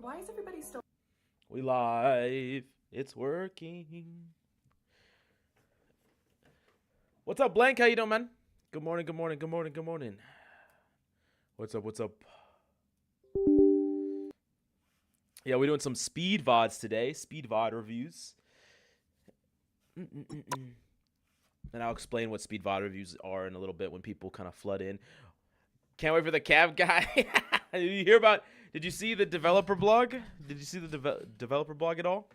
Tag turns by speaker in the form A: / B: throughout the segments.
A: Why is everybody still?
B: We live. It's working. What's up, Blank? How you doing, man? Good morning, good morning, good morning, good morning. What's up, what's up? Yeah, we're doing some speed VODs today. Speed VOD reviews. And I'll explain what speed VOD reviews are in a little bit when people kind of flood in. Can't wait for the Cav guy. Did you hear about... Did you see the developer blog? Did you see the developer blog at all?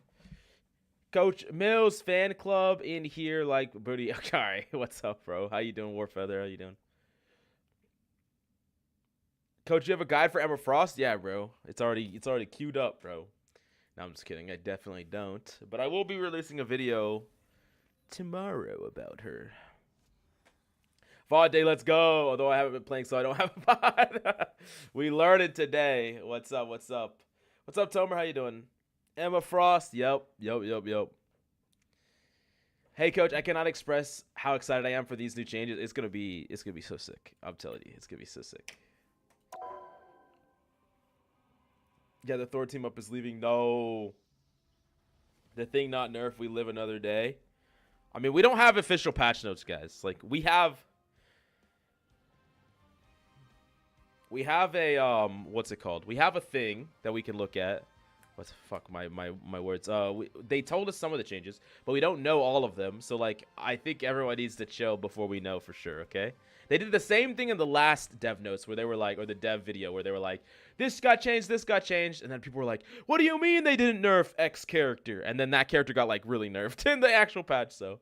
B: Coach Mills fan club in here like booty. Okay, what's up, bro? How you doing, Warfeather? How you doing? Coach, you have a guide for Emma Frost? Yeah, bro. It's already queued up, bro. No, I'm just kidding. I definitely don't. But I will be releasing a video tomorrow about her. VOD day, let's go. Although I haven't been playing, so I don't have a VOD. We learned it today. What's up? What's up? What's up, Tomer? How you doing? Emma Frost. Yep. Hey, Coach. I cannot express how excited I am for these new changes. It's gonna be so sick. I'm telling you, it's gonna be so sick. Yeah, the Thor team up is leaving. No. The thing not nerf. We live another day. I mean, we don't have official patch notes, guys. Like we have a what's it called? We have a thing that we can look at. What the fuck, my words. They told us some of the changes, but we don't know all of them. So like, I think everyone needs to chill before we know for sure. Okay? They did the same thing in the last dev notes where they were like, or the dev video where they were like, this got changed, and then people were like, what do you mean they didn't nerf X character? And then that character got like really nerfed in the actual patch. So.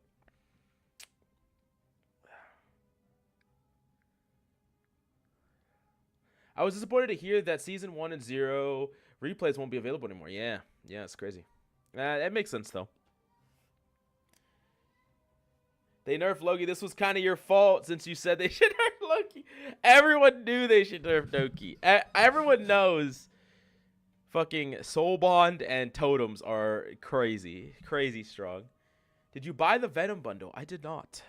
B: I was disappointed to hear that Season 1 and 0 replays won't be available anymore. Yeah, it's crazy. That makes sense, though. They nerfed Loki. This was kind of your fault since you said they should nerf Loki. Everyone knew they should nerf Loki. Everyone knows fucking Soul Bond and Totems are crazy. Crazy strong. Did you buy the Venom bundle? I did not.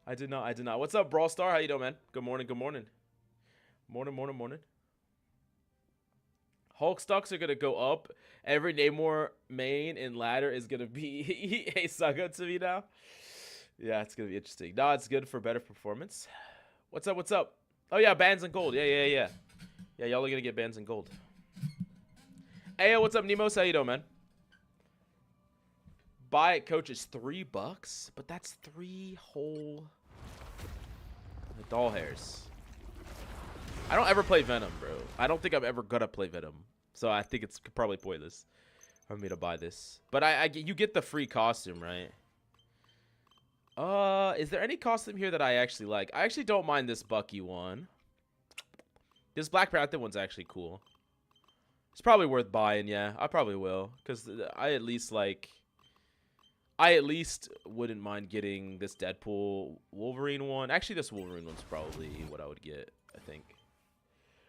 B: I did not. What's up, Brawl Star? How you doing, man? Good morning, good morning. Morning. Hulk stocks are gonna go up. Every Namor main and ladder is gonna be a saga to me now. Yeah, it's gonna be interesting. No, it's good for better performance. What's up? Oh yeah, bands and gold. Yeah. Yeah, y'all are gonna get bands and gold. Hey, what's up, Nemos? How you doing, man? Buy it, Coach. Is $3, but that's 3 whole doll hairs. I don't ever play Venom, bro. I don't think I'm ever gonna play Venom. So I think it's probably pointless for me to buy this. But you get the free costume, right? Is there any costume here that I actually like? I actually don't mind this Bucky one. This Black Panther one's actually cool. It's probably worth buying, yeah. I probably will. Because I at least wouldn't mind getting this Deadpool Wolverine one. Actually, this Wolverine one's probably what I would get, I think.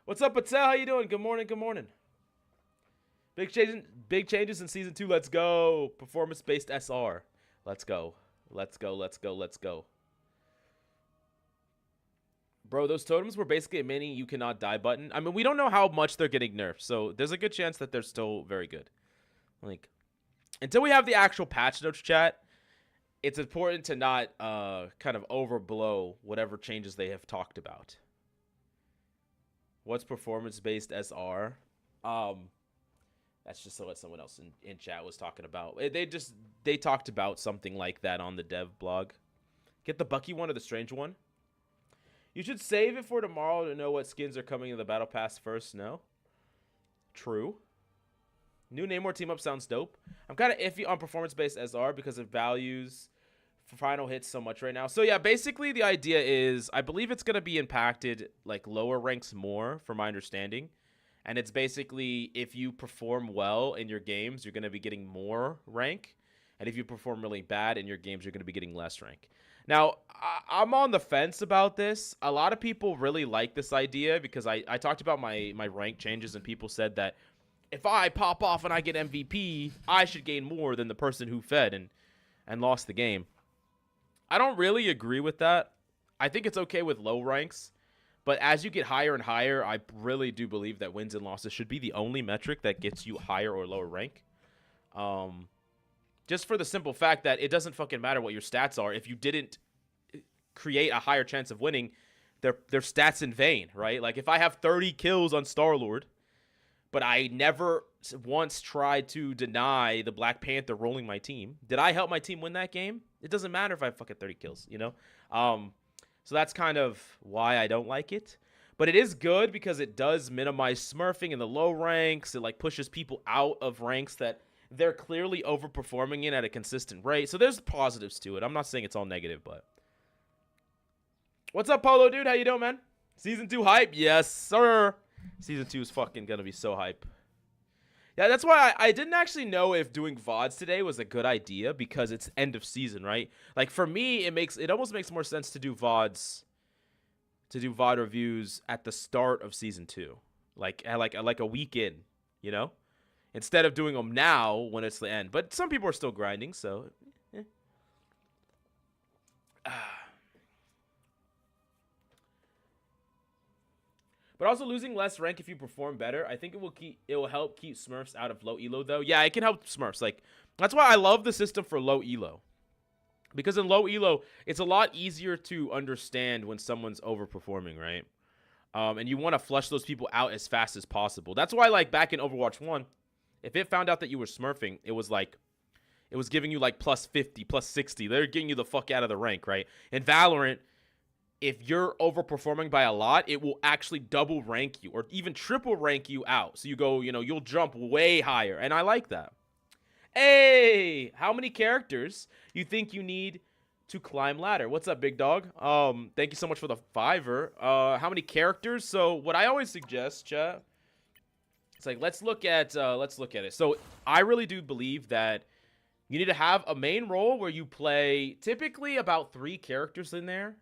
B: What's up, Patel? How you doing? Good morning. Big changes in Season 2. Let's go. Performance-based SR. Let's go. Bro, those totems were basically a mini you cannot die button. I mean, we don't know how much they're getting nerfed, so there's a good chance that they're still very good. Like, until we have the actual patch notes, chat, it's important to not kind of overblow whatever changes they have talked about. What's performance-based SR? That's just what someone else in chat was talking about. They talked about something like that on the dev blog. Get the Bucky one or the Strange one. You should save it for tomorrow to know what skins are coming in the Battle Pass first. No? True. New Namor team-up sounds dope. I'm kind of iffy on performance-based SR because it values final hits so much right now. So yeah, basically the idea is I believe it's going to be impacted like lower ranks more from my understanding. And it's basically if you perform well in your games, you're going to be getting more rank. And if you perform really bad in your games, you're going to be getting less rank. Now, I'm on the fence about this. A lot of people really like this idea because I talked about my rank changes and people said that if I pop off and I get MVP, I should gain more than the person who fed and lost the game. I don't really agree with that. I think it's okay with low ranks, But as you get higher and higher, I really do believe that wins and losses should be the only metric that gets you higher or lower rank. Just for the simple fact that it doesn't fucking matter what your stats are. If you didn't create a higher chance of winning, they're stats in vain, right? Like if I have 30 kills on Star-Lord, but I never once tried to deny the Black Panther rolling my team, did I help my team win that game? It doesn't matter if I have fucking 30 kills, you know? So that's kind of why I don't like it. But it is good because it does minimize smurfing in the low ranks. It like pushes people out of ranks that they're clearly overperforming in at a consistent rate. So there's positives to it. I'm not saying it's all negative, but what's up, Polo dude? How you doing, man? Season 2 hype? Yes, sir. Season 2 is fucking gonna be so hype. Yeah, that's why I didn't actually know if doing VODs today was a good idea because it's end of season, right? Like for me, it almost makes more sense to do VODs, to do VOD reviews at the start of season 2, like a week in, you know, instead of doing them now when it's the end. But some people are still grinding, so. But also losing less rank if you perform better, I think it will help keep Smurfs out of low elo though. Yeah, it can help Smurfs. Like that's why I love the system for low elo. Because in low elo, it's a lot easier to understand when someone's overperforming, right? And you want to flush those people out as fast as possible. That's why like back in Overwatch 1, if it found out that you were smurfing, it was giving you like plus 50, plus 60. They're getting you the fuck out of the rank, right? In Valorant, if you're overperforming by a lot, it will actually double rank you or even triple rank you out. So you go, you know, you'll jump way higher. And I like that. Hey, how many characters you think you need to climb ladder? What's up, big dog? Thank you so much for the $5. How many characters? So what I always suggest, chat, it's like, let's look at it. So I really do believe that you need to have a main role where you play typically about 3 characters in there,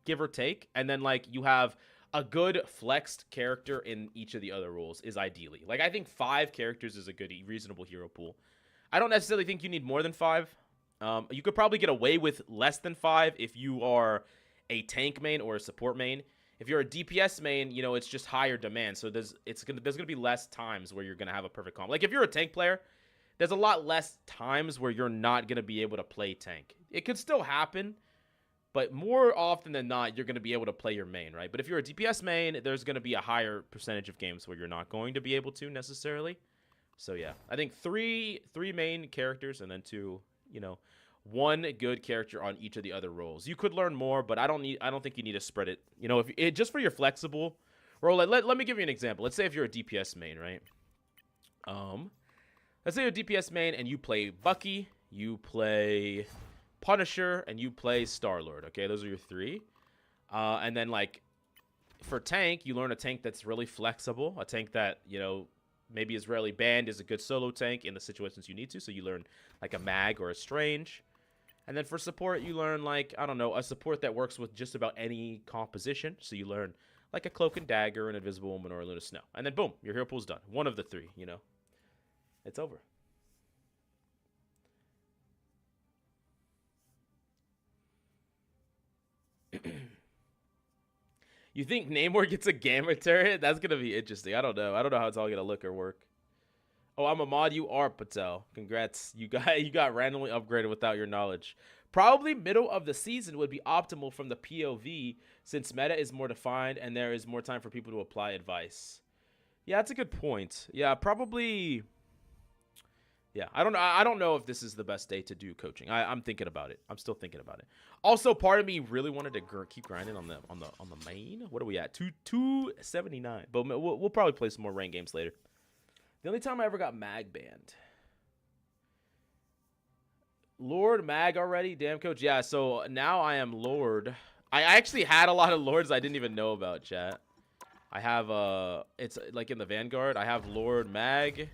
B: give or take, and then like you have a good flexed character in each of the other roles is ideally. Like I think 5 characters is a good reasonable hero pool. I don't necessarily think you need more than 5. You could probably get away with less than 5 if you are a tank main or a support main. If you're a DPS main, you know, it's just higher demand. So there's gonna be less times where you're gonna have a perfect comp. Like if you're a tank player, there's a lot less times where you're not gonna be able to play tank. It could still happen, but more often than not, you're going to be able to play your main, right? But if you're a DPS main, there's going to be a higher percentage of games where you're not going to be able to necessarily. So yeah, I think three main characters and then 2, you know, 1 good character on each of the other roles. You could learn more, but I don't think you need to spread it. You know, if it just for your flexible role. Let me give you an example. Let's say if you're a DPS main, right? Let's say you're a DPS main and you play Bucky, you play Punisher, and you play Star-Lord. Okay, those are your 3. And then like for tank, you learn a tank that's really flexible, a tank that, you know, maybe is rarely banned, is a good solo tank in the situations you need to. So you learn like a mag or a strange. And then for support, you learn like, I don't know, a support that works with just about any composition. So you learn like a Cloak and Dagger, an Invisible Woman, or a Luna Snow. And then boom, your hero pool's done. 1 of the 3, you know. It's over. You think Namor gets a gamma turret? That's gonna be interesting. I don't know how it's all gonna look or work. Oh, I'm a mod. You are, Patel. Congrats. You got randomly upgraded without your knowledge. Probably middle of the season would be optimal from the POV since meta is more defined and there is more time for people to apply advice. Yeah, that's a good point. Yeah, probably. Yeah, I don't know if this is the best day to do coaching. I'm thinking about it. I'm still thinking about it. Also, part of me really wanted to keep grinding on the main. What are we at? 279. But we'll probably play some more ranked games later. The only time I ever got mag banned. Lord mag already? Damn, coach. Yeah, so now I am Lord. I actually had a lot of Lords I didn't even know about, chat. I have it's like in the Vanguard. I have Lord Mag,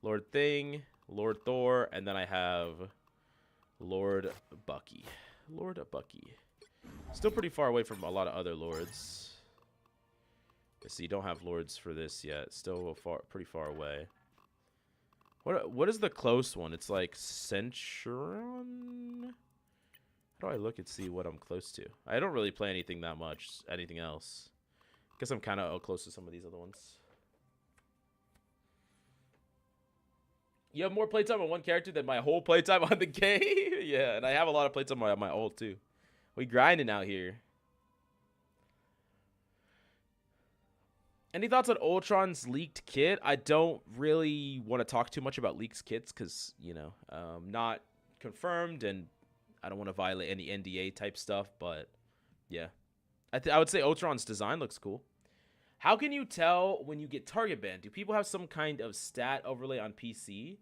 B: Lord Thing, Lord Thor, and then I have Lord Bucky. Lord Bucky. Still pretty far away from a lot of other lords. So you don't have lords for this yet. Still pretty far away. What is the close one? It's like Centuron? How do I look and see what I'm close to? I don't really play anything that much. Anything else? Guess I'm kind of close to some of these other ones. You have more playtime on one character than my whole playtime on the game? Yeah, and I have a lot of playtime on my ult, too. We grinding out here. Any thoughts on Ultron's leaked kit? I don't really want to talk too much about leaked kits because, you know, not confirmed, and I don't want to violate any NDA type stuff, but yeah. I would say Ultron's design looks cool. How can you tell when you get target banned? Do people have some kind of stat overlay on PC?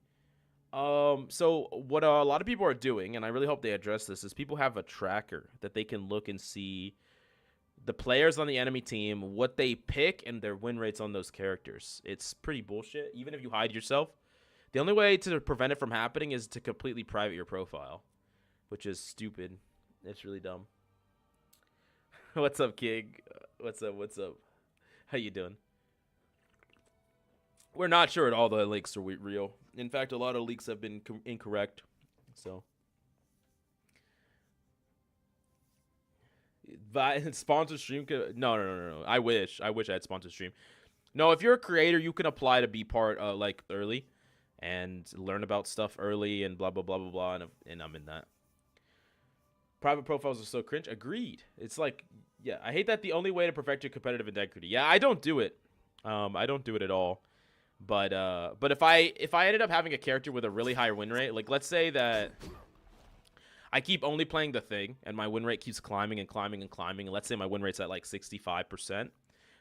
B: So what a lot of people are doing, and I really hope they address this, is people have a tracker that they can look and see the players on the enemy team, what they pick, and their win rates on those characters. It's pretty bullshit, even if you hide yourself. The only way to prevent it from happening is to completely private your profile, which is stupid. It's really dumb. What's up, King? What's up? What's up? How you doing? We're not sure at all the leaks are real. In fact, a lot of leaks have been incorrect. So, sponsor stream could no. I wish I had sponsored stream. No, if you're a creator, you can apply to be part like early and learn about stuff early and blah blah blah blah blah. And I'm in that. Private profiles are so cringe. Agreed. It's like, yeah, I hate that the only way to perfect your competitive integrity. Yeah, I don't do it. I don't do it at all. But if I ended up having a character with a really high win rate, like let's say that I keep only playing the thing and my win rate keeps climbing and climbing and climbing, and let's say my win rate's at like 65%,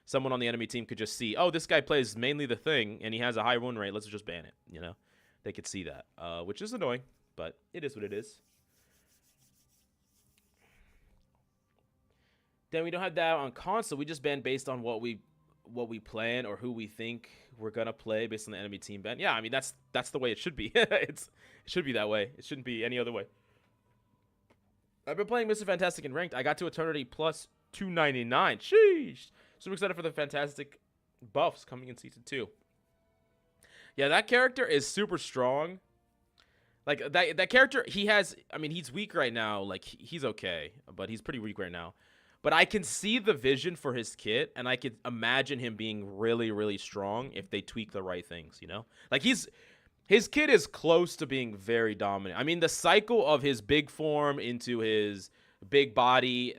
B: someone on the enemy team could just see, oh, this guy plays mainly the thing and he has a high win rate, let's just ban it, you know? They could see that, which is annoying, but it is what it is. Then we don't have that on console. We just ban based on what we plan or who we think we're gonna play based on the enemy team ban. Yeah, I mean that's the way it should be. It should be that way. It shouldn't be any other way. I've been playing Mr. Fantastic in ranked. I got to Eternity plus 299. Sheesh. Super excited for the Fantastic buffs coming in season 2. Yeah, that character is super strong. Like that character, he has. I mean, he's weak right now. Like he's okay, but he's pretty weak right now. But I can see the vision for his kit, and I could imagine him being really, really strong if they tweak the right things, you know? Like, his kit is close to being very dominant. I mean, the cycle of his big form into his big body,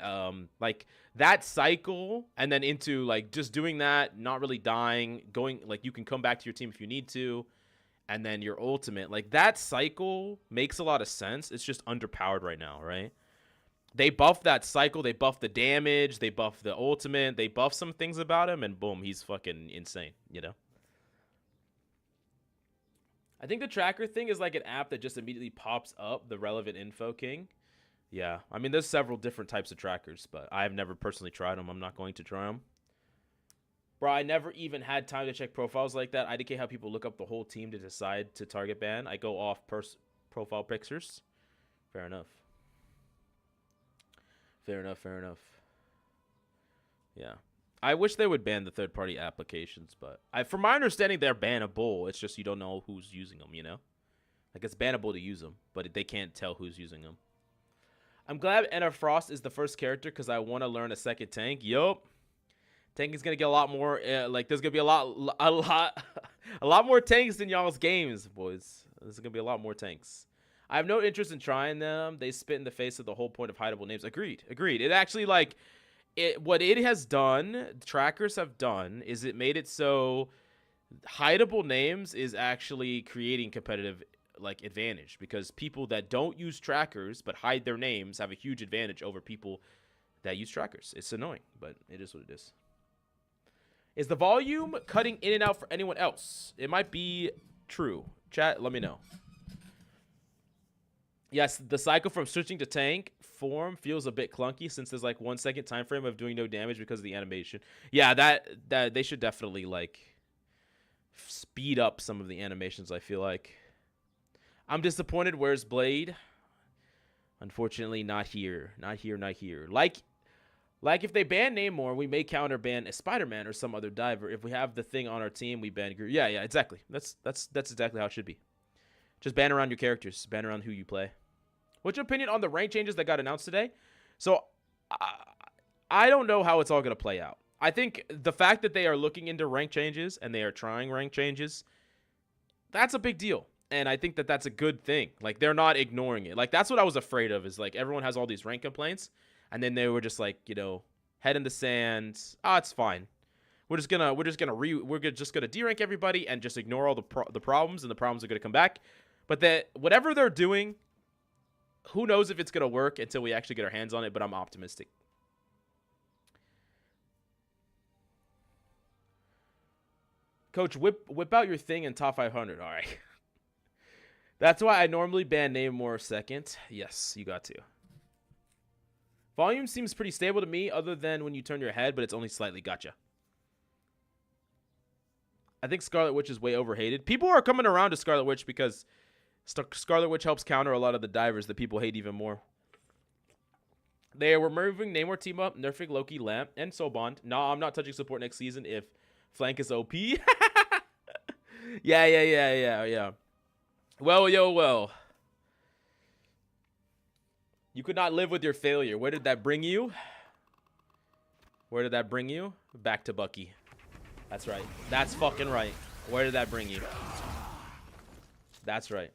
B: like, that cycle, and then into, like, just doing that, not really dying, going, like, you can come back to your team if you need to, and then your ultimate. Like, that cycle makes a lot of sense. It's just underpowered right now, right? They buff that cycle, they buff the damage, they buff the ultimate, they buff some things about him, and boom, he's fucking insane, you know? I think the tracker thing is like an app that just immediately pops up the relevant info, King. Yeah, I mean, there's several different types of trackers, but I've never personally tried them. I'm not going to try them. Bro, I never even had time to check profiles like that. IDK how people look up the whole team to decide to target ban. I go off profile pictures. Fair enough. Fair enough, fair enough. Yeah. I wish they would ban the third-party applications, but from my understanding, they're bannable. It's just you don't know who's using them, you know? Like, it's bannable to use them, but they can't tell who's using them. I'm glad Anna Frost is the first character because I want to learn a second tank. Yup. Tank is going to get a lot more, like, there's going to be a lot more tanks in y'all's games, boys. There's going to be a lot more tanks. I have no interest in trying them. They spit in the face of the whole point of hideable names. Agreed. Agreed. It actually, like, what it has done, trackers have done, is it made it so hideable names is actually creating competitive, like, advantage. Because people that don't use trackers but hide their names have a huge advantage over people that use trackers. It's annoying, but it is what it is. Is the volume cutting in and out for anyone else? It might be true. Chat, let me know. Yes, the cycle from switching to tank form feels a bit clunky since there's like 1 second time frame of doing no damage because of the animation. Yeah, that they should definitely like speed up some of the animations, I feel like. I'm disappointed. Where's Blade? Unfortunately, not here. Not here, not here. Like if they ban Namor, we may counter ban a Spider-Man or some other diver. If we have the thing on our team, we ban Groot. Yeah, exactly. That's exactly how it should be. Just ban around your characters. Ban around who you play. What's your opinion on the rank changes that got announced today? So, I don't know how it's all going to play out. I think the fact that they are looking into rank changes and they are trying rank changes, that's a big deal. And I think that that's a good thing. Like, they're not ignoring it. Like, that's what I was afraid of, is like everyone has all these rank complaints, and then they were just like, you know, head in the sand. Ah, it's fine. We're just gonna de-rank everybody and just ignore all the problems, and the problems are gonna come back. But that whatever they're doing, who knows if it's gonna work until we actually get our hands on it. But I'm optimistic. Coach, whip out your thing in top 500. All right. That's why I normally ban Namor second. Yes, you got to. Volume seems pretty stable to me, other than when you turn your head, but it's only slightly. Gotcha. I think Scarlet Witch is way overhated. People are coming around to Scarlet Witch because Scarlet Witch helps counter a lot of the divers that people hate even more. They were removing Namor team up, nerfing Loki, Lamp, and Soul Bond. No, I'm not touching support next season if Flank is OP. Yeah. Well. You could not live with your failure. Where did that bring you? Where did that bring you? Back to Bucky. That's right. That's fucking right. Where did that bring you? That's right.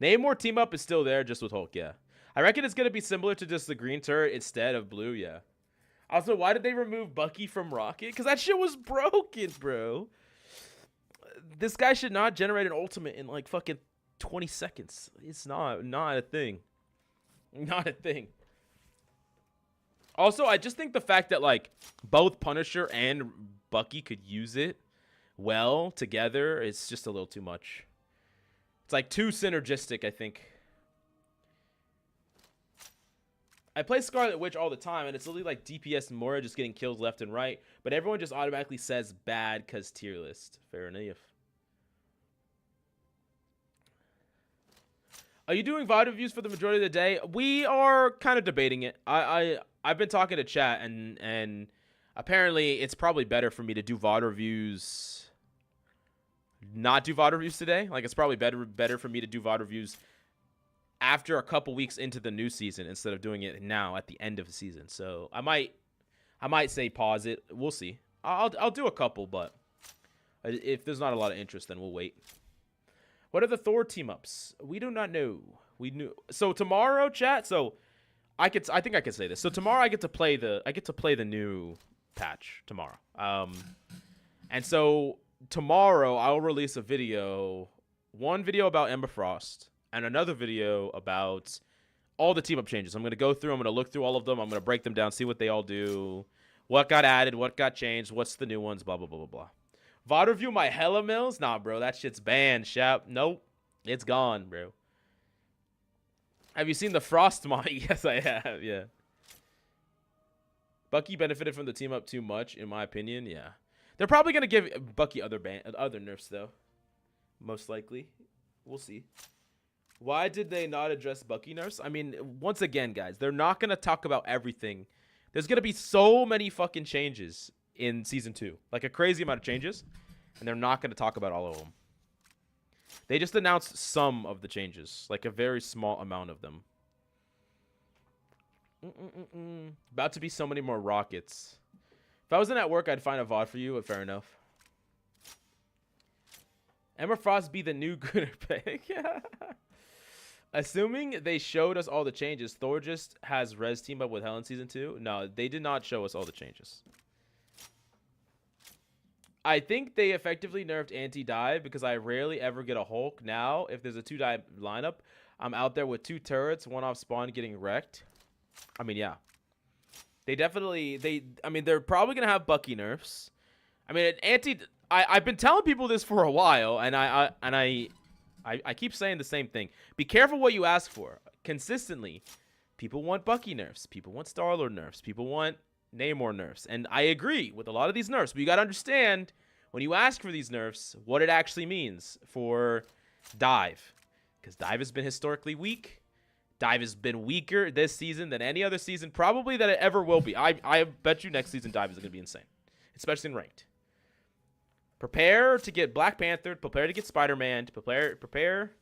B: Namor team up is still there, just with Hulk, yeah. I reckon it's going to be similar to just the green turret instead of blue, yeah. Also, why did they remove Bucky from Rocket? Because that shit was broken, bro. This guy should not generate an ultimate in like fucking 20 seconds. It's not a thing. Not a thing. Also, I just think the fact that like both Punisher and Bucky could use it well together is just a little too much. It's like too synergistic, I think. I play Scarlet Witch all the time, and it's literally like DPS and Moira just getting kills left and right, but everyone just automatically says bad because tier list. Fair enough. Are you doing VOD reviews for the majority of the day? We are kind of debating it. I've been talking to chat, and apparently it's probably better for me to do VOD reviews, not do VOD reviews today. Like, it's probably better for me to do VOD reviews after a couple weeks into the new season instead of doing it now at the end of the season. So I might say pause it. We'll see. I'll do a couple, but if there's not a lot of interest, then we'll wait. What are the Thor team ups? We do not know. We knew. So tomorrow, chat. So I think I can say this. So tomorrow I get to play the new patch tomorrow. And so tomorrow I'll release a video, one video about Ember Frost and another video about all the team up changes. I'm going to go through, I'm going to look through all of them. I'm going to break them down, see what they all do, what got added, what got changed, what's the new ones, blah, blah, blah, blah, blah. VOD review my Hella Mills? Nah, bro, that shit's banned, Shap. Nope, it's gone, bro. Have you seen the Frost mod? Yes, I have, yeah. Bucky benefited from the team up too much, in my opinion, yeah. They're probably going to give Bucky other nerfs, though. Most likely. We'll see. Why did they not address Bucky nerfs? I mean, once again, guys, they're not going to talk about everything. There's going to be so many fucking changes in Season 2. Like, a crazy amount of changes. And they're not going to talk about all of them. They just announced some of the changes. Like, a very small amount of them. About to be so many more rockets. If I wasn't at work, I'd find a VOD for you, but fair enough. Ember Frost be the new gooder pick. Assuming they showed us all the changes, Thor just has res team up with Hell in Season 2? No, they did not show us all the changes. I think they effectively nerfed anti-dive because I rarely ever get a Hulk. Now, if there's a 2-dive lineup, I'm out there with 2 turrets, 1 off spawn getting wrecked. I mean, yeah. They definitely, I mean, they're probably going to have Bucky nerfs. I mean, I've been telling people this for a while, and I keep saying the same thing. Be careful what you ask for. Consistently, people want Bucky nerfs. People want Star-Lord nerfs. People want Namor nerfs. And I agree with a lot of these nerfs. But you got to understand, when you ask for these nerfs, what it actually means for Dive. Because Dive has been historically weak. Dive has been weaker this season than any other season, probably that it ever will be. I bet you next season Dive is going to be insane, especially in ranked. Prepare to get Black Panther. Prepare to get Spider-Man. Prepare.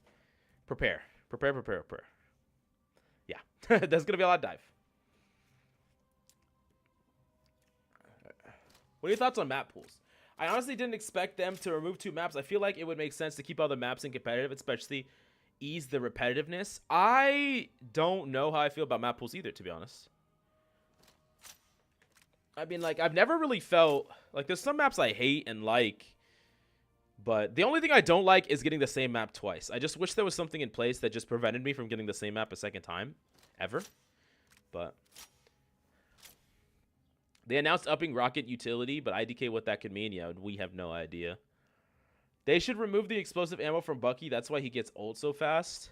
B: Yeah, there's going to be a lot of Dive. What are your thoughts on map pools? I honestly didn't expect them to remove 2 maps. I feel like it would make sense to keep all the maps in competitive, especially ease the repetitiveness. I don't know how I feel about map pools either, to be honest. I mean, like, I've never really felt... Like, there's some maps I hate and like... But the only thing I don't like is getting the same map twice. I just wish there was something in place that just prevented me from getting the same map a second time. Ever. But... They announced upping rocket utility, but IDK what that could mean, yeah, we have no idea. They should remove the explosive ammo from Bucky. That's why he gets ult so fast.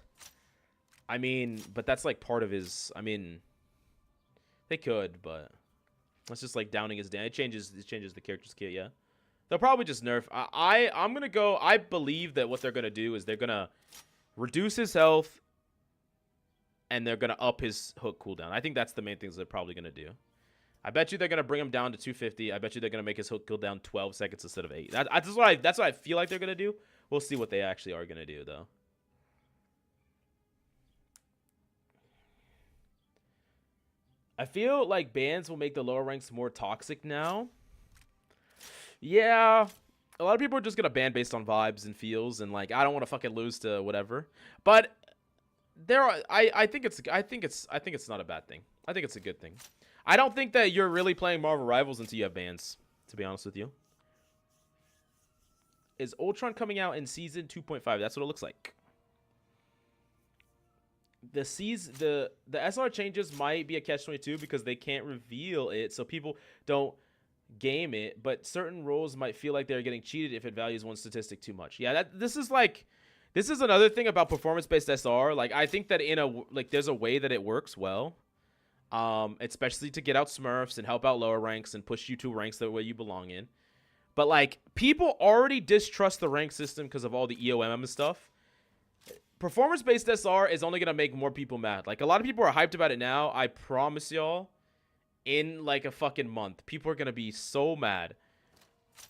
B: I mean, but that's like part of his... I mean, they could, but... That's just like downing his damage. It changes the character's kit, yeah. They'll probably just nerf. I'm going to go... I believe that what they're going to do is they're going to reduce his health and they're going to up his hook cooldown. I think that's the main things they're probably going to do. I bet you they're going to bring him down to 250. I bet you they're going to make his hook cooldown 12 seconds instead of 8. That's what I feel like they're going to do. We'll see what they actually are going to do, though. I feel like bans will make the lower ranks more toxic now. Yeah, a lot of people are just gonna ban based on vibes and feels, and like I don't want to fucking lose to whatever. But there are, I think it's not a bad thing. I think it's a good thing. I don't think that you're really playing Marvel Rivals until you have bans, to be honest with you. Is Ultron coming out in season 2.5? That's what it looks like. The SR changes might be a catch-22 because they can't reveal it, so people don't game it. But certain roles might feel like they're getting cheated if it values one statistic too much. Yeah, this is another thing about performance-based SR. Like, I think that there's a way that it works well, especially to get out Smurfs and help out lower ranks and push you to ranks the way you belong in. But like, people already distrust the rank system because of all the EOMM and stuff. Performance-based SR is only going to make more people mad. Like, a lot of people are hyped about it now. I promise y'all, in like a fucking month, people are going to be so mad.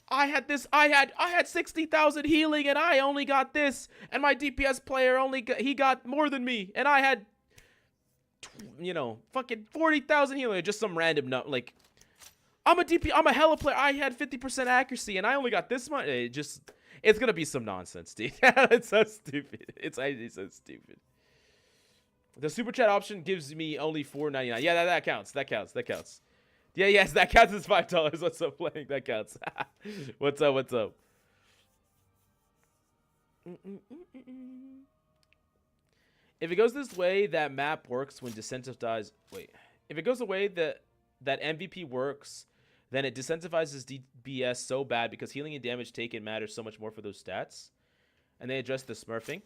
B: I had 60,000 healing and I only got this. And my DPS player he got more than me. And I had, fucking 40,000 healing. Just some random, like, I'm a hella player. I had 50% accuracy and I only got this much. It's going to be some nonsense, dude. It's so stupid. It's actually so stupid. The super chat option gives me only $4.99. Yeah, that counts. That counts. Yeah, yes, that counts as $5. What's up, playing? That counts. What's up? If it goes this way, that map works when desensitized. Wait. If it goes the way that MVP works, then it desensitivizes DPS so bad because healing and damage taken matters so much more for those stats. And they address the smurfing.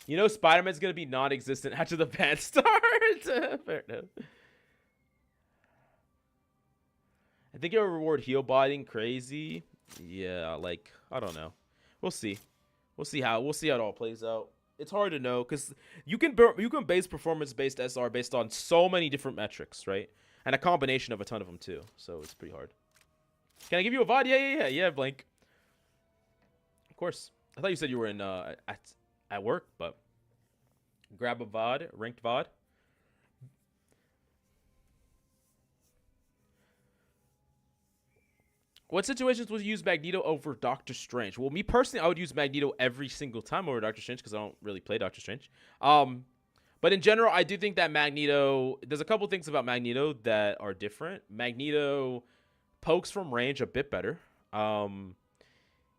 B: Spider-Man's going to be non-existent after the ban starts. Fair enough. I think it'll reward heal botting crazy. Yeah, like, I don't know. We'll see. We'll see how it all plays out. It's hard to know because you can base performance-based SR based on so many different metrics, right? And a combination of a ton of them, too. So it's pretty hard. Can I give you a VOD? Yeah, Blank. Of course. I thought you said you were in at work, but grab a VOD, ranked VOD. What situations would you use Magneto over Doctor Strange? Well, me personally, I would use Magneto every single time over Doctor Strange because I don't really play Doctor Strange. But in general, I do think that Magneto... There's a couple things about Magneto that are different. Magneto pokes from range a bit better.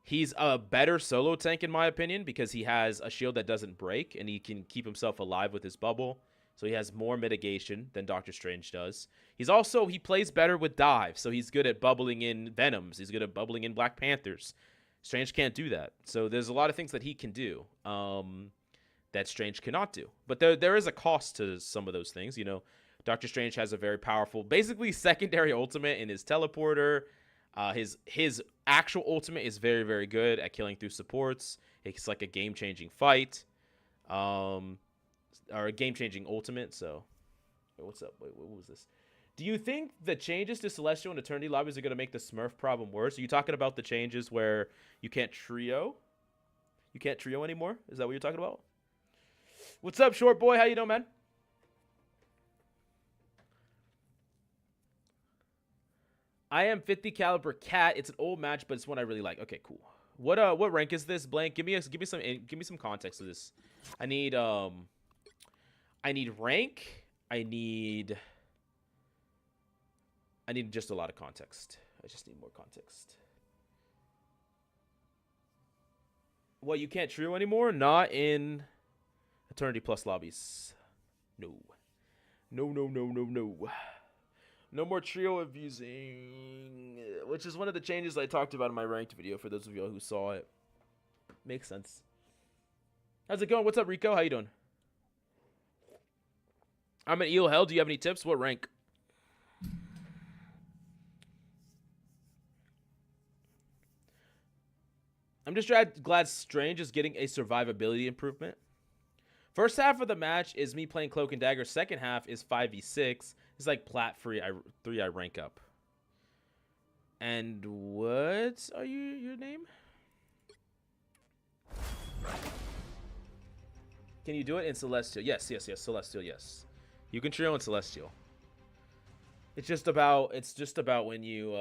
B: He's a better solo tank, in my opinion, because he has a shield that doesn't break, and he can keep himself alive with his bubble. So he has more mitigation than Doctor Strange does. He plays better with dive, so he's good at bubbling in Venoms. He's good at bubbling in Black Panthers. Strange can't do that. So there's a lot of things that he can do. That Strange cannot do. But there is a cost to some of those things. Doctor Strange has a very powerful, basically secondary ultimate in his teleporter. His actual ultimate is very, very good at killing through supports. It's like a game-changing fight. Or a game-changing ultimate. So, what's up? Wait, what was this? Do you think the changes to Celestial and Eternity lobbies are going to make the Smurf problem worse? Are you talking about the changes where you can't trio? You can't trio anymore? Is that what you're talking about? What's up, short boy? How you doing, man? I am 50 caliber cat. It's an old match, but it's one I really like. Okay, cool. What rank is this, Blank? Give me some context to this. I need rank. I need just a lot of context. I just need more context. What, you can't trio anymore? Not in Eternity Plus lobbies. No. No. No more trio abusing, which is one of the changes I talked about in my ranked video for those of y'all who saw it. Makes sense. How's it going? What's up, Rico? How you doing? I'm at Eel Hell. Do you have any tips? What rank? I'm just glad Strange is getting a survivability improvement. First half of the match is me playing Cloak and Dagger. Second half is 5v6. It's like plat 3 I rank up. And what are your name? Can you do it in Celestial? Yes. Celestial, yes. You can trio in Celestial. It's just about when you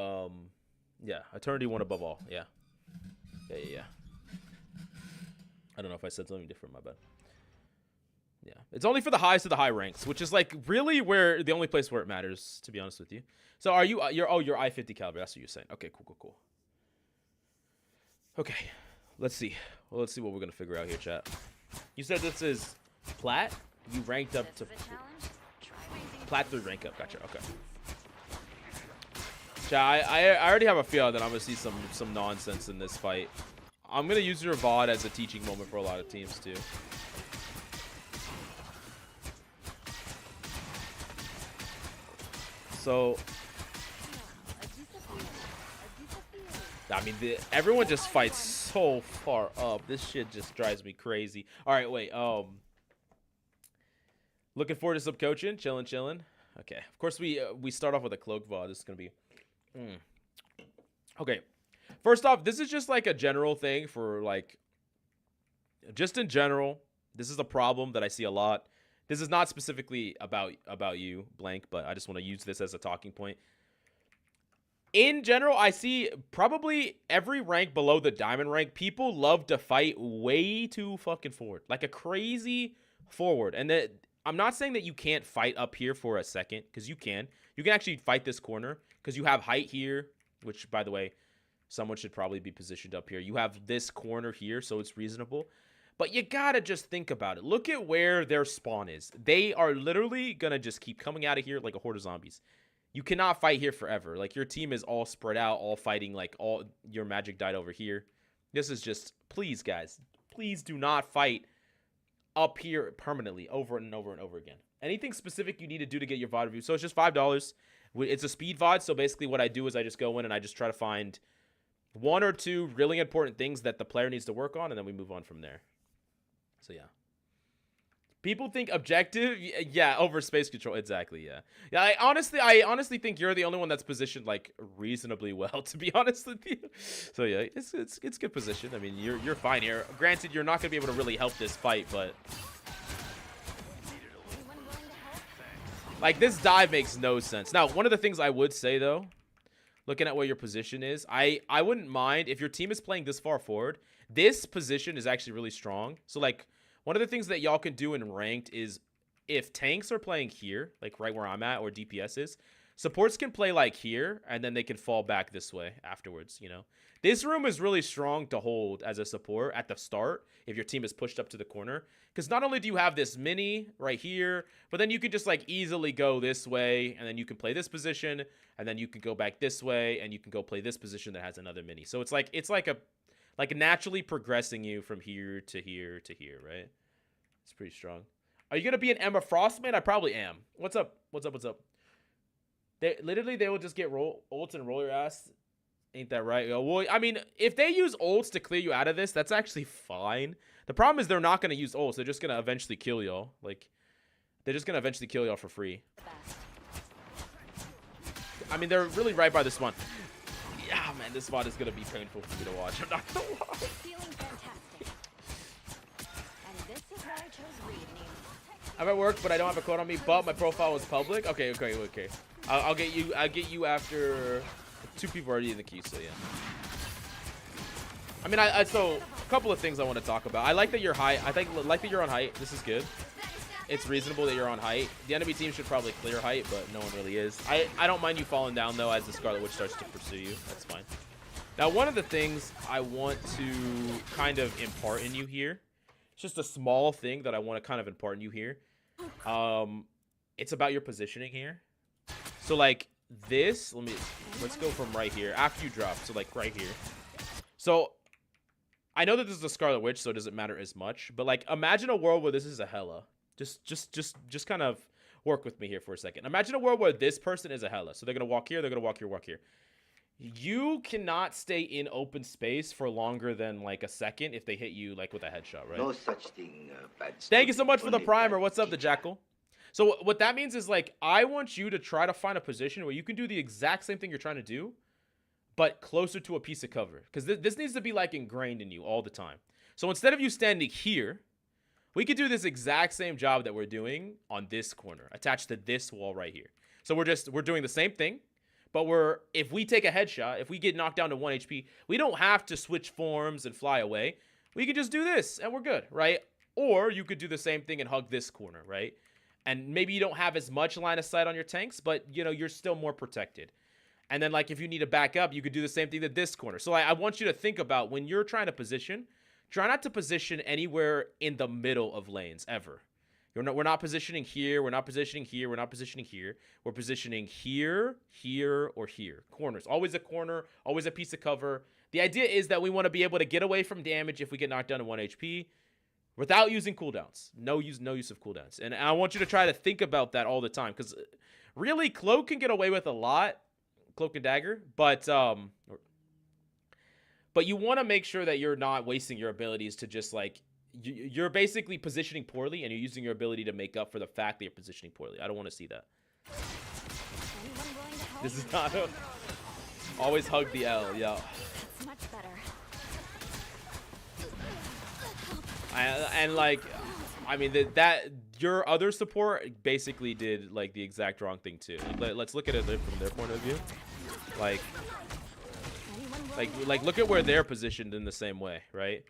B: yeah, Eternity 1 above all. Yeah. I don't know if I said something different, my bad. Yeah, it's only for the highest of the high ranks, which is like really where the only place where it matters, to be honest with you. So are you you're I-50 caliber? That's what you're saying. Okay, cool. Okay, let's see. Well, let's see what we're gonna figure out here, chat. You said this is plat. You ranked up to plat 3 rank up. Gotcha. Okay. Chat, I already have a feeling that I'm gonna see some nonsense in this fight. I'm gonna use your VOD as a teaching moment for a lot of teams too. So, I mean, everyone just fights so far up. This shit just drives me crazy. All right, wait. Looking forward to some coaching. Chilling. Okay. Of course, we start off with a cloak VOD. This is gonna be. Okay. First off, this is just like a general thing for like. Just in general, this is a problem that I see a lot. This is not specifically about you, Blank, but I just want to use this as a talking point. In general, I see probably every rank below the diamond rank, people love to fight way too fucking forward. Like a crazy forward. And that I'm not saying that you can't fight up here for a second, because you can. You can actually fight this corner, because you have height here, which, by the way, someone should probably be positioned up here. You have this corner here, so it's reasonable. But you gotta just think about it. Look at where their spawn is. They are literally gonna just keep coming out of here like a horde of zombies. You cannot fight here forever. Like, your team is all spread out, all fighting, like, all your magic died over here. This is just, please, guys, please do not fight up here permanently over and over and over again. Anything specific you need to do to get your VOD review. So it's just $5. It's a speed VOD, so basically what I do is I just go in and I just try to find 1 or 2 really important things that the player needs to work on, and then we move on from there. So yeah, people think objective, yeah, over space control. Exactly, yeah. I honestly think you're the only one that's positioned like reasonably well, to be honest with you. So yeah, it's good position. I mean, you're fine here. Granted, you're not gonna be able to really help this fight, but like this dive makes no sense. Now, one of the things I would say though, looking at where your position is, I wouldn't mind if your team is playing this far forward. This position is actually really strong. So like, one of the things that y'all can do in ranked is if tanks are playing here, like right where I'm at, or DPS is, supports can play like here, and then they can fall back this way afterwards, you know? This room is really strong to hold as a support at the start if your team is pushed up to the corner. Because not only do you have this mini right here, but then you can just like easily go this way, and then you can play this position, and then you can go back this way, and you can go play this position that has another mini. So it's like naturally progressing you from here to here to here, right? It's pretty strong. Are you gonna be an Emma Frost man? I probably am. What's up? They will just get ults and roll your ass. Ain't that right? Well, I mean, if they use ults to clear you out of this, that's actually fine. The problem is they're not gonna use ults. They're just gonna eventually kill y'all. Like, they're just gonna eventually kill y'all for free. I mean, they're really right by the spawn. Yeah, man, this VOD is gonna be painful for me to watch. I'm not gonna lie. I'm at work, but I don't have a code on me. But my profile is public. Okay. I'll get you after 2 people already in the queue, so yeah. I mean, so a couple of things I want to talk about. I like that you're high. Like that you're on height. This is good. It's reasonable that you're on height. The enemy team should probably clear height, but no one really is. I don't mind you falling down, though, as the Scarlet Witch starts to pursue you. That's fine. Now, one of the things I want to kind of impart in you here, it's just a small thing that I want to kind of impart in you here. It's about your positioning here. So, like, this, let's go from right here, after you drop, so, like, right here. So, I know that this is a Scarlet Witch, so it doesn't matter as much, but, like, imagine a world where this is a Hela. Just kind of work with me here for a second. Imagine a world where this person is a Hela. So they're going to walk here, they're going to walk here, walk here. You cannot stay in open space for longer than, like, a second if they hit you, like, with a headshot, right?
A: No such thing, bad.
B: Thank you so much for the primer. What's up, the Jackal? So what that means is, like, I want you to try to find a position where you can do the exact same thing you're trying to do, but closer to a piece of cover. Because this needs to be, like, ingrained in you all the time. So instead of you standing here, we could do this exact same job that we're doing on this corner, attached to this wall right here. So we're doing the same thing, but if we take a headshot, if we get knocked down to 1 HP, we don't have to switch forms and fly away. We could just do this and we're good, right? Or you could do the same thing and hug this corner, right? And maybe you don't have as much line of sight on your tanks, but you know, you're still more protected. And then, like, if you need to back up, you could do the same thing to this corner. So I want you to think about when you're trying to position, try not to position anywhere in the middle of lanes ever. We're not positioning here. We're not positioning here. We're not positioning here. We're positioning here, here, or here. Corners. Always a corner. Always a piece of cover. The idea is that we want to be able to get away from damage if we get knocked down to 1 HP without using cooldowns. No use of cooldowns. And I want you to try to think about that all the time, because really, Cloak can get away with a lot. Cloak and Dagger. But you want to make sure that you're not wasting your abilities to just, like, you're basically positioning poorly, and you're using your ability to make up for the fact that you're positioning poorly. I don't want to see that. This is not a... Always hug the L, yeah.
C: Much better.
B: And, like, I mean, that your other support basically did, like, the exact wrong thing, too. Let's look at it from their point of view. Like, look at where they're positioned in the same way, right?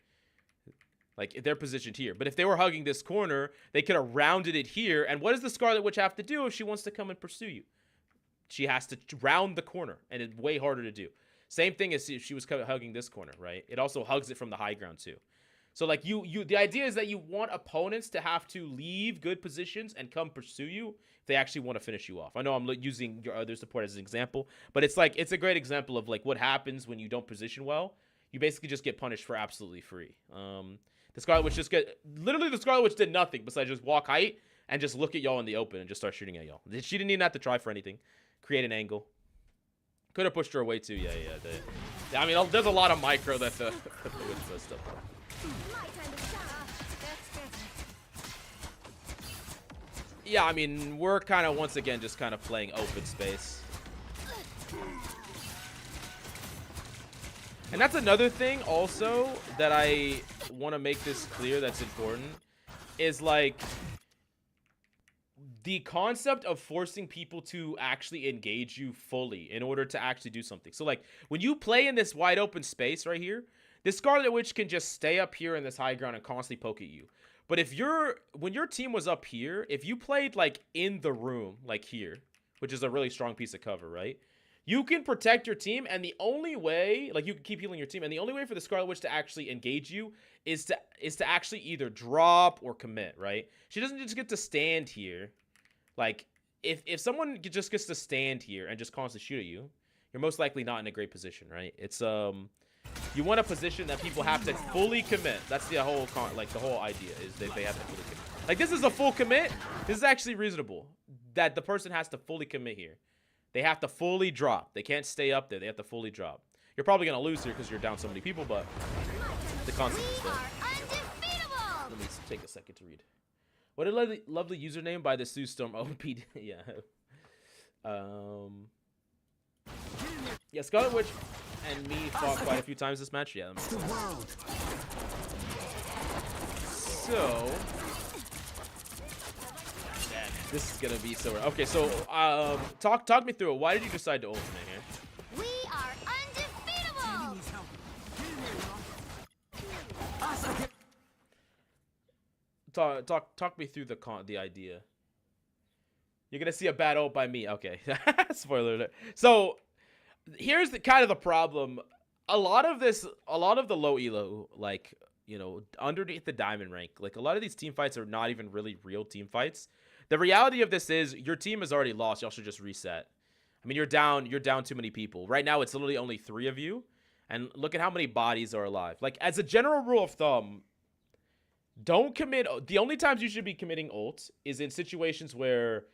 B: Like, they're positioned here. But if they were hugging this corner, they could have rounded it here. And what does the Scarlet Witch have to do if she wants to come and pursue you? She has to round the corner, and it's way harder to do. Same thing as if she was hugging this corner, right? It also hugs it from the high ground, too. So, like, the idea is that you want opponents to have to leave good positions and come pursue you if they actually want to finish you off. I know I'm using your other support as an example, but it's like, it's a great example of, like, what happens when you don't position well. You basically just get punished for absolutely free. The Scarlet Witch literally the Scarlet Witch did nothing besides just walk height and just look at y'all in the open and just start shooting at y'all. She didn't even have to try for anything. Create an angle. Could have pushed her away too. Yeah. I mean, there's a lot of micro that the Witch does stuff. Yeah, I mean, we're kind of, once again, just kind of playing open space. And that's another thing also that I want to make this clear that's important, is, like, the concept of forcing people to actually engage you fully in order to actually do something. So, like, when you play in this wide open space right here, this Scarlet Witch can just stay up here in this high ground and constantly poke at you. But when your team was up here, if you played, like, in the room, like here, which is a really strong piece of cover, right? You can protect your team, and the only way, like, you can keep healing your team, and the only way for the Scarlet Witch to actually engage you is to actually either drop or commit, right? She doesn't just get to stand here. Like, if someone just gets to stand here and just constantly shoot at you, you're most likely not in a great position, right? It's you want a position that people have to fully commit. That's the whole the whole idea is that they have to fully commit. Like, this is a full commit. This is actually reasonable that the person has to fully commit here. They have to fully drop. They can't stay up there. They have to fully drop. You're probably gonna lose here because you're down so many people, but the concept is there. Let me take a second to read. What a lovely username by the Sue Storm OP. Yeah. Yeah, Scarlet Witch and me fought quite a few times this match. Yeah. So, man, this is gonna be so. Okay, so talk me through it. Why did you decide to ultimate here? talk me through the idea. You're gonna see a bad ult by me. Okay. Spoiler alert. So here's the kind of the problem. A lot of the low elo, like, you know, underneath the diamond rank, like a lot of these team fights are not even really real team fights. The reality of this is your team is already lost. Y'all should just reset. I mean, you're down too many people. Right now, it's literally only 3 of you. And look at how many bodies are alive. Like, as a general rule of thumb, don't commit. The only times you should be committing ult is in situations where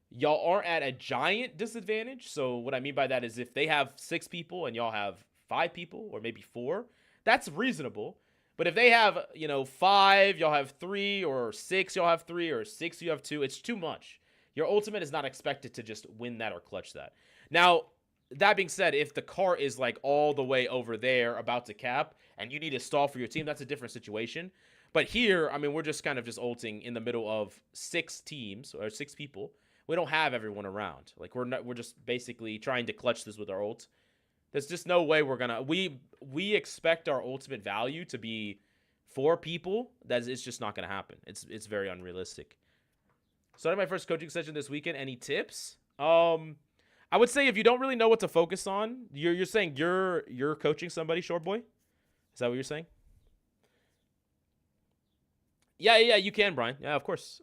B: y'all aren't at a giant disadvantage. So what I mean by that is if they have 6 people and y'all have 5 people or maybe 4, that's reasonable. But if they have, you know, 5, y'all have 3, or 6, y'all have 3, or 6, you have 2, it's too much. Your ultimate is not expected to just win that or clutch that. Now, that being said, if the cart is like all the way over there about to cap and you need to stall for your team, that's a different situation. But here, I mean, we're just kind of just ulting in the middle of 6 teams or 6 people. We don't have everyone around. Like, we're just basically trying to clutch this with our ult. There's just no way we're gonna. We expect our ultimate value to be 4 people. It's just not gonna happen. It's very unrealistic. Starting my first coaching session this weekend. Any tips? I would say if you don't really know what to focus on, you're saying you're coaching somebody, short boy. Is that what you're saying? Yeah, you can, Brian. Yeah, of course.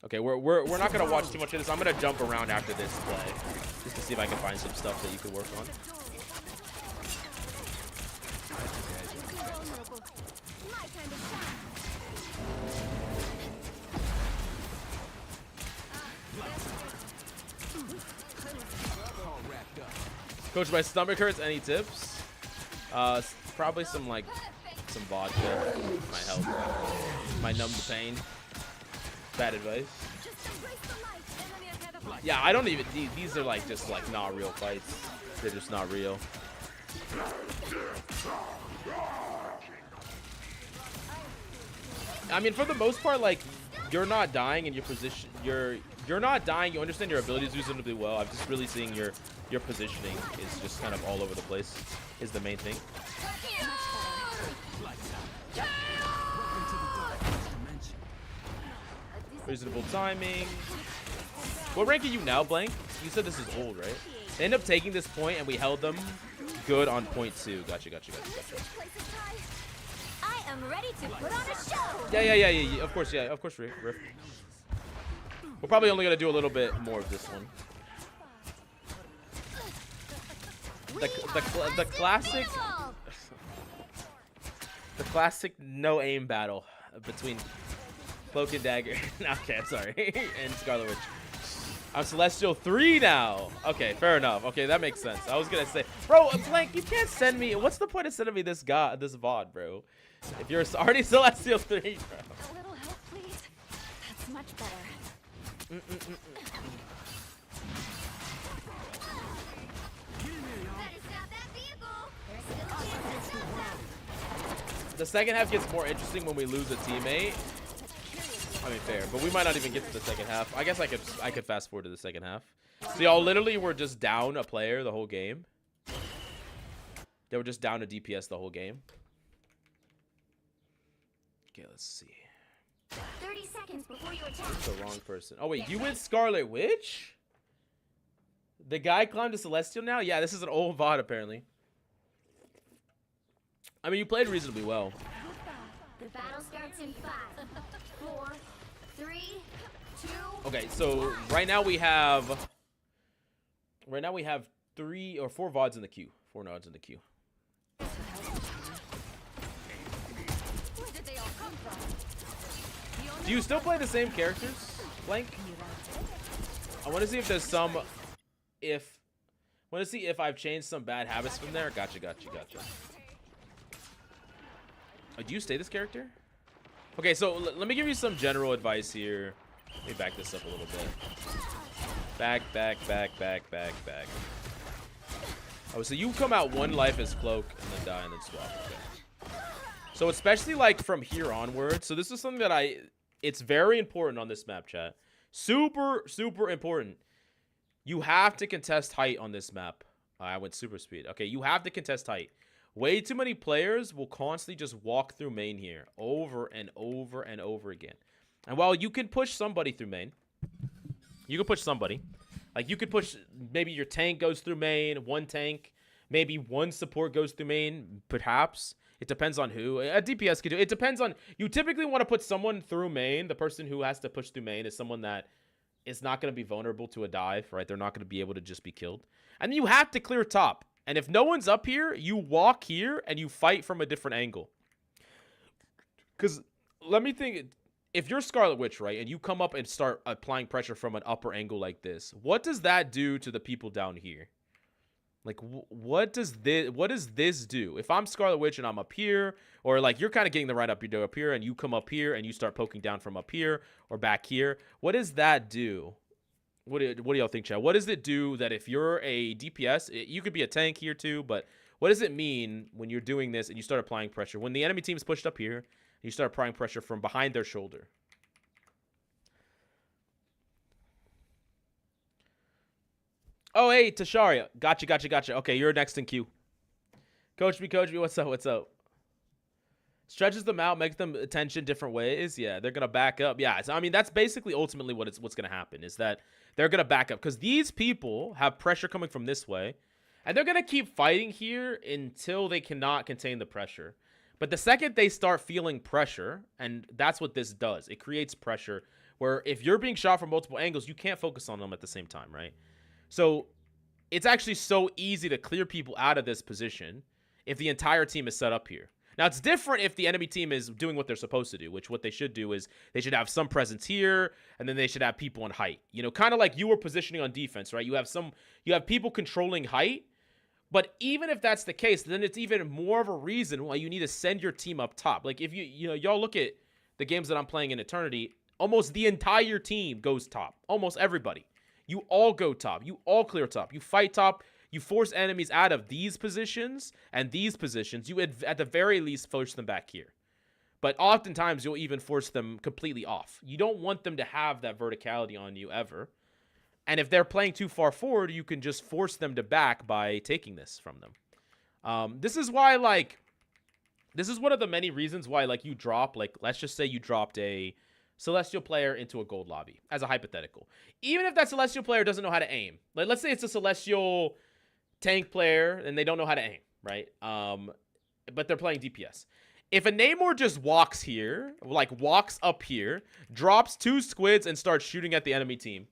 B: Okay, we're not gonna watch too much of this. I'm gonna jump around after this play just to see if I can find some stuff that you could work on. Coach, my stomach hurts. Any tips? Probably some vodka might help. Might numb the pain. Bad advice. Yeah, I don't even. These are like just like not real fights. They're just not real. I mean, for the most part, like, you're not dying in your position. You're not dying. You understand your abilities reasonably well. I'm just really seeing your positioning is just kind of all over the place. Is the main thing. Reasonable timing. What rank are you now, Blank? You said this is old, right? They end up taking this point, and we held them good on point 2. Gotcha.
A: I am ready to put on a show.
B: Yeah. Of course, Riff. We're probably only gonna do a little bit more of this one. The classic no aim battle between Cloak and Dagger. Okay, I'm sorry. And Scarlet Witch. I'm Celestial 3 now. Okay, fair enough. Okay, that makes sense. I was gonna say, bro, Blank, you can't send me. What's the point of sending me this VOD, bro? If you're already Celestial 3, bro.
A: A little help, please. That's much better.
B: The second half gets more interesting when we lose a teammate. I mean, fair, but we might not even get to the second half. I guess I could fast forward to the second half. So y'all literally were just down a player the whole game. They were just down a DPS the whole game. Okay, let's see.
A: 30 seconds before you attack.
B: That's the wrong person. Oh wait, you went Scarlet Witch? The guy climbed to Celestial now? Yeah, this is an old VOD apparently. I mean, you played reasonably well.
A: The battle starts in 5, 4, 3, 2.
B: Okay, so right now we have 3 or 4 VODs in the queue. 4 nods in the queue.
A: Where did they all come from?
B: Do you still play the same characters, Blank? I want to see if there's some. I want to see if I've changed some bad habits from there. Gotcha. Oh, do you stay this character? Okay, so let me give you some general advice here. Let me back this up a little bit. Back. Oh, so you come out 1 life as Cloak and then die and then swap. Okay. So especially like from here onward. So this is something that it's very important on this map, chat. Super important. You have to contest height on this map. I went super speed. Okay, you have to contest height. Way too many players will constantly just walk through main here over and over and over again. And while you can push somebody through main, you can push somebody. Like, you could push, maybe your tank goes through main, one tank, maybe one support goes through main, perhaps. It depends on who. A DPS could do. It depends on, you typically want to put someone through main. The person who has to push through main is someone that is not going to be vulnerable to a dive, right? They're not going to be able to just be killed. And you have to clear top. And if no one's up here, you walk here and you fight from a different angle. Because let me think, if you're Scarlet Witch, right, and you come up and start applying pressure from an upper angle like this, what does that do to the people down here? Like, what does this do? If I'm Scarlet Witch and I'm up here, or like you're kind of getting the right up here, and you come up here and you start poking down from up here or back here, what does that do? What do y'all think, chat? What does it do that if you're a DPS, you could be a tank here too, but what does it mean when you're doing this and you start applying pressure? When the enemy team's pushed up here, you start applying pressure from behind their shoulder. Oh, hey, Tasharia. Gotcha. Okay, you're next in queue. Coach me, what's up? Stretches them out, makes them attention different ways. Yeah, they're going to back up. Yeah, so, I mean, that's basically ultimately what's going to happen is that they're going to back up. Because these people have pressure coming from this way. And they're going to keep fighting here until they cannot contain the pressure. But the second they start feeling pressure, and that's what this does, it creates pressure where if you're being shot from multiple angles, you can't focus on them at the same time, right? So it's actually so easy to clear people out of this position if the entire team is set up here. Now, it's different if the enemy team is doing what they're supposed to do, which what they should do is they should have some presence here, and then they should have people on height. You know, kind of like you were positioning on defense, right? You have people controlling height. But even if that's the case, then it's even more of a reason why you need to send your team up top. Like, if y'all look at the games that I'm playing in Eternity, almost the entire team goes top. Almost everybody. You all go top. You all clear top. You fight top. You force enemies out of these positions and these positions. You, at the very least, force them back here. But oftentimes, you'll even force them completely off. You don't want them to have that verticality on you ever. And if they're playing too far forward, you can just force them to back by taking this from them. This is why, like, this is one of the many reasons why, like, you drop, like, let's just say you dropped a Celestial player into a gold lobby, as a hypothetical. Even if that Celestial player doesn't know how to aim. Like, let's say it's a Celestial tank player, and they don't know how to aim, right? But they're playing DPS. If a Namor just walks here, like, walks up here, drops 2 squids, and starts shooting at the enemy team,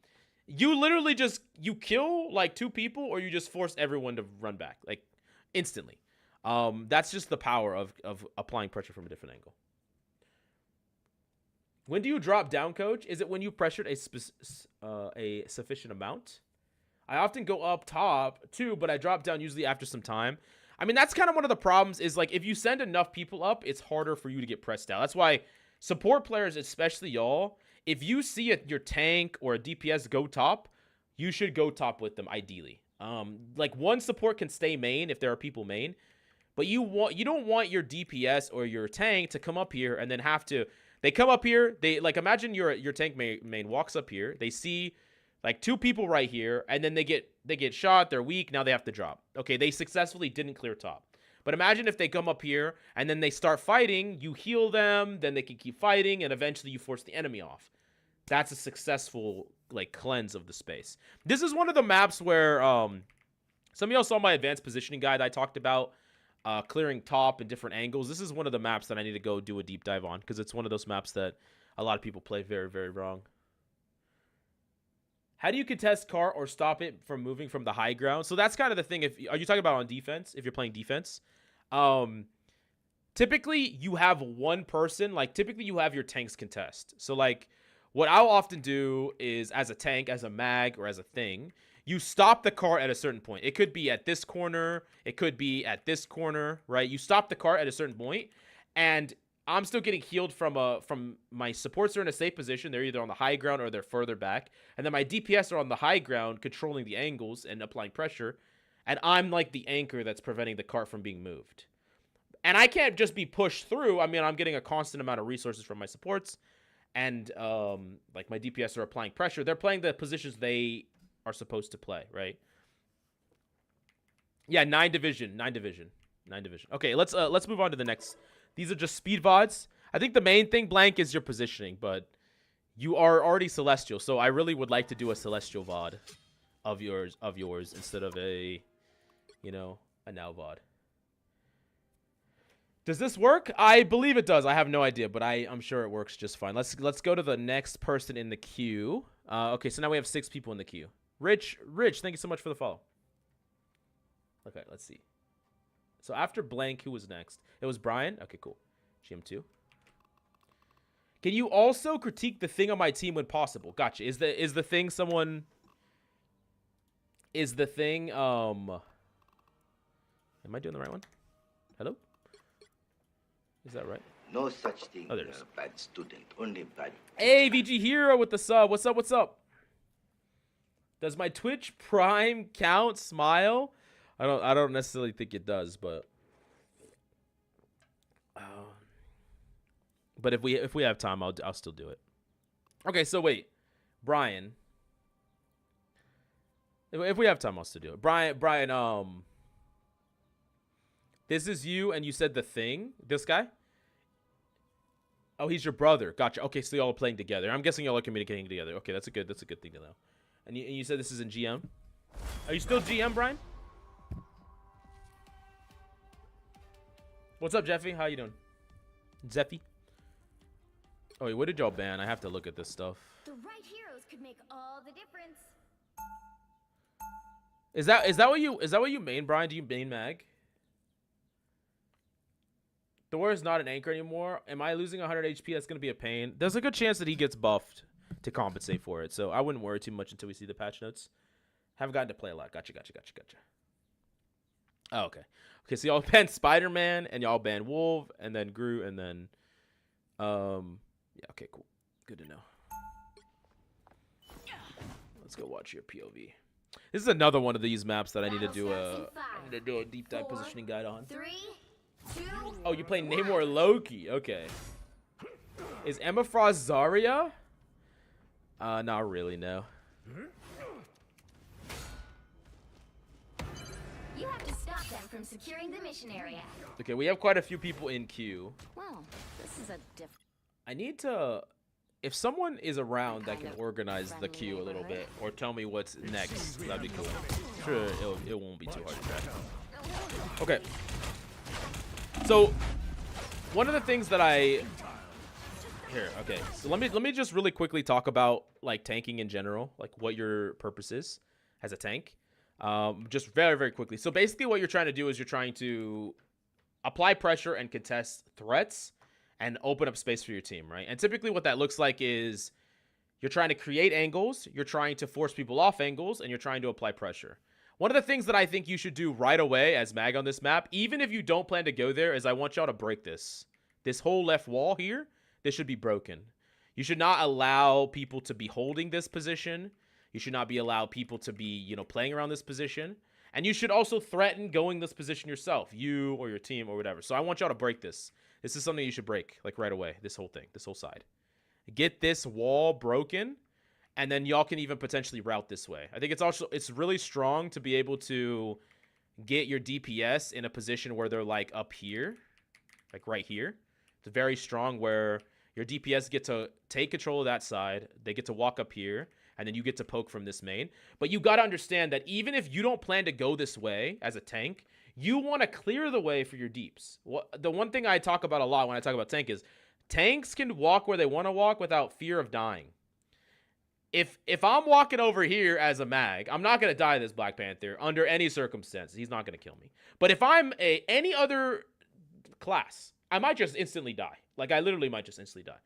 B: you literally just, you kill, like, 2 people, or you just force everyone to run back, like, instantly. That's just the power of applying pressure from a different angle. When do you drop down, coach? Is it when you pressured a sufficient amount? I often go up top, too, but I drop down usually after some time. I mean, that's kind of one of the problems is, like, if you send enough people up, it's harder for you to get pressed down. That's why support players, especially y'all, if you see your tank or a DPS go top, you should go top with them, ideally. Like, one support can stay main if there are people main, but you don't want your DPS or your tank to come up here and then have to... They come up here, they, like, imagine your tank main walks up here, they see, like, 2 people right here, and then they get shot, they're weak, now they have to drop. Okay, they successfully didn't clear top. But imagine if they come up here, and then they start fighting, you heal them, then they can keep fighting, and eventually you force the enemy off. That's a successful, like, cleanse of the space. This is one of the maps where, some of y'all saw my advanced positioning guide I talked about, clearing top in different angles. This is one of the maps that I need to go do a deep dive on, because it's one of those maps that a lot of people play very, very wrong. How do you contest cart or stop it from moving from the high ground? So that's kind of the thing. Are you talking about on defense? If you're playing defense, typically you have one person. Like, typically you have your tanks contest. So, like, what I'll often do is, as a tank, as a mag, or as a thing, you stop the cart at a certain point. It could be at this corner. It could be at this corner, right? You stop the cart at a certain point, and I'm still getting healed from my supports are in a safe position. They're either on the high ground or they're further back. And then my DPS are on the high ground, controlling the angles and applying pressure. And I'm like the anchor that's preventing the cart from being moved. And I can't just be pushed through. I mean, I'm getting a constant amount of resources from my supports. And like, my DPS are applying pressure. They're playing the positions they are supposed to play, right? Yeah, 9 division. 9 division. Okay, let's move on to the next. These are just speed VODs. I think the main thing, Blank, is your positioning, but you are already Celestial, so I really would like to do a Celestial VOD of yours instead of a, you know, a now VOD. Does this work? I believe it does. I have no idea, but I'm sure it works just fine. Let's go to the next person in the queue. Okay, so now we have 6 people in the queue. Rich, thank you so much for the follow. Okay, let's see. So after Blank, who was next? It was Brian. Okay, cool. GM2. Can you also critique the thing on my team when possible? Gotcha. Is the thing someone? Is the thing Am I doing the right one? Hello? Is that right?
C: No such thing
B: Oh,
C: as a bad student, only bad.
B: Hey, VG Hero with the sub. What's up? What's up? Does my Twitch Prime count? Smile. I don't necessarily think it does, but if we have time, I'll still do it. Okay, so wait, Brian. If we have time, I'll still do it. Brian. This is you, and you said the thing. This guy. Oh, he's your brother. Gotcha. Okay, so y'all are playing together. I'm guessing y'all are communicating together. Okay, that's a good thing to know. And you said this is in GM. Are you still GM, Brian? What's up, Jeffy? How you doing? Zeffy? Oh, wait, what did y'all ban? I have to look at this stuff.
A: The right heroes could make all the difference.
B: Is that what you main, Brian? Do you main Mag? Thor is not an anchor anymore. Am I losing 100 HP? That's gonna be a pain. There's a good chance that he gets buffed to compensate for it, so I wouldn't worry too much until we see the patch notes. Haven't gotten to play a lot. Gotcha. Oh, okay. Okay, so y'all banned Spider-Man, and y'all banned Wolf, and then Groot, and then, yeah, okay, cool. Good to know. Let's go watch your POV. This is another one of these maps that I need to do a deep dive positioning guide on.
A: 3, 2.
B: Oh, you play Namor Loki. Okay. Is Emma Frost Zarya? Not really, no.
A: You have to stop them from securing the mission area.
B: Okay, we have quite a few people in queue.
A: Well, this is a different.
B: I need to... If someone is around that can organize the queue a little bit, or tell me what's next, that'd be cool. I'm sure it won't be too hard to track. Okay. So, one of the things that okay. So let me just really quickly talk about like tanking in general, like what your purpose is as a tank. Just very, very quickly. So basically what you're trying to do is you're trying to apply pressure and contest threats and open up space for your team, right? And typically what that looks like is you're trying to create angles, you're trying to force people off angles, and you're trying to apply pressure. One of the things that I think you should do right away as Mag on this map, even if you don't plan to go there, is I want y'all to break this. This whole left wall here, this should be broken. You should not allow people to be holding this position. You should not be allowed people to be, you know, playing around this position. And you should also threaten going this position yourself, you or your team or whatever. So I want y'all to break this. This is something you should break, like right away, this whole thing, this whole side. Get this wall broken, and then y'all can even potentially route this way. I think it's really strong to be able to get your DPS in a position where they're like up here, like right here. It's very strong where your DPS get to take control of that side. They get to walk up here, and then you get to poke from this main. But you got to understand that even if you don't plan to go this way as a tank, you want to clear the way for your deeps. The one thing I talk about a lot when I talk about tank is tanks can walk where they want to walk without fear of dying. If I'm walking over here as a Mag, I'm not going to die this Black Panther under any circumstances. He's not going to kill me. But if I'm any other class, I might just instantly die. Like, I literally might just instantly die.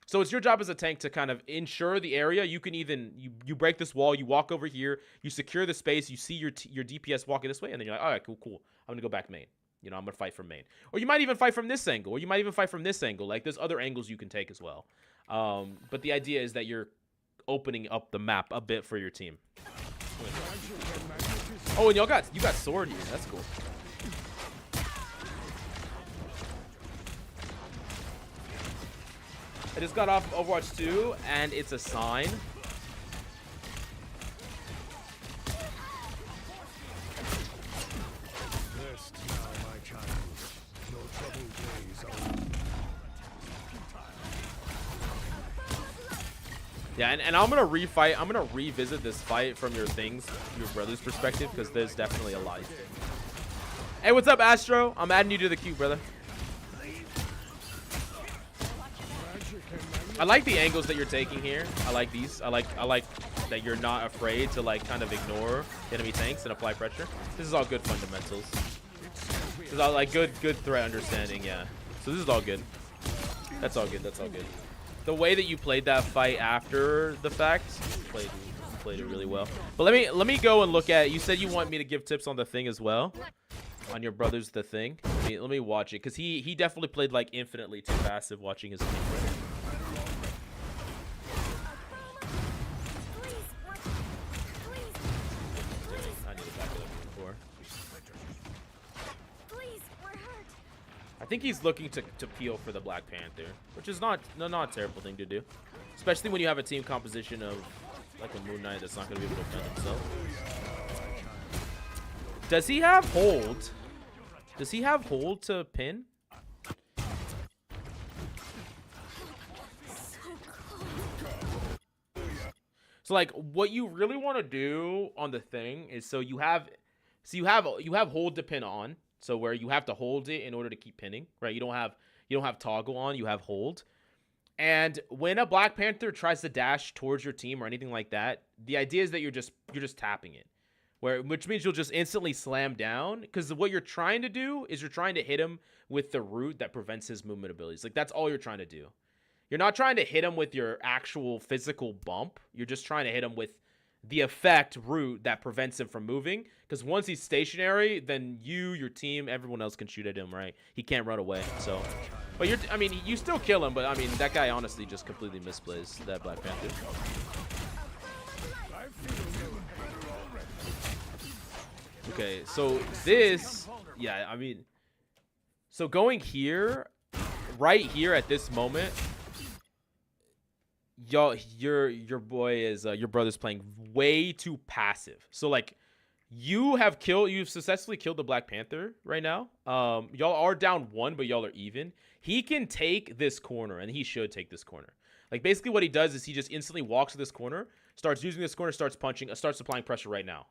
B: So it's your job as a tank to kind of ensure the area. You can even, you break this wall, you walk over here, you secure the space, you see your DPS walking this way, and then you're like, all right, cool. I'm going to go back main. You know, I'm going to fight from main. Or you might even fight from this angle, or you might even fight from this angle. Like, there's other angles you can take as well. But the idea is that you're opening up the map a bit for your team. Oh, and you got sword here. That's cool. I just got off Overwatch 2, and it's a sign. Yeah, and I'm gonna refight. I'm gonna revisit this fight from your brother's perspective, because there's definitely a lot. Hey, what's up, Astro? I'm adding you to the queue, brother. I like the angles that you're taking here. I like these. I like that you're not afraid to like kind of ignore enemy tanks and apply pressure. This is all good fundamentals. This is all like good threat understanding. Yeah. So this is all good. That's all good. That's all good. The way that you played that fight after the fact, you played it really well. But let me go and look at. You said you want me to give tips on the thing as well, on your brother's the thing. Let me watch it, because he definitely played like infinitely too passive watching his team play. I think he's looking to peel for the Black Panther, which is not a terrible thing to do, especially when you have a team composition of like a Moon Knight that's not going to be able to defend himself. Does he have hold? Does he have hold to pin? So like what you really want to do on the thing is you have hold to pin on. So where you have to hold it in order to keep pinning, right? You don't have toggle on, you have hold. And when a Black Panther tries to dash towards your team or anything like that, the idea is that you're just tapping it. Which means you'll just instantly slam down, because what you're trying to do is you're trying to hit him with the root that prevents his movement abilities. Like that's all you're trying to do. You're not trying to hit him with your actual physical bump. You're just trying to hit him with the effect root that prevents him from moving, because once he's stationary, then your team, everyone else can shoot at him, right? He can't run away. So, but you still kill him, but I mean that guy honestly just completely misplays that Black Panther. Okay, so this, yeah, I mean, so going here, right here at this moment, your brother's playing way too passive. So like you've successfully killed the Black Panther right now. Y'all are down 1, but y'all are even. He can take this corner, and he should take this corner. Like basically what he does is he just instantly walks to this corner, starts using this corner, starts punching, starts applying pressure right now.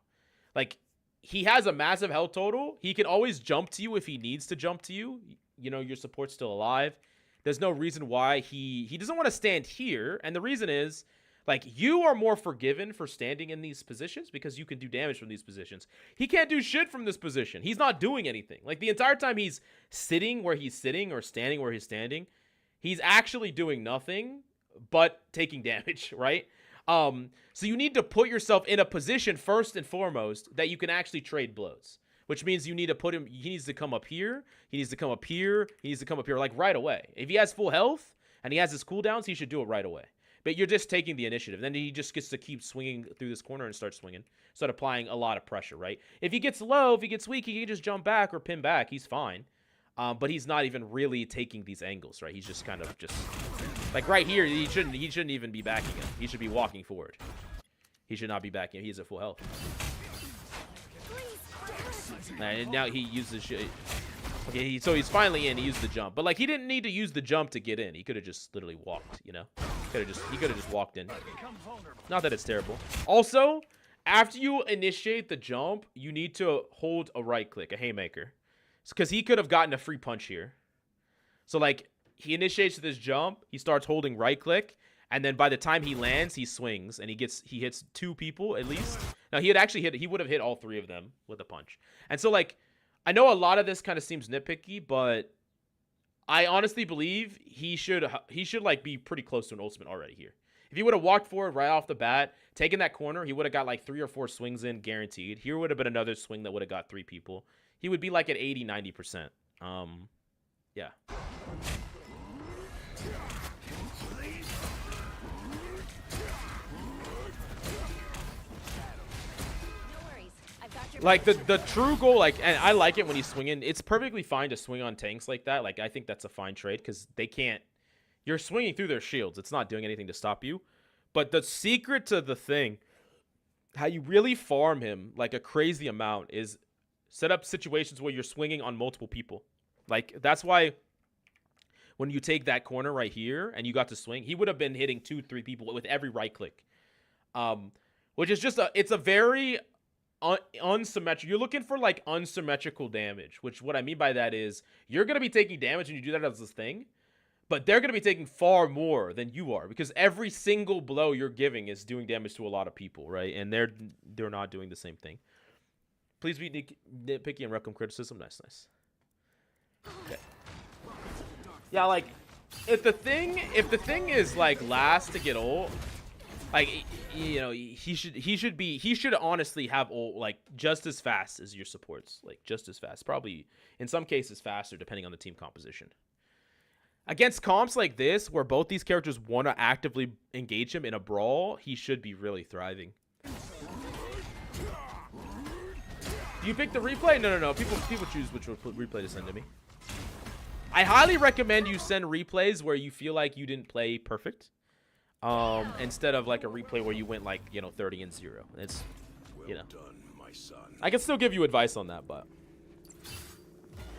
B: Like he has a massive health total. He can always jump to you if he needs to jump to you. You know, your support's still alive. There's no reason why he doesn't want to stand here. And the reason is, like, you are more forgiven for standing in these positions because you can do damage from these positions. He can't do shit from this position. He's not doing anything. Like, the entire time he's sitting where he's sitting or standing where he's standing, he's actually doing nothing but taking damage, right? So you need to put yourself in a position first and foremost that you can actually trade blows. Which means you need to put him, he needs to come up here, he needs to come up here, he needs to come up here, like right away. If he has full health and he has his cooldowns, he should do it right away. But you're just taking the initiative. Then he just gets to keep swinging through this corner and start swinging. Start applying a lot of pressure, right? If he gets low, if he gets weak, he can just jump back or pin back. He's fine. But he's not even really taking these angles, right? He's just kind of just... Like right here, he shouldn't even be backing him. He should be walking forward. He should not be backing him. He's at full health. And now he uses shit. Okay, so he's finally in. He used the jump, but like he didn't need to use the jump to get in. He could have just literally walked. You know, he could have just walked in. Not that it's terrible. Also, after you initiate the jump, you need to hold a right click, a haymaker, because he could have gotten a free punch here. So like he initiates this jump, he starts holding right click, and then by the time he lands, he swings and he hits 2 people at least. Now he would have hit all 3 of them with a punch. And so like, I know a lot of this kind of seems nitpicky, but I honestly believe he should like be pretty close to an ultimate already here. If he would have walked forward right off the bat, taken that corner, he would have got like 3 or 4 swings in guaranteed. Here would have been another swing that would have got 3 people. He would be like at 80-90%. Yeah. Like the true goal, like, and I like it when he's swinging. It's perfectly fine to swing on tanks like that. Like I think that's a fine trade because they can't. You're swinging through their shields. It's not doing anything to stop you. But the secret to the thing, how you really farm him like a crazy amount, is set up situations where you're swinging on multiple people. Like that's why when you take that corner right here and you got to swing, he would have been hitting 2-3 people with every right click. Which is just it's a very unsymmetrical. You're looking for like unsymmetrical damage, which what I mean by that is you're going to be taking damage when you do that as this thing, but they're going to be taking far more than you are because every single blow you're giving is doing damage to a lot of people, right? And they're not doing the same thing. Please be nitpicky and welcome criticism. Nice. Okay. Yeah, like if the thing is like last to get ult, like you know, he should honestly have ult like just as fast as your supports, like just as fast. Probably in some cases faster depending on the team composition. Against comps like this, where both these characters want to actively engage him in a brawl, he should be really thriving. Do you pick the replay? No. People choose which replay to send to me. I highly recommend you send replays where you feel like you didn't play perfect, instead of like a replay where you went like 30-0. It's I can still give you advice on that, but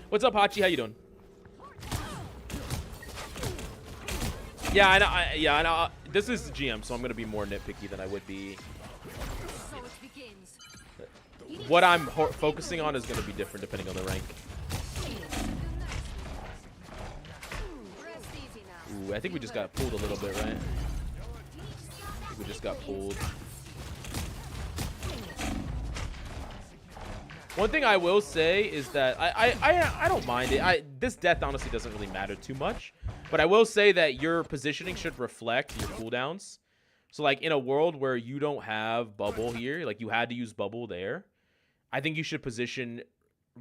B: what's up, Hachi? How you doing? Yeah, I know. This is the GM, so I'm gonna be more nitpicky than I would be. What I'm focusing on is gonna be different depending on the rank. Ooh, I think we just got pulled a little bit, right? I think we just got pulled. One thing I will say is that I don't mind it. This death honestly doesn't really matter too much. But I will say that your positioning should reflect your cooldowns. So like in a world where you don't have bubble here, like you had to use bubble there, I think you should position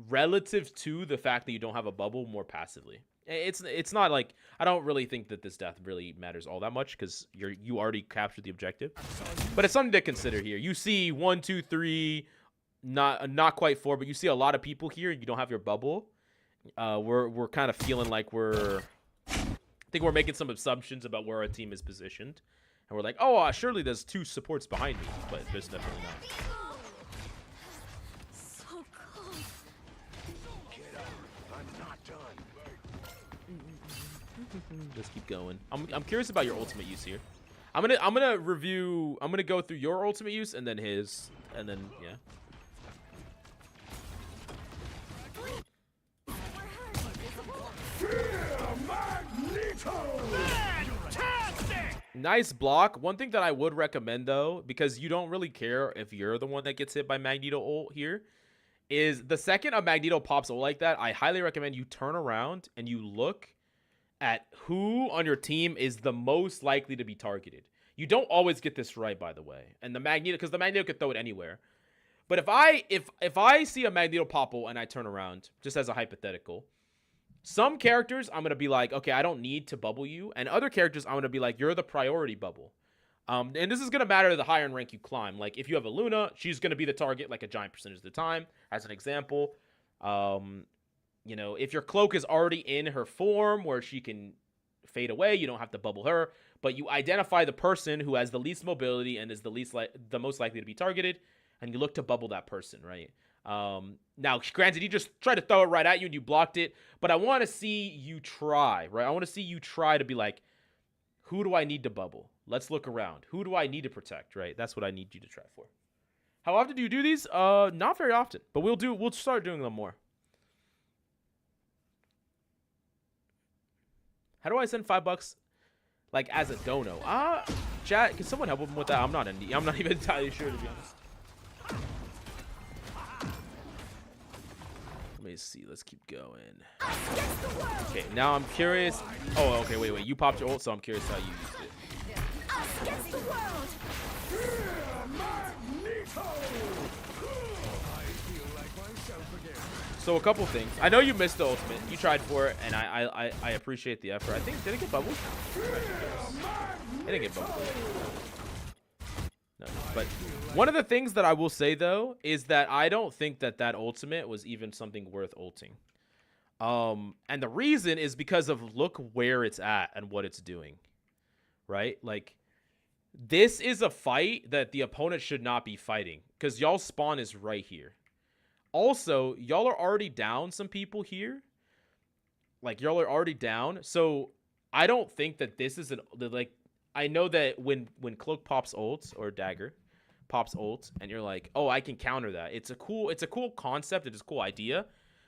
B: relative to the fact that you don't have a bubble more passively. It's not like, I don't really think that this death really matters all that much because you already captured the objective. But it's something to consider here. You see 1, 2, 3, not quite 4, but you see a lot of people here. You don't have your bubble. We're kind of feeling like I think we're making some assumptions about where our team is positioned. And we're like, oh, surely there's 2 supports behind me. But there's definitely not.
A: So cold.
D: Get up. I'm not done.
B: Just keep going. I'm curious about your ultimate use here. I'm gonna go through your ultimate use and then his. And then yeah. Nice block. One thing that I would recommend though, because you don't really care if you're the one that gets hit by Magneto ult here, is the second a Magneto pops ult like that, I highly recommend you turn around and you look at who on your team is the most likely to be targeted. You don't always get this right, by the way. And the Magneto, because the Magneto could throw it anywhere. But if I see a Magneto pop ult and I turn around, just as a hypothetical, some characters, I'm going to be like, okay, I don't need to bubble you. And other characters, I'm going to be like, you're the priority bubble. And this is going to matter the higher in rank you climb. Like, if you have a Luna, she's going to be the target like a giant percentage of the time, as an example. If your cloak is already in her form where she can fade away, you don't have to bubble her. But you identify the person who has the least mobility and is the most likely to be targeted, and you look to bubble that person, right? Now, granted, he just tried to throw it right at you and you blocked it, but I want to see you try, right? I want to see you try to be like, who do I need to bubble? Let's look around. Who do I need to protect, right? That's what I need you to try for. How often do you do these? Not very often, but we'll start doing them more. How do I send $5 like as a dono? Chat, can someone help him with that? I'm not even entirely sure, to be honest. Let me see. Let's keep going. Okay, now I'm curious. Oh, okay, wait. You popped your ult, so I'm curious how you used it.
A: Us against the world.
B: So a couple things. I know you missed the ultimate. You tried for it, and I appreciate the effort. I think, did it get bubbled? It didn't get bubbled. No, but one of the things that I will say though is that I don't think that ultimate was even something worth ulting. And the reason is because of look where it's at and what it's doing. Right? Like, this is a fight that the opponent should not be fighting because y'all's spawn is right here. Also, y'all are already down some people here. Like, y'all are already down. So I don't think that this is like, I know that when Cloak pops ult or Dagger pops ult and you're like, oh, I can counter that. It's a cool concept. It's a cool idea.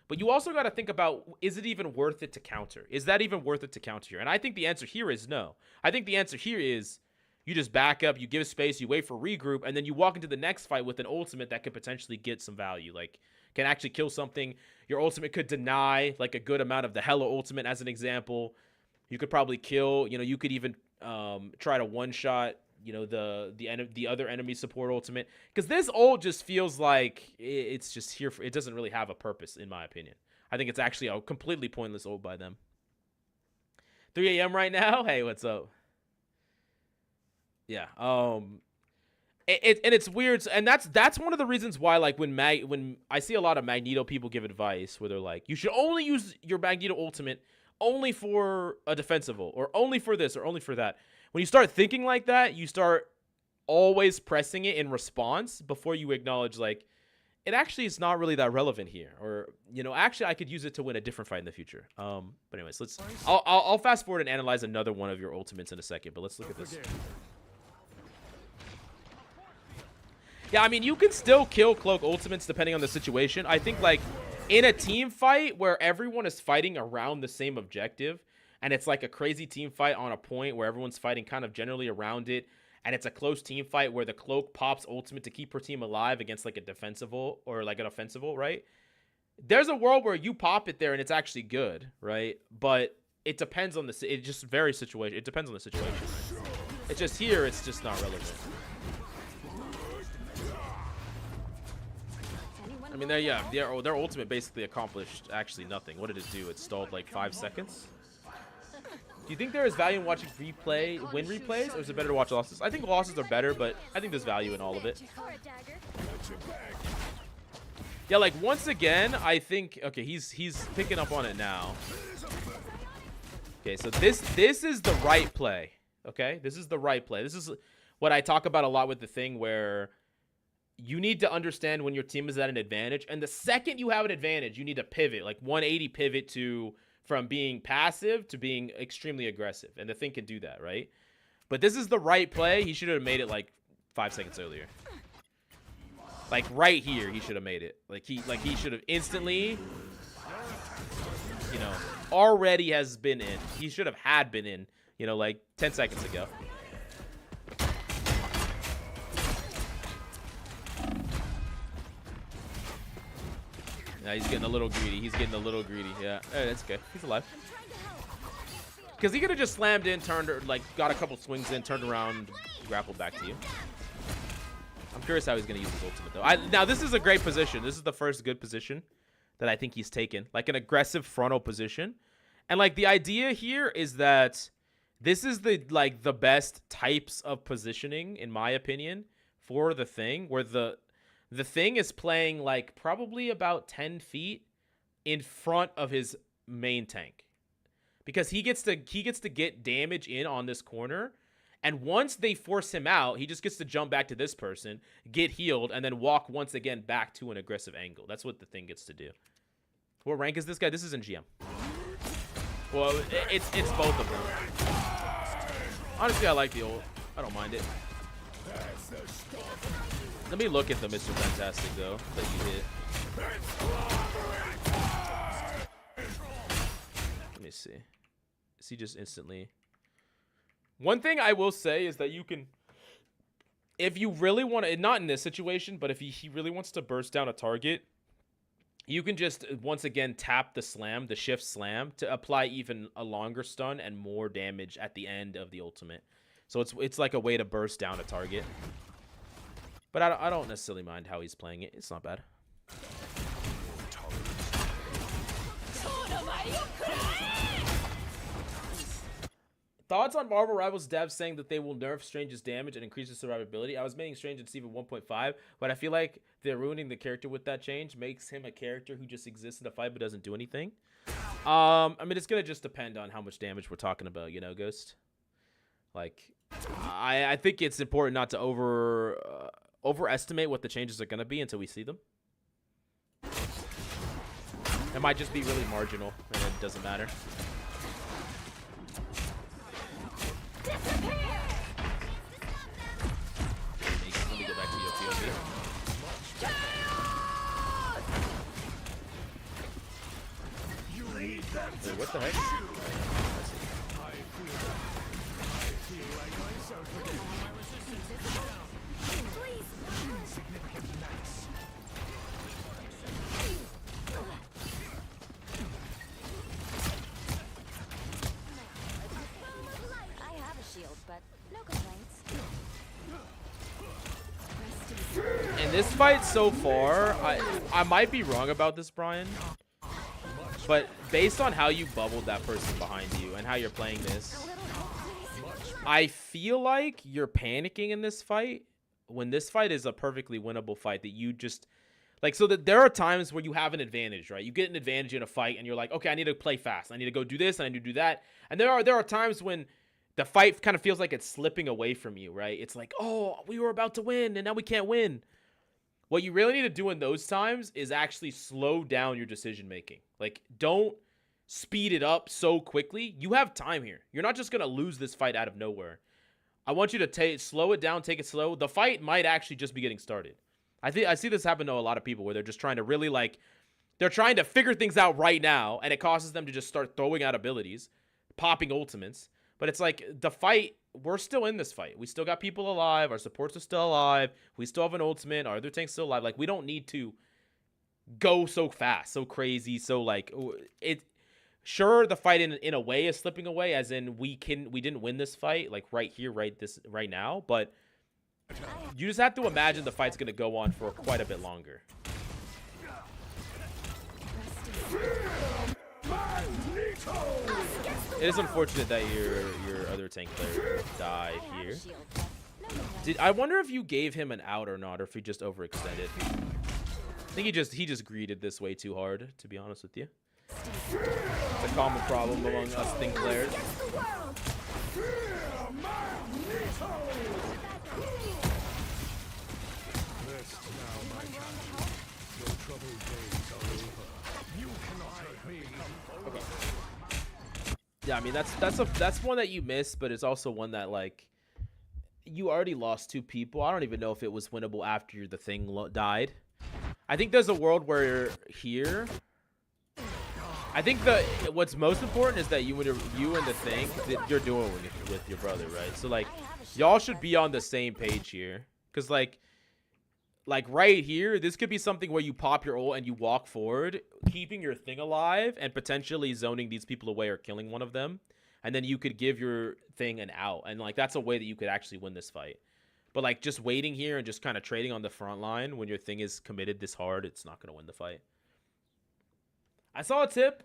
B: But you also got to think about, is it even worth it to counter? Is that even worth it to counter here? And I think the answer here is no. I think the answer here is you just back up, you give space, you wait for regroup, and then you walk into the next fight with an ultimate that could potentially get some value. Like, can actually kill something. Your ultimate could deny, like, a good amount of the Hella ultimate, as an example. You could probably kill, you know, you could even try to one-shot, you know, the other enemy support ultimate, because this ult just feels like it's just here for, it doesn't really have a purpose, in my opinion. I think it's actually a completely pointless ult by them. 3 a.m. right now. Hey, what's up? Yeah. And it's weird, and that's one of the reasons why, like, when I see a lot of Magneto people give advice where they're like, you should only use your Magneto ultimate only for a defensive ult, or only for this, or only for that. When you start thinking like that, you start always pressing it in response before you acknowledge, like, it actually is not really that relevant here. Or, you know, actually I could use it to win a different fight in the future. But anyways, I'll fast forward and analyze another one of your ultimates in a second, but let's look at this. Yeah, I mean, you can still kill Cloak ultimates depending on the situation. I think, like, in a team fight where everyone is fighting around the same objective, and it's like a crazy team fight on a point where everyone's fighting kind of generally around it, and it's a close team fight where the Cloak pops ultimate to keep her team alive against, like, a defensive ult or, like, an offensive ult, right? There's a world where you pop it there and it's actually good, right? But it depends on it just varies situation. It depends on the situation, right? It's just here, it's just not relevant. I mean, their ultimate basically accomplished actually nothing. What did it do? It stalled like 5 seconds. Do you think there is value in watching win replays, or is it better to watch losses? I think losses are better, but I think there's value in all of it. Yeah, like, once again, I think, okay, he's picking up on it now. Okay, so this is the right play. Okay, this is the right play. This is what I talk about a lot with the thing where you need to understand when your team is at an advantage, and the second you have an advantage, you need to pivot, like 180 pivot from being passive to being extremely aggressive, and the thing can do that, right? But this is the right play. He should have made it like 5 seconds earlier. Like right here, he should have made it. Like he should have instantly, you know, already has been in. He should have had been in, you know, like 10 seconds ago. Yeah, he's getting a little greedy. He's getting a little greedy. Yeah, hey, that's okay. He's alive. Because he could have just slammed in, turned, like, got a couple swings in, turned around, grappled back to you. I'm curious how he's going to use his ultimate, though. Now, this is a great position. This is the first good position that I think he's taken. Like, an aggressive frontal position. And, like, the idea here is that this is the best types of positioning, in my opinion, for the thing, where the thing is playing, like, probably about 10 feet in front of his main tank, because he gets to get damage in on this corner, and once they force him out, he just gets to jump back to this person, get healed, and then walk once again back to an aggressive angle. That's what the thing gets to do. What rank is this guy? This is in GM. Well, it's both of them. Honestly, I like the ult. I don't mind it. Let me look at the Mr. Fantastic, though, that you hit. Let me see. Is he just instantly... One thing I will say is that you can... If you really want to... Not in this situation, but if he really wants to burst down a target, you can just, once again, tap the slam, the shift slam, to apply even a longer stun and more damage at the end of the ultimate. So it's like a way to burst down a target. But I don't necessarily mind how he's playing it. It's not bad. Thoughts on Marvel Rivals devs saying that they will nerf Strange's damage and increase his survivability? I was making Strange in Season 1.5, but I feel like they're ruining the character with that change. Makes him a character who just exists in a fight but doesn't do anything. I mean, it's going to just depend on how much damage we're talking about, you know, Ghost? Like, I think it's important not to overestimate what the changes are going to be until we see them. Am might just be really marginal, and it doesn't matter. Let me go back to your POV. Wait, what the heck?
A: I have a shield, but no complaints.
B: In this fight so far, I might be wrong about this, Brian. But based on how you bubbled that person behind you and how you're playing this, I feel like you're panicking in this fight when this fight is a perfectly winnable fight that you just like. So that there are times where you have an advantage, right? You get an advantage in a fight and you're like, okay, I need to play fast. I need to go do this and I need to do that. And there are times when the fight kind of feels like it's slipping away from you, right? It's like, oh, we were about to win and now we can't win. What you really need to do in those times is actually slow down your decision making. Like, don't speed it up so quickly. You have time here. You're not just going to lose this fight out of nowhere. I want you to slow it down, take it slow. The fight might actually just be getting started. I see this happen to a lot of people where they're just trying to really they're trying to figure things out right now, and it causes them to just start throwing out abilities, popping ultimates. But it's like the fight, we're still in this fight. We still got people alive. Our supports are still alive. We still have an ultimate. Our other tank's still alive. Like, we don't need to go so fast, so crazy, so sure, the fight in a way is slipping away, as in we didn't win this fight like right here, right now, but you just have to imagine the fight's gonna go on for quite a bit longer. It is unfortunate that your other tank player died here. I wonder if you gave him an out or not, or if he just overextended. I think he just greeted this way too hard, to be honest with you. It's a common problem among us thing players. Okay. Yeah, I mean that's one that you missed, but it's also one that like you already lost 2 people. I don't even know if it was winnable after the thing died. I think there's a world where here. I think what's most important is that you and the thing that you're doing with your brother, right? So like, y'all should be on the same page here, because like right here, this could be something where you pop your ult and you walk forward, keeping your thing alive and potentially zoning these people away or killing one of them, and then you could give your thing an out, and like that's a way that you could actually win this fight. But like just waiting here and just kind of trading on the front line when your thing is committed this hard, it's not going to win the fight. I saw a tip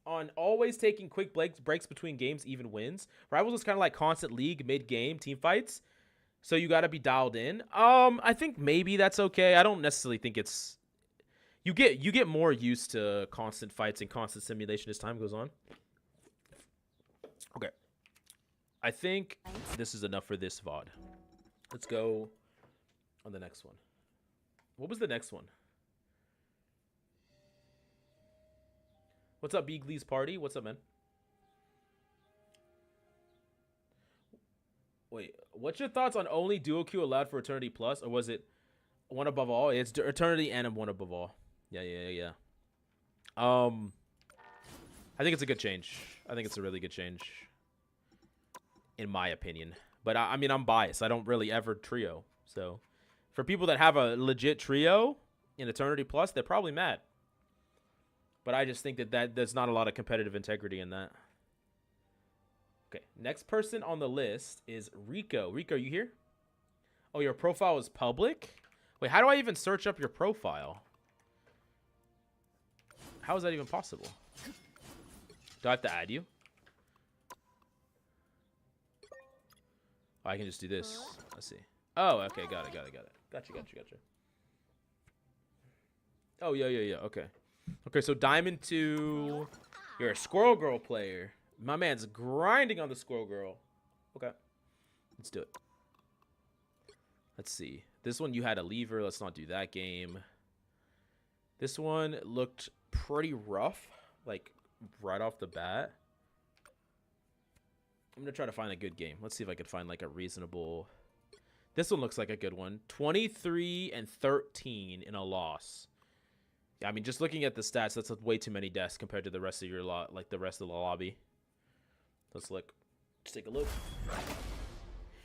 B: on always taking quick breaks between games even wins. Rivals is kind of like constant league mid-game team fights, so you got to be dialed in. I think maybe that's okay. I don't necessarily think it's you get more used to constant fights and constant simulation as time goes on. Okay. I think this is enough for this VOD. Let's go on the next one. What was the next one? What's up, Beagley's Party? What's up, man? Wait, what's your thoughts on only duo queue allowed for Eternity Plus, or was it one above all? It's Eternity and one above all. Yeah. I think it's a good change. I think it's a really good change, in my opinion. But I mean, I'm biased. I don't really ever trio. So for people that have a legit trio in Eternity Plus, they're probably mad. But I just think that there's not a lot of competitive integrity in that. Okay, next person on the list is Rico. Rico, you here? Oh, your profile is public? Wait, how do I even search up your profile? How is that even possible? Do I have to add you? Oh, I can just do this. Let's see. Oh, okay, got it. Gotcha. Oh, yeah. Okay, so Diamond 2. You're a Squirrel Girl player. My man's grinding on the Squirrel Girl. Okay. Let's do it. Let's see. This one you had a lever. Let's not do that game. This one looked pretty rough, like right off the bat. I'm gonna try to find a good game. Let's see if I can find like a reasonable. This one looks like a good one. 23-13 in a loss. Yeah, I mean, just looking at the stats, that's way too many deaths compared to the rest of your lot, like the rest of the lobby. Let's look. Let's take a look.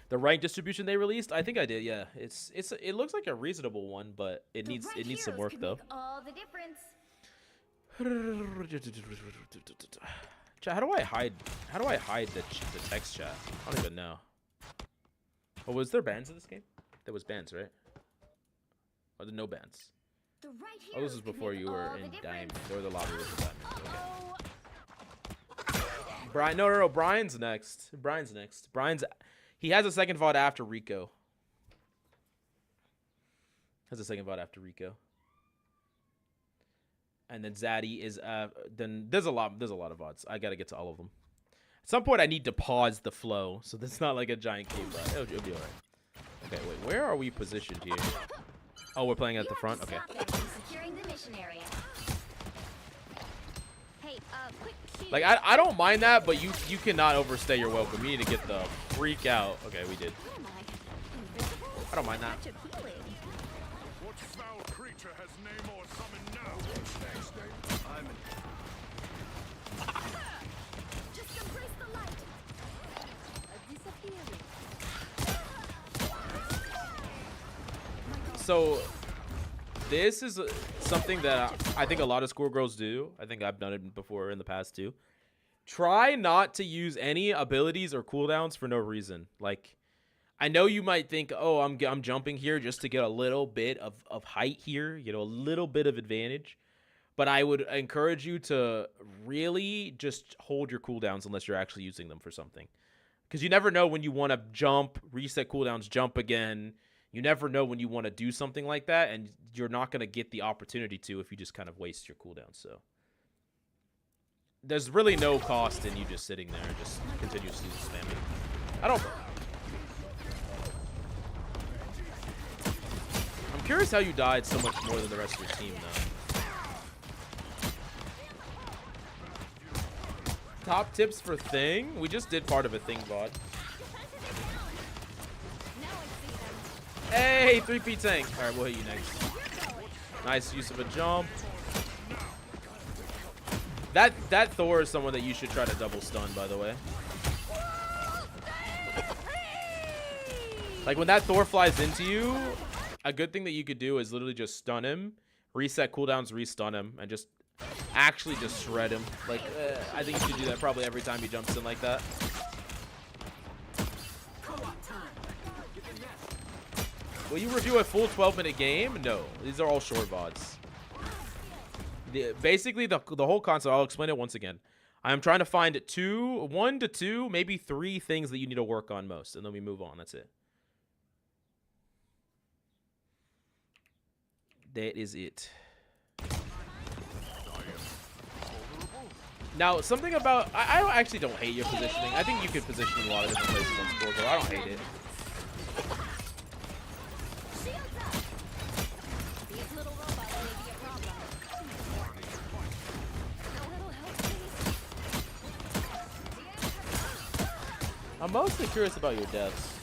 B: The rank distribution they released, I think I did. Yeah, it looks like a reasonable one, but it needs some work though.
A: All the difference.
B: Chat, how do I hide the text chat? I don't even know. Oh, was there bans in this game? There was bans, right? Or there no bans? Oh, this was before you were in Diamond, or the lobby was in Diamond. Okay. Brian, no, Brian's next. He has a second VOD after Rico. And then Zaddy is then there's a lot of VODs. I gotta get to all of them. At some point I need to pause the flow, so that's not like a giant cave ride. It'll be alright. Okay, wait, where are we positioned here? Oh, we're playing at the front? Okay.
A: Securing the mission area. Hey, quick key.
B: Like I don't mind that, but you cannot overstay your welcome. You need to get the freak out. Okay, we did. I don't mind that.
D: What foul creature has name or summon now?
A: Just embrace the light. Disappearing.
B: So this is something that I think a lot of schoolgirls do. I think I've done it before in the past too. Try not to use any abilities or cooldowns for no reason. Like, I know you might think, oh, I'm jumping here just to get a little bit of height here, you know, a little bit of advantage. But I would encourage you to really just hold your cooldowns unless you're actually using them for something. Because you never know when you want to jump, reset cooldowns, jump again. You never know when you want to do something like that, and you're not going to get the opportunity to if you just kind of waste your cooldown. So there's really no cost in you just sitting there and just continuously spamming. I'm curious how you died so much more than the rest of your team, though. Top tips for Thing? We just did part of a Thing VOD. Hey, 3P tank. All right, we'll hit you next. Nice use of a jump. That Thor is someone that you should try to double stun, by the way. Like when that Thor flies into you, a good thing that you could do is literally just stun him, reset cooldowns, restun him, and just actually just shred him. Like I think you should do that probably every time he jumps in like that. Will you review a full 12-minute game? No, these are all short VODs. Basically, the whole concept, I'll explain it once again. I'm trying to find 1 to 2, maybe 3 things that you need to work on most, and then we move on. That's it. That is it. Now, something about... I actually don't hate your positioning. I think you could position in a lot of different places on Scorpio. I don't hate it. I'm mostly curious about your deaths.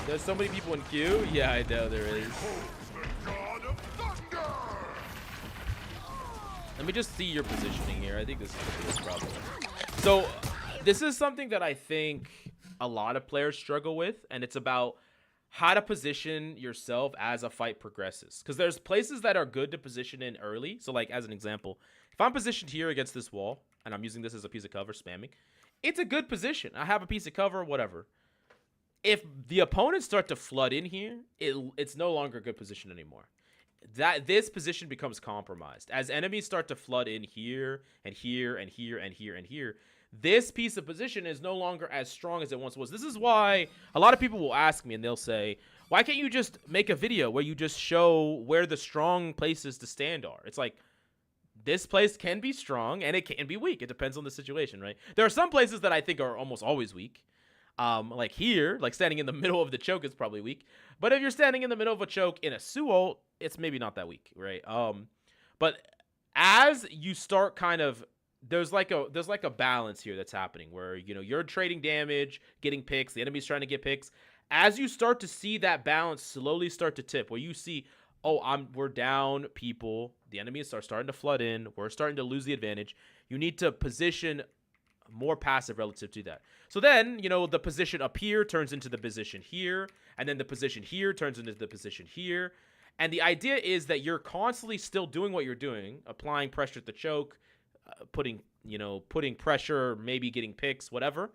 B: There's so many people in queue? Yeah, I know there is. Let me just see your positioning here. I think this is the biggest problem. So, this is something that I think a lot of players struggle with, and it's about how to position yourself as a fight progresses. Because there's places that are good to position in early. So, like, as an example, if I'm positioned here against this wall, and I'm using this as a piece of cover, spamming, it's a good position. I have a piece of cover, whatever. If the opponents start to flood in here, it's no longer a good position anymore. This position becomes compromised. As enemies start to flood in here, and here, and here, and here, and here, this piece of position is no longer as strong as it once was. This is why a lot of people will ask me, and they'll say, why can't you just make a video where you just show where the strong places to stand are? It's like, this place can be strong and it can be weak. It depends on the situation, right? There are some places that I think are almost always weak. Like here, like standing in the middle of the choke is probably weak. But if you're standing in the middle of a choke in a Su ult, it's maybe not that weak, right? But as you start kind of, there's like a balance here that's happening where, you know, you're trading damage, getting picks, the enemy's trying to get picks. As you start to see that balance slowly start to tip, where you see, oh, we're down people, the enemies are starting to flood in, we're starting to lose the advantage. You need to position more passive relative to that. So then, you know, the position up here turns into the position here, and then the position here turns into the position here. And the idea is that you're constantly still doing what you're doing, applying pressure at the choke, putting pressure, maybe getting picks, whatever.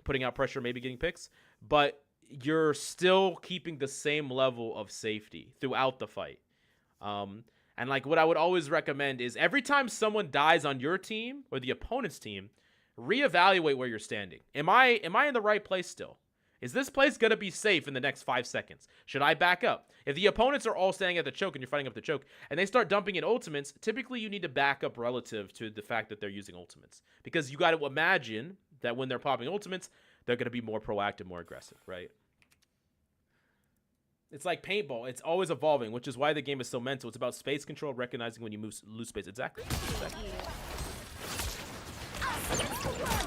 B: Putting out pressure, maybe getting picks. But you're still keeping the same level of safety throughout the fight. And like what I would always recommend is every time someone dies on your team or the opponent's team, reevaluate where you're standing. Am I in the right place still? Is this place going to be safe in the next 5 seconds? Should I back up? If the opponents are all standing at the choke and you're fighting up the choke and they start dumping in ultimates, typically you need to back up relative to the fact that they're using ultimates. Because you got to imagine that when they're popping ultimates, they're going to be more proactive, more aggressive, right? It's like paintball. It's always evolving, which is why the game is so mental. It's about space control, recognizing when you lose space. Exactly.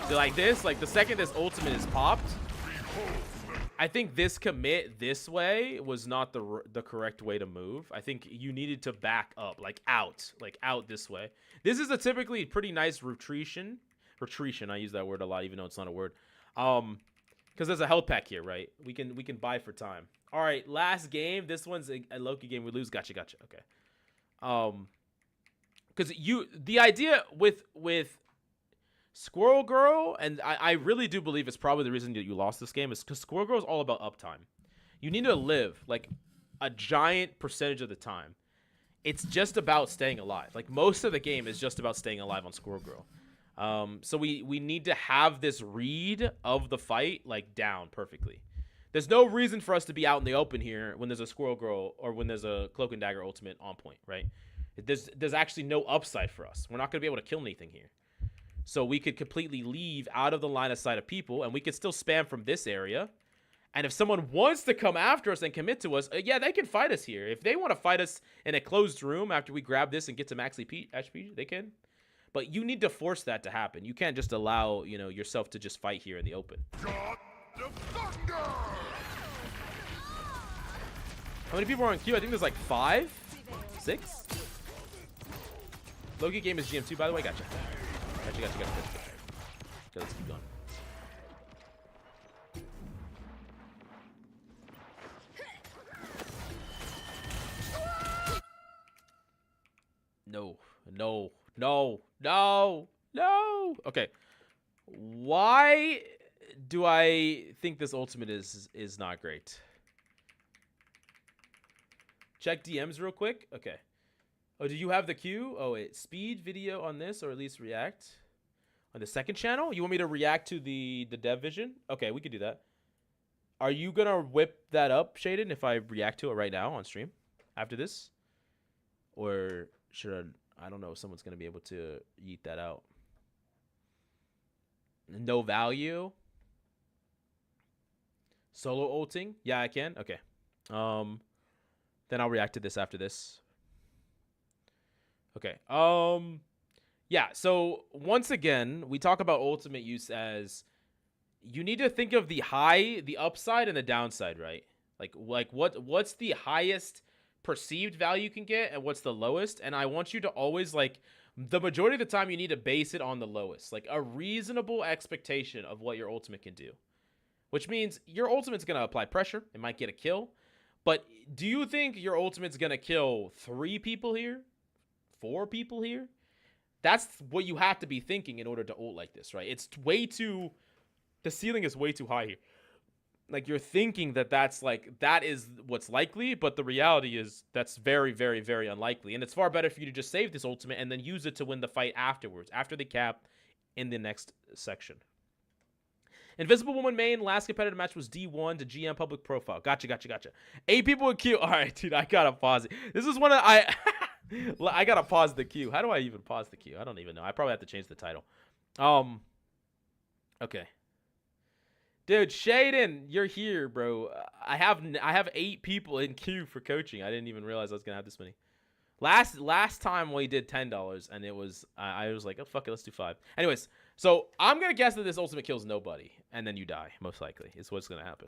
B: So like this, like the second this ultimate is popped, I think this commit this way was not the correct way to move. I think you needed to back up, like out this way. This is a typically pretty nice retreation. I use that word a lot, even though it's not a word. Because there's a health pack here, right? We can buy for time. All right, last game. This one's a Loki game. We lose. Gotcha. Okay. Because the idea with Squirrel Girl, and I really do believe it's probably the reason that you lost this game, is because Squirrel Girl is all about uptime. You need to live like a giant percentage of the time. It's just about staying alive. Like most of the game is just about staying alive on Squirrel Girl. So we need to have this read of the fight like down perfectly. There's no reason for us to be out in the open here when there's a Squirrel Girl or when there's a Cloak and Dagger ultimate on point, right? There's actually no upside for us. We're not going to be able to kill anything here. So we could completely leave out of the line of sight of people, and we could still spam from this area. And if someone wants to come after us and commit to us, yeah, they can fight us here. If they want to fight us in a closed room after we grab this and get to max HP, they can. But you need to force that to happen. You can't just allow, you know, yourself to just fight here in the open. How many people are on queue? I think there's like 5, 6. Loki game is GM2, by the way. Gotcha. Okay, let's keep going. No. Okay. Why do I think this ultimate is not great? Check DMs real quick. Okay. Oh, do you have the queue? Oh, wait. Speed video on this, or at least react on the second channel? You want me to react to the dev vision? Okay, we could do that. Are you going to whip that up, Shaden, if I react to it right now on stream after this? Or should I don't know if someone's going to be able to yeet that out. No value. Solo ulting? Yeah, I can. Okay. Then I'll react to this after this. Okay. Yeah, so once again, we talk about ultimate use as you need to think of the upside and the downside, right? Like what's the highest perceived value you can get and what's the lowest? And I want you to always, like, the majority of the time you need to base it on the lowest, like a reasonable expectation of what your ultimate can do, which means your ultimate's going to apply pressure. It might get a kill, but do you think your ultimate's going to kill 3 people here, 4 people here? That's what you have to be thinking in order to ult like this, right? It's way too, the ceiling is way too high here. Like, you're thinking that is what's likely, but the reality is that's very, very, very unlikely. And it's far better for you to just save this ultimate and then use it to win the fight afterwards, after the cap in the next section. Invisible Woman main, last competitive match was D1 to GM public profile. Gotcha. 8 people in queue. All right, dude, I gotta pause it. This is one of, I gotta pause the queue. How do I even pause the queue? I don't even know. I probably have to change the title. Okay. Dude, Shaden, you're here, bro. I have 8 people in queue for coaching. I didn't even realize I was gonna have this many. Last time we did $10, and it was I was like, oh fuck it, let's do 5. Anyways, so I'm gonna guess that this ultimate kills nobody, and then you die. Most likely, is what's gonna happen.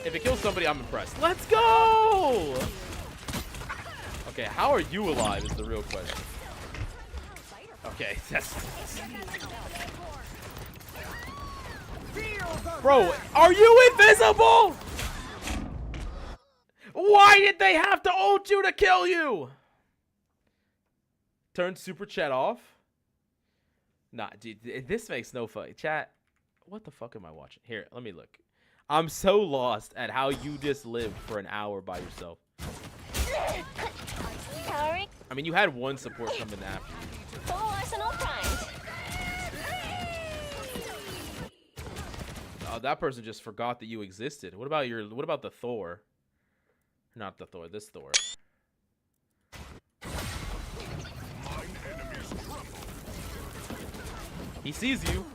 B: If it kills somebody, I'm impressed. Let's go. Okay, how are you alive is the real question. Okay, that's. Bro, are you invisible? Why did they have to ult you to kill you? Turn super chat off. Nah, dude, this makes no fun. Chat, what the fuck am I watching? Here, let me look. I'm so lost at how you just lived for an hour by yourself. I mean, you had one support coming after you. Oh, that person just forgot that you existed. What about the Thor? Not the Thor, this Thor. He sees you.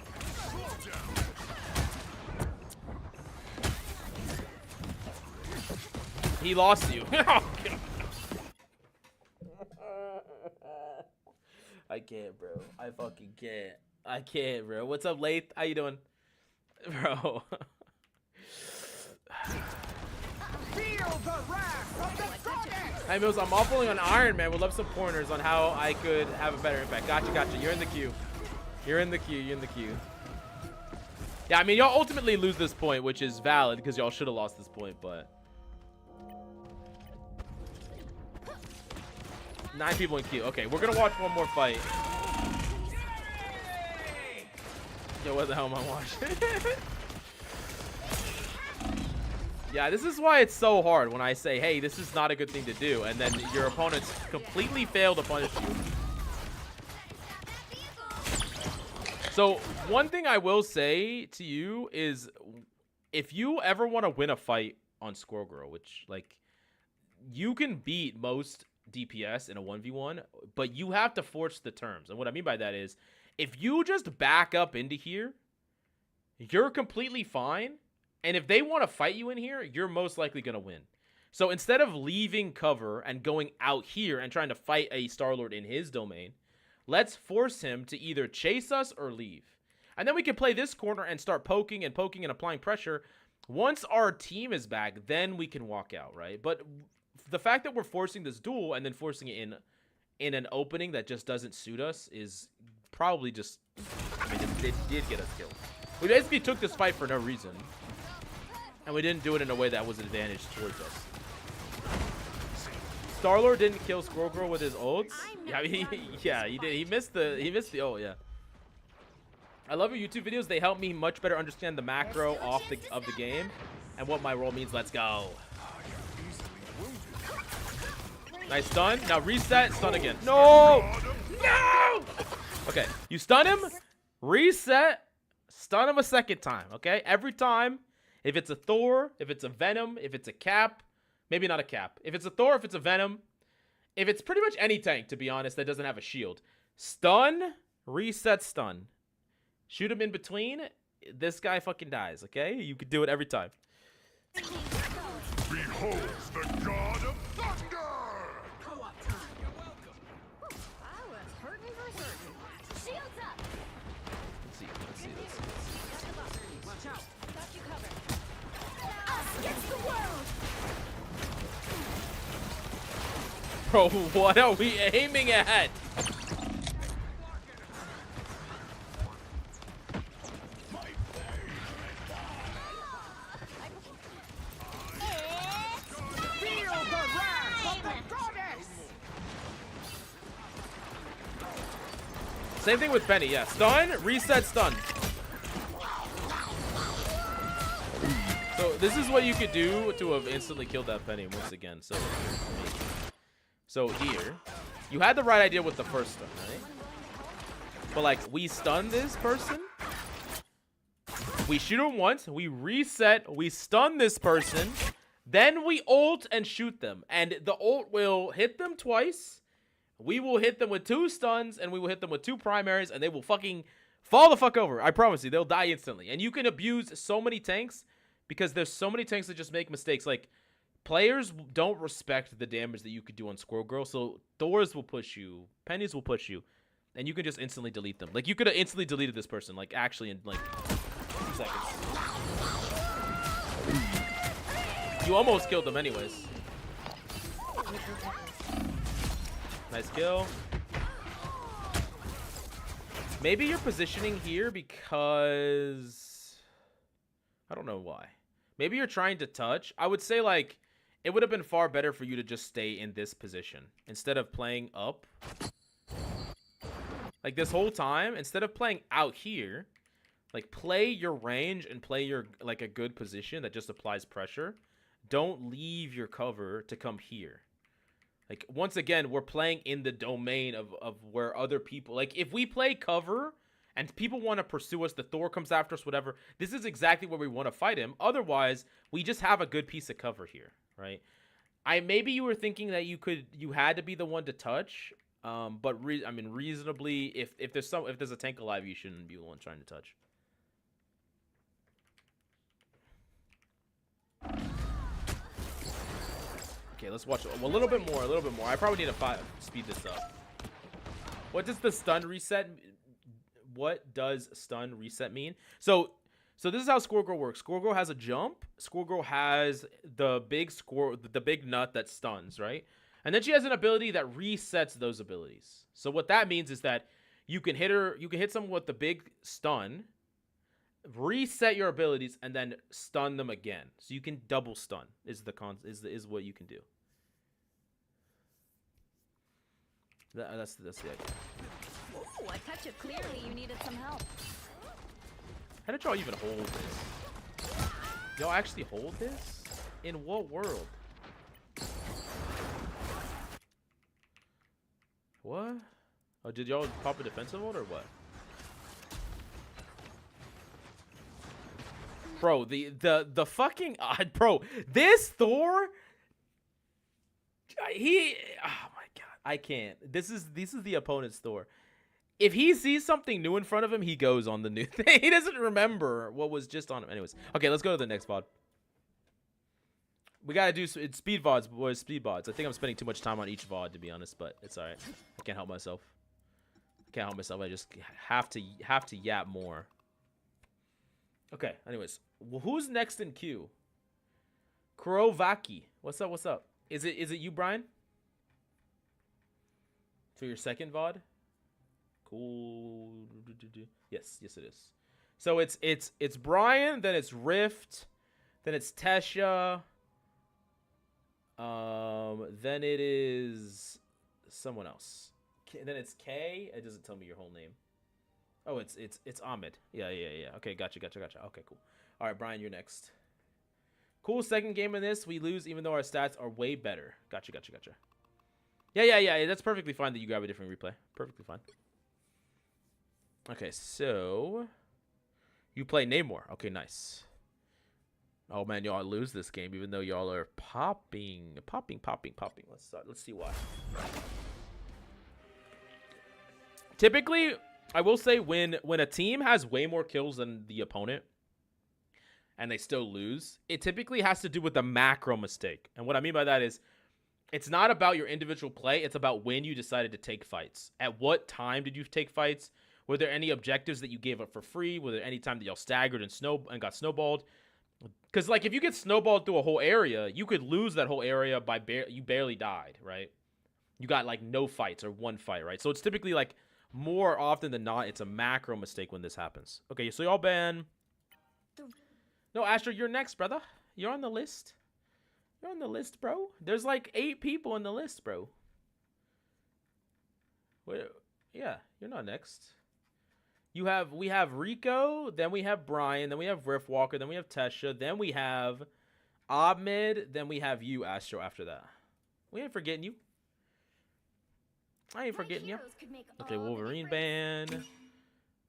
B: He lost you. I can't, bro. I fucking can't. I can't, bro. What's up, Lath? How you doing? Bro. Hey, Mills, I'm offering on Iron Man. Would love some pointers on how I could have a better impact. Gotcha. You're in the queue. You're in the queue. Yeah, I mean, y'all ultimately lose this point, which is valid because y'all should have lost this point, but 9 people in queue. Okay, we're gonna watch one more fight. Yo, what the hell am I watching? Yeah, this is why it's so hard when I say, hey, this is not a good thing to do, and then your opponents completely fail to punish you. So, one thing I will say to you is, if you ever want to win a fight on Squirrel Girl, which, like, you can beat most DPS in a 1v1, but you have to force the terms. And what I mean by that is, if you just back up into here, you're completely fine. And if they want to fight you in here, you're most likely going to win. So instead of leaving cover and going out here and trying to fight a Star-Lord in his domain, let's force him to either chase us or leave. And then we can play this corner and start poking and applying pressure. Once our team is back, then we can walk out, right? But the fact that we're forcing this duel and then forcing it in an opening that just doesn't suit us is probably just... I mean, it did get us killed. We basically took this fight for no reason. And we didn't do it in a way that was an advantage towards us. Star-Lord didn't kill Squirrel Girl with his ults. Yeah, he did. He missed the ult, yeah. I love your YouTube videos. They help me much better understand the macro of the game and what my role means. Let's go. Nice stun. Now reset, stun again. No! No! Okay, you stun him, reset, stun him a second time, okay? Every time. If it's a Thor, if it's a Venom, if it's a Cap, maybe not a Cap. If it's a Thor, if it's a Venom, if it's pretty much any tank, to be honest, that doesn't have a shield. Stun, reset, stun. Shoot him in between, this guy fucking dies, okay? You could do it every time.
D: Behold the god of thunder!
A: You're welcome. I was hurting for certain. Shields up.
B: Let's see.
A: Watch out. Got you covered. Us against the world.
B: Bro, what are we aiming at? Same thing with Penny, yeah. Stun, reset, stun. So this is what you could do to have instantly killed that Penny once again. So here, you had the right idea with the first stun, right? But like, we stun this person. We shoot him once, we reset, we stun this person. Then we ult and shoot them. And the ult will hit them twice. We will hit them with 2 stuns, and we will hit them with 2 primaries, and they will fucking Fall the fuck over. I promise you, they'll die instantly. And you can abuse so many tanks because there's so many tanks that just make mistakes. Like, players don't respect the damage that you could do on Squirrel Girl. So Thors will push you, Pennies will push you, and you can just instantly delete them. Like, you could have instantly deleted this person, like, actually in, like, 2 seconds. You almost killed them anyways. Nice kill. Maybe you're positioning here because... I don't know why. Maybe you're trying to touch. I would say, like, it would have been far better for you to just stay in this position instead of playing up. Like, this whole time, instead of playing out here, like, play your range and play your, like, a good position that just applies pressure. Don't leave your cover to come here. Like, once again, we're playing in the domain of where other people... Like, if we play cover and people want to pursue us, the Thor comes after us, whatever, this is exactly where we want to fight him. Otherwise, we just have a good piece of cover here, right? Maybe you were thinking that you had to be the one to touch, but I mean, reasonably, if there's a tank alive, you shouldn't be the one trying to touch. Okay, let's watch a little bit more. I probably need to speed this up. What does the stun reset? What does stun reset mean? So this is how Squirrel Girl works. Squirrel Girl has a jump. Squirrel Girl has the big nut that stuns, right? And then she has an ability that resets those abilities. So what that means is that you can hit someone with the big stun, reset your abilities, and then stun them again. So you can double stun is what you can do. That's the idea.
A: Ooh, I touch it clearly. You needed some help.
B: How did y'all even hold this? Y'all actually hold this? In what world? What? Oh, did y'all pop a defensive ult or what? Bro, the fucking bro, this Thor, oh my god, I can't. This is the opponent's Thor. If he sees something new in front of him, he goes on the new thing. He doesn't remember what was just on him. Anyways, okay, let's go to the next VOD. We gotta do speed VODs, boys. Speed VODs. I think I'm spending too much time on each VOD, to be honest, but it's all right. I can't help myself. I just have to yap more. Okay. Anyways, well, who's next in queue? 𝐒𝐂𝐑𝐈𝐁𝐄. What's up? Is it you, Brian? For your second VOD? Cool. Yes, it is. So it's Brian, then it's Rift, then it's Tesha. Then it is someone else. Then it's K. It doesn't tell me your whole name. Oh, it's Ahmed. Yeah. Okay, gotcha. Okay, cool. All right, Brian, you're next. Cool. Second game in this, we lose even though our stats are way better. Gotcha. Yeah. That's perfectly fine that you grab a different replay. Perfectly fine. Okay, so you play Namor. Okay, nice. Oh man, y'all lose this game even though y'all are popping. Let's see why. Typically, I will say when a team has way more kills than the opponent and they still lose, it typically has to do with a macro mistake. And what I mean by that is it's not about your individual play, it's about when you decided to take fights. At what time did you take fights? Were there any objectives that you gave up for free? Were there any time that y'all staggered and got snowballed? Because, like, if you get snowballed through a whole area, you could lose that whole area by you barely died, right? You got, like, no fights or one fight, right? So it's typically, like, more often than not, it's a macro mistake when this happens. Okay, so y'all ban... No, Astro, you're next, brother. You're on the list. You're on the list, bro. There's, like, 8 people on the list, bro. Wait, yeah, you're not next. We have Rico, then we have Brian, then we have Rift Walker, then we have Tesha, then we have Ahmed, then we have you, Astro, after that. We ain't forgetting you. I ain't forgetting you. Okay, Wolverine ban.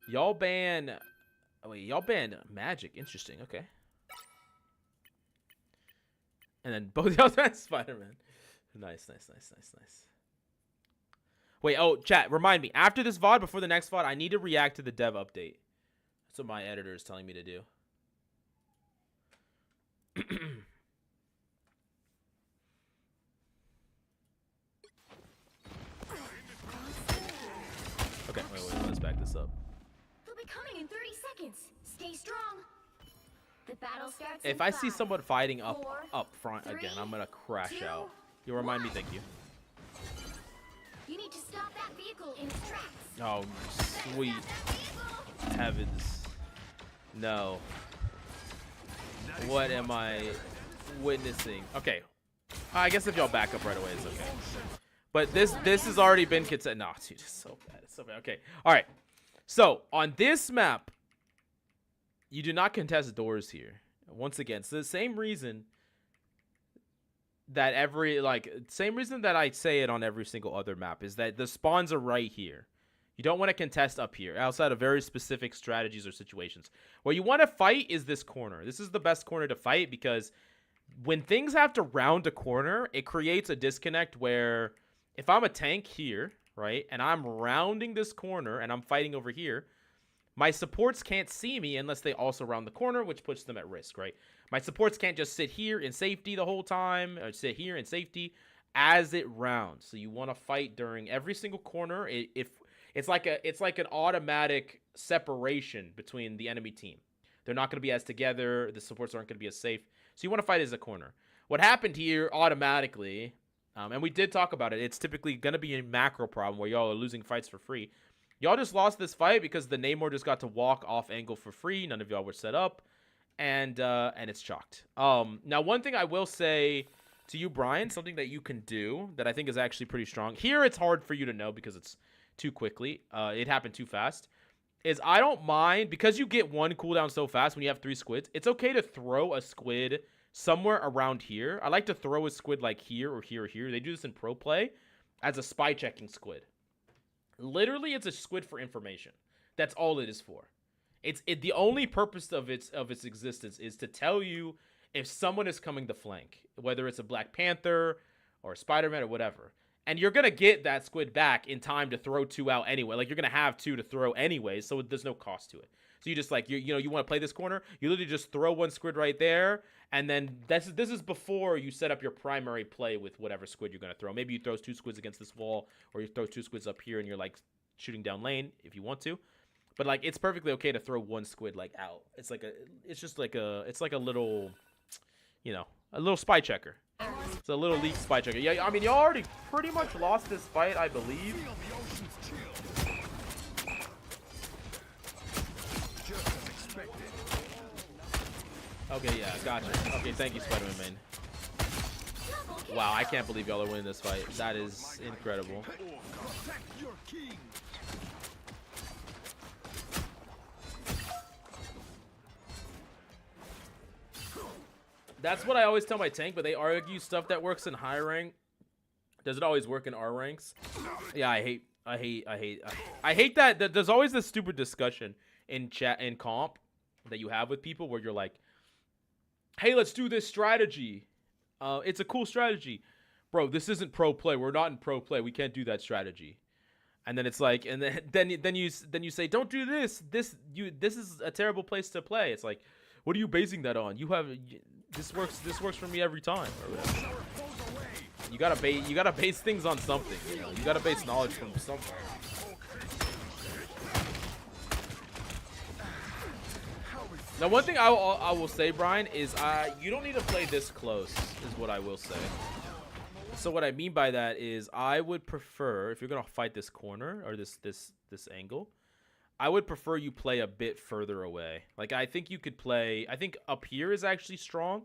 B: Y'all ban... Oh, wait, y'all ban Magic. Interesting, okay. And then both y'all ban Spider-Man. Nice. Wait, oh, chat, remind me. After this VOD, before the next VOD, I need to react to the dev update. That's what my editor is telling me to do. Okay, wait, let's back this up.
A: They'll be coming in 30 seconds. Stay strong. The battle starts
B: If
A: in
B: I see
A: 5,
B: someone fighting up
A: 4,
B: front
A: 3,
B: again, I'm gonna crash
A: 2,
B: out. You'll remind me,
A: 1.
B: thank you.
A: You need to stop that vehicle in its tracks.
B: Oh, sweet heavens. No. What am I witnessing? Okay. I guess if y'all back up right away, it's okay. But this has already been consent. No, dude, it's so bad. It's so bad. Okay. All right. So on this map, you do not contest doors here. Once again, it's the same reason that same reason that I say it on every single other map is that the spawns are right here. You don't want to contest up here outside of very specific strategies or situations. What you want to fight is this corner. This is the best corner to fight because when things have to round a corner, it creates a disconnect where if I'm a tank here, right, and I'm rounding this corner and I'm fighting over here, my supports can't see me unless they also round the corner, which puts them at risk, right? My supports can't just sit here in safety the whole time or sit here in safety as it rounds. So you want to fight during every single corner. If it's like an automatic separation between the enemy team. They're not going to be as together. The supports aren't going to be as safe. So you want to fight as a corner. What happened here automatically, and we did talk about it, it's typically going to be a macro problem where y'all are losing fights for free. Y'all just lost this fight because the Namor just got to walk off angle for free. None of y'all were set up, and it's chalked. Now, one thing I will say to you, Brian, something that you can do that I think is actually pretty strong. Here, it's hard for you to know because it's too quickly. It happened too fast. Is I don't mind, because you get one cooldown so fast when you have 3 squids, it's okay to throw a squid somewhere around here. I like to throw a squid like here or here or here. They do this in pro play as a spy checking squid. Literally, it's a squid for information. That's all it is for. The only purpose of its existence is to tell you if someone is coming to flank, whether it's a Black Panther or a Spider-Man or whatever. And you're going to get that squid back in time to throw 2 out anyway. Like, you're going to have 2 to throw anyway, so there's no cost to it. So you just, like, you want to play this corner, you literally just throw 1 squid right there, and then this is before you set up your primary play with whatever squid you're going to throw. Maybe you throw 2 squids against this wall, or you throw 2 squids up here, and you're, like, shooting down lane if you want to. But, like, it's perfectly okay to throw 1 squid, like, out. It's like a little, a little spy checker. It's a little leak spy checker. Yeah, I mean, y'all already pretty much lost this fight, I believe. Okay, yeah, gotcha. Okay, thank you, Spider-Man, man. Wow, I can't believe y'all are winning this fight. That is incredible. That's what I always tell my tank, but they argue stuff that works in high rank. Does it always work in R ranks? Yeah, I hate that there's always this stupid discussion in chat and comp that you have with people where you're like, hey, let's do this strategy. It's a cool strategy. Bro, this isn't pro play. We're not in pro play. We can't do that strategy. And then it's like, and then you say, don't do this. This is a terrible place to play. It's like, what are you basing that on? This works for me every time. You gotta base things on something. You gotta base knowledge from somewhere. Now, one thing I will say, Brian, is you don't need to play this close. Is what I will say. So what I mean by that is I would prefer, if you're gonna fight this corner or this angle, I would prefer you play a bit further away. Like, I think you could play, I think up here is actually strong.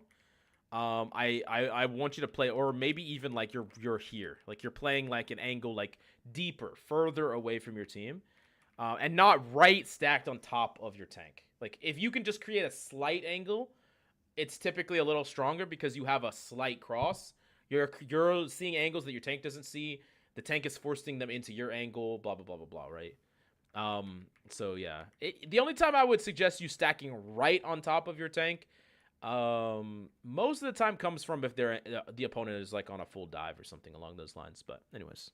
B: I want you to play, or maybe even like you're here. Like, you're playing like an angle like deeper, further away from your team. And not right stacked on top of your tank. Like, if you can just create a slight angle, it's typically a little stronger because you have a slight cross. You're seeing angles that your tank doesn't see. The tank is forcing them into your angle, blah, blah, blah, blah, blah, right? So yeah, the only time I would suggest you stacking right on top of your tank, most of the time comes from if the opponent is like on a full dive or something along those lines. But anyways.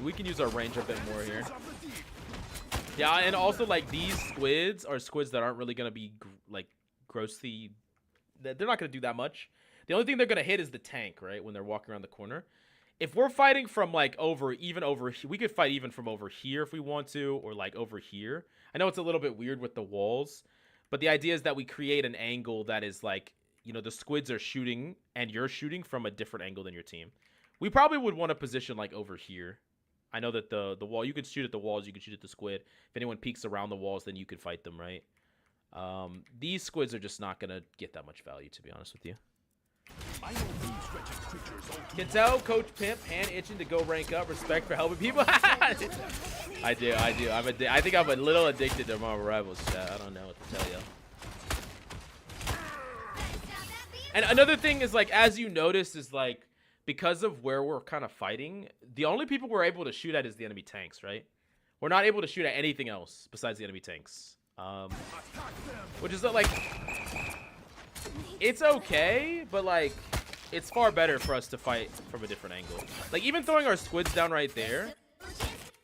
B: We can use our range a bit more here. Yeah, and also like these squids are squids that aren't really gonna be like grossly. They're not gonna do that much. The only thing they're gonna hit is the tank, right? When they're walking around the corner. If we're fighting from like over, we could fight even from over here if we want to, or like over here. I know it's a little bit weird with the walls, but the idea is that we create an angle that is like, you know, the squids are shooting and you're shooting from a different angle than your team. We probably would want to position like over here. I know that the wall, you could shoot at the walls, you could shoot at the squid. If anyone peeks around the walls, then you could fight them, right? These squids are just not going to get that much value, to be honest with you. 𝐒𝐂𝐁𝐄, Coach Pimp, hand itching to go rank up. Respect for helping people. I do. I think I'm a little addicted to Marvel Rivals chat. I don't know what to tell you. And another thing is, like, as you notice, is like, because of where we're kind of fighting, the only people we're able to shoot at is the enemy tanks, right? We're not able to shoot at anything else besides the enemy tanks. Which is like, it's okay, but like, it's far better for us to fight from a different angle. Like, even throwing our squids down right there.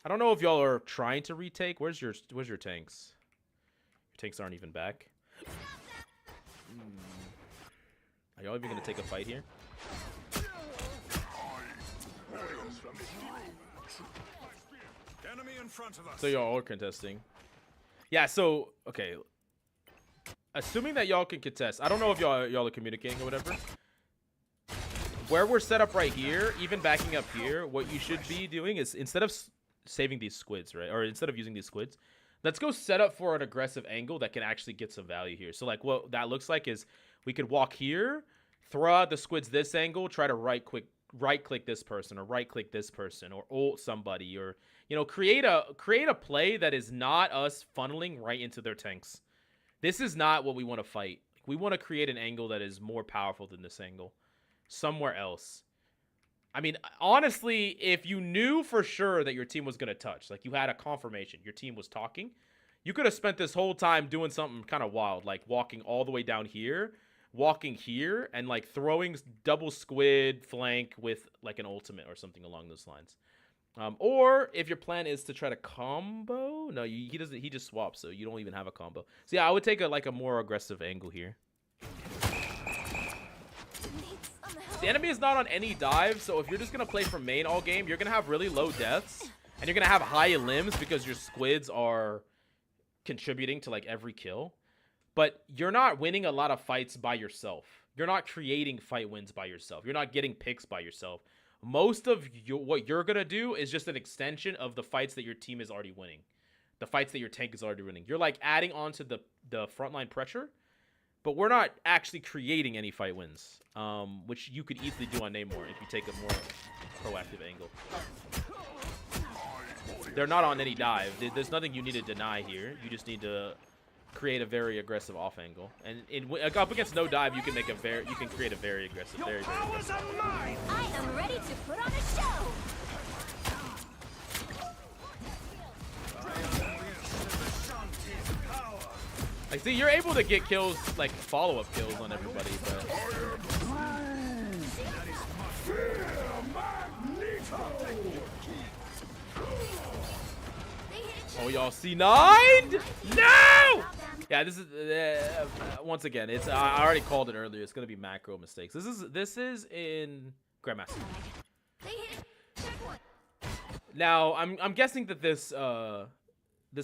B: I don't know if y'all are trying to retake. Where's your tanks? Your tanks aren't even back. Are y'all even gonna take a fight here?
D: Enemy in front of us.
B: So y'all are contesting. Yeah, so okay. Assuming that y'all can contest. I don't know if y'all are communicating or whatever. Where we're set up right here, even backing up here, what you should be doing is, instead of saving these squids, right? Or instead of using these squids, let's go set up for an aggressive angle that can actually get some value here. So like what that looks like is we could walk here, throw out the squids this angle, try to right click this person, or right click this person, or ult somebody, or, you know, create a play that is not us funneling right into their tanks. This is not what we want to fight. We want to create an angle that is more powerful than this angle. Somewhere else. I mean, honestly, if you knew for sure that your team was going to touch, like you had a confirmation, your team was talking, you could have spent this whole time doing something kind of wild, like walking all the way down here, walking here, and like throwing double squid flank with like an ultimate or something along those lines. Or if your plan is to try to combo, no, he doesn't. He just swaps, so you don't even have a combo. So yeah, I would take a more aggressive angle here. The enemy is not on any dive, so if you're just gonna play from main all game, you're gonna have really low deaths, and you're gonna have high limbs because your squids are contributing to like every kill. But you're not winning a lot of fights by yourself. You're not creating fight wins by yourself. You're not getting picks by yourself. Most of what you're gonna do is just an extension of the fights that your team is already winning, the fights that your tank is already winning. You're like adding on to the frontline pressure. But we're not actually creating any fight wins, which you could easily do on Namor if you take a more proactive angle. They're not on any dive. There's nothing you need to deny here. You just need to create a very aggressive off angle. And up against no dive, you can create a very aggressive, very aggressive.
A: I am ready to put on a show.
B: Like, see, you're able to get kills, like follow-up kills on everybody, but oh, y'all C9? No! Yeah, this is once again, it's I already called it earlier. It's gonna be macro mistakes. This is in Grandmaster. Now, I'm guessing that this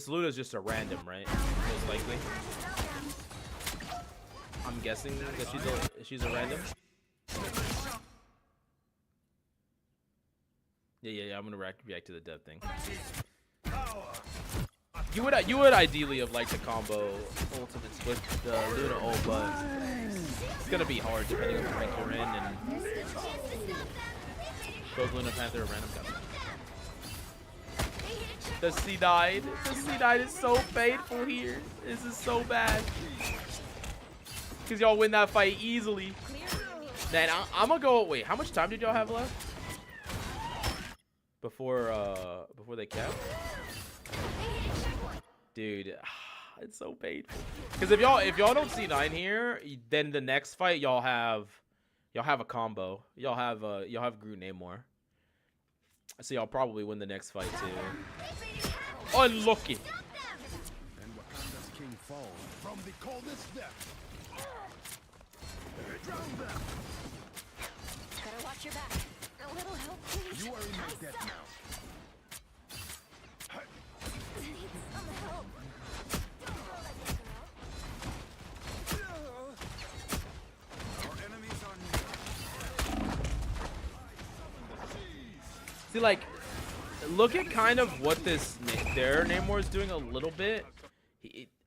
B: Luna is just a random, right? Most likely. I'm guessing that she's a random. Yeah. I'm gonna react to the dev thing. You would ideally have liked the combo ultimates with the Luna ult, but it's gonna be hard depending on the rank you're in, and both Luna Panther are random. The C9. The C9 is so painful here. This is so bad. Because y'all win that fight easily. Man, I'm gonna go. Wait, how much time did y'all have left? Before they cap? Dude, it's so painful. Because if y'all don't C9 here, then the next fight y'all have a combo. Y'all have Groot Namor. See, I'll probably win the next fight too. Unlucky.
D: And Wakanda's king falls from the coldest depth. Drown them.
A: Better watch your back. A little help, please.
D: You are in my debt now.
A: Need some help. Don't throw that girl.
D: Our enemies are near.
B: See, like, look at kind of what this their Namor is doing a little bit.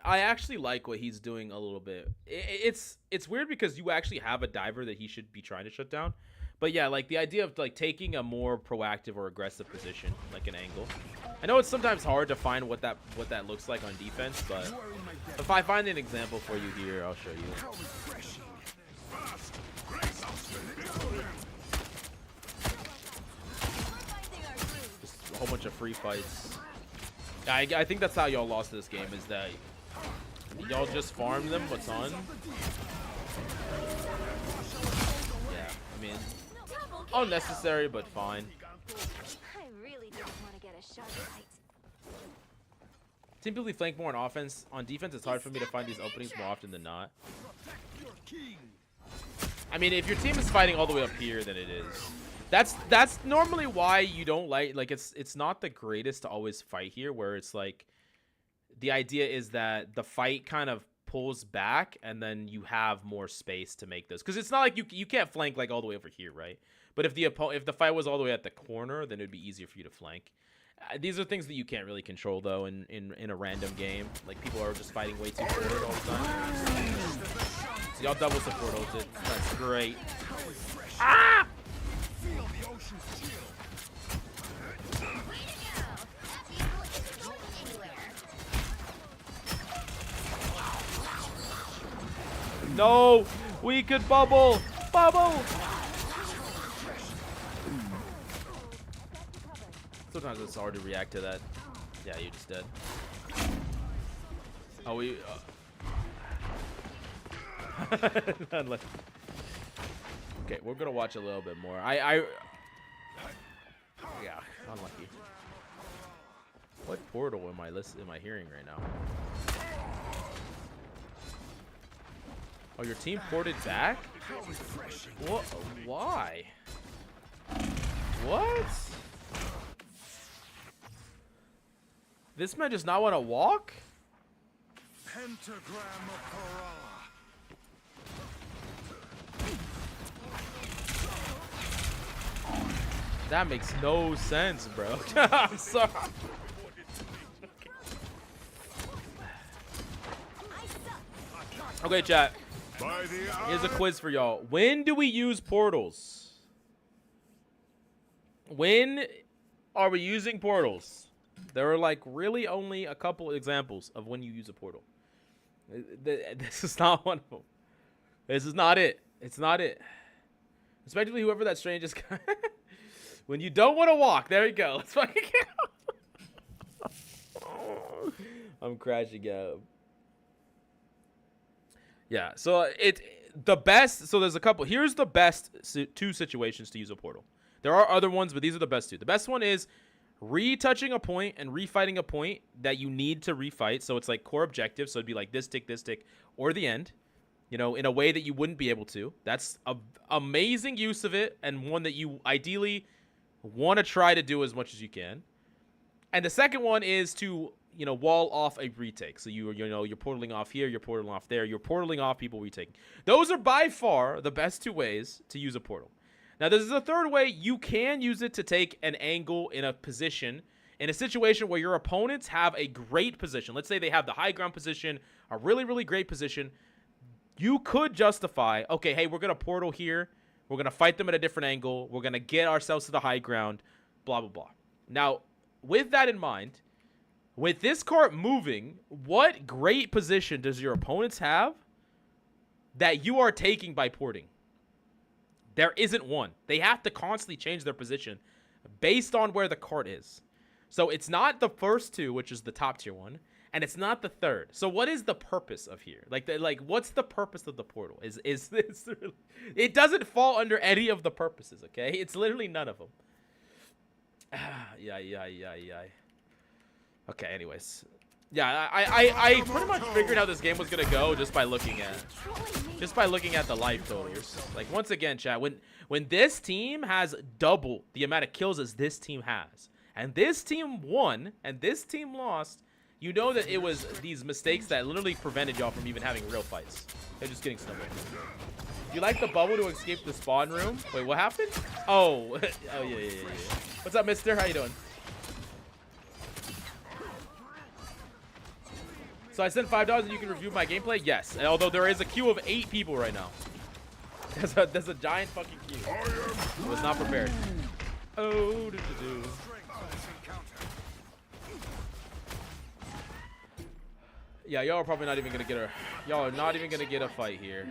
B: I actually like what he's doing a little bit. It's weird because you actually have a diver that he should be trying to shut down. But yeah, like the idea of like taking a more proactive or aggressive position, like an angle. I know it's sometimes hard to find what that looks like on defense, but if I find an example for you here, I'll show you.
D: How refreshing.
B: Just a whole bunch of free fights. I think that's how y'all lost this game, is that y'all just farmed them a ton. Yeah, I mean, unnecessary, but fine.
A: I really don't want to get a sharp bite.
B: Typically flank more on offense. On defense, it's hard for me to find these openings more often than not.
D: Your king.
B: I mean, if your team is fighting all the way up here, then it is. That's normally why you don't like it's not the greatest to always fight here, where it's like the idea is that the fight kind of pulls back and then you have more space to make this, because it's not like you can't flank like all the way over here, right? But if the fight was all the way at the corner, then it'd be easier for you to flank. These are things that you can't really control though in a random game. Like, people are just fighting way too forward all the time. So y'all double support ulted. That's great. Ah!
D: Feel the ocean's chill.
A: Way to go! That vehicle isn't going anywhere.
B: No! We could bubble! Bubble! Sometimes it's hard to react to that. Yeah, you're just dead. Oh, we... Unlucky. Okay, we're gonna watch a little bit more. Yeah, unlucky. What portal am I hearing right now? Oh, your team ported back? What? Why? What? This man does not want to walk?
D: Pentagram of Korra.
B: That makes no sense, bro. I'm sorry. Okay, chat. Here's a quiz for y'all. When do we use portals? When are we using portals? There are like really only a couple examples of when you use a portal. This is not one of them. This is not it. It's not it. Respectively, whoever that strangest guy. When you don't want to walk. There you go. Let's fucking go. I'm crashing out. Yeah, so the best. So there's a couple. Here's the best two situations to use a portal. There are other ones, but these are the best two. The best one is retouching a point and refighting a point that you need to refight. So it's like core objective. So it'd be like this tick, or the end. You know, in a way that you wouldn't be able to. That's an amazing use of it, and one that you ideally want to try to do as much as you can. And the second one is to, you know, wall off a retake. So you're portaling off here, you're portaling off there, you're portaling off people retaking. Those are by far the best two ways to use a portal. Now, there's a third way. You can use it to take an angle in a position, in a situation where your opponents have a great position. Let's say they have the high ground position, a really, really great position. You could justify, okay, hey, we're going to portal here. We're going to fight them at a different angle. We're going to get ourselves to the high ground, blah, blah, blah. Now, with that in mind, with this cart moving, what great position does your opponents have that you are taking by porting? There isn't one. They have to constantly change their position based on where the cart is. So it's not the first two, which is the top tier one, and it's not the third. So what is the purpose of here? Like what's the purpose of the portal? Is this really... It doesn't fall under any of the purposes, okay? It's literally none of them. Yeah. Okay, anyways. Yeah, I pretty much figured how this game was gonna go just by looking at the life totals. Like, once again, chat, when this team has double the amount of kills as this team has, and this team won and this team lost, you know that it was these mistakes that literally prevented y'all from even having real fights. They're just getting snowballed. You like the bubble to escape the spawn room? Wait, what happened? Oh, oh yeah. What's up, mister? How you doing? So I sent $5 and you can review my gameplay? Yes. Although there is a queue of 8 people right now. There's a giant fucking queue. I was not prepared. Oh, do. Yeah, y'all are probably not even gonna get y'all are not even gonna get a fight here.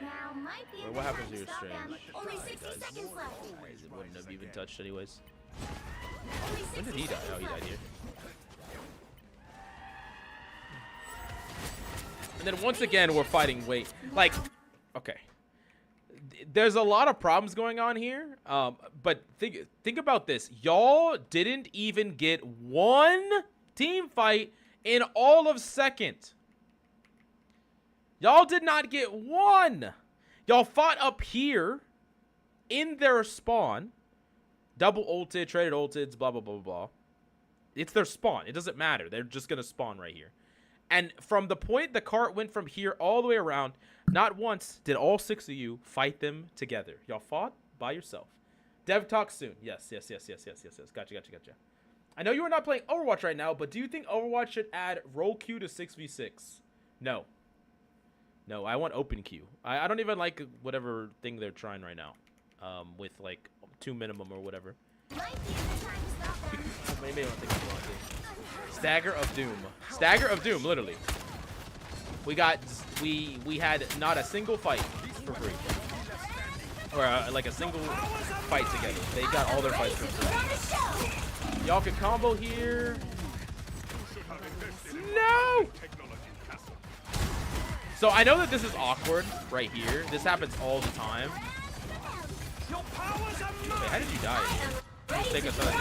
B: Wait, what happens to your stream?
A: Only 60 seconds left.
B: It wouldn't have even touched anyways. When did he die? Oh, he died here. And then once again, we're fighting weight. Like, okay. There's a lot of problems going on here. But think about this. Y'all didn't even get one team fight in all of second. Y'all did not get one. Y'all fought up here in their spawn. Double ulted, traded ultids, blah, blah, blah, blah. It's their spawn. It doesn't matter. They're just going to spawn right here. And from the point the cart went from here all the way around, not once did all 6 of you fight them together. Y'all fought by yourself. Dev talk soon. Yes. Gotcha. I know you are not playing Overwatch right now, but do you think Overwatch should add roll queue to 6v6? No. No, I want open queue. I don't even like whatever thing they're trying right now. With like 2 minimum or whatever. Maybe I don't think it's wrong. Stagger of Doom. Stagger of Doom, literally. We had not a single fight for free. Or like a single fight together. They got all their fights for free. Y'all can combo here. No! So I know that this is awkward right here. This happens all the time. Wait, how did you die? Take us out.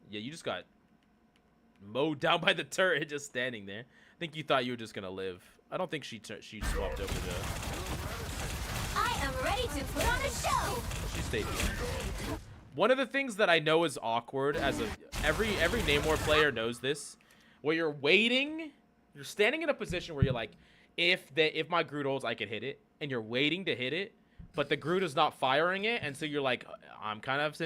B: Yeah, you just got mowed down by the turret just standing there. I think you thought you were just gonna live. I don't think she swapped over to.
A: I am ready to put on a show.
B: She stayed here. One of the things that I know is awkward, as every Namor player knows this, where you're waiting, you're standing in a position where you're like, if my Groot holds, I can hit it, and you're waiting to hit it, but the Groot is not firing it, and so you're like, I'm kind of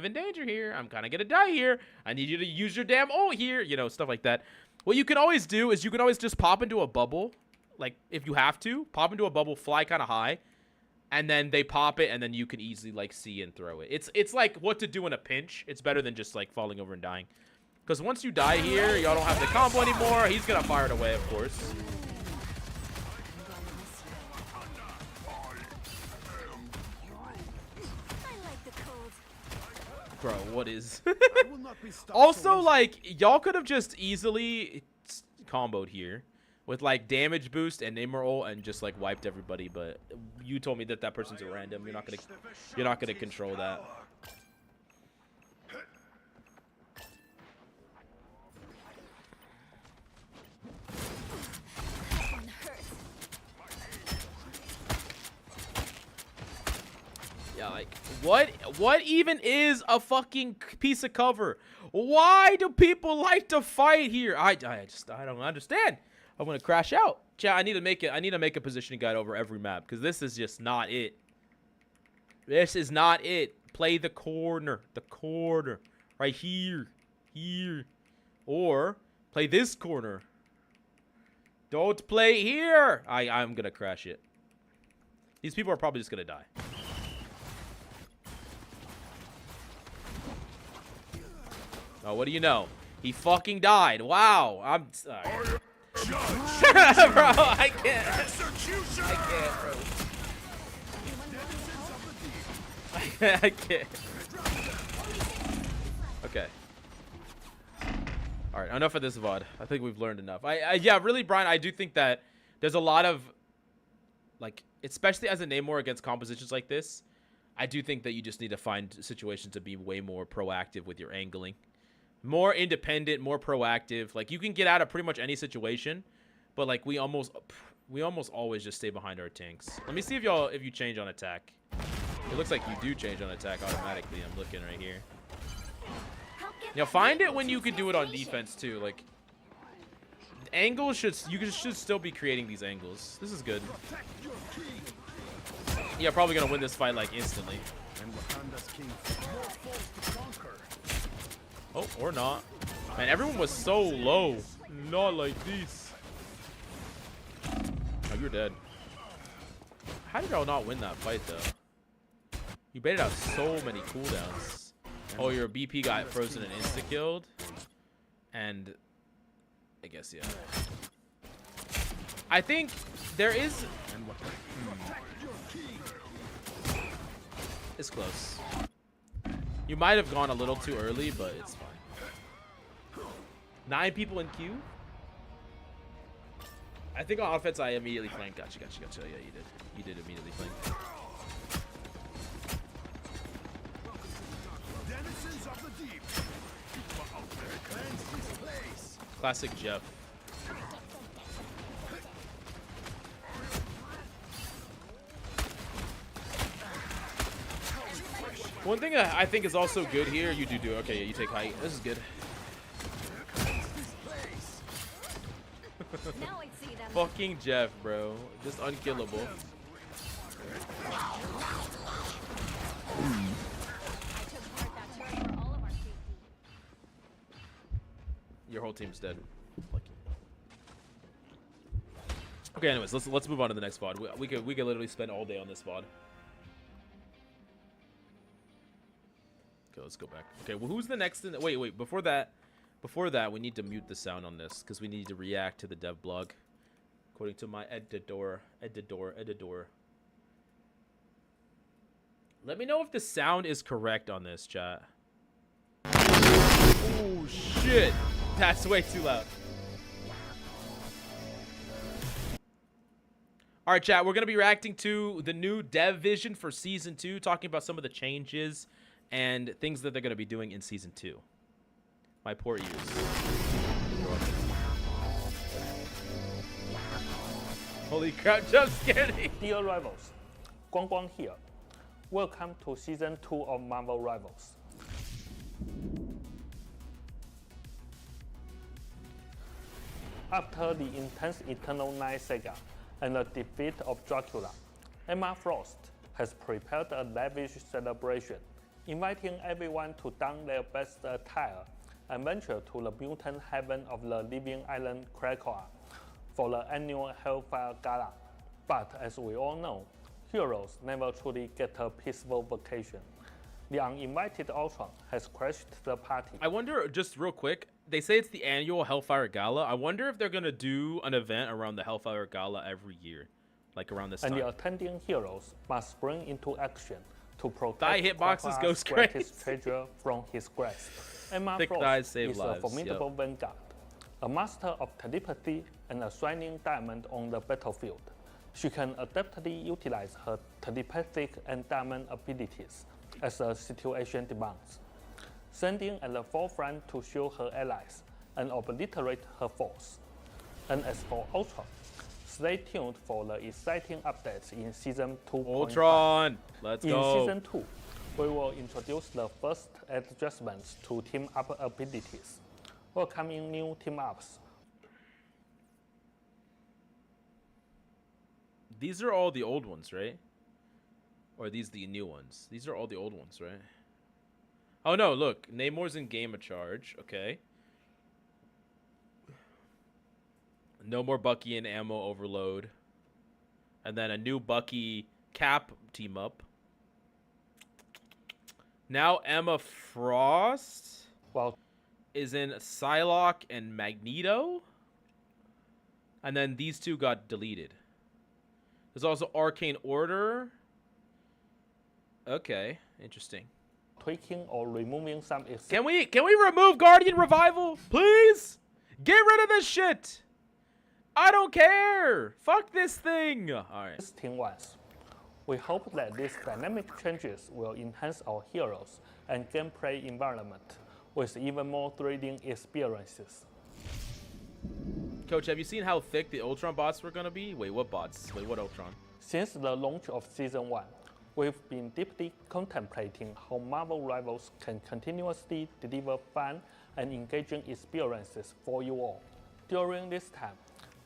B: in danger here. I'm kind of gonna die here. I need you to use your damn ult here. You know, stuff like that. What you can always do is you can always just pop into a bubble, like if you have to, pop into a bubble, fly kind of high, and then they pop it, and then you can easily like see and throw it. It's like what to do in a pinch. It's better than just like falling over and dying, because once you die here, y'all don't have the combo anymore. He's gonna fire it away, of course. Bro, what is... Also, like, y'all could have just easily comboed here with, like, damage boost and Namor ult and just, like, wiped everybody, but you told me that that person's a random. You're not gonna control that. Yeah, like, what even is a fucking piece of cover? Why do people like to fight here? I don't understand. I'm gonna crash out. Chat, I need to make a positioning guide over every map, because this is just not it. This is not it. Play the corner, right here, or play this corner. Don't play here. I'm gonna crash it. These people are probably just gonna die. Oh, what do you know? He fucking died. Wow. I'm sorry. Bro, I can't. Bro. I can't. Okay. All right, enough of this VOD. I think we've learned enough. Yeah, really, Brian, I do think that there's a lot of, like, especially as a Namor against compositions like this, I do think that you just need to find situations to be way more proactive with your angling. More independent, more proactive. Like, you can get out of pretty much any situation, but like we almost always just stay behind our tanks. Let me see if you change on attack. It looks like you do change on attack automatically. I'm looking right here. Find it when you can do it on defense too. Like, angles you should still be creating these angles. This is good. Yeah, probably gonna win this fight like instantly. Oh, or not. Man, everyone was so low. Not like this. Oh, you're dead. How did y'all not win that fight though? You baited out so many cooldowns. Oh, your BP got frozen and insta-killed. And I guess, yeah. I think there is... It's close. You might have gone a little too early, but it's fine. 9 people in queue? I think on offense I immediately flanked. Gotcha. Yeah, you did. You did immediately flank. Classic Jeff. One thing I think is also good here, you do. Okay, yeah, you take height. This is good. Fucking Jeff, bro. Just unkillable. Your whole team's dead. Lucky. Okay, anyways, let's move on to the next VOD. We could literally spend all day on this VOD. Okay, let's go back. Okay, well, who's the next in wait, before that, we need to mute the sound on this because we need to react to the dev blog. According to my editor. Let me know if the sound is correct on this, chat. Oh shit. That's way too loud. All right, chat, we're going to be reacting to the new dev vision for Season 2, talking about some of the changes and things that they're going to be doing in Season 2. My poor ears. Holy crap, jump scaring.
E: Dear rivals, Guang here. Welcome to Season 2 of Marvel Rivals. After the intense Eternal Night saga and the defeat of Dracula, Emma Frost has prepared a lavish celebration, inviting everyone to don their best attire and venture to the mutant heaven of the living island Krakoa for the annual Hellfire Gala. But as we all know, heroes never truly get a peaceful vacation. The uninvited Ultron has crashed the party.
B: I wonder, just real quick, they say it's the annual Hellfire Gala. I wonder if they're going to do an event around the Hellfire Gala every year, like around this time.
E: And the attending heroes must spring into action to protect
B: Thigh hitboxes goes
E: greatest treasure from his grasp. Emma
B: Thick
E: Frost
B: thighs save
E: is
B: lives.
E: A formidable vanguard, a master of telepathy and a shining diamond on the battlefield. She can adeptly utilize her telepathic and diamond abilities as the situation demands, standing at the forefront to shield her allies and obliterate her foes. And as for Ultron, stay tuned for the exciting updates in Season 2.5.
B: Ultron, let's go.
E: In Season 2, we will introduce the first adjustments to team-up abilities, welcoming new team-ups.
B: These are all the old ones, right? Or are these the new ones? These are all the old ones, right? Oh no, look. Namor's in game of charge. Okay. No more Bucky and ammo overload. And then a new Bucky Cap team up. Now Emma Frost is in Psylocke and Magneto. And then these two got deleted. There's also Arcane Order. Okay, interesting.
E: Tweaking or removing some.
B: Can we remove Guardian Revival, please? Get rid of this shit. I don't care. Fuck this thing. All right.
E: Existing ones. We hope that these dynamic changes will enhance our heroes and gameplay environment with even more thrilling experiences.
B: Coach, have you seen how thick the Ultron bots were gonna be? Wait, what bots? Wait, what Ultron?
E: Since the launch of Season 1, we've been deeply contemplating how Marvel Rivals can continuously deliver fun and engaging experiences for you all. During this time,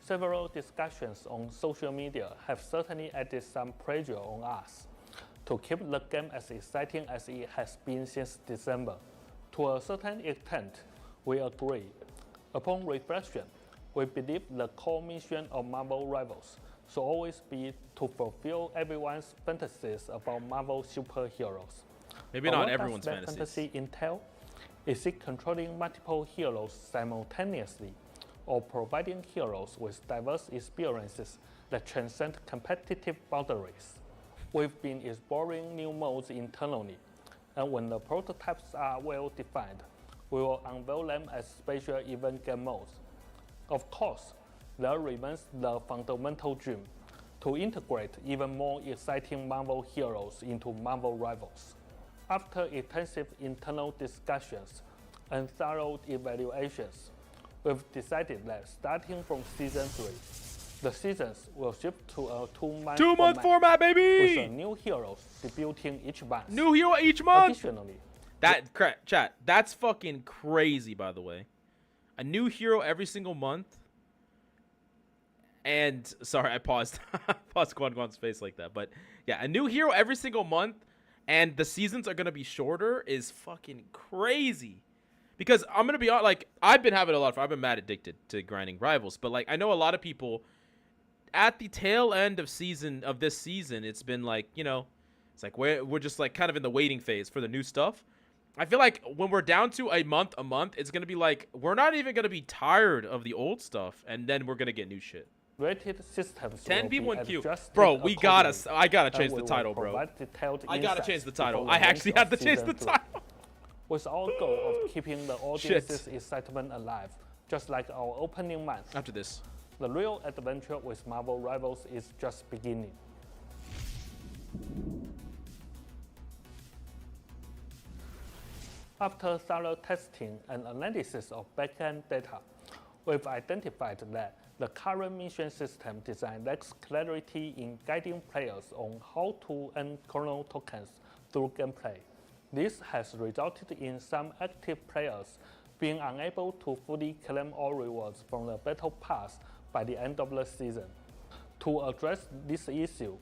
E: several discussions on social media have certainly added some pressure on us to keep the game as exciting as it has been since December. To a certain extent, we agree. Upon reflection, we believe the core mission of Marvel Rivals should always be to fulfill everyone's fantasies about Marvel superheroes.
B: Maybe
E: But
B: not
E: what
B: everyone's
E: does that
B: fantasies.
E: fantasy entail? Is it controlling multiple heroes simultaneously, or providing heroes with diverse experiences that transcend competitive boundaries? We've been exploring new modes internally, and when the prototypes are well defined, we will unveil them as special event game modes. Of course, there remains the fundamental dream to integrate even more exciting Marvel heroes into Marvel Rivals. After extensive internal discussions and thorough evaluations, we've decided that starting from Season 3, the seasons will shift to a two-month
B: format,
E: with
B: baby!
E: new heroes debuting each month.
B: New hero each month!
E: Additionally,
B: Chat, that's fucking crazy, by the way. A new hero every single month. And, sorry, I paused. Paused Quan-Quan's face like that. But, yeah, a new hero every single month. And the seasons are going to be shorter is fucking crazy. Because I'm going to be honest, like, I've been having a lot of fun. I've been mad addicted to grinding Rivals. But, like, I know a lot of people at the tail end of this season, it's been like, you know, it's like we're just like kind of in the waiting phase for the new stuff. I feel like when we're down to a month, it's going to be like, we're not even going to be tired of the old stuff. And then we're going to get new shit.
E: rated systems
B: 10
E: will
B: people
E: be
B: in queue.
E: adjusted
B: Bro, I gotta
E: accordingly,
B: change
E: and
B: the
E: we
B: title,
E: will
B: bro.
E: provide detailed
B: I gotta
E: insights
B: change the
E: before
B: title.
E: the
B: I
E: launch
B: actually
E: of
B: have to change
E: Season
B: the
E: 3.
B: title.
E: With our goal of keeping the audience's excitement alive, just like our opening month,
B: After this.
E: the real adventure with Marvel Rivals is just beginning. After thorough testing and analysis of backend data, we've identified that the current mission system design lacks clarity in guiding players on how to earn chrono tokens through gameplay. This has resulted in some active players being unable to fully claim all rewards from the Battle Pass by the end of the season. To address this issue,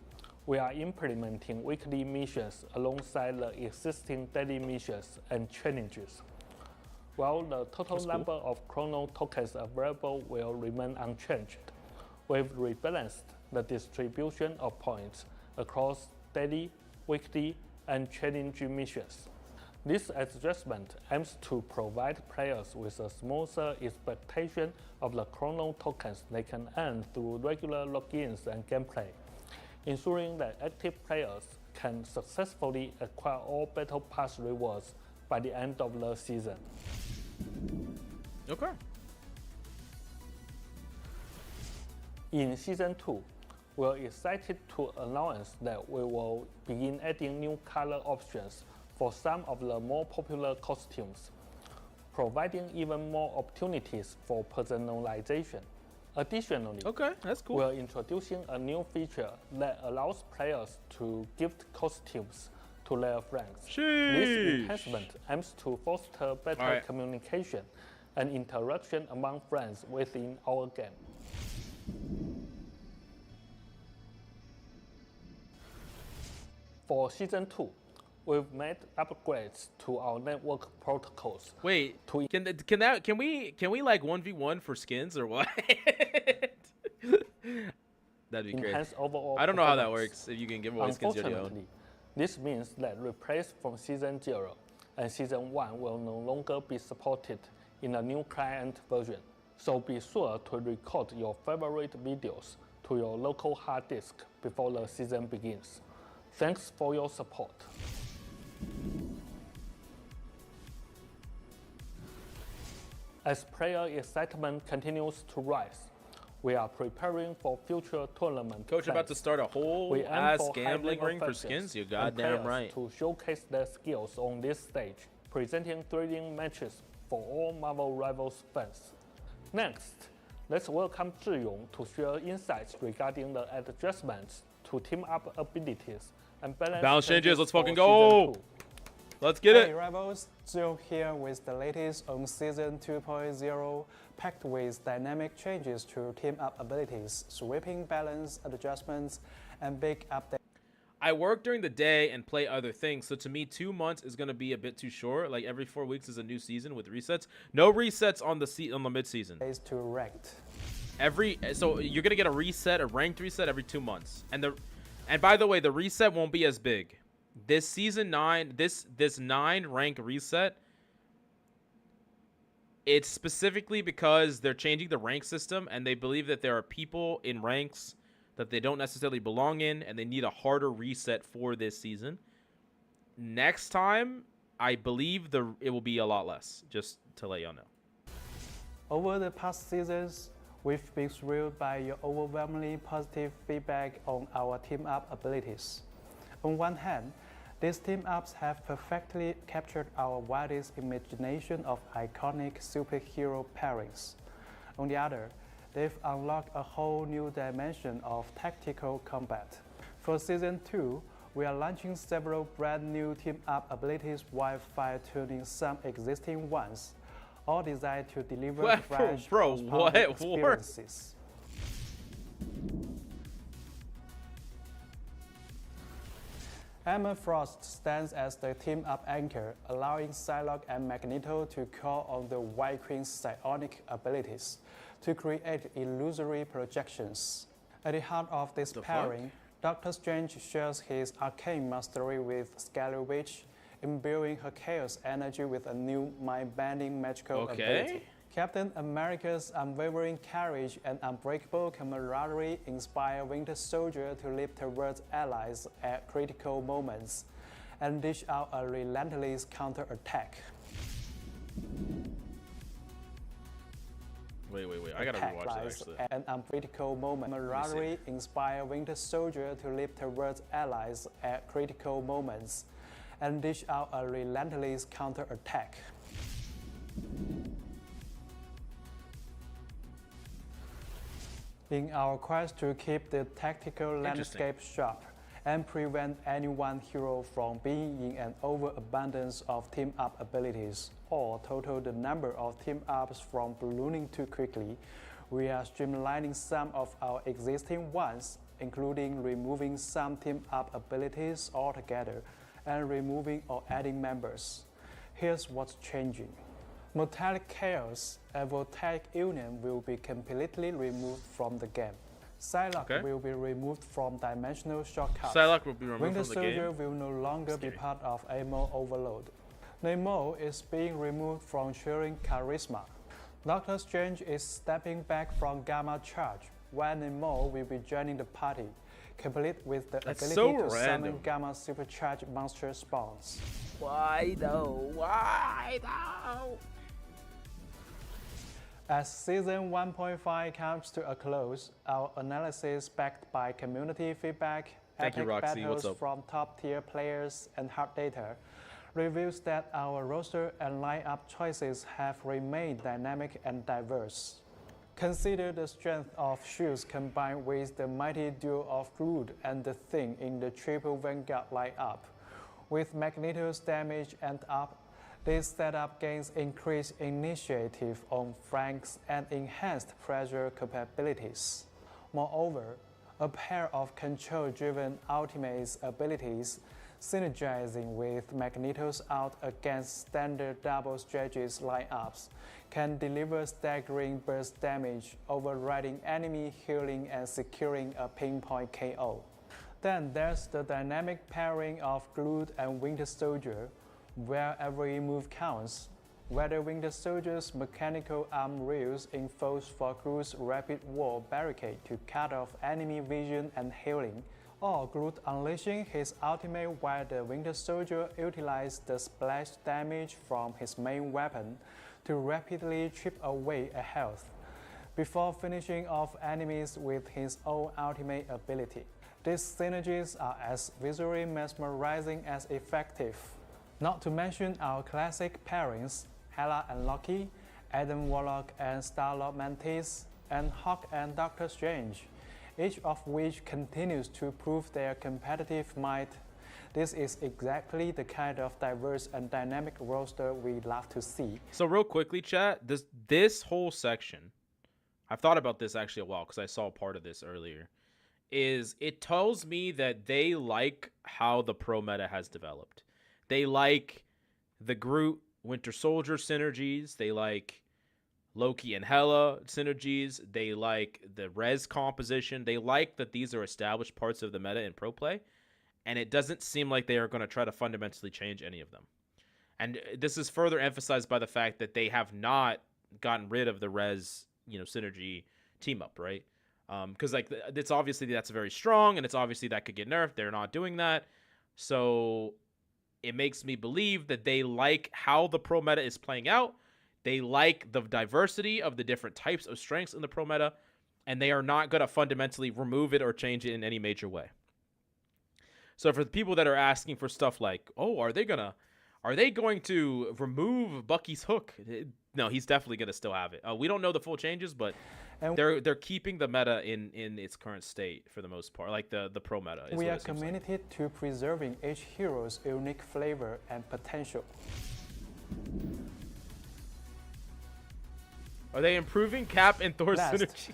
E: we are implementing weekly missions alongside the existing daily missions and challenges. While the total number of chrono tokens available will remain unchanged, we've rebalanced the distribution of points across daily, weekly, and challenge missions. This adjustment aims to provide players with a smoother expectation of the chrono tokens they can earn through regular logins and gameplay, ensuring that active players can successfully acquire all Battle Pass rewards by the end of the season.
B: Okay.
E: In Season 2, we're excited to announce that we will begin adding new color options for some of the more popular costumes, providing even more opportunities for personalization. Additionally,
B: Okay, that's cool.
E: we're introducing a new feature that allows players to gift costumes to their friends. This
B: Sheesh.
E: enhancement aims to foster better
B: Alright.
E: communication and interaction among friends within our game. For Season 2, we've made upgrades to our network protocols.
B: Wait,
E: to
B: can we like 1v1 for skins or what? That'd be great.
E: enhance overall
B: I don't know how that
E: performance.
B: works. If you can give away skins you're the own.
E: Unfortunately, this means that replays from Season 0 and Season 1 will no longer be supported in the new client version. So be sure to record your favorite videos to your local hard disk before the season begins. Thanks for your support. As player excitement continues to rise, we are preparing for future tournament
B: Coach about to
E: plans.
B: start a whole
E: We aim
B: ass
E: for
B: gambling
E: high-level
B: ring for
E: factions
B: skins. You're
E: and
B: goddamn
E: players
B: right.
E: to showcase their skills on this stage, presenting thrilling matches for all Marvel Rivals fans. Next, let's welcome Zhiyong to share insights regarding the adjustments to team-up abilities and balance
B: changes. Let's
E: for
B: fucking
E: Season
B: go.
E: 2.
B: Let's get
F: Hey
B: it.
F: Rivals, Zhiyong here with the latest on Season 2.0, packed with dynamic changes to team-up abilities, sweeping balance adjustments, and big updates.
B: I work during the day and play other things, so to me 2 months is gonna be a bit too short. Like every 4 weeks is a new season with resets. No resets on the mid-season.
F: To ranked.
B: So you're gonna get a reset, a ranked reset every 2 months. And by the way, the reset won't be as big. This season 9, this 9 rank reset, it's specifically because they're changing the rank system and they believe that there are people in ranks that they don't necessarily belong in and they need a harder reset for this season. Next time, I believe it will be a lot less, just to let y'all know.
F: Over the past seasons, we've been thrilled by your overwhelmingly positive feedback on our team-up abilities. On one hand, these team-ups have perfectly captured our wildest imagination of iconic superhero pairings. On the other, they've unlocked a whole new dimension of tactical combat. For Season 2, we are launching several brand new team-up abilities while fine-tuning some existing ones, all designed to deliver
B: What?
F: fresh,
B: Bro, what?
F: experiences. Emma Frost stands as the team-up anchor, allowing Psylocke and Magneto to call on the White Queen's psionic abilities to create illusory projections. At the heart of this pairing, Doctor Strange shares his arcane mastery with Scarlet Witch, imbuing her chaos energy with a new mind-bending magical ability. Captain America's unwavering courage and unbreakable camaraderie inspire Winter Soldier to leap towards allies at critical moments and dish out a relentless counterattack.
B: Wait. I gotta rewatch that actually.
F: An uncritical moment. Camaraderie inspire Winter Soldier to leap towards allies at critical moments and dish out a relentless counterattack. In our quest to keep the tactical landscape sharp and prevent any one hero from being in an overabundance of team-up abilities or total the number of team-ups from ballooning too quickly, we are streamlining some of our existing ones, including removing some team-up abilities altogether and removing or adding members. Here's what's changing. Metallic Chaos and Voltaic Union will be completely removed from the game. Psylocke will be removed from dimensional shortcuts.
B: Psylocke will be removed
F: Winter
B: from the game.
F: Soldier will no longer be part of ammo overload. Namor is being removed from sharing charisma. Doctor Strange is stepping back from Gamma Charge, while Namor will be joining the party, complete with the ability to summon Gamma Supercharged monster spawns.
B: Why though? Why though?
F: As Season 1.5 comes to a close, our analysis backed by community feedback, epic battles from top-tier players, and hard data reveals that our roster and lineup choices have remained dynamic and diverse. Consider the strength of Shields combined with the mighty duo of Groot and the Thing in the triple Vanguard lineup. With Magneto's damage and up, this setup gains increased initiative on flanks and enhanced pressure capabilities. Moreover, a pair of control-driven ultimates abilities synergizing with Magneto's out against standard double strategies lineups can deliver staggering burst damage, overriding enemy healing and securing a pinpoint KO. Then there's the dynamic pairing of Groot and Winter Soldier, where every move counts. Whether Winter Soldier's mechanical arm rails enforce for Groot's rapid wall barricade to cut off enemy vision and healing, or Groot unleashing his ultimate while the Winter Soldier utilizes the splash damage from his main weapon to rapidly chip away a health. before finishing off enemies with his own ultimate ability. These synergies are as visually mesmerizing as effective. Not to mention our classic pairings, Hela and Loki, Adam Warlock and Star-Lord Mantis, and Hawk and Doctor Strange, each of which continues to prove their competitive might. This is exactly the kind of diverse and dynamic roster we love to see.
B: So real quickly, chat, this whole section, I've thought about this actually a while because I saw part of this earlier, is it tells me that they like how the pro meta has developed. They like the Groot Winter Soldier synergies. They like Loki and Hela synergies. They like the res composition. They like that these are established parts of the meta in pro play. And it doesn't seem like they are going to try to fundamentally change any of them. And this is further emphasized by the fact that they have not gotten rid of the res, synergy team up, right? Because it's obviously that's very strong, and it's obviously that could get nerfed. They're not doing that, so it makes me believe that they like how the pro meta is playing out. They like the diversity of the different types of strengths in the pro meta, and they are not going to fundamentally remove it or change it in any major way. So for the people that are asking for stuff like, oh, are they going to remove Bucky's hook? No, he's definitely going to still have it. We don't know the full changes, but they're keeping the meta in its current state for the most part, like the pro meta.
F: We are committed to preserving each hero's unique flavor and potential.
B: Are they improving Cap and Thor's synergy?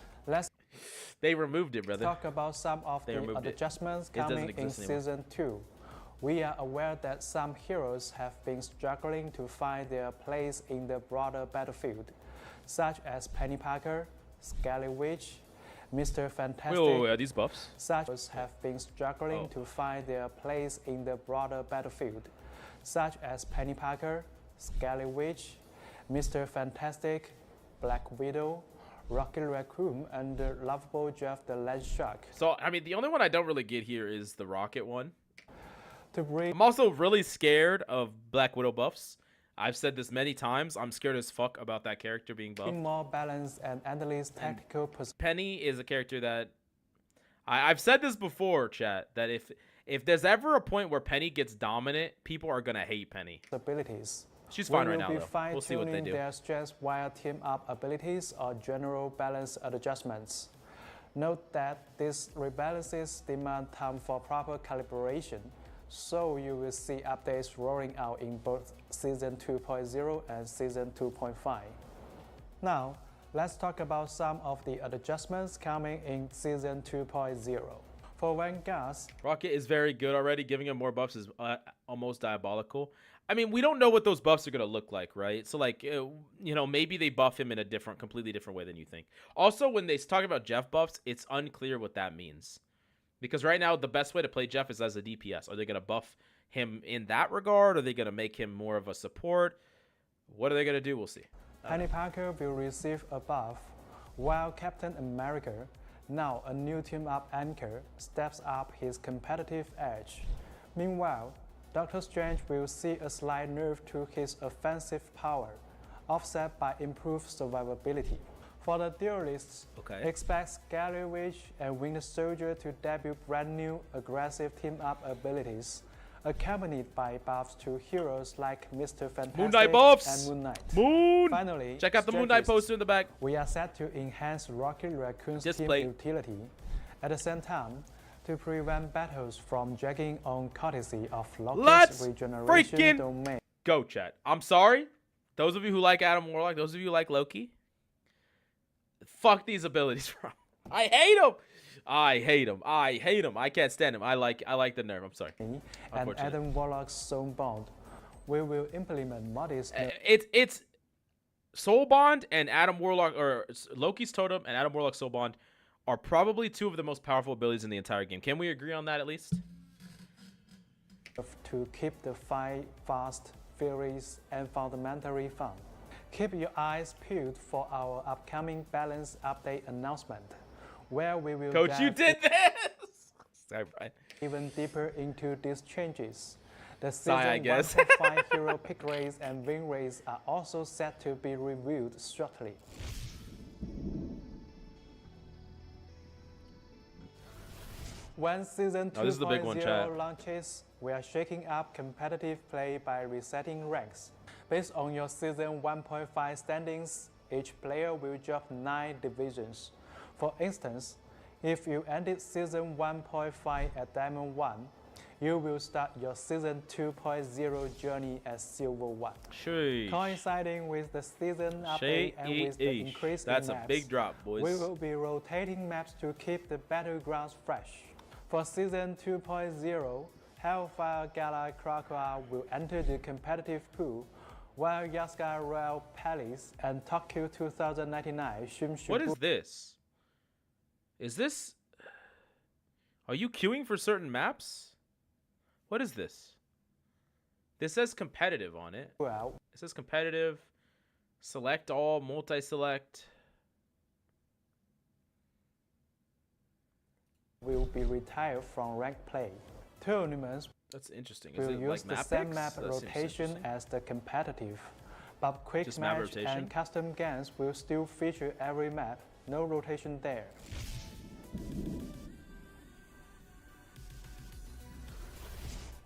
B: They removed it, brother.
F: Talk about some of the adjustments coming in Season 2. We are aware that some heroes have been struggling to find their place in the broader battlefield, such as Penny Parker, Scarlet Witch, Mr. Fantastic.
B: Wait, are these buffs?
F: Such heroes have been struggling to find their place in the broader battlefield, such as Penny Parker, Scarlet Witch, Mr. Fantastic, Black Widow, Rocket Raccoon, and the lovable Jeff the Land Shark.
B: So, I mean, the only one I don't really get here is the Rocket one.
F: I'm
B: also really scared of Black Widow buffs. I've said this many times. I'm scared as fuck about that character being buffed.
F: More balanced and endless tactical
B: Penny is a character that... I've said this before, chat, that if there's ever a point where Penny gets dominant, people are going to hate Penny.
F: Abilities.
B: She's fine right now, though. We'll see what they do.
F: Their strengths via team-up abilities or general balance adjustments. Note that these rebalances demand time for proper calibration, so you will see updates rolling out in both Season 2.0 and Season 2.5. Now, let's talk about some of the adjustments coming in Season 2.0. For Vanguards,
B: Rocket is very good already. Giving him more buffs is almost diabolical. I mean, we don't know what those buffs are going to look like, right? So, like, maybe they buff him in a completely different way than you think. Also, when they talk about Jeff buffs, it's unclear what that means. Because right now, the best way to play Jeff is as a DPS. Are they going to buff him in that regard? Are they going to make him more of a support? What are they going to do? We'll see.
F: Penny Parker will receive a buff, while Captain America, now a new team-up anchor, steps up his competitive edge. Meanwhile, Doctor Strange will see a slight nerf to his offensive power, offset by improved survivability. For the duelists, expect Scarlet Witch and Winter Soldier to debut brand new aggressive team-up abilities, accompanied by buffs to heroes like Mr. Fantastic
B: Moon Knight buffs.
F: and Moon Knight.
B: Moon!
F: Finally,
B: check out the Moon Knight poster in the back.
F: We are set to enhance Rocket Raccoon's team utility. At the same time, to prevent battles from dragging on courtesy of Loki's regeneration domain.
B: Go, chat. I'm sorry. Those of you who like Adam Warlock, those of you who like Loki, fuck these abilities, bro. I hate him. I hate him. I hate him. I can't stand him. I like the nerve. I'm sorry.
F: And Adam Warlock's Soul Bond. We will implement modest.
B: It's Soul Bond and Adam Warlock, or Loki's Totem and Adam Warlock's Soul Bond, are probably two of the most powerful abilities in the entire game. Can we agree on that at least?
F: To keep the fight fast, furious, and fundamentally fun. Keep your eyes peeled for our upcoming balance update announcement, where we will
B: Coach, you did this! Sorry, Brian.
F: Even deeper into these changes. The Season 1.5 hero pick race and win race are also set to be reviewed shortly. When Season
B: Oh, this is the big one, chat.
F: 2.0 launches, we are shaking up competitive play by resetting ranks. Based on your Season 1.5 standings, each player will drop 9 divisions. For instance, if you ended Season 1.5 at Diamond 1, you will start your Season 2.0 journey at Silver 1.
B: Sheesh.
F: Coinciding with the season update and with the increase
B: That's
F: in
B: a
F: maps,
B: big drop, boys.
F: we will be rotating maps to keep the battlegrounds fresh. For Season 2.0, Hellfire Gala Krakoa will enter the competitive pool, while Yaska Royal Palace and Tokyo 2099 𝐒𝐒𝐁𝐄.
B: What is this? Is this... Are you queuing for certain maps? What is this? This says competitive on it. It says competitive, select all, multi-select.
F: Will be retired from ranked play. Tournaments
B: That's interesting. Is
F: will
B: it
F: use
B: like
F: the same
B: picks?
F: map
B: That seems
F: rotation
B: interesting.
F: as the competitive, but quick
B: Just map
F: match
B: rotation?
F: and custom games will still feature every map. No rotation there.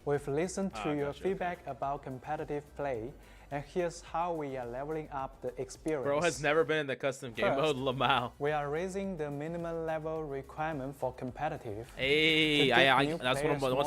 F: We've listened to your
B: gotcha,
F: feedback about competitive play, and here's how we are leveling up the experience.
B: Bro has never been in the custom game
F: First,
B: mode, Lamau.
F: We are raising the minimum level requirement for competitive.
B: Hey, that's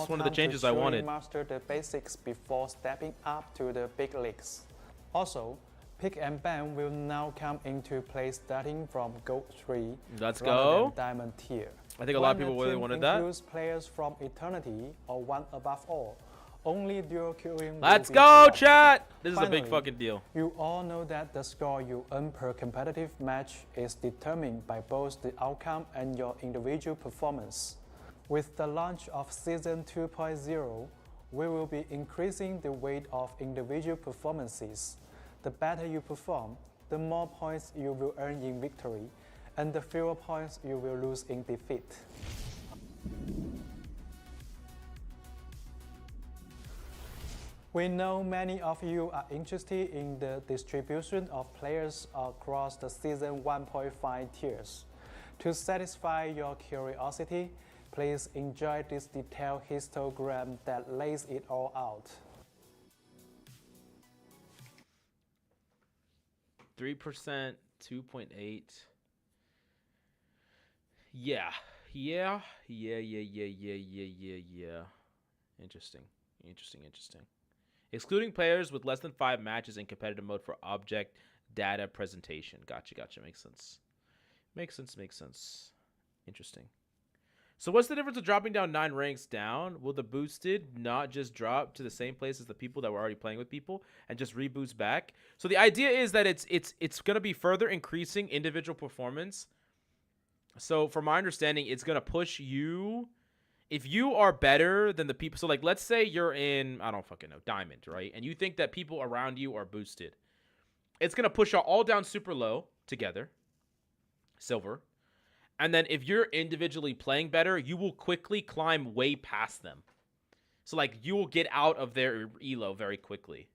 B: one of the changes I wanted.
F: Master the basics before stepping up to the big leagues. Also, pick and ban will now come into play starting from Gold 3.
B: Let's
F: rather
B: go.
F: than Diamond tier.
B: I think a lot of people really wanted that.
F: Includes players from Eternity or One Above All. Only dual queuing.
B: Let's
F: will be
B: go,
F: allowed.
B: chat. This is a
F: Finally,
B: big fucking deal.
F: You all know that the score you earn per competitive match is determined by both the outcome and your individual performance. With the launch of Season 2.0, we will be increasing the weight of individual performances. The better you perform, the more points you will earn in victory, and the fewer points you will lose in defeat. We know many of you are interested in the distribution of players across the Season 1.5 tiers. To satisfy your curiosity, please enjoy this detailed histogram that lays it all out.
B: 3%, 2.8. Yeah. Interesting. Excluding players with less than 5 matches in competitive mode for object data presentation. Gotcha. Makes sense. Interesting. So what's the difference of dropping down 9 ranks down? Will the boosted not just drop to the same place as the people that were already playing with people and just reboost back? So the idea is that it's going to be further increasing individual performance. So from my understanding, it's going to push you. If you are better than the people, so like let's say you're in, I don't fucking know, Diamond, right? And you think that people around you are boosted. It's going to push you all down super low together, Silver. And then if you're individually playing better, you will quickly climb way past them. So like you will get out of their elo very quickly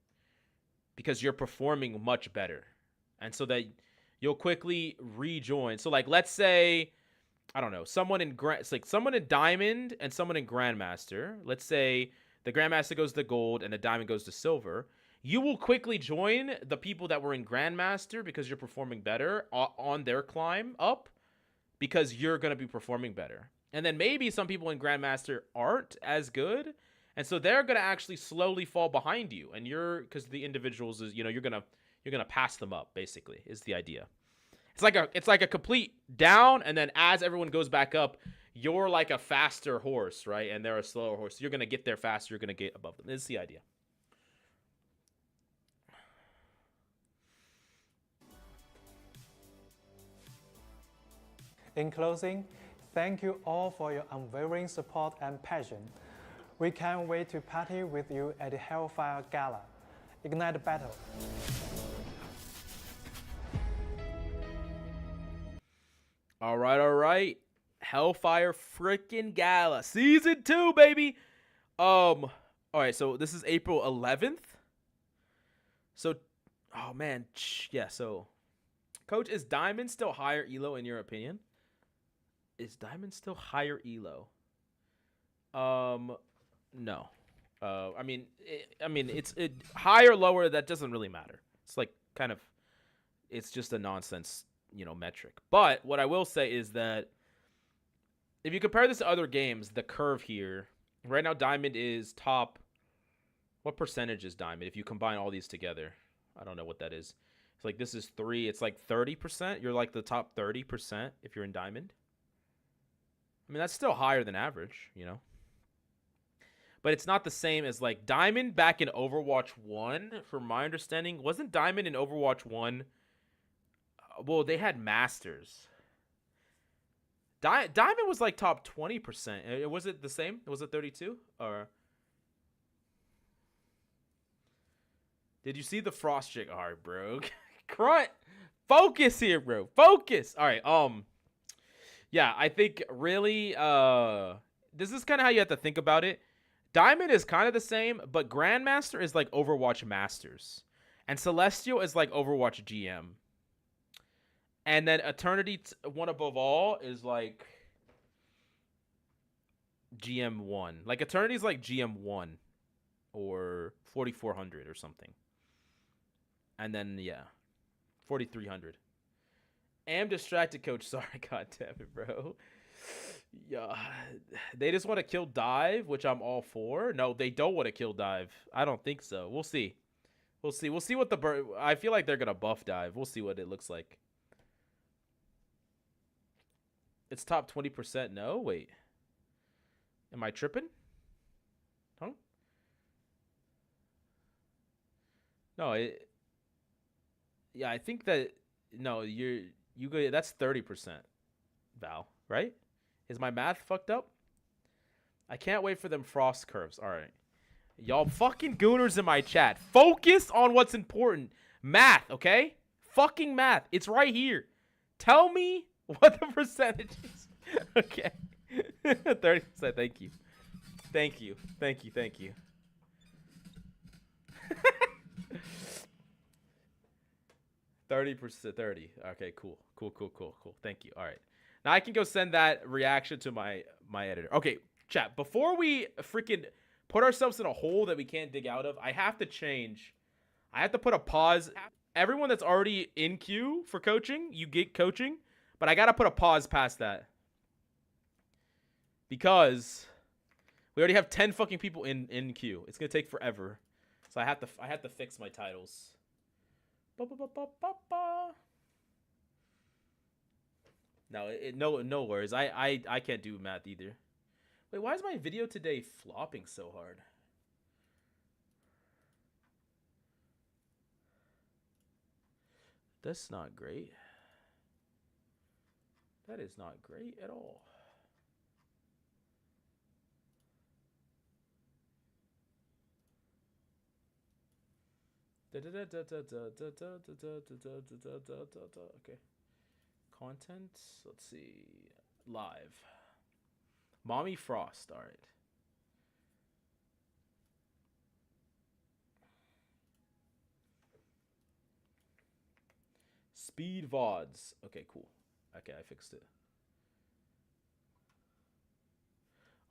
B: because you're performing much better. And so that you'll quickly rejoin. So like let's say, I don't know, someone in Diamond and someone in Grandmaster. Let's say the Grandmaster goes to Gold and the Diamond goes to Silver. You will quickly join the people that were in Grandmaster because you're performing better on their climb up because you're going to be performing better. And then maybe some people in Grandmaster aren't as good. And so they're going to actually slowly fall behind you. And because the individuals is, you're going to pass them up, basically, is the idea. It's like a complete down, and then as everyone goes back up, you're like a faster horse, right? And they're a slower horse. So you're going to get there faster. You're going to get above them. This is the idea.
F: In closing, thank you all for your unwavering support and passion. We can't wait to party with you at the Hellfire Gala. Ignite the battle.
B: All right. Hellfire freaking Gala. Season 2, baby. All right, so this is April 11th. So, oh man, yeah, so Coach, is Diamond still higher elo in your opinion? Is Diamond still higher elo? No. I mean, it's higher or lower. That doesn't really matter. It's like kind of, it's just a nonsense, metric. But what I will say is that if you compare this to other games, the curve here right now, Diamond is top. What percentage is Diamond if you combine all these together? I don't know what that is. It's like this is 3. It's like 30%. You're like the top 30% if you're in Diamond. I mean, that's still higher than average, But it's not the same as like Diamond back in Overwatch 1, from my understanding. Wasn't Diamond in Overwatch 1? Well, they had Masters. Diamond was like top 20%. Was it the same? Was it 32? Or did you see the Frost chick? All right, bro. Grunt. Focus here, bro. Focus. All right. Yeah, I think really this is kind of how you have to think about it. Diamond is kind of the same, but Grandmaster is like Overwatch Masters. And Celestial is like Overwatch GM. And then Eternity One Above All is like GM1. Like Eternity is like GM1 or 4400 or something. And then, yeah, 4300. Am distracted, coach. Sorry, god damn it, bro. Yeah, they just want to kill Dive, which I'm all for. No, they don't want to kill Dive. I don't think so. We'll see. We'll see. We'll see what the I feel like they're gonna buff Dive. We'll see what it looks like. It's top 20%. No, wait. Am I tripping? Huh? No, yeah, I think that no, you go. That's 30%, Val. Right? Is my math fucked up? I can't wait for them frost curves. All right. Y'all fucking gooners in my chat. Focus on what's important. Math, okay? Fucking math. It's right here. Tell me what the percentage is. Okay. 30%. Thank you. Thank you. Thank you. Thank you. 30%. 30. Okay, cool. Cool. Thank you. All right. Now I can go send that reaction to my editor. Okay, chat. Before we freaking put ourselves in a hole that we can't dig out of, I have to change. I have to put a pause. Everyone that's already in queue for coaching, you get coaching. But I got to put a pause past that. Because we already have 10 fucking people in queue. It's going to take forever. So I have to fix my titles. No, no worries. I can't do math either. Wait, why is my video today flopping so hard? That's not great. That is not great at all. Okay. Content. Let's see. Live. Mommy Frost. All right. Speed VODs. Okay, cool. Okay, I fixed it.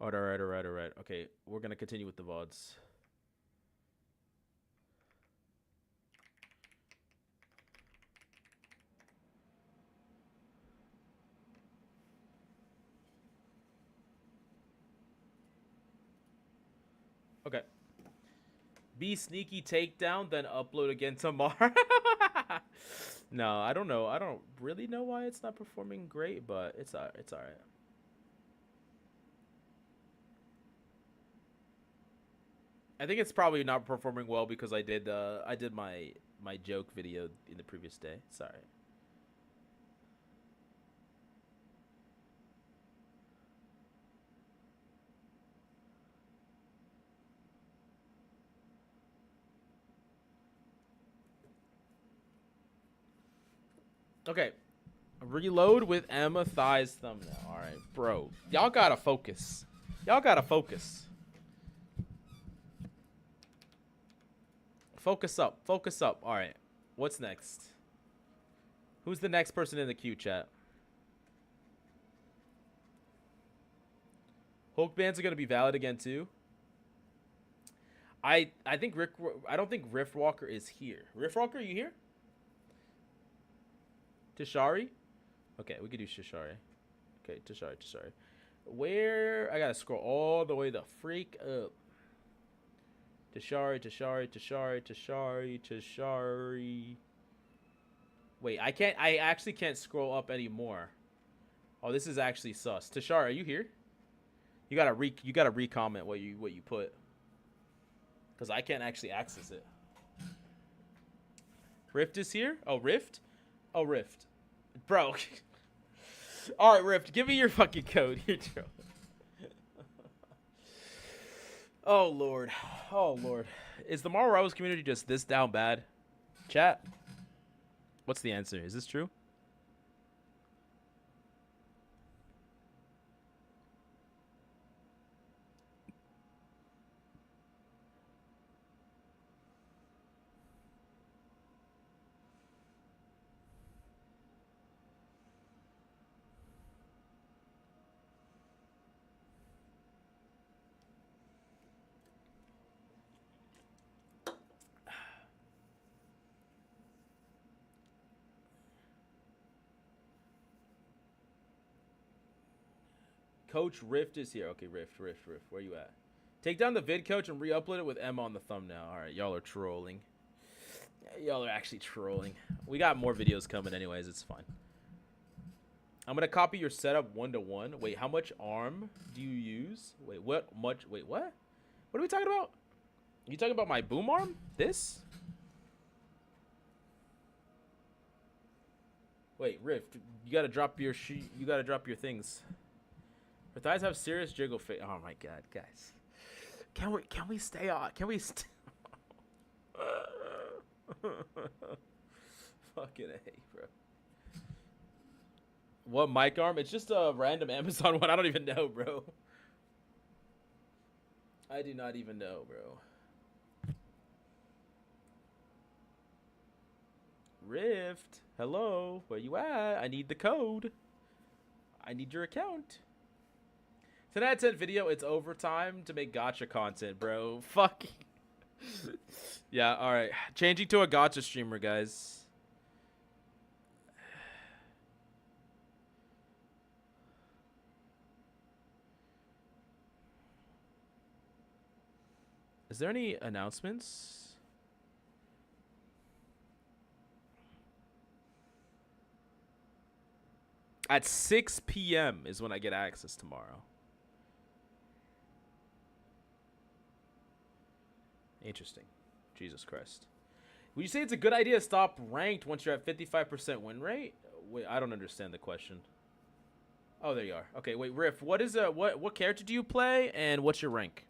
B: All right. Okay, we're going to continue with the VODs. Okay. Be sneaky takedown, then upload again tomorrow. No, I don't know. I don't really know why it's not performing great, but it's all right. I think it's probably not performing well because I did my joke video in the previous day. Sorry. Okay. Reload with Emma Thigh's thumbnail. All right, bro. Y'all gotta focus. Focus up. All right. What's next? Who's the next person in the queue, chat? Hulk bans are gonna be valid again too. I think I don't think Riftwalker is here. Riftwalker, are you here? Tashari? Okay, we could do Tashari. Okay, Tashari. Where? I gotta scroll all the way the freak up. Tashari. Wait, I actually can't scroll up anymore. Oh, this is actually sus. Tashari, are you here? You gotta re-comment what you put. Because I can't actually access it. Rift is here? Oh, Rift? Oh, Rift. Bro. Alright, Rift, give me your fucking code. You're trolling. Oh, Lord. Oh, Lord. Is the Marvel Rivals community just this down bad? Chat? What's the answer? Is this true? Coach Rift is here. Okay, Rift. Where you at? Take down the vid, Coach, and re-upload it with Emma on the thumbnail. All right, y'all are trolling. Y'all are actually trolling. We got more videos coming anyways. It's fine. I'm going to copy your setup 1-to-1. Wait, how much ARM do you use? Wait, what? What are we talking about? You talking about my boom arm? This? Wait, Rift, you got to drop your you got to drop your things. Her thighs have serious jiggle face. Oh my god, guys. Can we stay on? Can we fucking A, bro. What mic arm? It's just a random Amazon one. I don't even know, bro. I do not even know, bro. Rift, hello, where you at? I need the code. I need your account. 10 out of 10 video, it's overtime to make gacha content, bro. Fuck. Yeah, alright. Changing to a gacha streamer, guys. Is there any announcements? At 6 p.m. is when I get access tomorrow. Interesting. Jesus Christ. Would you say it's a good idea to stop ranked once you're at 55% win rate? Wait, I don't understand the question. Oh, there you are. Okay, wait, Riff, what is what character do you play and what's your rank?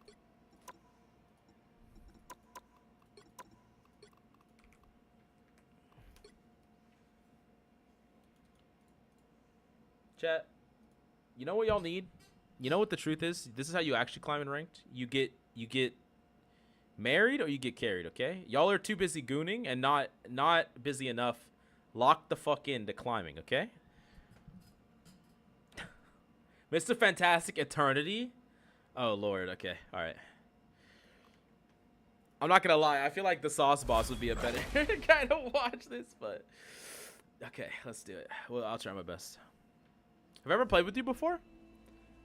B: Chat. You know what y'all need? You know what the truth is? This is how you actually climb in ranked. You get married or you get carried, okay? Y'all are too busy gooning and not busy enough. Lock the fuck into climbing, okay? Mr. Fantastic Eternity? Oh, Lord, okay, alright. I'm not gonna lie, I feel like the Sauce Boss would be a better guy to watch this, but... Okay, let's do it. Well, I'll try my best. Have I ever played with you before?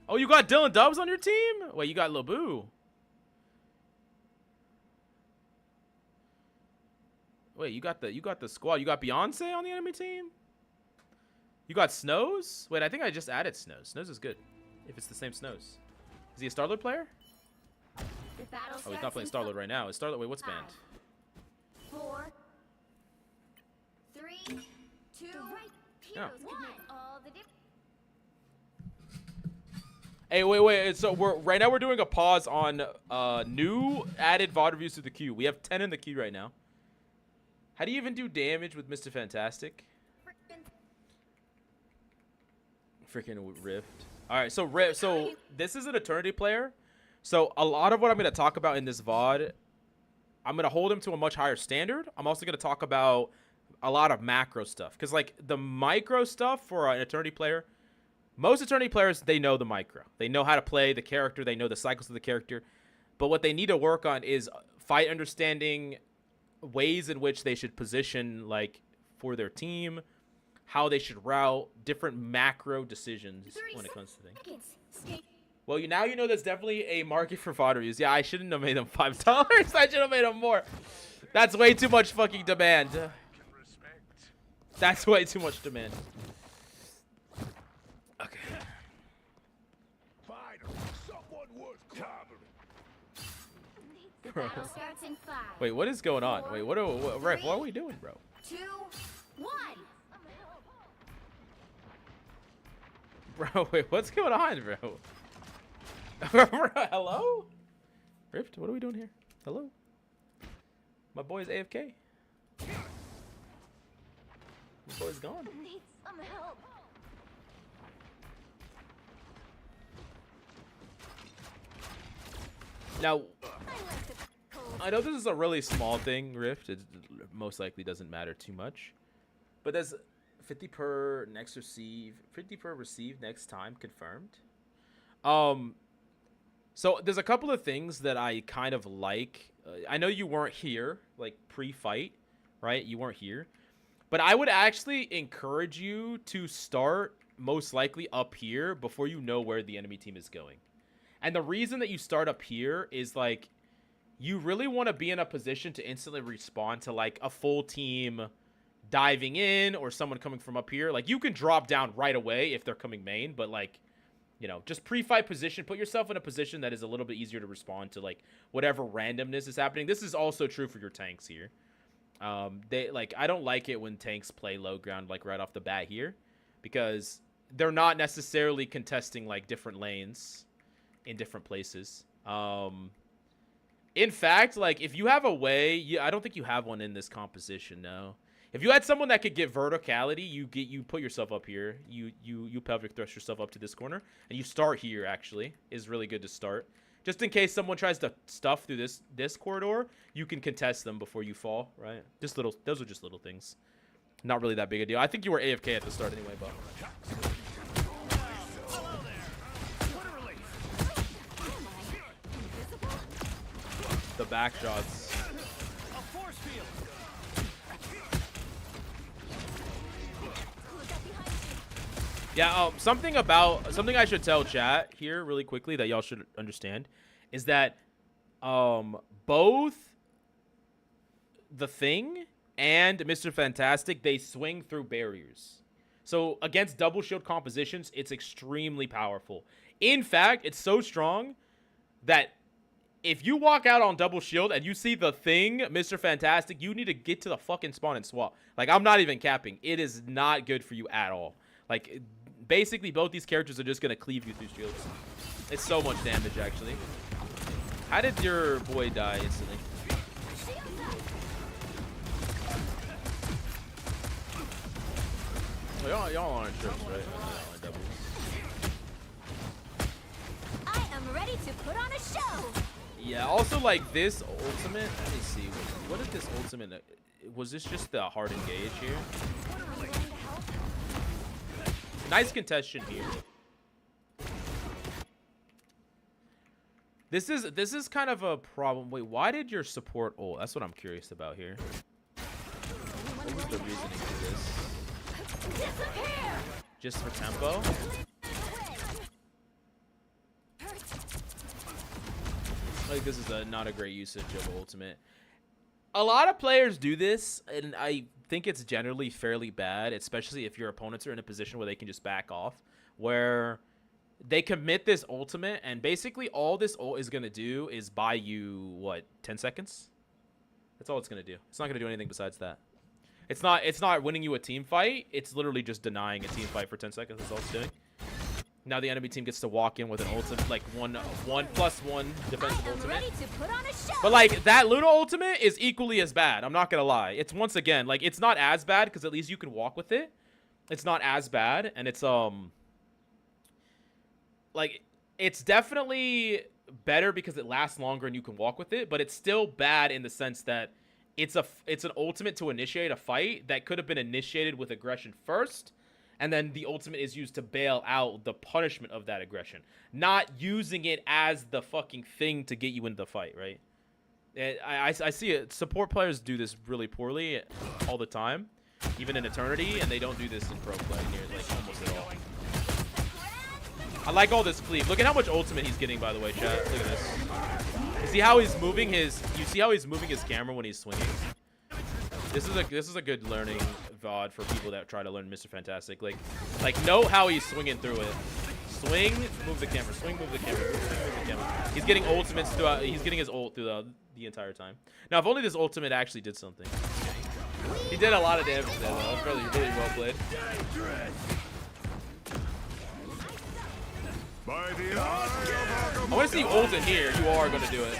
B: Oh, you got Dylan Dubs on your team? Wait, you got Labu. Wait, you got the squad. You got Beyonce on the enemy team? You got Snows? Wait, I think I just added Snows. Snows is good. If it's the same Snows. Is he a Starlord player? Oh, he's not playing Starlord right now. Is Starlord... Wait, what's banned?
A: 4, 3, 2,
B: Yeah.
A: 1. All the
B: Hey, wait. So right now we're doing a pause on new added VOD reviews to the queue. We have 10 in the queue right now. How do you even do damage with Mr. Fantastic? Freaking Rift. All right, so Rift. So this is an Eternity player. So a lot of what I'm going to talk about in this VOD, I'm going to hold him to a much higher standard. I'm also going to talk about a lot of macro stuff. Because, like, the micro stuff for an Eternity player, Most Eternity players, they know the micro. They know how to play the character. They know the cycles of the character. But what they need to work on is fight understanding, ways in which they should position, like, for their team, how they should route, different macro decisions when it comes to things. Well, now you know there's definitely a market for fodder use. Yeah, I shouldn't have made them $5. I should have made them more. That's way too much fucking demand. That's way too much demand. Okay.
D: Someone worth clobbering.
A: The battle starts in 5.
B: Wait, what is going on? Wait, what are we doing, bro?
A: 2, 1.
B: Bro, wait, what's going on, bro? Hello? Rift, what are we doing here? Hello? My boy's AFK. My boy's gone.
A: Need some help.
B: Now, I know this is a really small thing, Rift. It most likely doesn't matter too much. But there's 50 per next receive, 50 per receive next time confirmed. So there's a couple of things that I kind of like. I know you weren't here, like pre-fight, right? You weren't here. But I would actually encourage you to start most likely up here before you know where the enemy team is going. And the reason that you start up here is, like, you really want to be in a position to instantly respond to, like, a full team diving in or someone coming from up here. Like, you can drop down right away if they're coming main, but, like, you know, just pre-fight position, put yourself in a position that is a little bit easier to respond to, like, whatever randomness is happening. This is also true for your tanks here. I don't like it when tanks play low ground, like, right off the bat here, because they're not necessarily contesting, like, different lanes in different places. In fact, like, if you have a way, I don't think you have one in this composition, no. If you had someone that could get verticality, you put yourself up here. You pelvic thrust yourself up to this corner, and you start here. Actually, is really good to start, just in case someone tries to stuff through this corridor. You can contest them before you fall, right? Those are just little things. Not really that big a deal. I think you were AFK at the start anyway, but. The back shots. Yeah, something I should tell chat here really quickly that y'all should understand is that both the Thing and Mr. Fantastic, they swing through barriers. So against double shield compositions, it's extremely powerful. In fact, it's so strong that if you walk out on double shield and you see the Thing, Mr. Fantastic, you need to get to the fucking spawn and swap. Like, I'm not even capping. It is not good for you at all. Like, basically, both these characters are just going to cleave you through shields. It's so much damage, actually. How did your boy die instantly? Oh, y'all aren't trips, right?
A: I am ready to put on a show.
B: Yeah, also, like, this ultimate, let me see. What is this ultimate? Was this just the hard engage here? Nice contestation here. This is kind of a problem. Wait, why did your support ult? That's what I'm curious about here. What was the reasoning for this? Just for tempo? Like, this is not a great usage of ultimate. A lot of players do this, and I think it's generally fairly bad, especially if your opponents are in a position where they can just back off, where they commit this ultimate, and basically all this ult is going to do is buy you, what, 10 seconds? That's all it's going to do. It's not going to do anything besides that. It's not winning you a team fight. It's literally just denying a team fight for 10 seconds. That's all it's doing. Now the enemy team gets to walk in with an ultimate, like 1+1 defensive ultimate. But like that Luna ultimate is equally as bad. I'm not gonna lie. It's once again like it's not as bad because at least you can walk with it. It's not as bad, and it's like it's definitely better because it lasts longer and you can walk with it. But it's still bad in the sense that it's an ultimate to initiate a fight that could have been initiated with aggression first. and then the ultimate is used to bail out the punishment of that aggression, not using it as the fucking thing to get you into the fight, right? I see it. Support players do this really poorly all the time, even in Eternity, and they don't do this in pro play near, like, almost at all. I like all this cleave. Look at how much ultimate he's getting, by the way, chat. Look at this. You see how he's moving his? You see how he's moving his camera when he's swinging? This is a good learning VOD for people that try to learn Mr. Fantastic. Like note how he's swinging through it. Swing, move the camera. Swing, move the camera. Swing, move the camera. He's getting ultimates throughout. He's getting his ult throughout the entire time. Now, if only this ultimate actually did something. He did a lot of damage there, though. That was really, really well played. I want to see you ult in here. You are going to do it.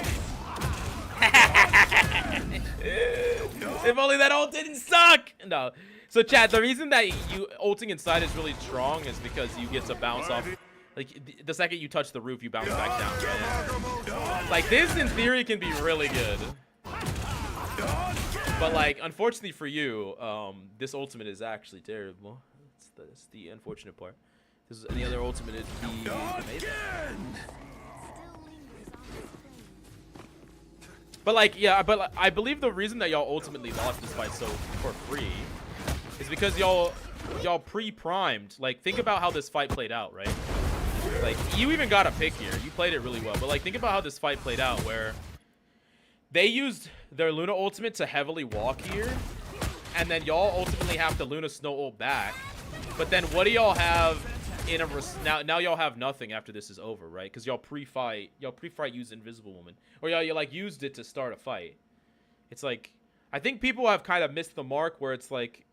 B: If only that ult didn't suck. No. So, chat, the reason that you ulting inside is really strong is because you get to bounce off. Like, the second you touch the roof, you bounce back down, right? Like, this, in theory, can be really good. But, like, unfortunately for you, this ultimate is actually terrible. That's the unfortunate part. If this was any other ultimate, it'd be amazing. But, like, yeah, but like, I believe the reason that y'all ultimately lost this fight so for free is because y'all pre-primed. Like, think about how this fight played out, right? Like, you even got a pick here. You played it really well. But, like, think about how this fight played out, where they used their Luna ultimate to heavily walk here, and then y'all ultimately have to Luna snow ult back. But then what do y'all have in a now y'all have nothing after this is over, right? Because y'all pre-fight use Invisible Woman, or y'all like used it to start a fight. It's like, I think people have kind of missed the mark where it's like,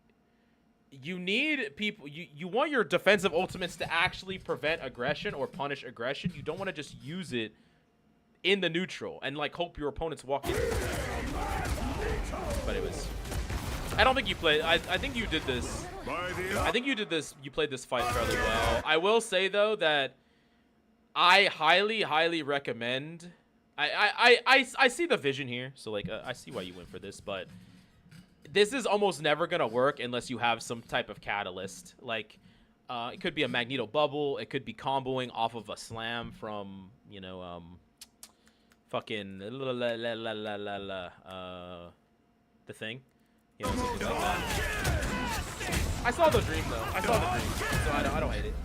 B: you need people, you want your defensive ultimates to actually prevent aggression or punish aggression. You don't want to just use it in the neutral and like hope your opponents walk in. But it was, I don't think you played, I think you did this. I think you did this, you played this fight fairly well. I will say though that I highly recommend, I see the vision here, so like I see why you went for this, but this is almost never gonna work unless you have some type of catalyst. Like it could be a Magneto bubble, it could be comboing off of a slam from, you know, fucking the thing, you know, something like that. I saw the dream though. I saw the dream, so I don't hate it.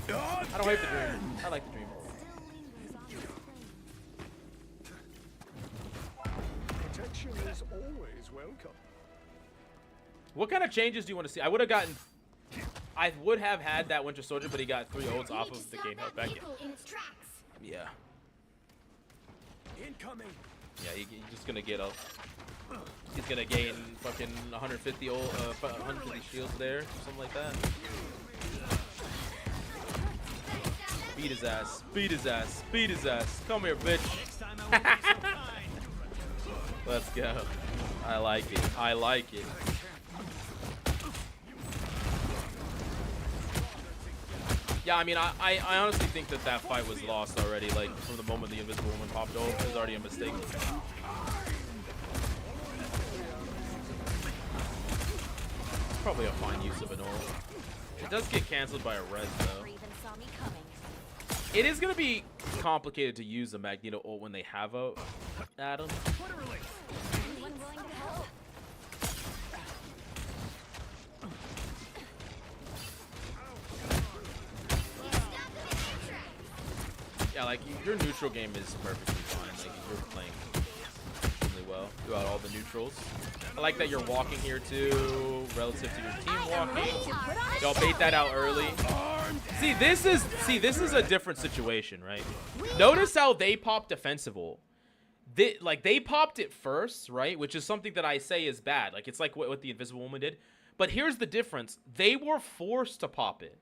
B: I don't hate the dream. I like the dream.
D: Protection is always welcome.
B: What kind of changes do you want to see? I would have had that Winter Soldier, but he got 3 ults off of the gain health back. Yeah.
D: Incoming.
B: Yeah, he's just gonna get up. He's gonna gain fucking 150 shields there, something like that. Beat his ass. Beat his ass. Beat his ass. Come here, bitch. Let's go. I like it. I like it. Yeah, I mean, I honestly think that fight was lost already. Like, from the moment the Invisible Woman popped ult, it was already a mistake. Probably a fine use of an ult. It does get canceled by a res, though. It is going to be complicated to use a Magneto ult when they have a Adam. Yeah, like, your neutral game is perfectly fine. Like, you're playing extremely well throughout all the neutrals. I like that you're walking here too, relative to your team walking. Y'all bait that out early. See, this is a different situation, right? Notice how they popped defensive ult. They popped it first, right? Which is something that I say is bad. Like, it's like what the Invisible Woman did. But here's the difference. They were forced to pop it.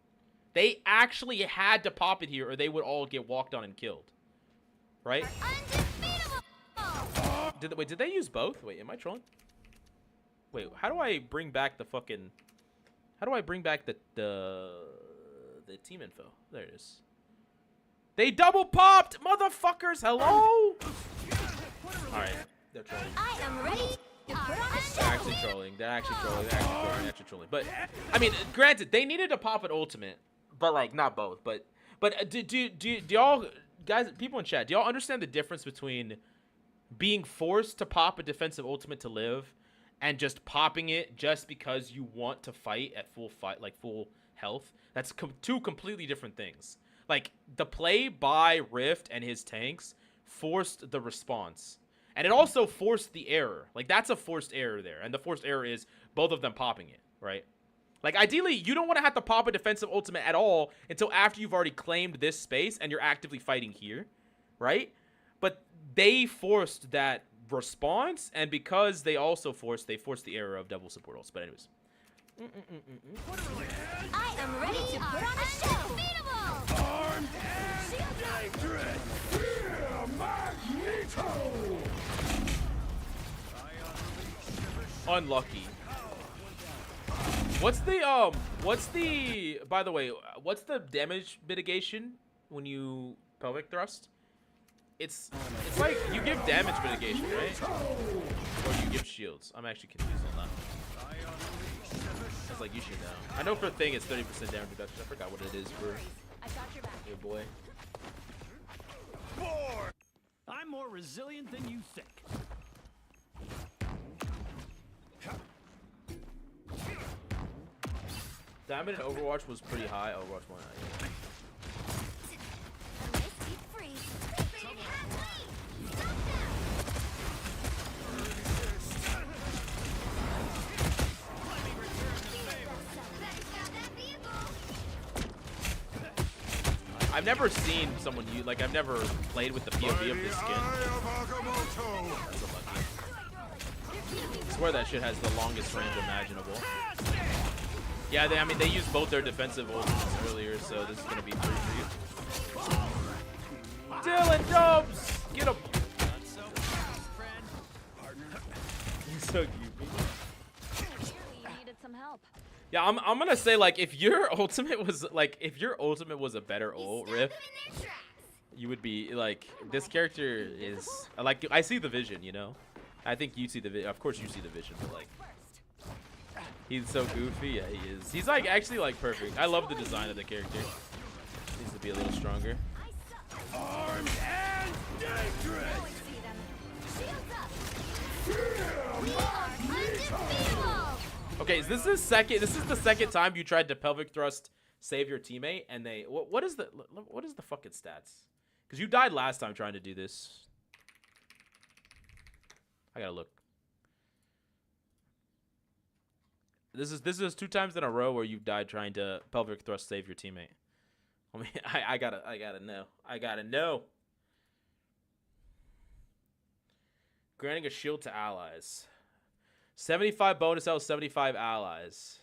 B: They actually had to pop it here or they would all get walked on and killed. Right? Did they use both? Wait, am I trolling? Wait, how do I bring back the fucking... How do I bring back the team info? There it is. They double popped! Motherfuckers! Hello? Alright. They're trolling.
A: I am ready. to put on a
B: They're
A: show.
B: actually trolling. They're actually trolling. They're actually trolling. They're actually trolling. But I mean, granted, they needed to pop an ultimate, but like not both. But do y'all guys, people in chat, do y'all understand the difference between being forced to pop a defensive ultimate to live and just popping it just because you want to fight at full health? That's two completely different things. Like the play by Rift and his tanks forced the response. And it also forced the error. Like, that's a forced error there. And the forced error is both of them popping it, right? Like, ideally, you don't want to have to pop a defensive ultimate at all until after you've already claimed this space and you're actively fighting here, right? But they forced that response, and because they also forced the error of double support ults. But anyways.
A: I am ready to put on a show. Unbeatable.
D: Armed and dangerous. Fear Magneto.
B: Unlucky. What's the by the way, what's the damage mitigation when you pelvic thrust? It's like you give damage mitigation, right? Or you give shields. I'm actually confused on that. It's like you should know. I know for a thing it's 30% damage reduction. I forgot what it is for your boy.
G: I'm more resilient than you think.
B: Diamond in Overwatch was pretty high. Overwatch 1. Yeah. I've never seen someone use, like, I've never played with the POV of this skin. That's unlucky. I swear that shit has the longest range imaginable. Yeah, I mean, they used both their defensive ultimates earlier, so this is going to be 3 for you. Dylan Dubs! Get him! He's so cute. Yeah, I'm gonna say, like, if your ultimate was a better ult, Riff, you would be like, this character is like, I see the vision, you know. I think you see the vision. Of course, you see the vision, but like, he's so goofy. Yeah, he is. He's like actually like perfect. I love the design of the character. Needs to be a little stronger.
D: Armed and dangerous.
B: Okay, so this is the second time you tried to pelvic thrust save your teammate, and they what is the fucking stats? Because you died last time trying to do this. I gotta look. This is 2 times in a row where you've died trying to pelvic thrust save your teammate. I mean, I gotta know. Granting a shield to allies. 75 bonus health, 75 allies.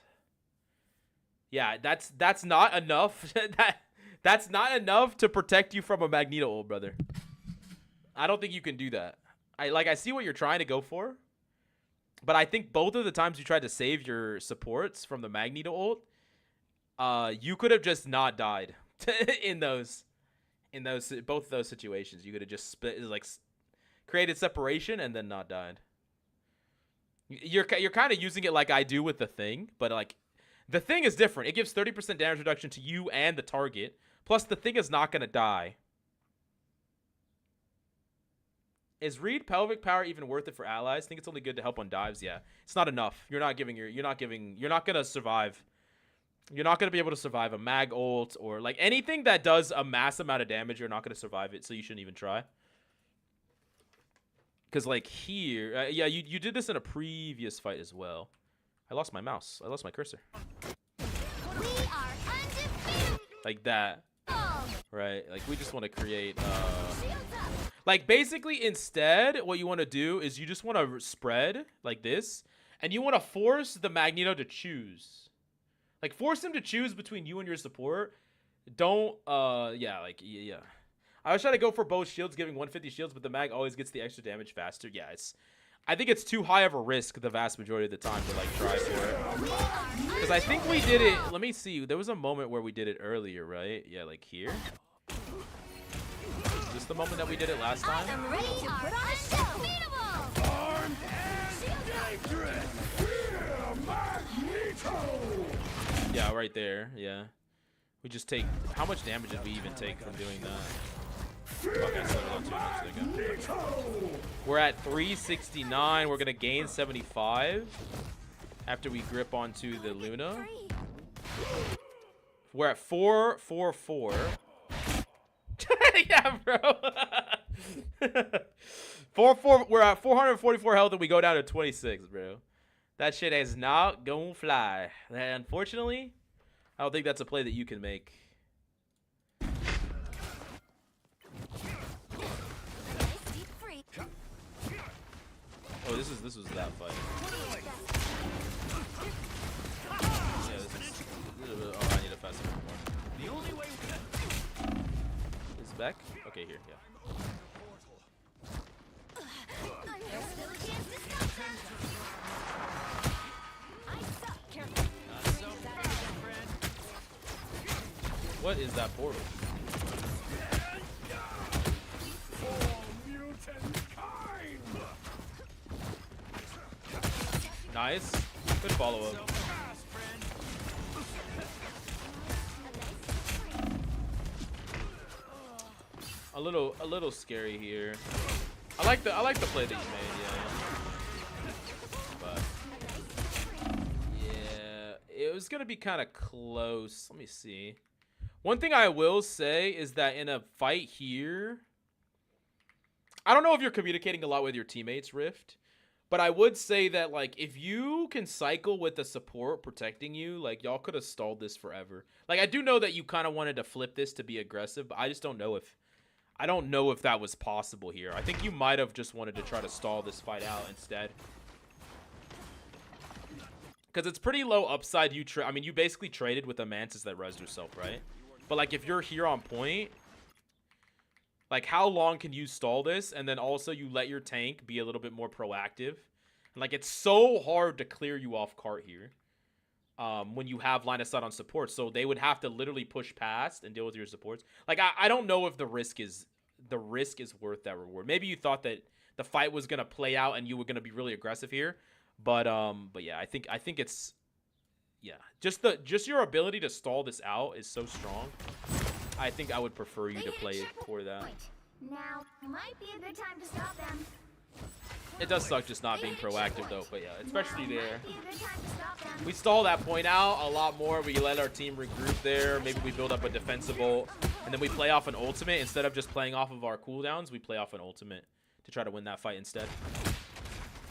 B: Yeah, that's not enough. That's not enough to protect you from a Magneto ult, brother. I don't think you can do that. I see what you're trying to go for, but I think both of the times you tried to save your supports from the Magneto ult, you could have just not died in both of those situations. You could have just created separation and then not died. You're kind of using it like I do with the thing, but like the thing is different. It gives 30% damage reduction to you and the target. Plus the thing is not gonna die. Is Reed pelvic power even worth it for allies? I think it's only good to help on dives. Yeah, it's not enough. You're not gonna survive. You're not gonna be able to survive a mag ult or like anything that does a mass amount of damage. You're not gonna survive it, so you shouldn't even try. Because, like, here... yeah, you did this in a previous fight as well. I lost my mouse. I lost my cursor.
A: We are undefeated.
B: Like that. Right? Like, we just want to create... like, basically, instead, what you want to do is you just want to spread like this. And you want to force the Magneto to choose. Like, force him to choose between you and your support. Don't... yeah, like, yeah. I was trying to go for both shields, giving 150 shields, but the mag always gets the extra damage faster. Yeah, I think it's too high of a risk the vast majority of the time to, like, try for it. Because I think we did it... Let me see. There was a moment where we did it earlier, right? Yeah, like here. Is this the moment that we did it last time?
A: I am ready to put on a show.
B: Yeah, right there. Yeah. We just take... How much damage did we even take from doing that? Fuck, I slowed down too much. We're at 369. We're going to gain 75 after we grip onto the Luna. We're at 444. Yeah, bro. 4-4. We're at 444 health and we go down to 26, bro. That shit is not gonna fly. Unfortunately, I don't think that's a play that you can make. Oh, this was that fight. Yeah, this is a little bit. Oh, I need a faster one more.
G: The only way
B: Is it back? Okay, here, yeah. What is that portal? Nice. Good follow-up. A little scary here. I like the play that you made, yeah. But yeah, it was gonna be kind of close. Let me see. One thing I will say is that in a fight here, I don't know if you're communicating a lot with your teammates, Rift, but I would say that, like, if you can cycle with the support protecting you, like, y'all could have stalled this forever. Like, I do know that you kind of wanted to flip this to be aggressive, but I just don't know if that was possible here. I think you might have just wanted to try to stall this fight out instead. Because it's pretty low upside. I mean, you basically traded with a Mantis that rezzed herself, right? But, like, if you're here on point, like, how long can you stall this? And then also you let your tank be a little bit more proactive. And, like, it's so hard to clear you off cart here when you have line of sight on support. So they would have to literally push past and deal with your supports. Like, I don't know if the risk is worth that reward. Maybe you thought that the fight was going to play out and you were going to be really aggressive here. But yeah, I think it's... Yeah, just your ability to stall this out is so strong. I think I would prefer you to play it for that.
A: Now might be a good time to stop them.
B: It does suck just not being proactive though, but yeah, especially there. We stall that point out a lot more. We let our team regroup there. Maybe we build up a defensible, and then we play off an ultimate instead of just playing off of our cooldowns. We play off an ultimate to try to win that fight instead.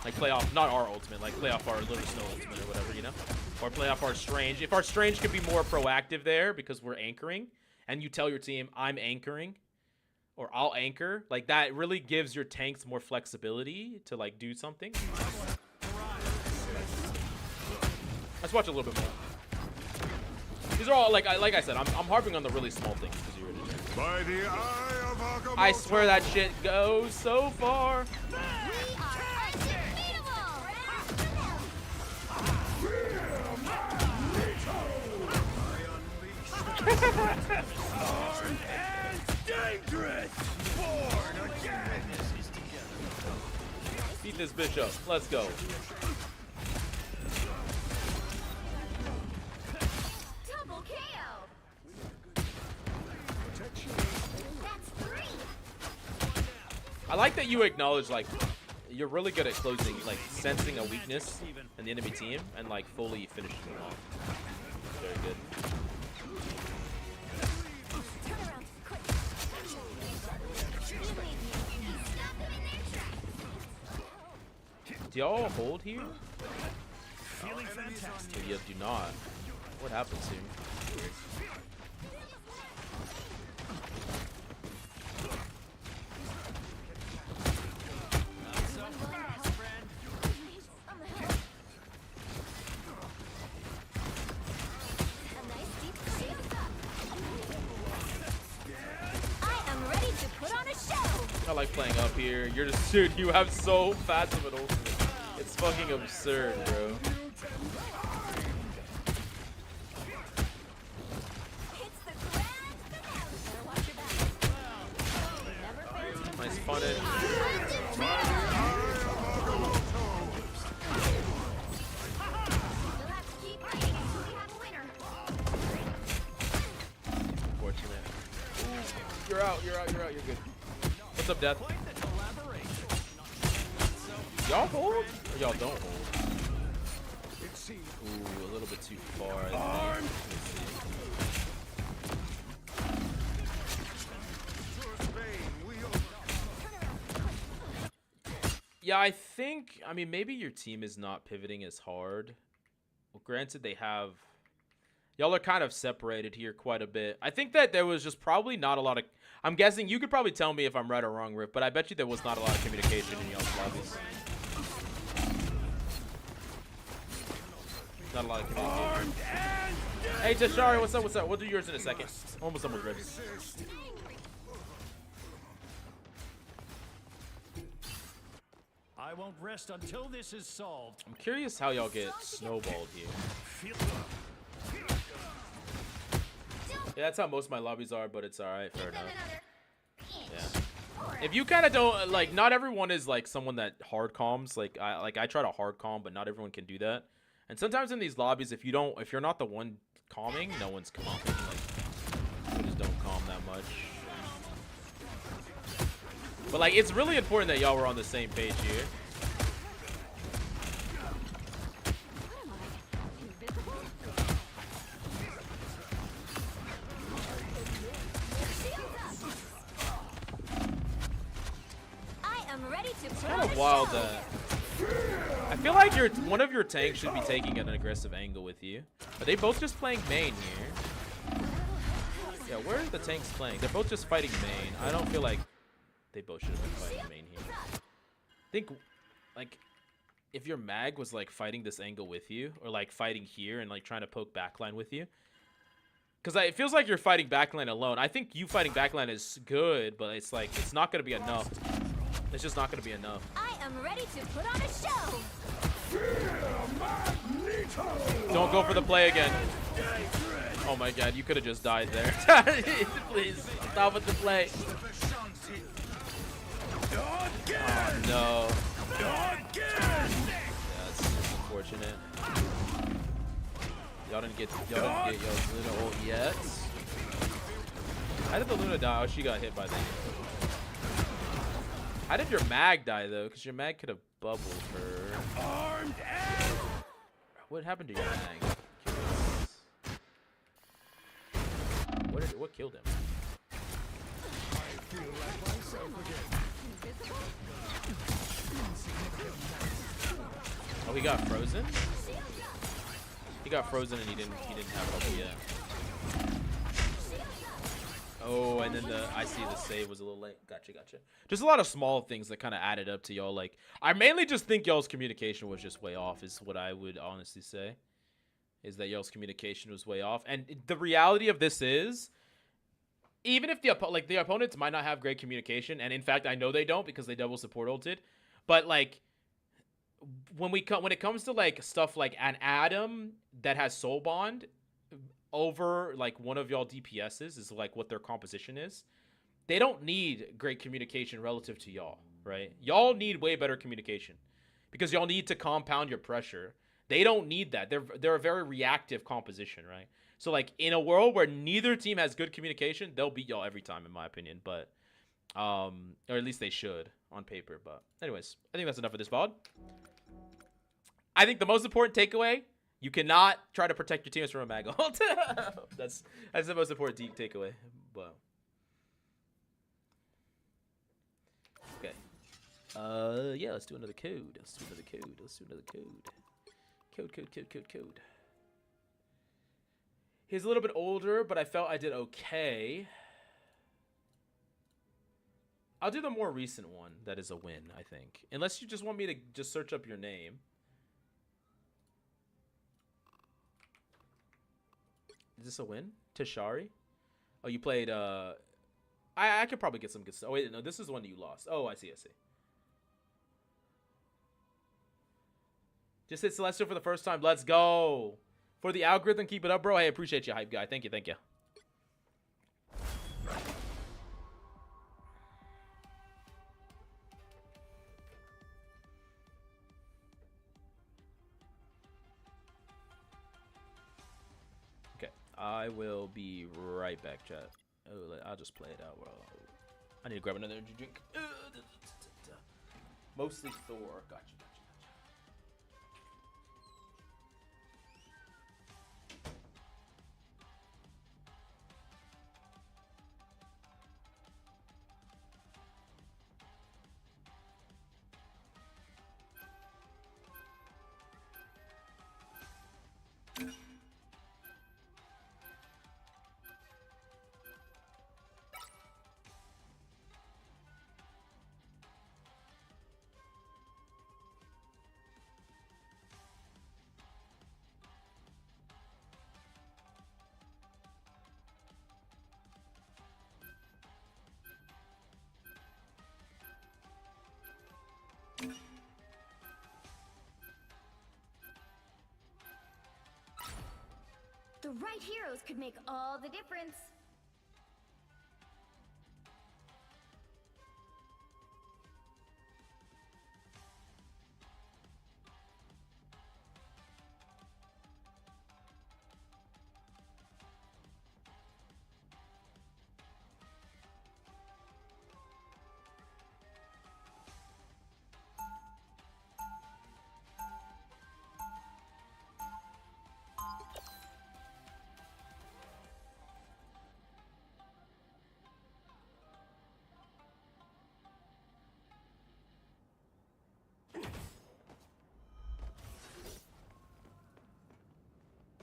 B: Like, play off, not our ultimate, like, play off our Little Snow ultimate or whatever, you know? Or play off our Strange. If our Strange could be more proactive there because we're anchoring, and you tell your team, I'm anchoring, or I'll anchor, like, that really gives your tanks more flexibility to, like, do something. Let's watch a little bit more. These are all, like I said, I'm harping on the really small things because you already know.
D: By the eye of Agamotto.
B: I swear that shit goes so far. Beat this bitch up. Let's go.
A: Double KO. That's 3.
B: I like that you acknowledge, like, you're really good at closing, like, sensing a weakness in the enemy team and, like, fully finishing them off. Very good. Do y'all hold here?
G: feeling fantastic.
B: You do not. What happens here? I like playing up here. You're just, dude, you have so fast of an ultimate. It's fucking absurd, bro. Nice punish. You're out. You're good. What's up, Death? Y'all hold? Or y'all don't hold? Ooh, a little bit too far. I think. Yeah, I think, I mean, maybe your team is not pivoting as hard. Well, granted, they have, y'all are kind of separated here quite a bit. I think that there was just probably not a lot of, I'm guessing, you could probably tell me if I'm right or wrong, Riff, but I bet you there was not a lot of communication in y'all's lobbies. Not a lot of communication. Hey, Tashari, what's up, what's up? We'll do yours in a second. Almost ready.
G: I won't rest until this is solved.
B: I'm curious how y'all get snowballed here. Yeah, that's how most of my lobbies are, but it's alright, fair enough. Yeah. If you kind of don't, like, not everyone is, like, someone that hard comms. Like, I try to hard calm, but not everyone can do that. And sometimes in these lobbies, if you're not the one calming, no one's calming. Like, you just don't calm that much. But, like, it's really important that y'all were on the same page here. It's kind of wild that I feel like one of your tanks should be taking an aggressive angle with you. Are they both just playing main here? Yeah, where are the tanks playing? They're both just fighting main. I don't feel like they both should have been fighting main here. I think, like, if your mag was, like, fighting this angle with you, or, like, fighting here and, like, trying to poke backline with you. Because it feels like you're fighting backline alone. I think you fighting backline is good, but it's, like, it's not going to be enough. It's just not going to be enough.
A: I am ready to put on a show.
B: Don't go for the play again. Oh my god, you could have just died there. Please, stop with the play. Oh no. Yeah, it's unfortunate. Y'all didn't get y'all's Luna ult yet. How did the Luna die? Oh, she got hit by the. How did your mag die though? Because your mag could have bubbled her. What happened to your mag? What killed him? Oh, he got frozen? He got frozen and he didn't have bubble yet. Oh, and then I see the save was a little late. Gotcha. Just a lot of small things that kind of added up to y'all. Like, I mainly just think y'all's communication was just way off is what I would honestly say. Is that y'all's communication was way off. And the reality of this is, even if the opponents might not have great communication, and in fact, I know they don't because they double support ulted, but like, when it comes to like stuff like an Adam that has soul bond over like one of y'all DPSs is like what their composition is. They don't need great communication relative to y'all, right? Y'all need way better communication because y'all need to compound your pressure. They don't need that. They're a very reactive composition, right? So like in a world where neither team has good communication, they'll beat y'all every time in my opinion, but or at least they should on paper. But anyways, I think that's enough of this VOD. I think the most important takeaway, you cannot try to protect your teams from a mag ult. that's the most important takeaway. But okay. Yeah, let's do another code. Code. He's a little bit older, but I felt I did okay. I'll do the more recent one. That is a win, I think. Unless you just want me to just search up your name. Is this a win? Tashari? Oh, you played, I could probably get some good stuff. Oh, wait, no, this is the one that you lost. Oh, I see. Just hit Celestial for the first time. Let's go. For the algorithm, keep it up, bro. Hey, appreciate you, hype guy. Thank you. Okay, I will be right back, chat. Oh, I'll just play it out. Well, I need to grab another energy drink. Mostly Thor. Gotcha.
A: The right heroes could make all the difference.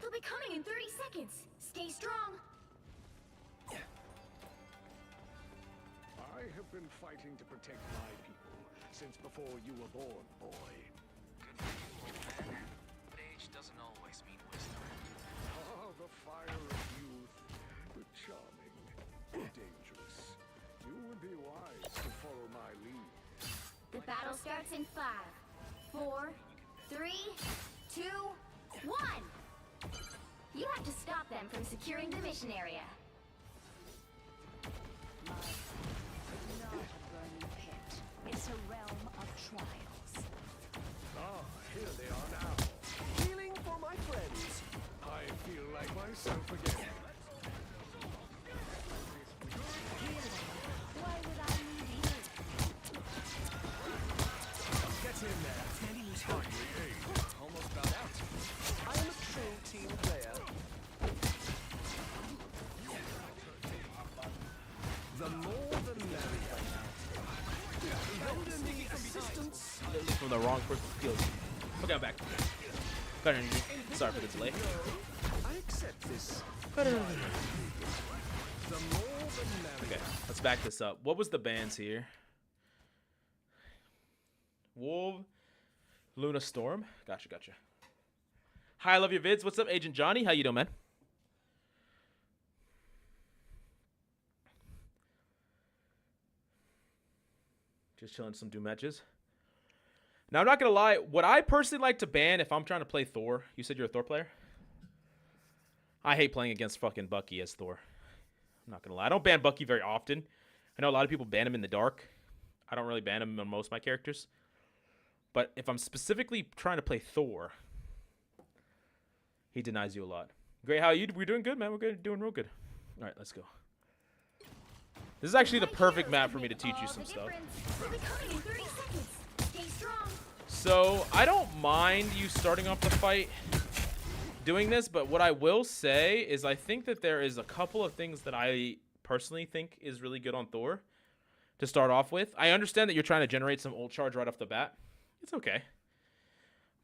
A: They'll be coming in 30 seconds. Stay strong.
D: I have been fighting to protect my people since before you were born, boy.
H: Good for you, old man. But age doesn't always mean wisdom.
D: Ah, the fire of youth. The charming. Dangerous. You would be wise to follow my lead.
A: The battle starts in 5, 4, 3, 2, 1. You have to stop them from securing the mission area.
I: Not a burning pit. It's a realm of trials.
D: Ah, here they are now.
J: Healing for my friends.
D: I feel like myself again.
I: Why would I need you?
J: Get in there.
D: Timely aid.
J: Almost about out. I am a true team player. The more the merrier. Render me assistance.
B: From the wrong person skills. Okay, I'm back. Got energy. Sorry for the delay.
J: I accept this.
B: Got energy.
J: The more the merrier.
B: Okay, let's back this up. What was the bans here? Wolf, Luna Storm. Gotcha. Hi, I love your vids. What's up, Agent Johnny? How you doing, man? Just chilling some Doom matches. Now, I'm not going to lie. What I personally like to ban if I'm trying to play Thor. You said you're a Thor player? I hate playing against fucking Bucky as Thor. I'm not going to lie. I don't ban Bucky very often. I know a lot of people ban him in the dark. I don't really ban him on most of my characters. But if I'm specifically trying to play Thor, he denies you a lot. Great, how are you? We're doing good, man. We're good, doing real good. All right, let's go. This is actually the perfect map for me to teach you some stuff.
A: They'll be coming in 30 seconds. Stay strong.
B: So, I don't mind you starting off the fight doing this, but what I will say is I think that there is a couple of things that I personally think is really good on Thor to start off with. I understand that you're trying to generate some ult charge right off the bat. It's okay.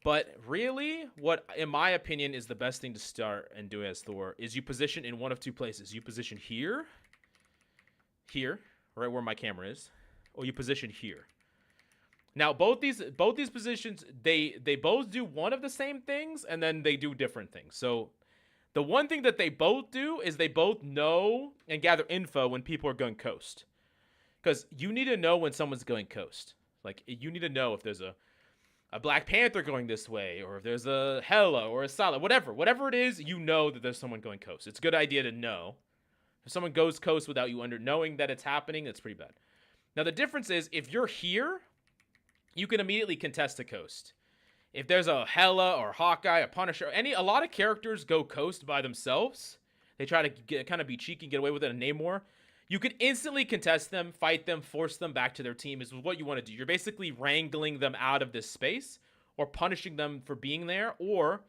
B: But really, what, in my opinion, is the best thing to start and do as Thor is you position in one of two places. You position here, right where my camera is, or you position here. Now, both these positions, they both do one of the same things, and then they do different things. So the one thing that they both do is they both know and gather info when people are going coast. Because you need to know when someone's going coast. Like, you need to know if there's a Black Panther going this way, or if there's a Hela or a Sala, whatever it is, you know that there's someone going coast. It's a good idea to know. If someone goes coast without you knowing that it's happening, that's pretty bad. Now, the difference is, if you're here, you can immediately contest a coast. If there's a Hela or Hawkeye, a Punisher, a lot of characters go coast by themselves, They try to kind of be cheeky and get away with it and Namor. You could instantly contest them, fight them, force them back to their team is what you want to do. You're basically wrangling them out of this space or punishing them for being there. Or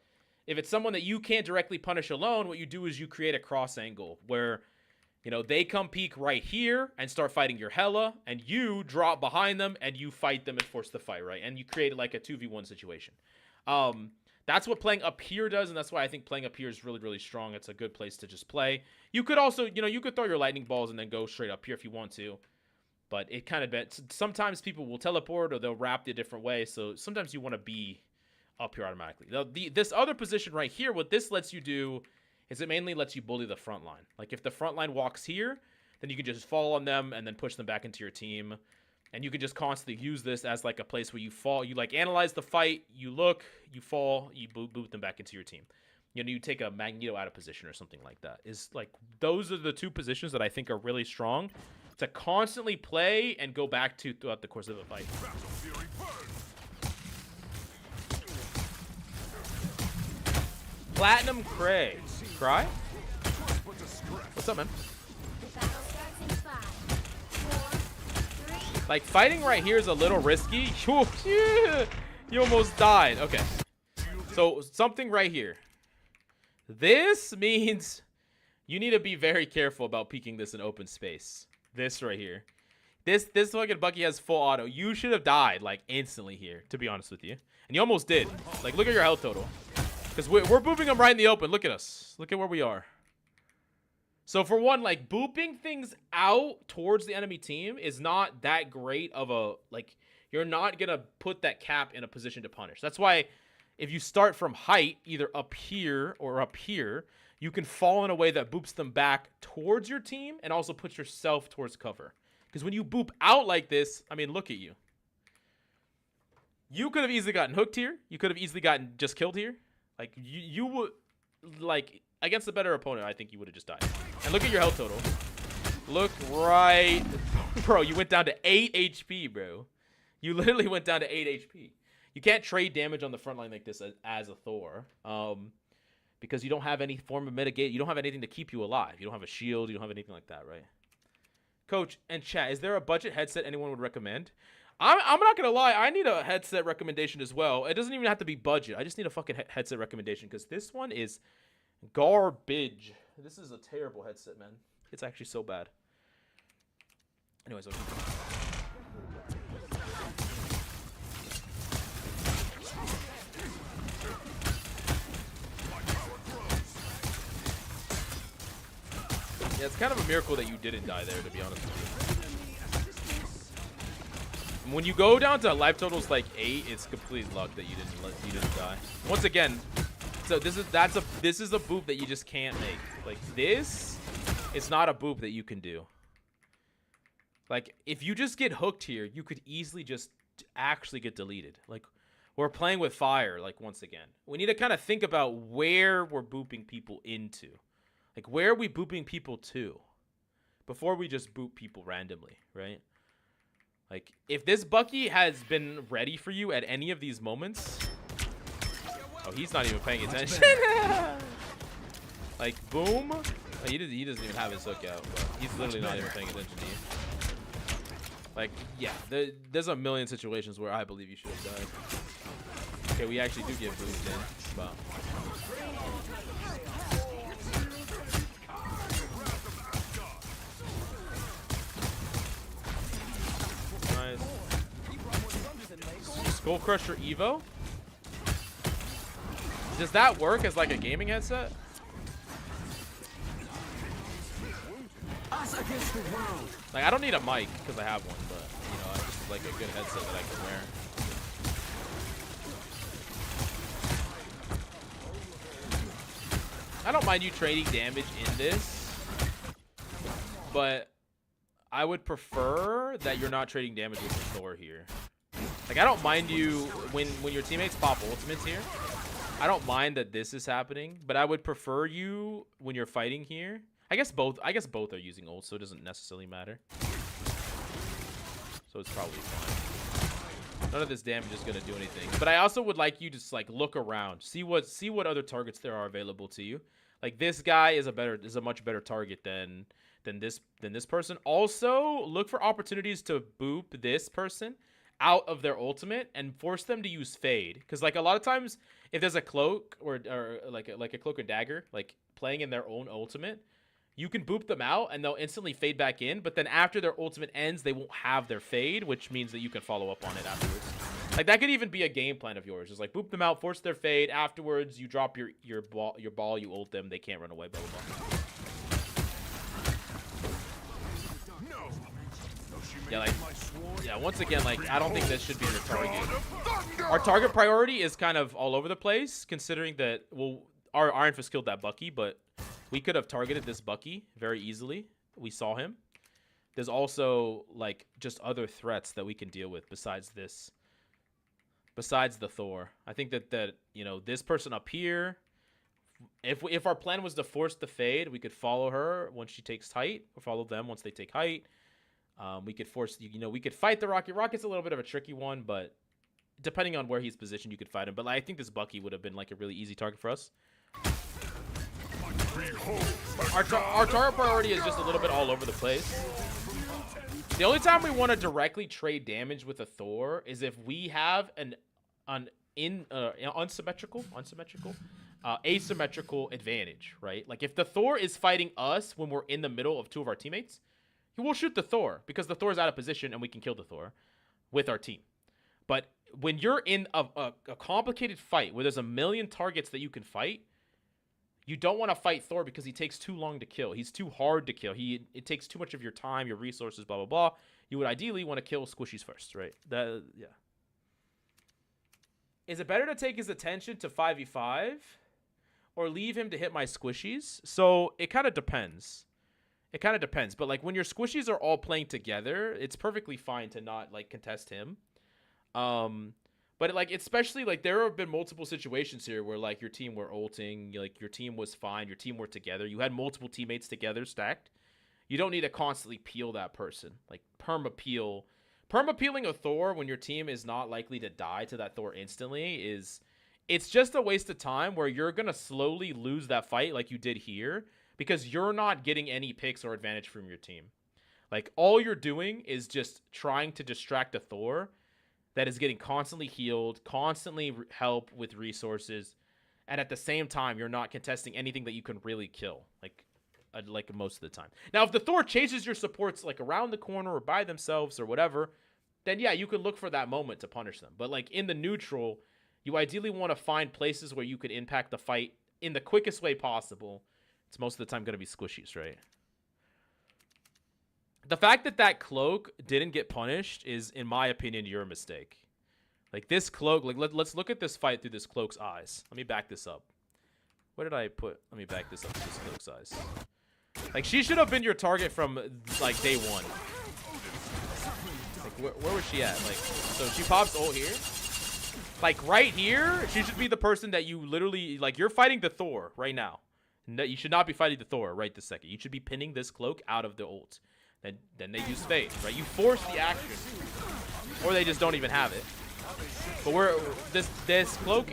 B: if it's someone that you can't directly punish alone, what you do is you create a cross angle where, you know, they come peek right here and start fighting your Hela, and you drop behind them and you fight them and force the fight, right? And you create like a 2v1 situation. That's what playing up here does, and that's why I think playing up here is really, really strong. It's a good place to just play. You could also, you know, you could throw your lightning balls and then go straight up here if you want to. But it kind of bets. Sometimes people will teleport or they'll wrap it a different way. So sometimes you want to be up here automatically. Now, this other position right here, what this lets you do is it mainly lets you bully the front line. Like if the front line walks here, then you can just fall on them and then push them back into your team. And you can just constantly use this as like a place where you fall. You like analyze the fight, you look, you fall, you boot them back into your team. You know, you take a Magneto out of position or something like that. Is like those are the two positions that I think are really strong to constantly play and go back to throughout the course of a fight. Platinum Cray. Cry? What's up, man? Like, fighting right here is a little risky. You almost died. Okay. So, something right here. This means you need to be very careful about peeking this in open space. This right here. This fucking Bucky has full auto. You should have died, like, instantly here, to be honest with you. And you almost did. Like, look at your health total. Because we're booping them right in the open. Look at us. Look at where we are. So for one, like, booping things out towards the enemy team is not that great of a, like, you're not going to put that cap in a position to punish. That's why if you start from height, either up here or up here, you can fall in a way that boops them back towards your team and also puts yourself towards cover. Because when you boop out like this, I mean, look at you. You could have easily gotten hooked here. You could have easily gotten just killed here. Like, you would, like, against a better opponent, I think you would have just died. And look at your health total. Look right. Bro, you went down to 8 HP, bro. You literally went down to 8 HP. You can't trade damage on the front line like this as a Thor. Because you don't have any form of mitigate. You don't have anything to keep you alive. You don't have a shield. You don't have anything like that, right? Coach and chat, is there a budget headset anyone would recommend? I'm not going to lie. I need a headset recommendation as well. It doesn't even have to be budget. I just need a fucking headset recommendation because this one is garbage. This is a terrible headset, man. It's actually so bad. Anyways, okay. Yeah, it's kind of a miracle that you didn't die there, to be honest with you. When you go down to life totals like 8, it's complete luck that you didn't die. Once again, so this is a boop that you just can't make. Like this, it's not a boop that you can do. Like if you just get hooked here, you could easily just actually get deleted. Like we're playing with fire. Like once again, we need to kind of think about where we're booping people into. Like where are we booping people to before we just boop people randomly, right? Like, if this Bucky has been ready for you at any of these moments... Oh, he's not even paying attention. Like, boom. Oh, he doesn't even have his hook out, but he's literally not even paying attention to you. Like, yeah, there's a million situations where I believe you should have died. Okay, we actually do get boosted in. But... Skull Crusher Evo? Does that work as like a gaming headset? Like I don't need a mic because I have one, but you know, I just like a good headset that I can wear. I don't mind you trading damage in this, but I would prefer that you're not trading damage with the Thor here. Like, I don't mind you when your teammates pop ultimates here. I don't mind that this is happening, but I would prefer you when you're fighting here. I guess both are using ults, so it doesn't necessarily matter. So it's probably fine. None of this damage is gonna do anything. But I also would like you to just like look around, see what other targets there are available to you. Like this guy is a much better target than this person. Also, look for opportunities to boop this person out of their ultimate and force them to use fade. Because like a lot of times, if there's a cloak or like a cloak and dagger like playing in their own ultimate, you can boop them out and they'll instantly fade back in. But then after their ultimate ends, they won't have their fade, which means that you can follow up on it afterwards. Like that could even be a game plan of yours. Just like boop them out, force their fade. Afterwards, you drop your ball, you ult them. They can't run away. Blah blah blah. Yeah, like, yeah. Once again, like, I don't think this should be your target. Our target priority is kind of all over the place, considering that, well, our Iron Fist killed that Bucky, but we could have targeted this Bucky very easily. We saw him. There's also like just other threats that we can deal with besides this. Besides the Thor, I think that you know, this person up here. If our plan was to force the fade, we could follow her once she takes height, or follow them once they take height. We could force, you know, we could fight the Rocket. Rocket's a little bit of a tricky one, but depending on where he's positioned, you could fight him. But I think this Bucky would have been like a really easy target for us. Our target priority is just a little bit all over the place. The only time we want to directly trade damage with a Thor is if we have an asymmetrical advantage, right? Like if the Thor is fighting us when we're in the middle of two of our teammates, he will shoot the Thor because the Thor is out of position and we can kill the Thor with our team. But when you're in a complicated fight where there's a million targets that you can fight, you don't want to fight Thor because he takes too long to kill. He's too hard to kill. It takes too much of your time, your resources, blah, blah, blah. You would ideally want to kill squishies first, right? Yeah. Is it better to take his attention to 5v5 or leave him to hit my squishies? So it kind of depends. It kind of depends. But like when your squishies are all playing together, it's perfectly fine to not like contest him. But like, especially like there have been multiple situations here where like your team were ulting, like your team was fine, your team were together, you had multiple teammates together stacked. You don't need to constantly peel that person. Like perma-peeling a Thor when your team is not likely to die to that Thor instantly it's just a waste of time where you're gonna slowly lose that fight like you did here because you're not getting any picks or advantage from your team. Like all you're doing is just trying to distract a Thor that is getting constantly healed, constantly help with resources, and at the same time, you're not contesting anything that you can really kill, like most of the time. Now, if the Thor chases your supports like around the corner or by themselves or whatever, then yeah, you can look for that moment to punish them. But like in the neutral, you ideally want to find places where you could impact the fight in the quickest way possible. It's most of the time going to be squishies, right? The fact that that cloak didn't get punished is, in my opinion, your mistake. Like this cloak, like let's look at this fight through this cloak's eyes. Let me back this up. Where did I put? Let me back this up to this cloak's eyes. Like she should have been your target from like day one. Like where was she at? Like so she pops ult here. Like right here, she should be the person that you literally like. You're fighting the Thor right now. No, you should not be fighting the Thor right this second. You should be pinning this cloak out of the ult. Then they use fade, right? You force the action, or they just don't even have it. But this cloak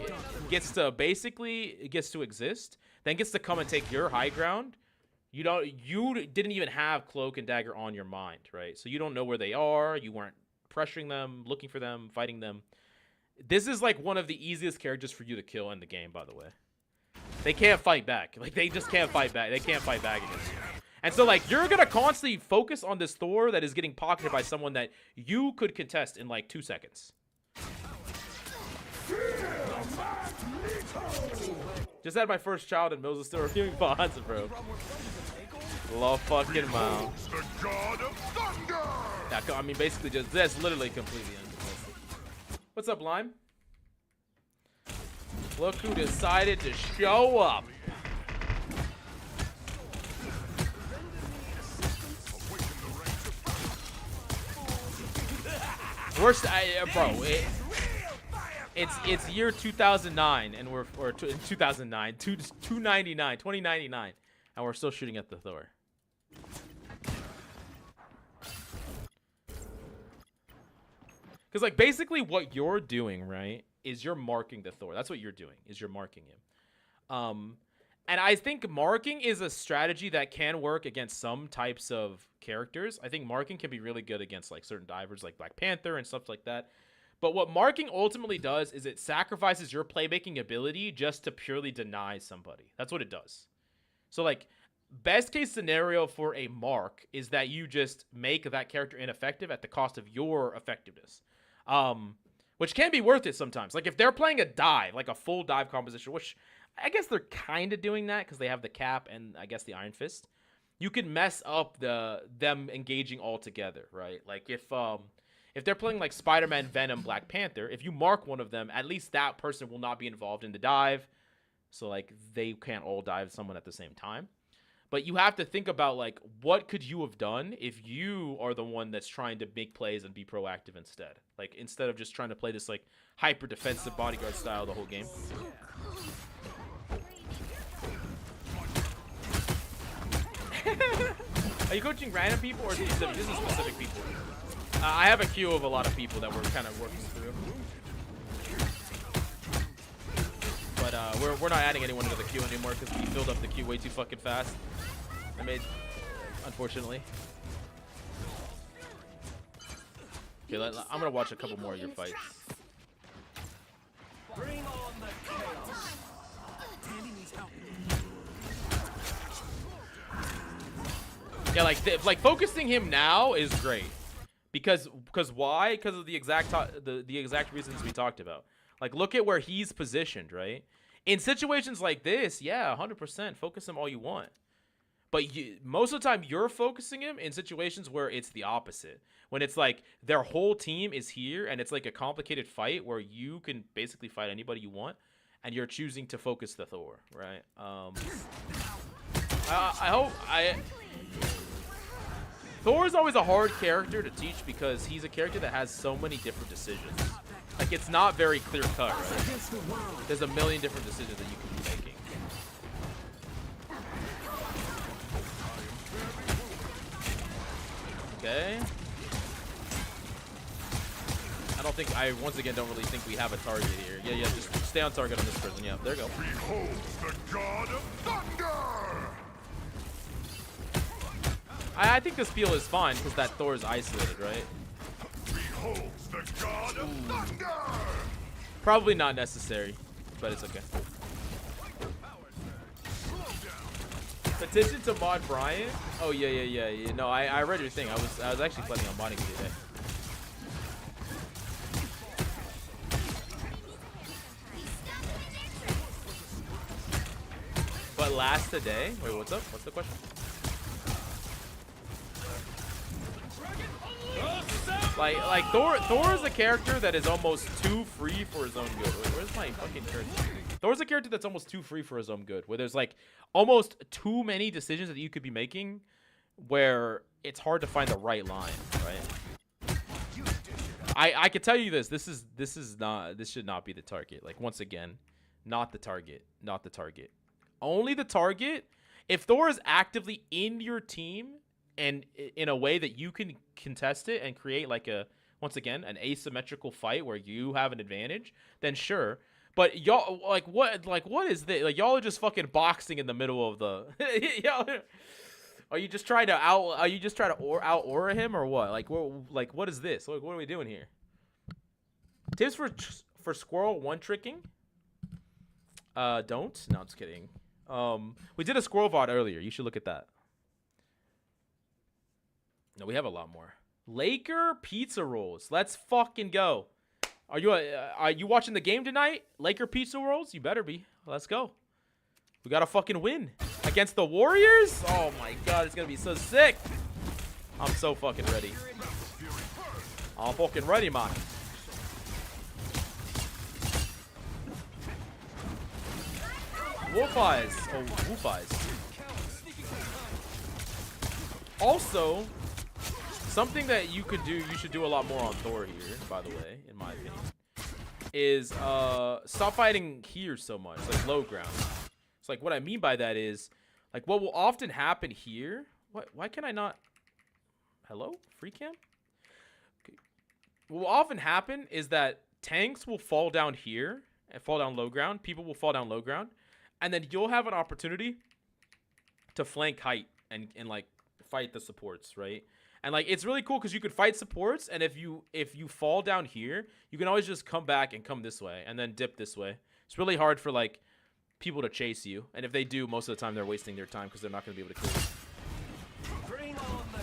B: gets to exist, then gets to come and take your high ground. You didn't even have cloak and dagger on your mind, right? So you don't know where they are. You weren't pressuring them, looking for them, fighting them. This is like one of the easiest characters for you to kill in the game, by the way. They can't fight back. Like they just can't fight back. They can't fight back against you. And so, like, you're going to constantly focus on this Thor that is getting pocketed by someone that you could contest in, like, 2 seconds. Just had my first child and Mills is still reviewing VODs, bro. Love fucking mouth. Yeah, I mean, basically, just that's literally completely uncontested. What's up, Lime? Look who decided to show up. Worst, bro. It's year 2009, and we're 2009, 2099, and we're still shooting at the Thor. Because like basically what you're doing, right, is you're marking the Thor. That's what you're doing. Is you're marking him. And I think marking is a strategy that can work against some types of characters. I think marking can be really good against like certain divers like Black Panther and stuff like that. But what marking ultimately does is it sacrifices your playmaking ability just to purely deny somebody. That's what it does. So like best case scenario for a mark is that you just make that character ineffective at the cost of your effectiveness. Which can be worth it sometimes. Like if they're playing a dive, like a full dive composition, which I guess they're kind of doing that because they have the cap and I guess the Iron Fist. You can mess up them engaging all together, right? Like if they're playing like Spider-Man, Venom, Black Panther, if you mark one of them, at least that person will not be involved in the dive. So like they can't all dive someone at the same time. But you have to think about like what could you have done if you are the one that's trying to make plays and be proactive instead. Like instead of just trying to play this like hyper defensive bodyguard style the whole game. Are you coaching random people or is this specific people? I have a queue of a lot of people that we're kind of working through. But we're not adding anyone to the queue anymore because we filled up the queue way too fucking fast. Unfortunately. Okay, I'm gonna watch a couple more of your fights.
J: Bring on the chaos. Andy needs help.
B: Yeah, like focusing him now is great, because why? Because of the exact reasons we talked about. Like, look at where he's positioned, right? In situations like this, yeah, 100% focus him all you want, but most of the time you're focusing him in situations where it's the opposite. When it's like their whole team is here and it's like a complicated fight where you can basically fight anybody you want, and you're choosing to focus the Thor, right? Thor is always a hard character to teach because he's a character that has so many different decisions. Like, it's not very clear cut, right? There's a million different decisions that you can be making. Okay. Once again, don't really think we have a target here. Yeah, just stay on target on this person. Yeah, there you go.
D: Behold the god of thunder!
B: I think this peel is fine because that Thor is isolated, right?
D: Beholds the god of thunder!
B: Probably not necessary, but it's okay. Petition to mod Brian? Oh yeah. No, I read your thing. I was actually planning on modding you today. But last today? Wait, what's up? What's the question? Like Thor is a character that is almost too free for his own good. Wait, where's my fucking character? Thor's a character that's almost too free for his own good, where there's like almost too many decisions that you could be making where it's hard to find the right line, right? I can tell you this should not be the target. Like, once again, not the target. Only the target if Thor is actively in your team and in a way that you can contest it and create like once again an asymmetrical fight where you have an advantage, then sure. But y'all what is this? Like, y'all are just fucking boxing in the middle of the y'all are you just trying to out aura him or what? Like what is this? Like, what are we doing here? Tips for squirrel one tricking? Don't. No, I'm just kidding. We did a squirrel VOD earlier. You should look at that. No, we have a lot more. Laker pizza rolls. Let's fucking go. Are you watching the game tonight? Laker pizza rolls? You better be. Let's go. We gotta fucking win against the Warriors. Oh my god, it's gonna be so sick. I'm so fucking ready. I'm fucking ready, man. Wolf eyes. Oh, wolf eyes. Also, something that you should do a lot more on Thor here, by the way, in my opinion, is stop fighting here so much, like low ground. It's like, what I mean by that is, like, what will often happen here. Why can I not? Hello, free cam. Okay. What will often happen is that tanks will fall down here and fall down low ground. People will fall down low ground, and then you'll have an opportunity to flank height and like fight the supports, right? And like it's really cool because you could fight supports, and if you fall down here, you can always just come back and come this way and then dip this way. It's really hard for like people to chase you, and if they do, most of the time they're wasting their time because they're not going to be able to kill you.
J: Bring on the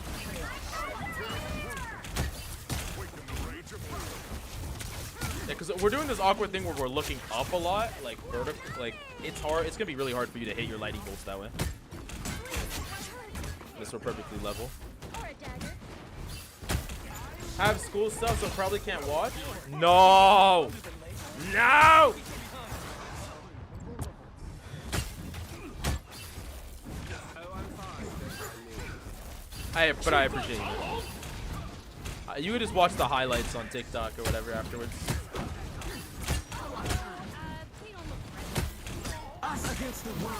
B: Yeah, because we're doing this awkward thing where we're looking up a lot, like vertical. Like it's hard. It's gonna be really hard for you to hit your lightning bolts that way. Unless we're perfectly level. Have school stuff, so probably can't watch. No, no. But I appreciate you. You could just watch the highlights on TikTok or whatever afterwards.
J: us against the world.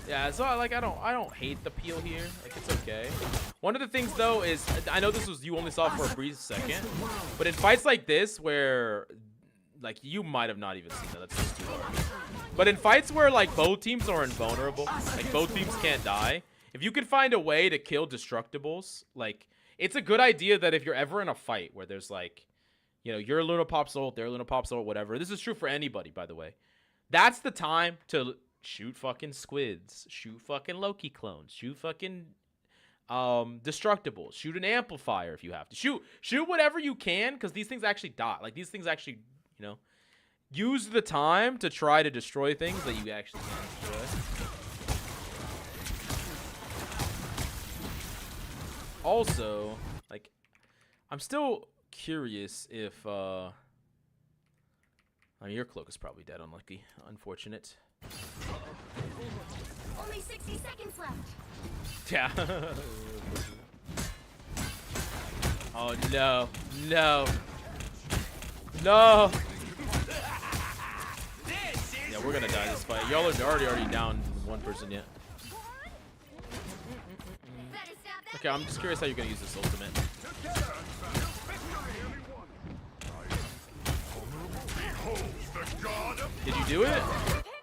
B: Yeah, so I don't hate the peel here. Like it's okay. One of the things though is I know this was you only saw it for a brief second, but in fights like this where like you might have not even seen that. That's just too hard. But in fights where like both teams are invulnerable, like both teams can't die, if you can find a way to kill destructibles, like it's a good idea that if you're ever in a fight where there's like, you know, your Luna Pop's ult, their Luna Pop's ult, whatever. This is true for anybody, by the way. That's the time to shoot fucking squids, shoot fucking Loki clones, shoot fucking destructibles, shoot an amplifier if you have to. Shoot whatever you can, because these things actually die. Like these things actually, you know, use the time to try to destroy things that you actually can destroy. Also, like, I'm still curious if I mean, your cloak is probably dead. Unlucky, unfortunate.
A: Only 60 seconds left.
B: Yeah. Oh no, no, no. Yeah, we're gonna die this fight. Y'all are already down one person yet. Okay, I'm just curious how you're gonna use this ultimate. Did you do it?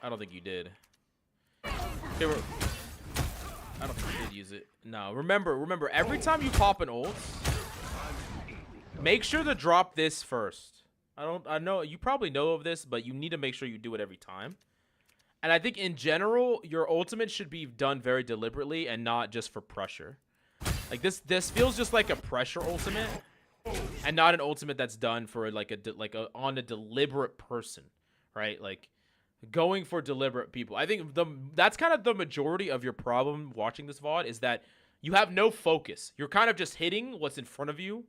B: I don't think you did. Okay, I don't think you did use it. No, remember, every time you pop an ult, make sure to drop this first. I know you probably know of this, but you need to make sure you do it every time. And I think in general, your ultimate should be done very deliberately and not just for pressure. Like this feels just like a pressure ultimate, and not an ultimate that's done for like on a deliberate person, right? Like going for deliberate people. I think that's kind of the majority of your problem watching this VOD is that you have no focus. You're kind of just hitting what's in front of you.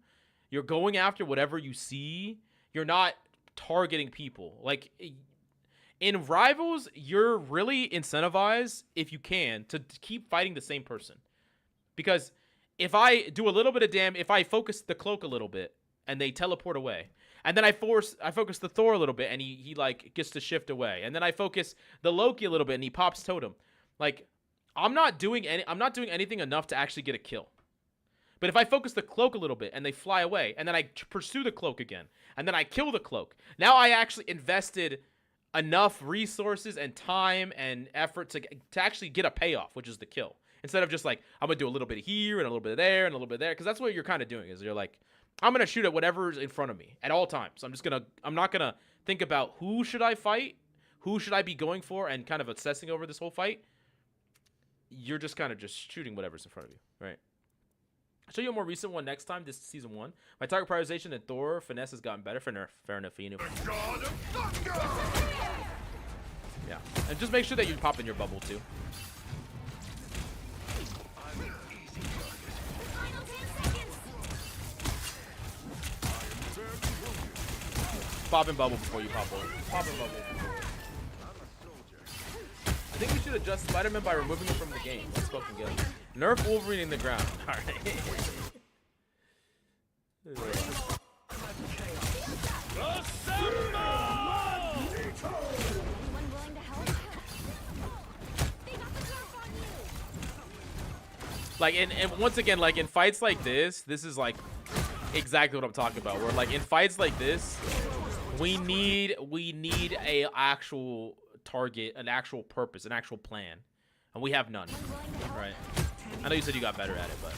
B: You're going after whatever you see. You're not targeting people. Like in Rivals, you're really incentivized, if you can, to keep fighting the same person. Because if I do a little bit of damage, if I focus the cloak a little bit and they teleport away, and then I focus the Thor a little bit and he like gets to shift away, and then I focus the Loki a little bit and he pops totem, like I'm not doing anything enough to actually get a kill. But if I focus the cloak a little bit and they fly away, and then I pursue the cloak again, and then I kill the cloak, now I actually invested enough resources and time and effort to actually get a payoff, which is the kill. Instead of just like, I'm going to do a little bit here and a little bit there and a little bit there. Because that's what you're kind of doing is you're like, I'm going to shoot at whatever's in front of me at all times. I'm not going to think about who should I fight, who should I be going for, and kind of obsessing over this whole fight. You're just kind of just shooting whatever's in front of you, right? I'll show you a more recent one next time. This is season 1. My target prioritization in Thor finesse has gotten better. Fair enough. Yeah. And just make sure that you pop in your bubble too. Pop in bubble before you pop ult. Pop in bubble. I think we should adjust Spider-Man by removing him from the game. Let's fucking go. Nerf Wolverine in the ground. Alright. Like, and once again, like in fights like this is like exactly what I'm talking about. Where like in fights like this, we need a actual target, an actual purpose, an actual plan, and we have none. Right? I know you said you got better at it, but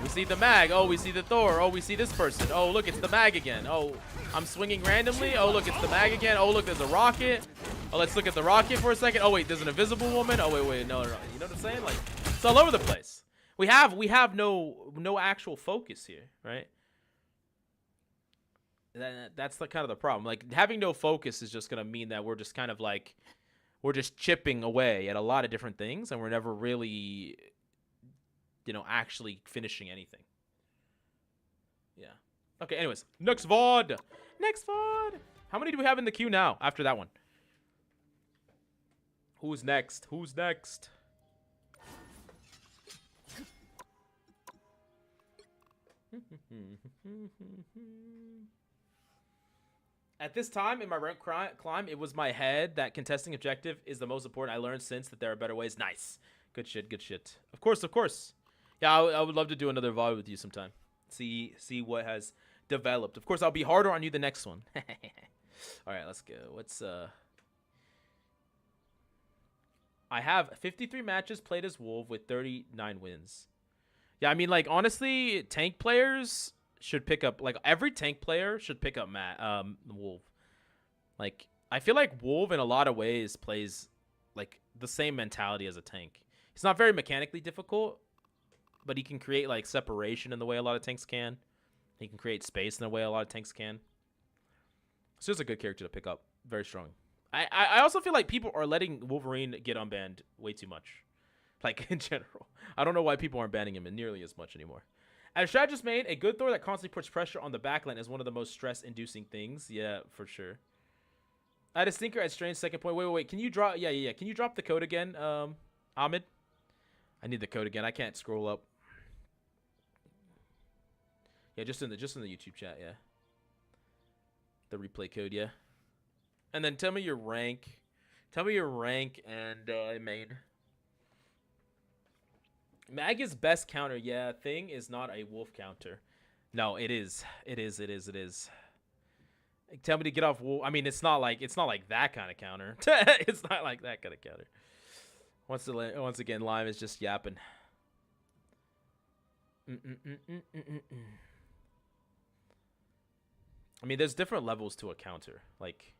B: we see the mag. Oh, we see the Thor. Oh, we see this person. Oh, look, it's the mag again. Oh, I'm swinging randomly. Oh, look, it's the mag again. Oh, look, there's a rocket. Oh, let's look at the rocket for a second. Oh, wait, there's an invisible woman. Oh, wait, no. You know what I'm saying? Like, it's all over the place. We have no actual focus here, right? That's the kind of the problem. Like, having no focus is just gonna mean that we're just kind of like, we're just chipping away at a lot of different things, and we're never really, you know, actually finishing anything. Yeah. Okay, anyways, next VOD. Next VOD. How many do we have in the queue now after that one? Who's next? Who's next? At this time in my rank climb, it was my head that contesting objective is the most important. I learned since that there are better ways. Nice. Good shit, good shit. Of course, of course. Yeah, I would love to do another VOD with you sometime. See what has developed. Of course, I'll be harder on you the next one. All right, let's go. What's I have 53 matches played as Wolf with 39 wins. Yeah, I mean, like, honestly, tank players should pick up, like, every tank player should pick up Wolf. Like, I feel like Wolf in a lot of ways plays, like, the same mentality as a tank. He's not very mechanically difficult, but he can create, like, separation in the way a lot of tanks can. He can create space in the way a lot of tanks can. It's just a good character to pick up. Very strong. I also feel like people are letting Wolverine get unbanned way too much. Like, in general. I don't know why people aren't banning him nearly as much anymore. As strategist main, a good Thor that constantly puts pressure on the backline is one of the most stress-inducing things. Yeah, for sure. I had a stinker at Strange second point. Wait. Can you drop... Yeah. Can you drop the code again, Ahmed? I need the code again. I can't scroll up. Yeah, just in the YouTube chat, yeah. The replay code, yeah. And then tell me your rank. Tell me your rank and main. Mag is best counter. Yeah, Thing is not a Wolf counter. No, it is. It is. Tell me to get off Wolf. I mean, it's not like that kind of counter. It's not like that kind of counter. Once again, Lime is just yapping. I mean, there's different levels to a counter. Like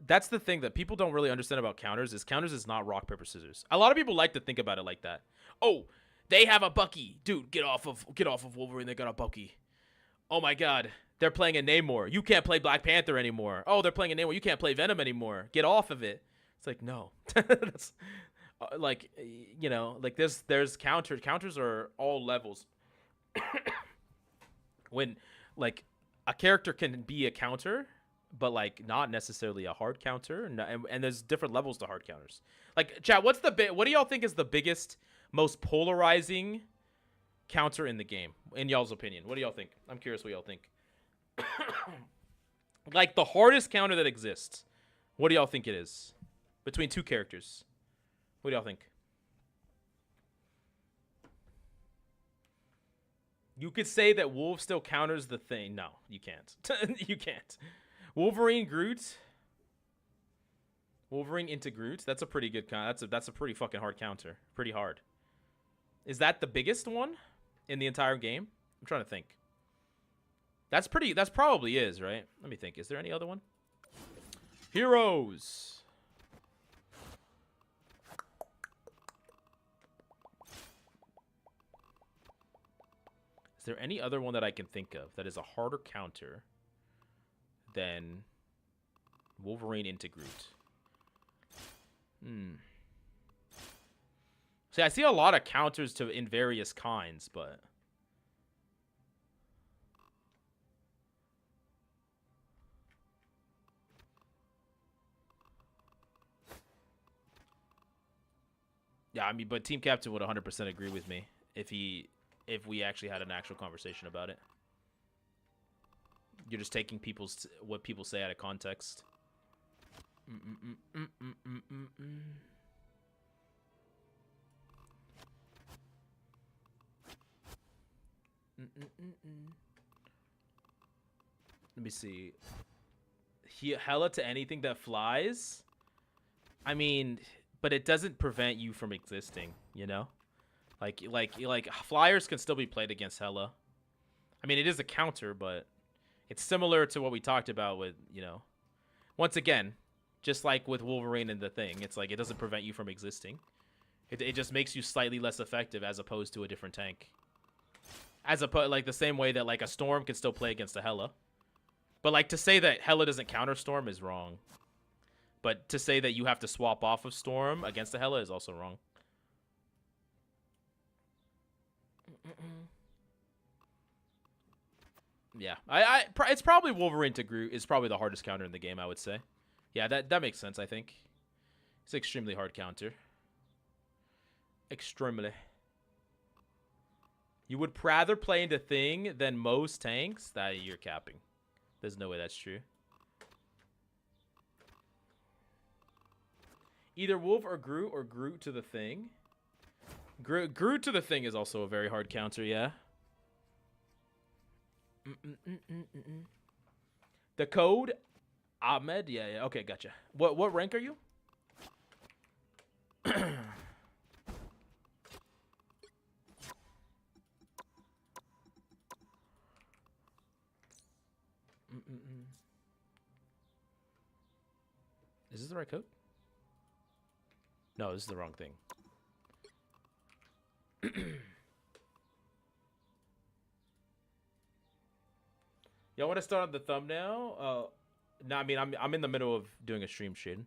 B: that's the thing that people don't really understand about counters is not rock paper scissors. A lot of people like to think about it like that. Oh, they have a Bucky, dude. Get off of Wolverine. They got a Bucky. Oh my God, they're playing a Namor. You can't play Black Panther anymore. Oh, they're playing a Namor. You can't play Venom anymore. Get off of it. It's like no. That's like, you know, like there's counters are all levels. When like a character can be a counter, but like not necessarily a hard counter, and there's different levels to hard counters. Like, chat, what do y'all think is the biggest, most polarizing counter in the game, in y'all's opinion? What do y'all think? I'm curious what y'all think. Like the hardest counter that exists. What do y'all think it is? Between two characters. What do y'all think? You could say that Wolf still counters the Thing. No, you can't. You can't. Wolverine Groot. Wolverine into Groot. That's a pretty good counter. That's a pretty fucking hard counter. Pretty hard. Is that the biggest one in the entire game? I'm trying to think. That's probably is, right? Let me think. Is there any other one? Heroes. Is there any other one that I can think of that is a harder counter than Wolverine into Groot? See, I see a lot of counters to in various kinds, but yeah, I mean, but Team Captain would 100% agree with me if we actually had an actual conversation about it. You're just taking what people say out of context. Let me see. Hella to anything that flies. I mean, but it doesn't prevent you from existing, you know? Like flyers can still be played against Hella. I mean, it is a counter, but it's similar to what we talked about with, you know, once again, just like with Wolverine and the Thing, it's like it doesn't prevent you from existing. It just makes you slightly less effective as opposed to a different tank. As opposed, like the same way that like a Storm can still play against a Hella. But like to say that Hella doesn't counter Storm is wrong. But to say that you have to swap off of Storm against the Hella is also wrong. Yeah, it's probably Wolverine to Groot is probably the hardest counter in the game, I would say. Yeah, that makes sense, I think. It's an extremely hard counter. Extremely. You would rather play into Thing than most tanks? That you're capping. There's no way that's true. Either Wolf or Groot to the Thing. Groot to the Thing is also a very hard counter, yeah. The code Ahmed, yeah, okay, gotcha. What rank are you? Is this the right code? No, this is the wrong thing. Y'all want to start on the thumbnail? No, I mean I'm in the middle of doing a stream shit.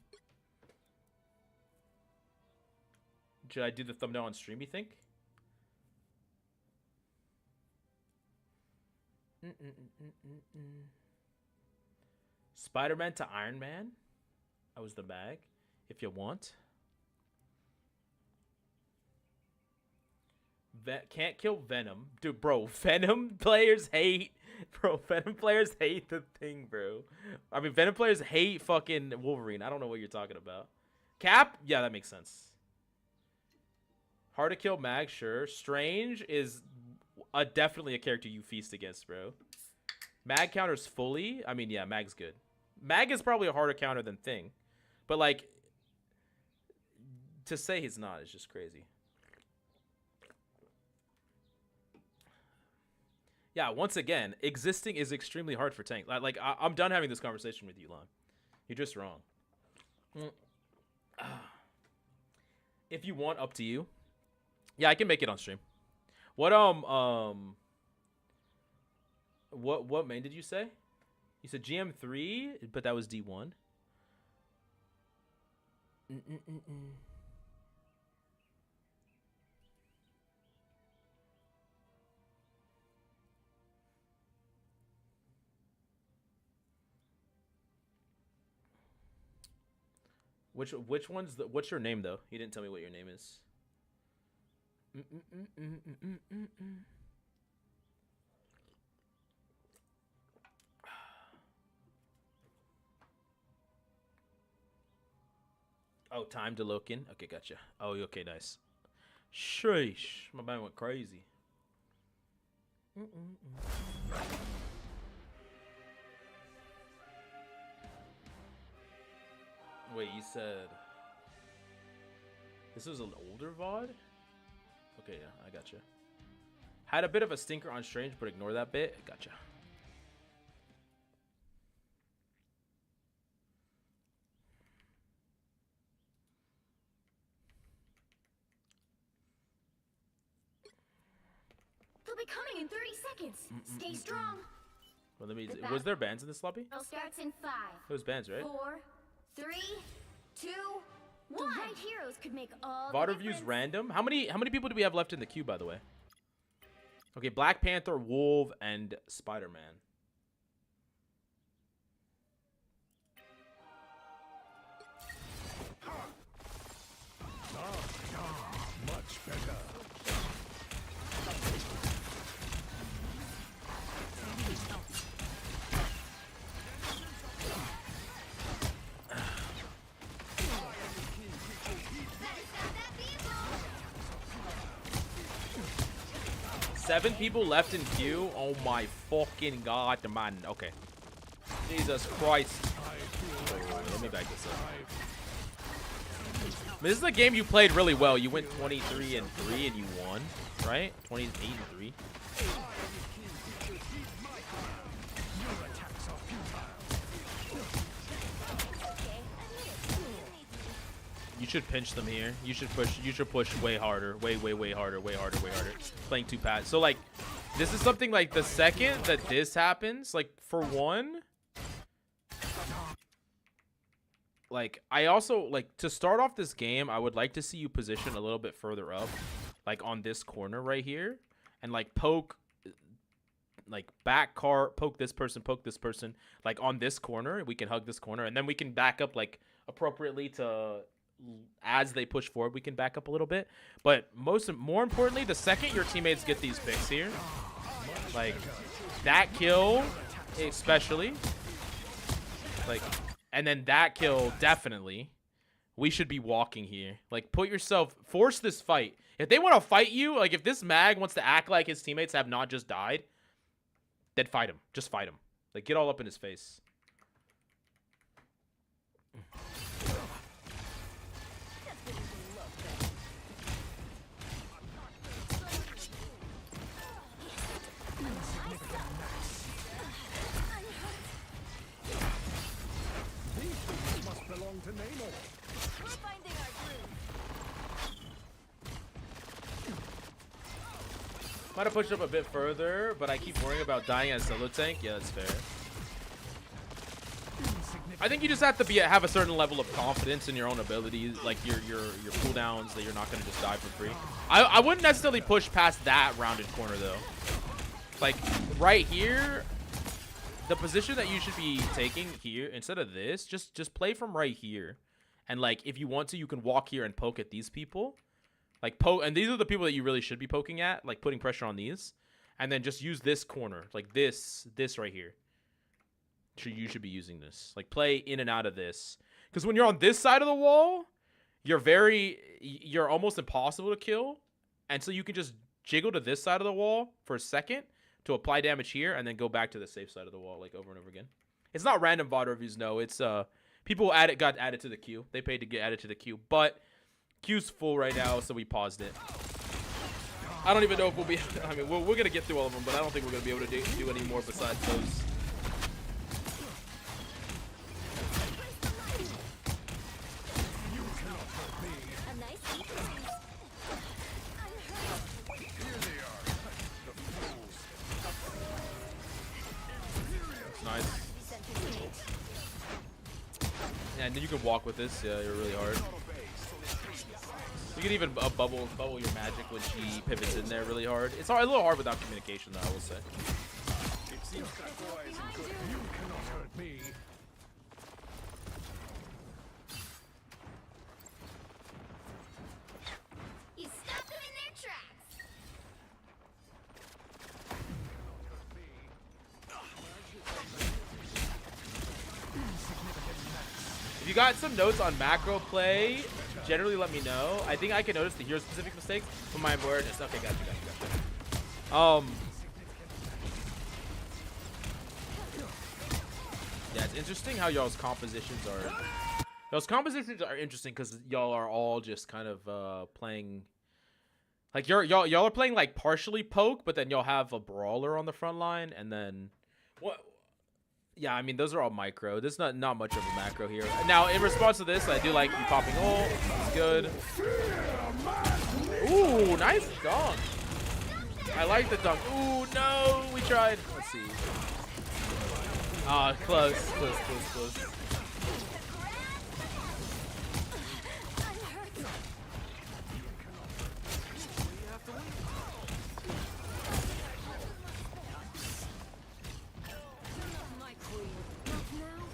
B: Should I do the thumbnail on stream, you think? Spider-Man to Iron Man? That was the bag. If you want. Can't kill Venom. Dude, bro, Venom players hate... Bro, Venom players hate the Thing, bro. I mean, Venom players hate fucking Wolverine. I don't know what you're talking about. Cap? Yeah, that makes sense. Hard to kill Mag, sure. Strange is definitely a character you feast against, bro. Mag counters fully. I mean, yeah, Mag's good. Mag is probably a harder counter than Thing. But, like, to say he's not is just crazy. Yeah, once again, existing is extremely hard for tank. Like I'm done having this conversation with you, Lon. You're just wrong. If you want, up to you. Yeah, I can make it on stream. What main did you say? You said GM3, but that was D1. Which one's the... What's your name, though? You didn't tell me what your name is. Oh, time to look in? Okay, gotcha. Oh, okay, nice. Sheesh. My mind went crazy. Wait, you said this was an older VOD? Okay, yeah, I gotcha. Had a bit of a stinker on Strange, but ignore that bit. Gotcha.
A: They'll be coming in 30 seconds. Stay strong.
B: Well, let me. Was there bands in this lobby?
A: Battle starts in 5.
B: It was bands, right?
A: 4, 3, 2, 1. The right heroes could make all
B: VOD
A: the
B: reviews
A: difference.
B: random. How many people do we have left in the queue, by the way? Okay, Black Panther, Wolf, and Spider-Man.
D: Much better.
B: 7 people left in queue. Oh my fucking god, man. Okay. Jesus Christ. Let me back this up. This is a game you played really well. You went 23-3 and you won, right? 28-3. You should pinch them here. You should push way harder. Way harder. Playing 2 pads. So like this is something like the second that this happens, like for one, like I also like to start off this game, I would like to see you position a little bit further up, like on this corner right here, and like poke, like back cart, poke this person, like on this corner. We can hug this corner, and then we can back up like appropriately to. As they push forward, we can back up a little bit. But more importantly, the second your teammates get these picks here, like that kill especially, like, and then that kill definitely, we should be walking here. Like put yourself, force this fight. If they want to fight you, like if this mag wants to act like his teammates have not just died, then fight him. Just fight him. Like get all up in his face. Might have pushed up a bit further, but I keep worrying about dying as solo tank. Yeah, that's fair. I think you just have to have a certain level of confidence in your own abilities, like your cooldowns, that you're not gonna just die for free. I wouldn't necessarily push past that rounded corner though. Like right here, the position that you should be taking here instead of this, just play from right here, and like if you want to, you can walk here and poke at these people. Like poke, and these are the people that you really should be poking at, like putting pressure on these, and then just use this corner, like this right here. You should be using this. Like play in and out of this, because when you're on this side of the wall, you're almost impossible to kill, and so you can just jiggle to this side of the wall for a second to apply damage here, and then go back to the safe side of the wall, like over and over again. It's not random VOD reviews, no. It's people got added to the queue. They paid to get added to the queue, but. Queue's full right now, so we paused it. I don't even know if we'll be. I mean, we're gonna get through all of them, but I don't think we're gonna be able to do any more besides those. That's nice. Yeah, and then you can walk with this. Yeah, you're really hard. You can even bubble your magic when she pivots in there really hard. It's a little hard without communication, though, I will say.
D: It seems that boy is good. You cannot hurt me.
A: You stopped them in their tracks.
B: If you got some notes on macro play, generally let me know. I think I can notice the hero specific mistakes from my awareness. Okay, gotcha. Yeah, it's interesting how y'all's compositions are. Y'all's compositions are interesting because y'all are all just kind of playing. Like y'all are playing like partially poke, but then y'all have a brawler on the front line, and then what? Yeah, I mean, those are all micro. There's not much of a macro here. Now, in response to this, I do like you popping ult. It's good. Ooh, nice dunk. I like the dunk. Ooh, no, we tried. Let's see. Ah, close.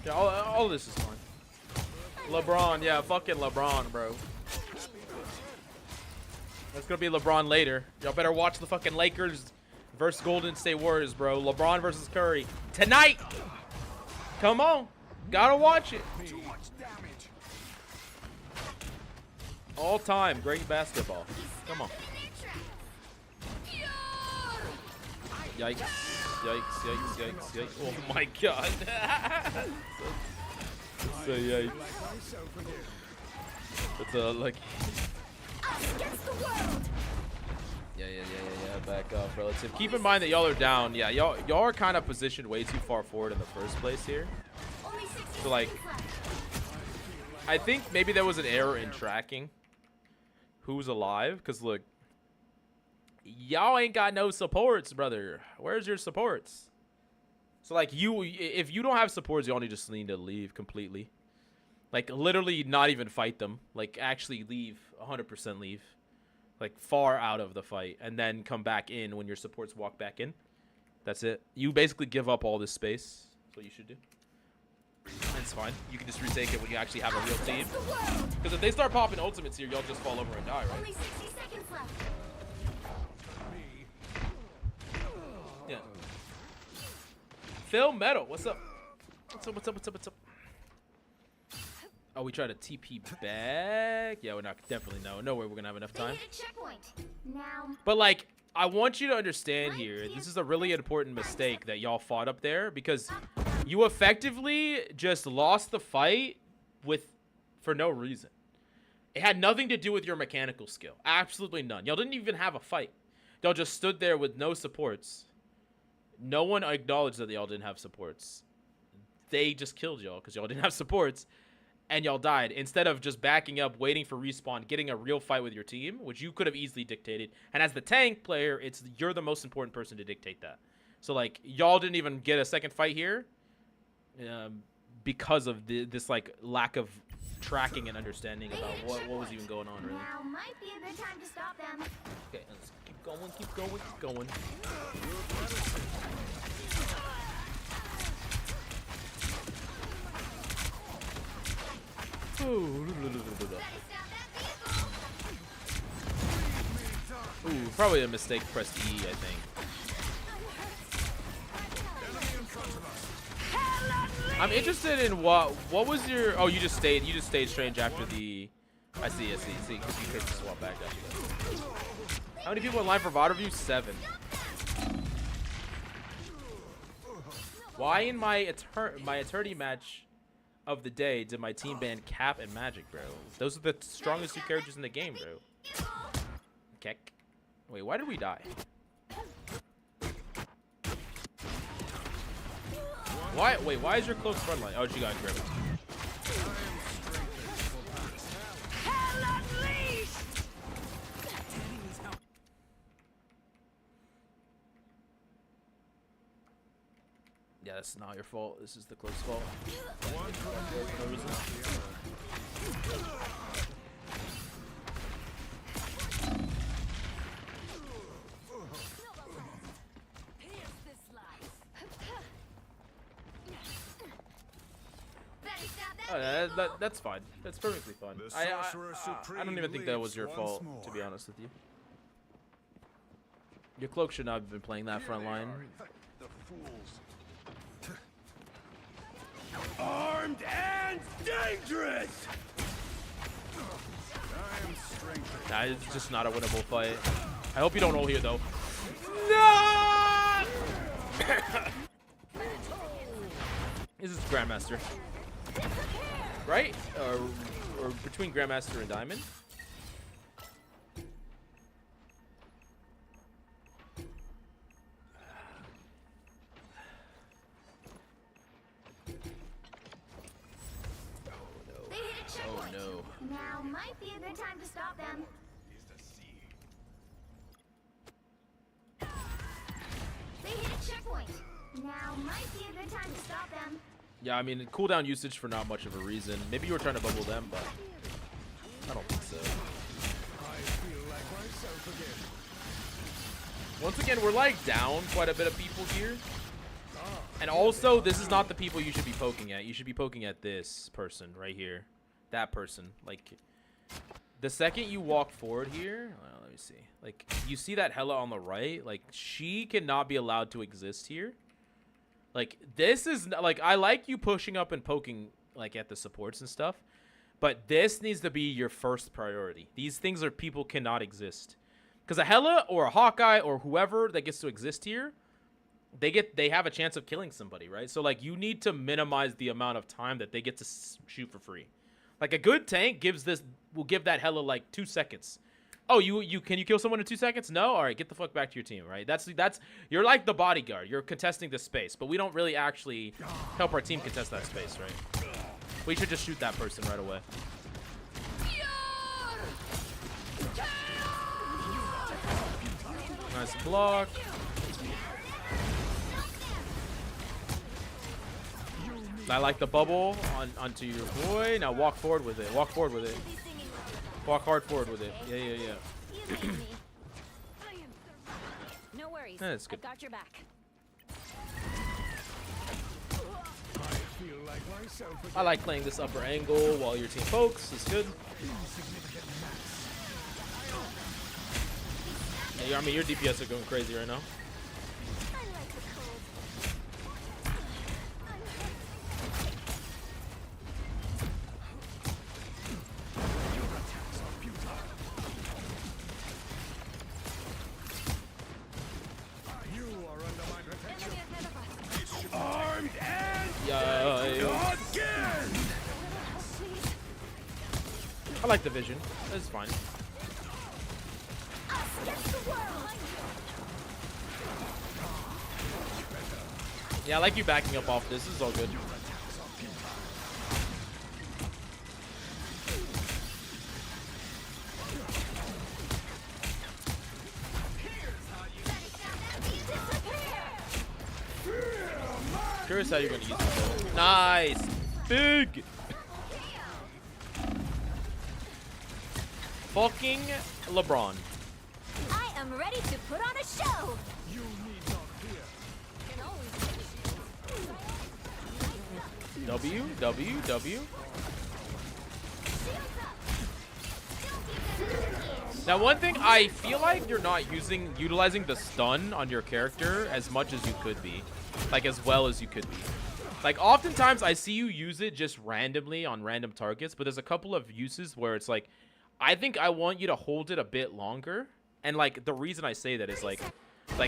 B: Yeah, all of this is fine. LeBron, yeah, fucking LeBron, bro. That's gonna be LeBron later. Y'all better watch the fucking Lakers versus Golden State Warriors, bro. LeBron versus Curry tonight. Come on, gotta watch it. All time great basketball. Come on. Yikes. Yikes, yikes, yikes, yikes. Oh my god. So yikes. It's like... Yeah. Back up, relative. Keep in mind that y'all are down. Yeah, y'all are kind of positioned way too far forward in the first place here. So like, I think maybe there was an error in tracking who's alive. Cause look, y'all ain't got no supports, brother. Where's your supports? So like if you don't have supports, y'all just need to leave completely. Like literally not even fight them. Like actually leave, 100% leave. Like far out of the fight, and then come back in when your supports walk back in. That's it. You basically give up all this space. That's what you should do. It's fine. You can just retake it when you actually have a real team. Because if they start popping ultimates here, y'all just fall over and die, right?
A: Only 60 seconds left.
B: Yeah. Phil Metal, what's up? What's up? Oh, we try to TP back. Yeah, we're not definitely no way we're gonna have enough time. But like, I want you to understand here, this is a really important mistake that y'all fought up there, because you effectively just lost the fight for no reason. It had nothing to do with your mechanical skill. Absolutely none. Y'all didn't even have a fight. Y'all just stood there with no supports. No one acknowledged that y'all didn't have supports. They just killed y'all because y'all didn't have supports. And y'all died instead of just backing up, waiting for respawn, getting a real fight with your team, which you could have easily dictated. And as the tank player, you're the most important person to dictate that. So like y'all didn't even get a second fight here because of this like lack of tracking and understanding about what was even going on. Really.
A: Now might be a good time to stop them.
B: Okay, let's keep going. Ooh, probably a mistake. Pressed E, I think. I'm interested in what was your? Oh, you just stayed strange after the. I see. See, because you could swap back after that. How many people in line for VOD review? 7. Why in my eternity match of the day did my team ban Cap and Magic, bro? Those are the strongest 2 characters in the game, bro. Keck. Wait, why did we die? Why is your close front line? Oh, she got gripped. Yeah, that's not your fault. This is the close fault. No reason. Oh, that's fine. That's perfectly fine. I don't even think that was your fault, to be honest with you. Your cloak should not have been playing that front line.
D: Armed and dangerous!
B: Nah, it's just not a winnable fight. I hope you don't roll here, though. No! This is Grandmaster. Right? Or between Grandmaster and Diamond? Oh no.
A: Now might be a good time to stop them. They hit a checkpoint. Now might be a good time to stop them.
B: Yeah, I mean, cooldown usage for not much of a reason. Maybe you were trying to bubble them, but I don't think so. Once again, we're like down quite a bit of people here. And also, this is not the people you should be poking at. You should be poking at this person right here. That person. Like, the second you walk forward here, let me see. Like, you see that Hella on the right? Like, she cannot be allowed to exist here. Like, this is, like, I like you pushing up and poking, like, at the supports and stuff. But this needs to be your first priority. These things people cannot exist. Because a Hella or a Hawkeye or whoever that gets to exist here they have a chance of killing somebody, right? So like you need to minimize the amount of time that they get to shoot for free. Like a good tank will give that hella like 2 seconds. Oh, can you kill someone in 2 seconds? No? All right, get the fuck back to your team, right? That's you're like the bodyguard. You're contesting the space, but we don't really actually help our team contest that space, right? We should just shoot that person right away. Nice block. I like the bubble onto your boy. Now walk forward with it. Walk forward with it. Walk hard forward with it. Yeah.
A: No worries.
B: That's good.
A: I've got your back.
B: I like playing this upper angle while your team pokes. It's good. Yeah, I mean, your DPS are going crazy right now. I like the vision. It's fine. Yeah, I like you backing up off this. This is all good. Curious how you're gonna use it. Nice. Big. Fucking LeBron.
A: I am ready to put on a show.
D: You need not fear.
B: W. Now, one thing I feel like you're not utilizing the stun on your character as much as you could be, like as well as you could be. Like oftentimes I see you use it just randomly on random targets, but there's a couple of uses where it's like, I think I want you to hold it a bit longer. And like the reason I say that is like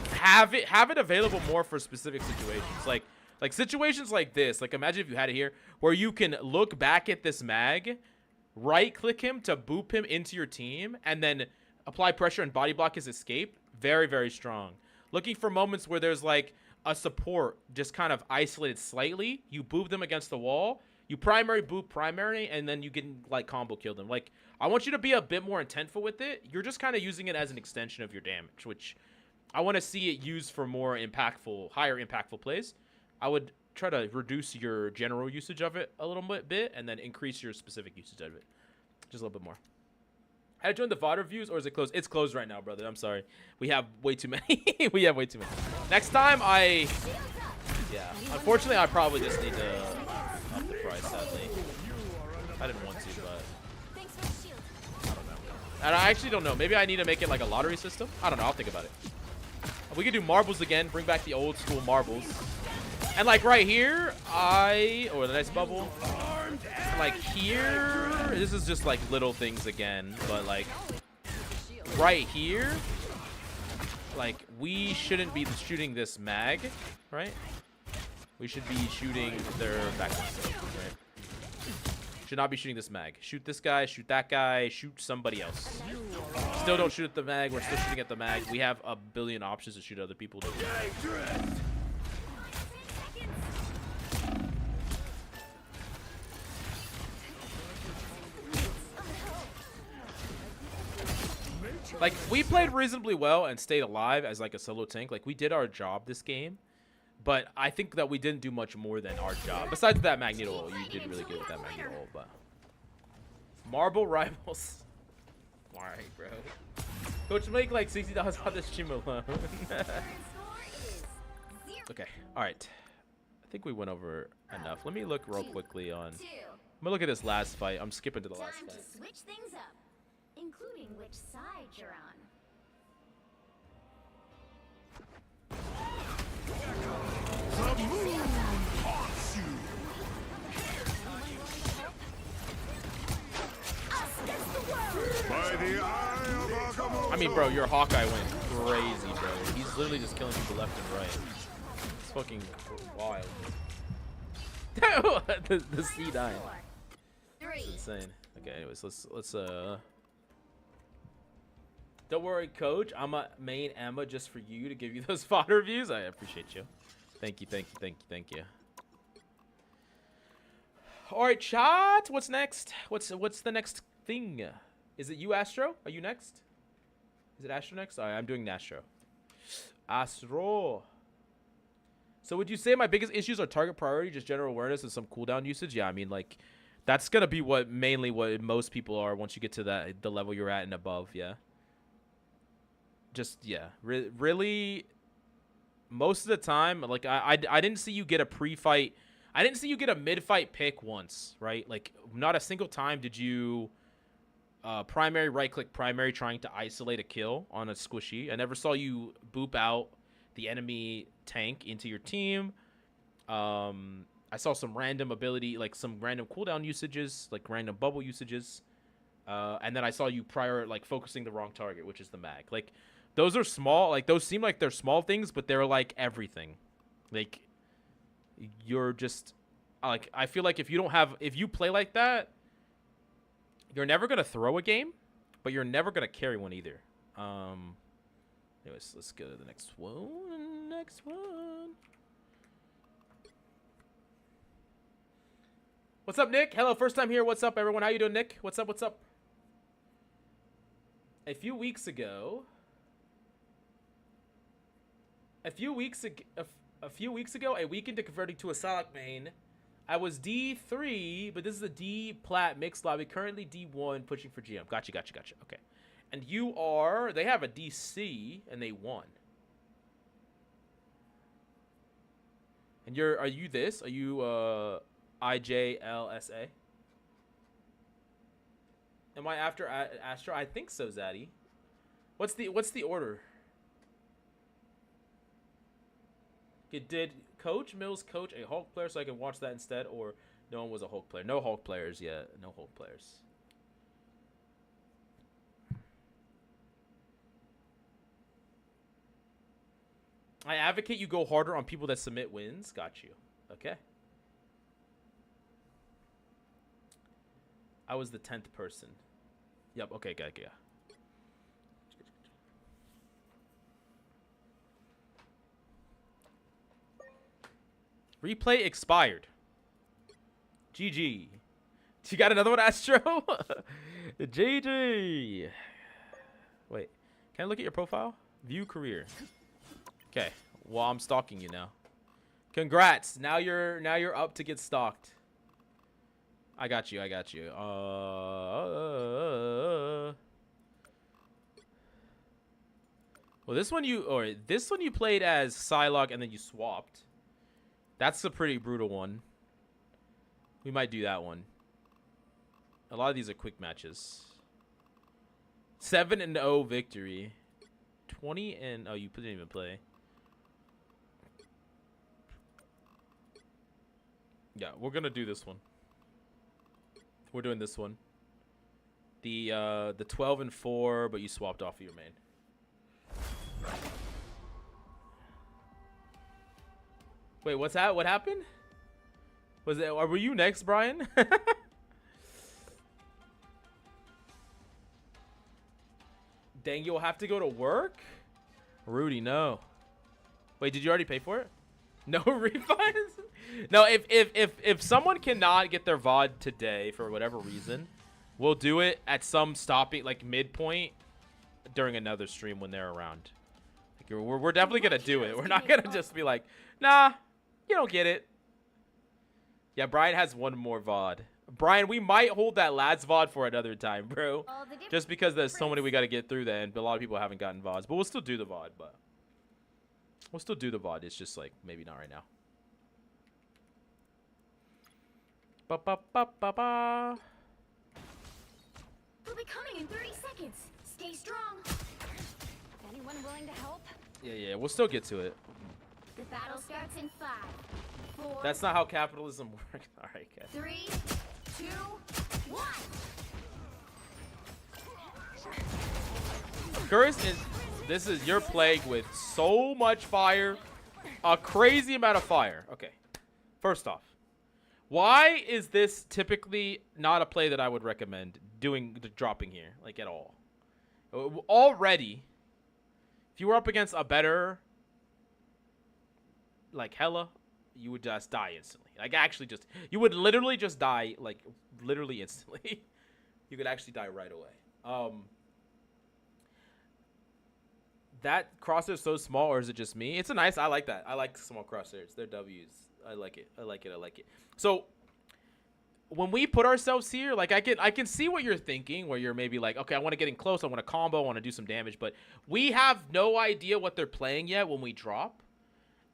B: have it available more for specific situations. Like situations like this. Like imagine if you had it here where you can look back at this mag, right click him to boop him into your team, and then apply pressure and body block his escape. Very, very strong. Looking for moments where there's like a support just kind of isolated slightly. You boop them against the wall. You primary boop primary, and then you can like combo kill them. Like I want you to be a bit more intentful with it. You're just kind of using it as an extension of your damage, which I want to see it used for more impactful, higher impactful plays. I would try to reduce your general usage of it a little bit, and then increase your specific usage of it just a little bit more. How to join the VOD reviews, or is it closed? It's closed right now, brother. I'm sorry. We have way too many. We have way too many. Next time, yeah. Unfortunately, I probably just need to up the price, sadly. I didn't want to, but I don't know. And I actually don't know. Maybe I need to make it like a lottery system. I don't know. I'll think about it. We could do marbles again. Bring back the old school marbles. And like right here, the nice bubble. Like here, this is just like little things again, but like right here, like we shouldn't be shooting this mag, right? We should be shooting their back, right? Should not be shooting this mag. Shoot this guy, shoot that guy, shoot somebody else. Still don't shoot at the mag. We're still shooting at the mag. We have a billion options to shoot other people. Like, we played reasonably well and stayed alive as, like, a solo tank. Like, we did our job this game. But I think that we didn't do much more than our job. Besides that Magneto ult. You did really good with that Magneto ult, but... Marble rivals. Alright, bro. Coach, make, like, $60 on this stream alone. Okay, alright. I think we went over enough. Let me look real quickly on... I'm gonna look at this last fight. I'm skipping to the last fight.
A: Time to switch things up. Including which side you're on.
D: The moon haunts you. By the eye of Agamotto.
B: I mean, bro, your Hawkeye went crazy, bro. He's literally just killing people left and right. It's fucking wild. the C9. It's insane. Okay, anyways, let's Don't worry, coach. I'm a main Emma just for you to give you those VOD reviews. I appreciate you. Thank you. All right, chat. What's next? What's the next thing? Is it you, Astro? Are you next? Is it Astro next? All right, I'm doing Astro. Astro. So would you say my biggest issues are target priority, just general awareness, and some cooldown usage? Yeah, I mean, like, that's gonna be mainly what most people are once you get to the level you're at and above. Yeah. Just yeah, really. Most of the time, like I didn't see you get a pre-fight. I didn't see you get a mid-fight pick once, right? Like, not a single time did you primary right-click primary trying to isolate a kill on a squishy. I never saw you boop out the enemy tank into your team. I saw some random ability, like some random cooldown usages, like random bubble usages. And then I saw you focusing the wrong target, which is the mag. Like, those are small. Like, those seem like they're small things, but they're like everything. Like, you're just like, I feel like if you play like that, you're never gonna throw a game, but you're never gonna carry one either. Anyways, let's go to the next one. What's up, Nick? Hello, first time here. What's up, everyone? How you doing, Nick? What's up? A few weeks ago, a week into converting to a 𝐒𝐔𝐁 main, I was D3, but this is a D plat mixed lobby, currently D1, pushing for GM. Gotcha. Okay. And they have a DC, and they won. And are you IJLSA? Am I after Astro? I think so, Zaddy. What's the order? Did Coach Mills coach a Hulk player so I can watch that instead, or no one was a Hulk player? No Hulk players yet. No Hulk players. I advocate you go harder on people that submit wins. Got you. Okay. I was the 10th person. Yep. Okay. Got it. Replay expired. GG. You got another one, Astro? GG. Wait. Can I look at your profile? View career. Okay. Well, I'm stalking you now. Congrats. Now you're up to get stalked. I got you. Well, this one you played as Psylocke and then you swapped. That's a pretty brutal one. We might do that one. A lot of these are quick matches. 7-0 victory. 20 and oh, you didn't even play. Yeah, we're gonna do this one. We're doing this one. The 12-4, but you swapped off of your main. Wait, what's that? What happened? Were you next, Brian? Dang, you'll have to go to work? Rudy, no. Wait, did you already pay for it? No refunds? No, if someone cannot get their VOD today for whatever reason, we'll do it at some stopping, like midpoint during another stream when they're around. Like, we're definitely gonna do it. We're not gonna just be like, nah, you don't get it. Yeah, Brian has one more VOD. Brian, we might hold that lads VOD for another time, bro. Just because there's so many we got to get through then, but a lot of people haven't gotten VODs. But we'll still do the VOD, It's just like maybe not right now. Ba-ba-ba-ba-ba.
A: We'll be coming in 30 seconds. Stay strong. Anyone willing to help?
B: Yeah, we'll still get to it.
A: The battle starts in 5, 4.
B: That's not how capitalism works. All right, okay.
A: 3, 2, 1.
B: Curse is. This is your plague with so much fire, a crazy amount of fire. Okay, first off, why is this typically not a play that I would recommend doing the dropping here, like at all? Already, if you were up against a better, like Hela, you would just die instantly. Like actually just, you would literally just die, like literally instantly. You could actually die right away. That crosshair is so small, or is it just me? It's a nice, I like that. I like small crosshairs. They're W's. I like it. I like it. I like it. So when we put ourselves here, like I can see what you're thinking, where you're maybe like, okay, I want to get in close, I want to combo, I want to do some damage, but we have no idea what they're playing yet when we drop.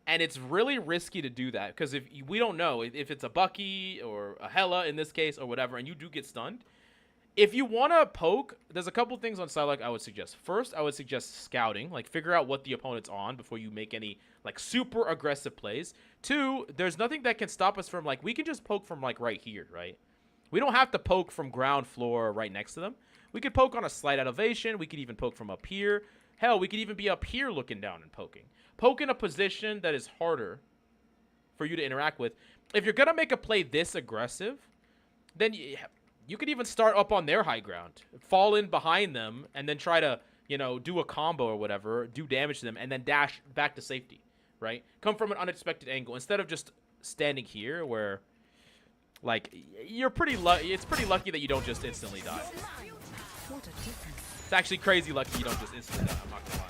B: And it's really risky to do that, because if we don't know if it's a Bucky or a Hela in this case or whatever, and you do get stunned, if you want to poke, there's a couple things on 𝐒𝐔𝐁 I would suggest. First, I would suggest scouting, like figure out what the opponent's on before you make any like super aggressive plays. Two, there's nothing that can stop us from, like, we can just poke from like right here, right? We don't have to poke from ground floor right next to them. We could poke on a slight elevation. We could even poke from up here. Hell, we could even be up here looking down and poking. Poke in a position that is harder for you to interact with. If you're going to make a play this aggressive, then you could even start up on their high ground, fall in behind them, and then try to, you know, do a combo or whatever, do damage to them, and then dash back to safety, right? Come from an unexpected angle instead of just standing here where, like, you're pretty lucky. It's pretty lucky that you don't just instantly die. It's actually crazy lucky you don't just instantly die. I'm not gonna lie.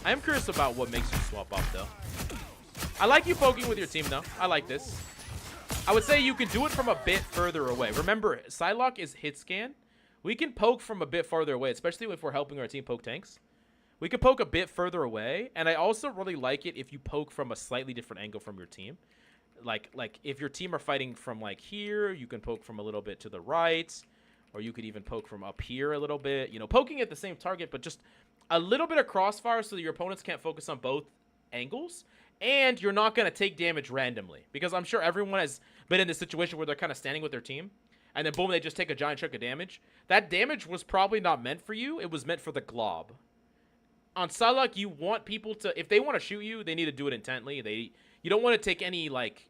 B: I am curious about what makes you swap up, though. I like you poking with your team, though. I like this. I would say you can do it from a bit further away. Remember, 𝐒𝐁 is hit scan. We can poke from a bit farther away, especially if we're helping our team poke tanks. We could poke a bit further away, and I also really like it if you poke from a slightly different angle from your team. Like if your team are fighting from like here, you can poke from a little bit to the right, or you could even poke from up here a little bit. You know, poking at the same target, but just a little bit of crossfire so that your opponents can't focus on both angles, and you're not going to take damage randomly, because I'm sure everyone has been in this situation where they're kind of standing with their team, and then boom, they just take a giant chunk of damage. That damage was probably not meant for you. It was meant for the glob. On 𝐒𝐁, you want people to, if they want to shoot you, they need to do it intently. You don't want to take any, like,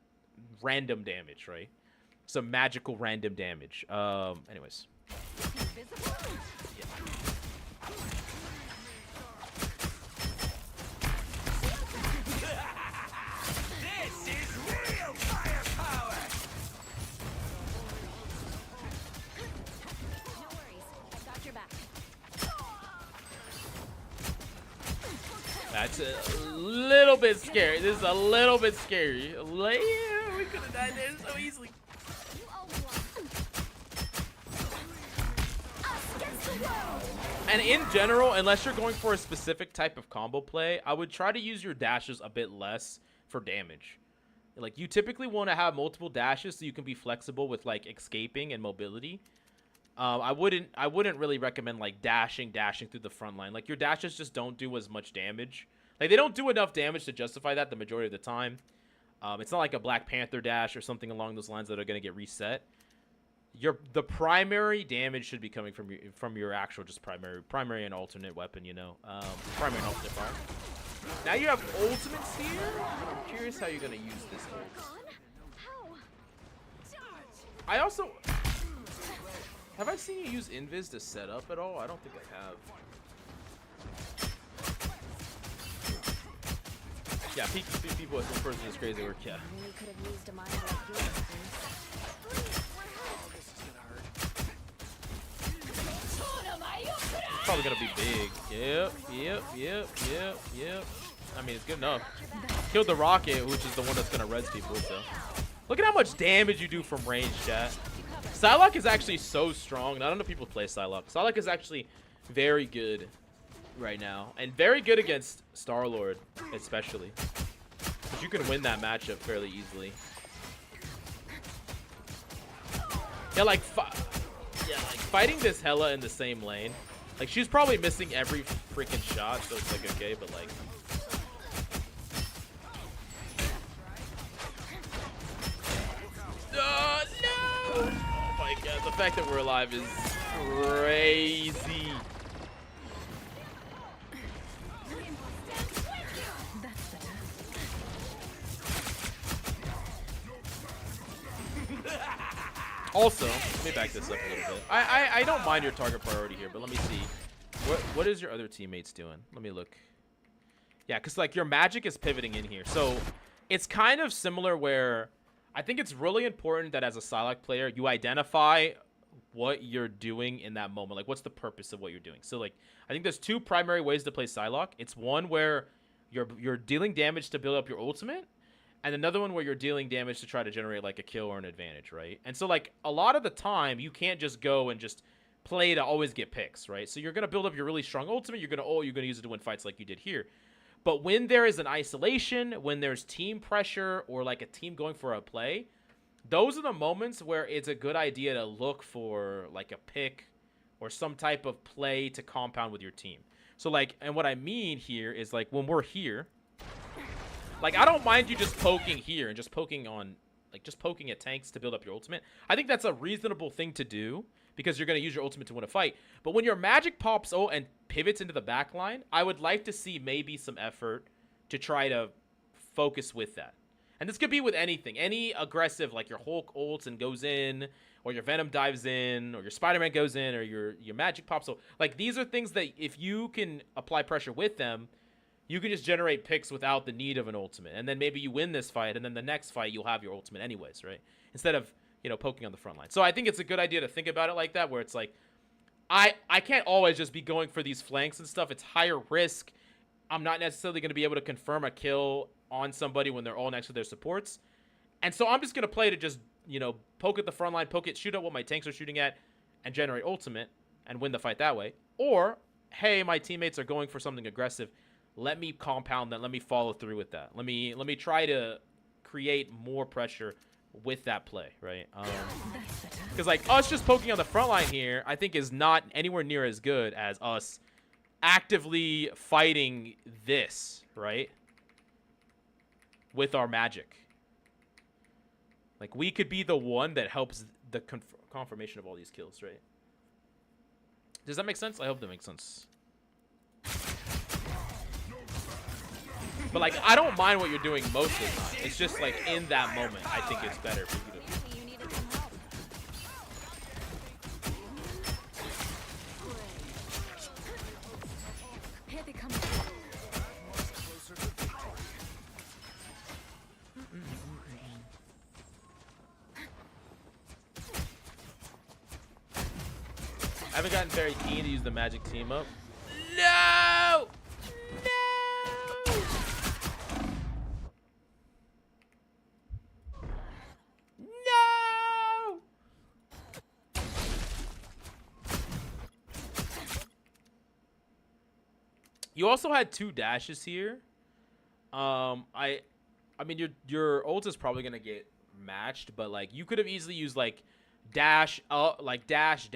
B: random damage, right? Some magical random damage. Anyways. Yeah.
J: This is real firepower!
A: No worries. I've got your back.
B: That's a little bit scary. This is a little bit scary. Yeah, we could have died there so easily.
A: You owe me one. Us against the world.
B: And in general, unless you're going for a specific type of combo play, I would try to use your dashes a bit less for damage. Like, you typically want to have multiple dashes so you can be flexible with, like, escaping and mobility. I wouldn't really recommend, like, dashing through the front line. Like, your dashes just don't do as much damage. Like, they don't do enough damage to justify that the majority of the time. It's not like a Black Panther dash or something along those lines that are going to get reset. The primary damage should be coming from your actual just primary and alternate weapon, you know. Primary and alternate fire. Now you have ultimates here. I'm curious how you're going to use this ult. I also... Have I seen you use Invis to set up at all? I don't think I have. Yeah, people as one person is crazy work, yeah.
A: Really could have used a mind like yours.
B: Probably gonna be big. Yep. I mean, it's good enough. Killed the rocket, which is the one that's gonna res people, so. Look at how much damage you do from range, chat. 𝐒𝐁 is actually so strong. Not enough people play 𝐒𝐁. 𝐒𝐁 is actually very good right now. And very good against Star-Lord, especially. Because you can win that matchup fairly easily. Yeah, like fighting this Hela in the same lane. Like, she's probably missing every freaking shot, so it's like, okay, but like... No! Oh my god, the fact that we're alive is crazy. Also, let me back this up a little bit. I don't mind your target priority here, but let me see. What is your other teammates doing? Let me look. Yeah, because like your magic is pivoting in here. So it's kind of similar where I think it's really important that as a 𝐒𝐔𝐁 player, you identify what you're doing in that moment. Like, what's the purpose of what you're doing? So like, I think there's two primary ways to play 𝐒𝐔𝐁. It's one where you're dealing damage to build up your ultimate, and another one where you're dealing damage to try to generate like a kill or an advantage, right? And so like a lot of the time you can't just go and just play to always get picks, right? So you're gonna build up your really strong ultimate. You're gonna use it to win fights like you did here. But when there is an isolation, when there's team pressure or like a team going for a play, those are the moments where it's a good idea to look for like a pick or some type of play to compound with your team. So like, and what I mean here is like when we're here, like I don't mind you just poking here and just poking on, like just poking at tanks to build up your ultimate. I think that's a reasonable thing to do because you're going to use your ultimate to win a fight. But when your magic pops ult and pivots into the back line, I would like to see maybe some effort to try to focus with that. And this could be with anything. Any aggressive, like your Hulk ults and goes in, or your Venom dives in, or your Spider-Man goes in, or your magic pops ult. Like these are things that if you can apply pressure with them, you can just generate picks without the need of an ultimate. And then maybe you win this fight, and then the next fight you'll have your ultimate anyways, right? Instead of, you know, poking on the front line. So I think it's a good idea to think about it like that, where it's like, I can't always just be going for these flanks and stuff. It's higher risk. I'm not necessarily going to be able to confirm a kill on somebody when they're all next to their supports. And so I'm just going to play to just, you know, poke at the front line, shoot at what my tanks are shooting at, and generate ultimate and win the fight that way. Or, hey, my teammates are going for something aggressive. Let me compound that. Let me follow through with that. Let me try to create more pressure with that play, right? Because like us just poking on the front line here, I think is not anywhere near as good as us actively fighting this, right? With our magic. Like we could be the one that helps the confirmation of all these kills, right? Does that make sense? I hope that makes sense. But like, I don't mind what you're doing most of the time. It's just like in that moment, I think it's better for you to. I haven't gotten very keen to use the magic team up. No! You also had 2 dashes here. I mean your ult is probably gonna get matched, but like you could have easily used like dash like dash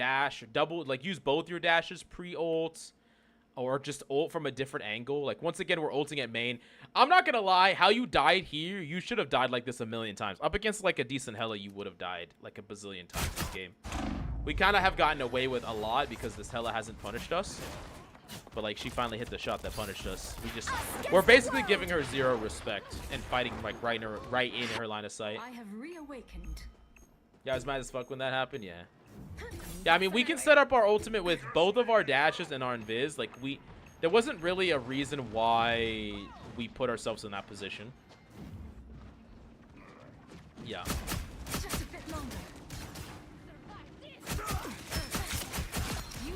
B: double, like use both your dashes pre-ult or just ult from a different angle. Like once again, we're ulting at main. I'm not gonna lie, how you died here, you should have died like this a million times. Up against like a decent Hela, you would have died like a bazillion times this game. We kind of have gotten away with a lot because this Hela hasn't punished us. But like she finally hit the shot that punished us. We're basically giving her 0 respect and fighting like right in her line of sight.
I: I have reawakened.
B: Yeah, I was mad as fuck when that happened. Yeah. Yeah, I mean we can set up our ultimate with both of our dashes and our invis. Like there wasn't really a reason why we put ourselves in that position. Yeah.
I: Just a bit longer.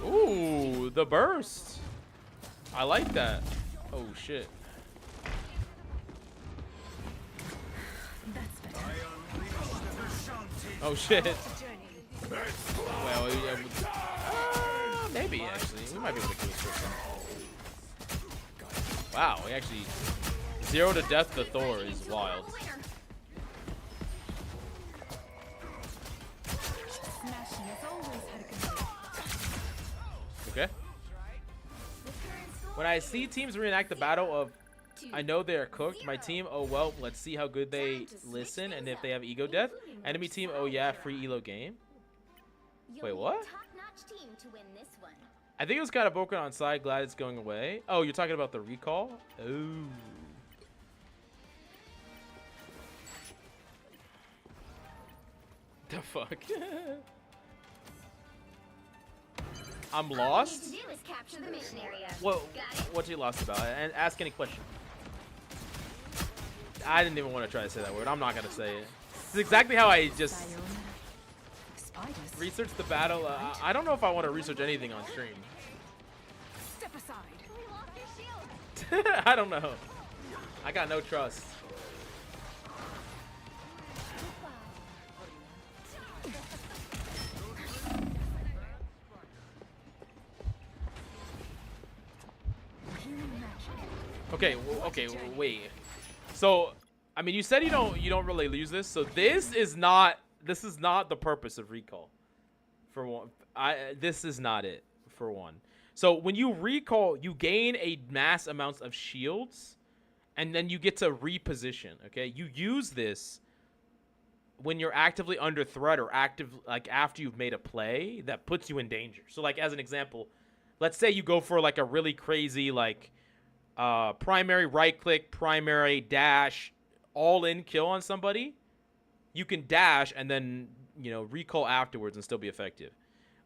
B: Ooh, the burst. I like that. Oh shit.
I: That's better.
B: Oh shit. Well, yeah, maybe actually. We might be able to kill this person. Wow, we actually 0 to death to Thor is wild. Okay. When I see teams reenact the battle of I know they are cooked, my team, oh well, let's see how good they listen and if they have ego death. Enemy team, oh yeah, free elo game. Wait, what? I think it was kind of broken on side. Glad it's going away. Oh, you're talking about the recall? Oh. The fuck? I'm lost?
A: All you need to do is capture the mission area.
B: What you lost about? And ask any question. I didn't even want to try to say that word. I'm not gonna say it. It's exactly how I just research the battle. I don't know if I want to research anything on stream.
I: Step aside.
A: We lost your shield.
B: I don't know. I got no trust. Okay, wait. So, I mean, you said you don't really use this. So this is not the purpose of recall. For one, this is not it. For one. So when you recall, you gain a mass amounts of shields, and then you get to reposition. Okay, you use this when you're actively under threat or after you've made a play that puts you in danger. So like as an example, let's say you go for like a really crazy primary right click, primary dash, all in kill on somebody. You can dash and then recall afterwards and still be effective.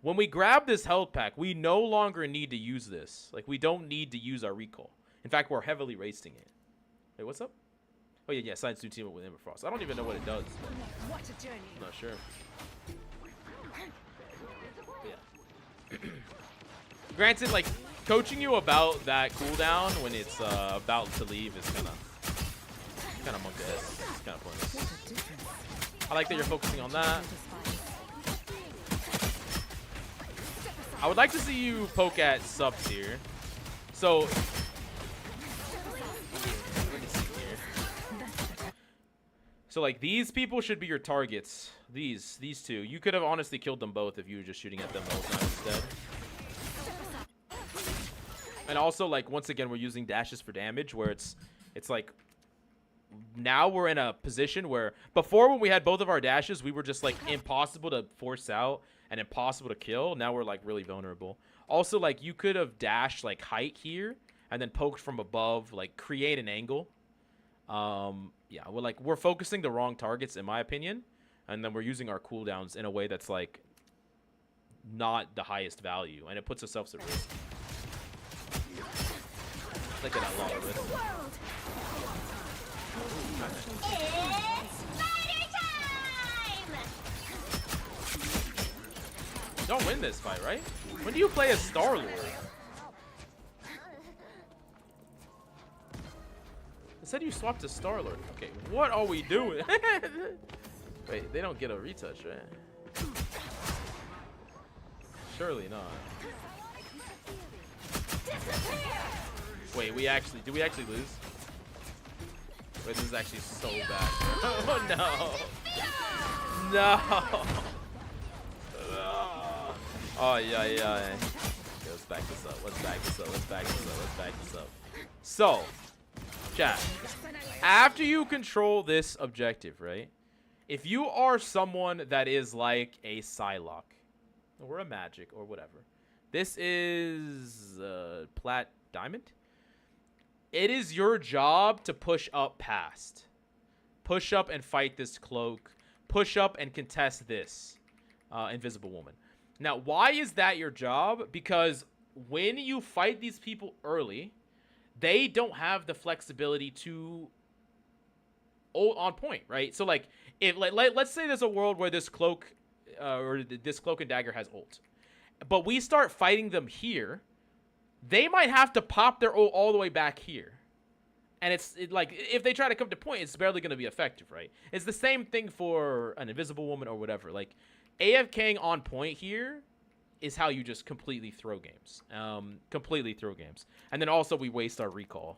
B: When we grab this health pack, we no longer need to use this. Like, we don't need to use our recall. In fact, we're heavily wasting it. Wait, what's up? Oh, yeah, Science 2 team up with Ember Frost. I don't even know what it does.
I: What a journey.
B: I'm not sure. Yeah. Granted, like, coaching you about that cooldown when it's about to leave is kind of monk-ass. It's kind of pointless. I like that you're focusing on that. I would like to see you poke at subs here. So, let me see here. So like these people should be your targets. These two. You could have honestly killed them both if you were just shooting at them the whole time instead. And also, like, once again, we're using dashes for damage, where it's like now we're in a position where before, when we had both of our dashes, we were just like impossible to force out and impossible to kill. Now we're like really vulnerable. Also, like, you could have dashed like height here and then poked from above, like create an angle. Yeah, we're focusing the wrong targets in my opinion, and then we're using our cooldowns in a way that's like not the highest value, and it puts ourselves at risk. Look at that lot of risk.
A: It's spider time!
B: Don't win this fight, right? When do you play as Star-Lord? I said you swapped to Star-Lord. Okay, what are we doing? Wait, they don't get a retouch, right? Surely not. Wait, did we actually lose? Wait, this is actually so bad. Oh no! No! Oh yeah. Okay, let's back this up. So, chat. After you control this objective, right? If you are someone that is like a Psylocke, or a Magic, or whatever. This is Plat Diamond. It is your job to push up past. Push up and fight this cloak. Push up and contest this Invisible Woman. Now, why is that your job? Because when you fight these people early, they don't have the flexibility to on point, right? So, like, if let's say there's a world where this cloak or this cloak and dagger has ult, but we start fighting them here, they might have to pop their ult all the way back here. And it's like, if they try to come to point, it's barely going to be effective, right? It's the same thing for an Invisible Woman or whatever. Like, AFKing on point here is how you just completely throw games. And then also we waste our recall.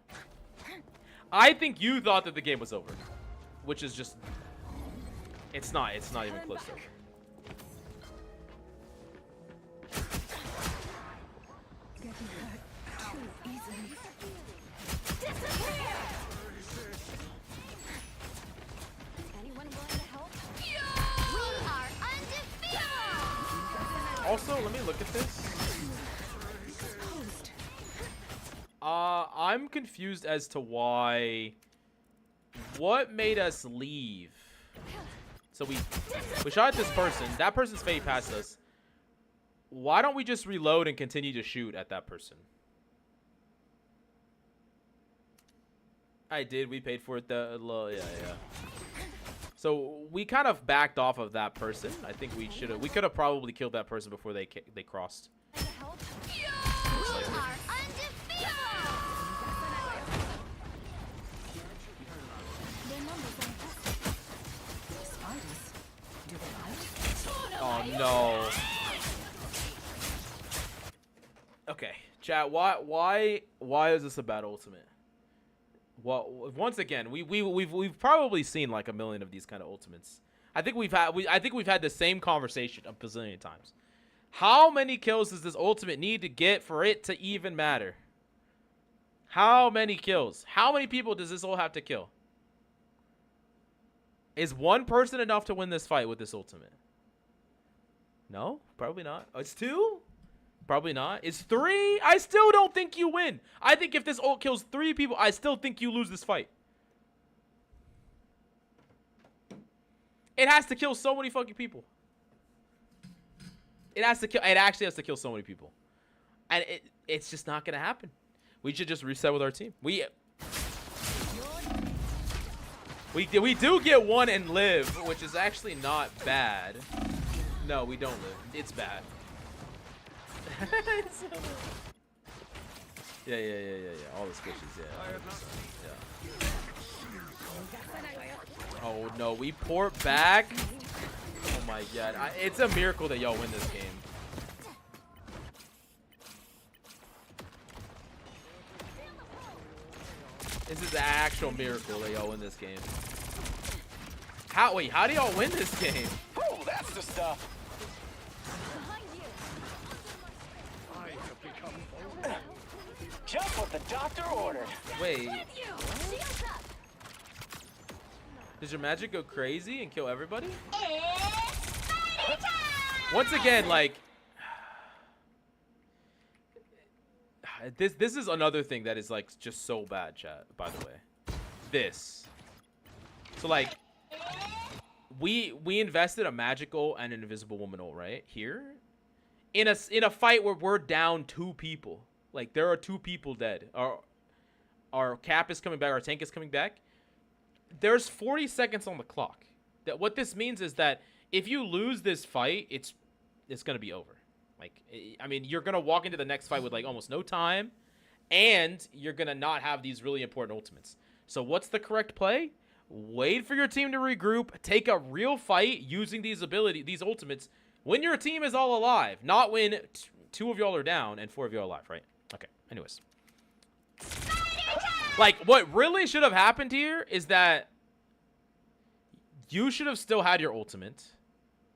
B: I think you thought that the game was over, which is just, it's not even close to over. Also, let me look at this. I'm confused as to why. What made us leave? So we shot at this person. That person's fate passed us. Why don't we just reload and continue to shoot at that person? I did. We paid for it. Yeah. So we kind of backed off of that person. I think we should have. We could have probably killed that person before they crossed.
A: We are undefeated! Their numbers are impressive. Spiders? Do they bite?
B: Oh no. Okay, chat. Why is this a bad ultimate? Well, once again, we've probably seen like a million of these kind of ultimates. I think we've had the same conversation a bazillion times. How many kills does this ultimate need to get for it to even matter? How many kills? How many people does this all have to kill? Is one person enough to win this fight with this ultimate? No, probably not. Oh, it's 2? Probably not. It's 3? I still don't think you win. I think if this ult kills 3 people, I still think you lose this fight. It has to kill so many fucking people. It actually has to kill so many people. And it's just not going to happen. We should just reset with our team. We do get 1 and live, which is actually not bad. No, we don't live. It's bad. Yeah. All the squishes, yeah. Oh no, we port back. Oh my god, it's a miracle that y'all win this game. This is an actual miracle that y'all win this game. How do y'all win this game?
J: Oh, that's the stuff. Just what the doctor ordered.
B: Wait. Does your magic go crazy and kill everybody? Once again, like this is another thing that is like just so bad, chat, by the way. This. So like we invested a magical and an invisible woman ult, right? Here. In a fight where we're down 2 people. Like, there are 2 people dead. Our cap is coming back. Our tank is coming back. There's 40 seconds on the clock. What this means is that if you lose this fight, it's going to be over. Like, I mean, you're going to walk into the next fight with, like, almost no time. And you're going to not have these really important ultimates. So what's the correct play? Wait for your team to regroup. Take a real fight using these ultimates. When your team is all alive. Not when 2 of y'all are down and 4 of y'all are alive, right? Okay, anyways. Like, what really should have happened here is that you should have still had your ultimate,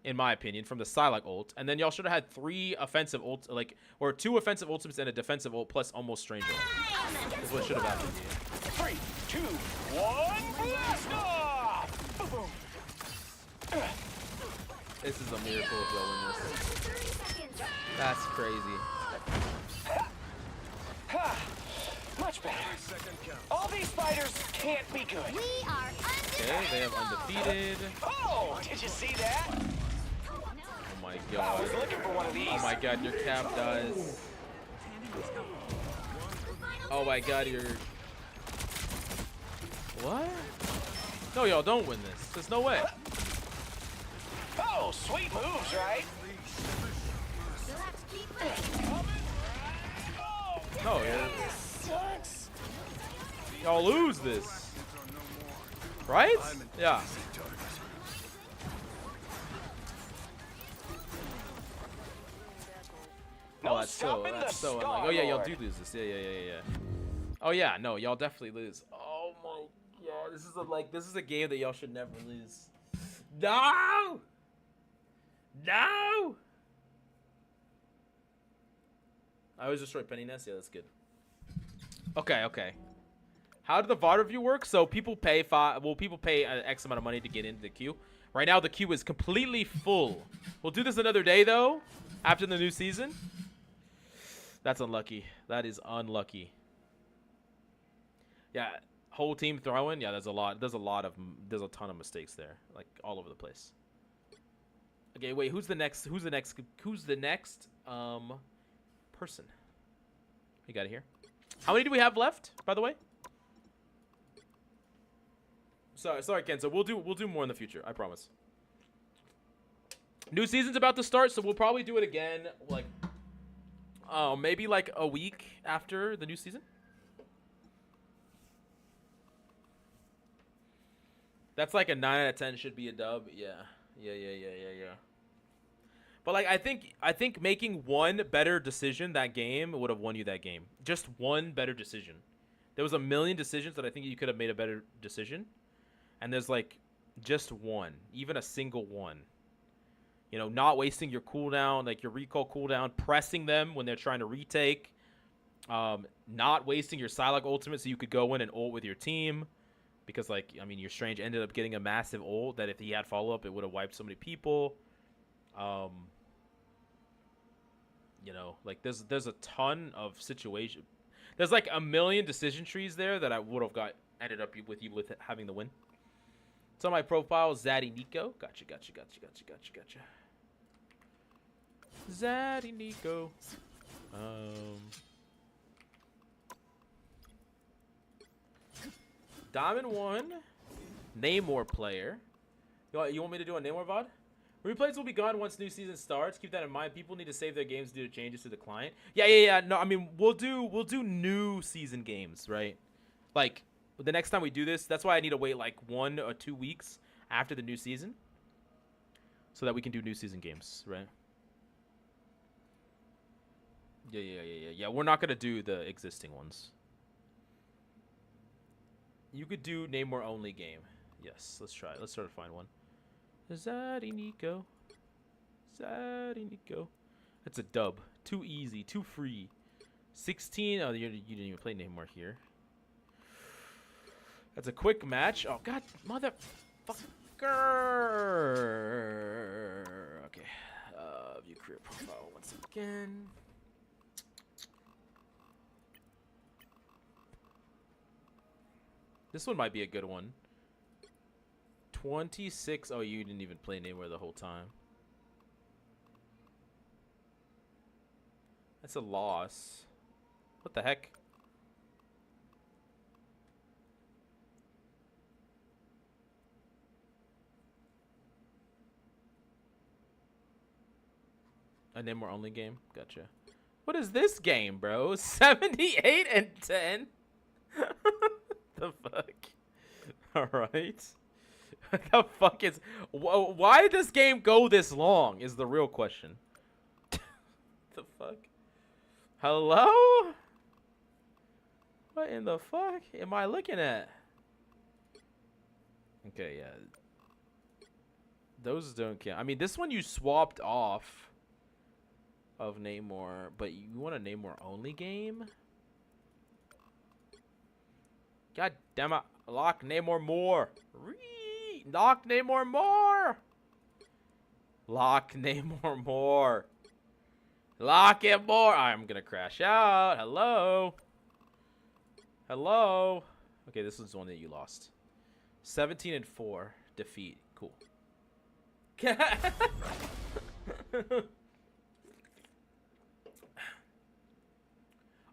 B: in my opinion, from the 𝐒𝐔𝐁𝐄 ult, and then y'all should have had 3 offensive ult, or 2 offensive ultimates and a defensive ult plus almost strange ult. Is what should have happened here.
J: 3, 2, 1, blast off!
B: This is a miracle if y'all win this. That's crazy.
J: Much better. All these spiders can't be good.
A: We are undefeated.
B: Okay, they have undefeated.
J: Oh, did you see that?
B: Oh my god.
J: I was looking for one of these.
B: Oh my god, your cap dies. Oh my god, your... What? No, y'all don't win this. There's no way.
J: Oh, sweet moves, right?
B: No, y'all lose this. Right? Yeah. No, that's so unlike. Oh yeah, y'all do lose this. Yeah. Oh yeah, no, y'all definitely lose. Oh my god, this is a game that y'all should never lose. No! No! I always destroy Penny Nest. Yeah, that's good. Okay. How did the VOD review work? So people pay an X amount of money to get into the queue. Right now the queue is completely full. We'll do this another day though, after the new season. That's unlucky. That is unlucky. Yeah. Whole team throwing. Yeah, there's a ton of mistakes there, like all over the place. Okay, wait, who's the next person? You got it here. How many do we have left, by the way? Sorry, Ken. So we'll do more in the future. I promise. New season's about to start, so we'll probably do it again, like, maybe like a week after the new season. That's like a 9 out of 10 should be a dub. Yeah. But like I think making one better decision that game would have won you that game. Just one better decision. There was a million decisions that I think you could have made a better decision. And there's like just one, even a single one. You know, not wasting your cooldown, like your recall cooldown, pressing them when they're trying to retake. Not wasting your Psylocke ultimate so you could go in and ult with your team. Because, like, I mean, your Strange ended up getting a massive ult that if he had follow-up, it would have wiped so many people. You know, like, there's a ton of situation. There's, like, a million decision trees there that I would have ended up with you with having the win. It's on my profile, Zaddy Nico. Gotcha. Zaddy Nico. Diamond 1. Namor player. You want me to do a Namor VOD? Replays will be gone once new season starts. Keep that in mind. People need to save their games due to changes to the client. Yeah. No, I mean, we'll do new season games, right? Like, the next time we do this, that's why I need to wait like 1 or 2 weeks after the new season so that we can do new season games, right? Yeah. We're not going to do the existing ones. You could do Namor only game. Yes, let's try it. Let's try to find one. Zaddy Nico. That's a dub. Too easy. Too free. 16. Oh, you didn't even play Namor here. That's a quick match. Oh, God. Motherfucker. Okay. View career profile once again. This one might be a good one. 26. Oh, you didn't even play Namor the whole time. That's a loss. What the heck? A Namor only game? Gotcha. What is this game, bro? 78 and 10? The fuck? Alright. What the fuck is... Why did this game go this long is the real question. The fuck? Hello? What in the fuck am I looking at? Okay, yeah. Those don't count. I mean, this one you swapped off of Namor, but you want a Namor only game? God damn it. Lock Namor more. Lock Namor more. Lock Namor more. Lock it more. I'm going to crash out. Hello. Hello. Okay, this is the one that you lost. 17 and 4. Defeat. Cool.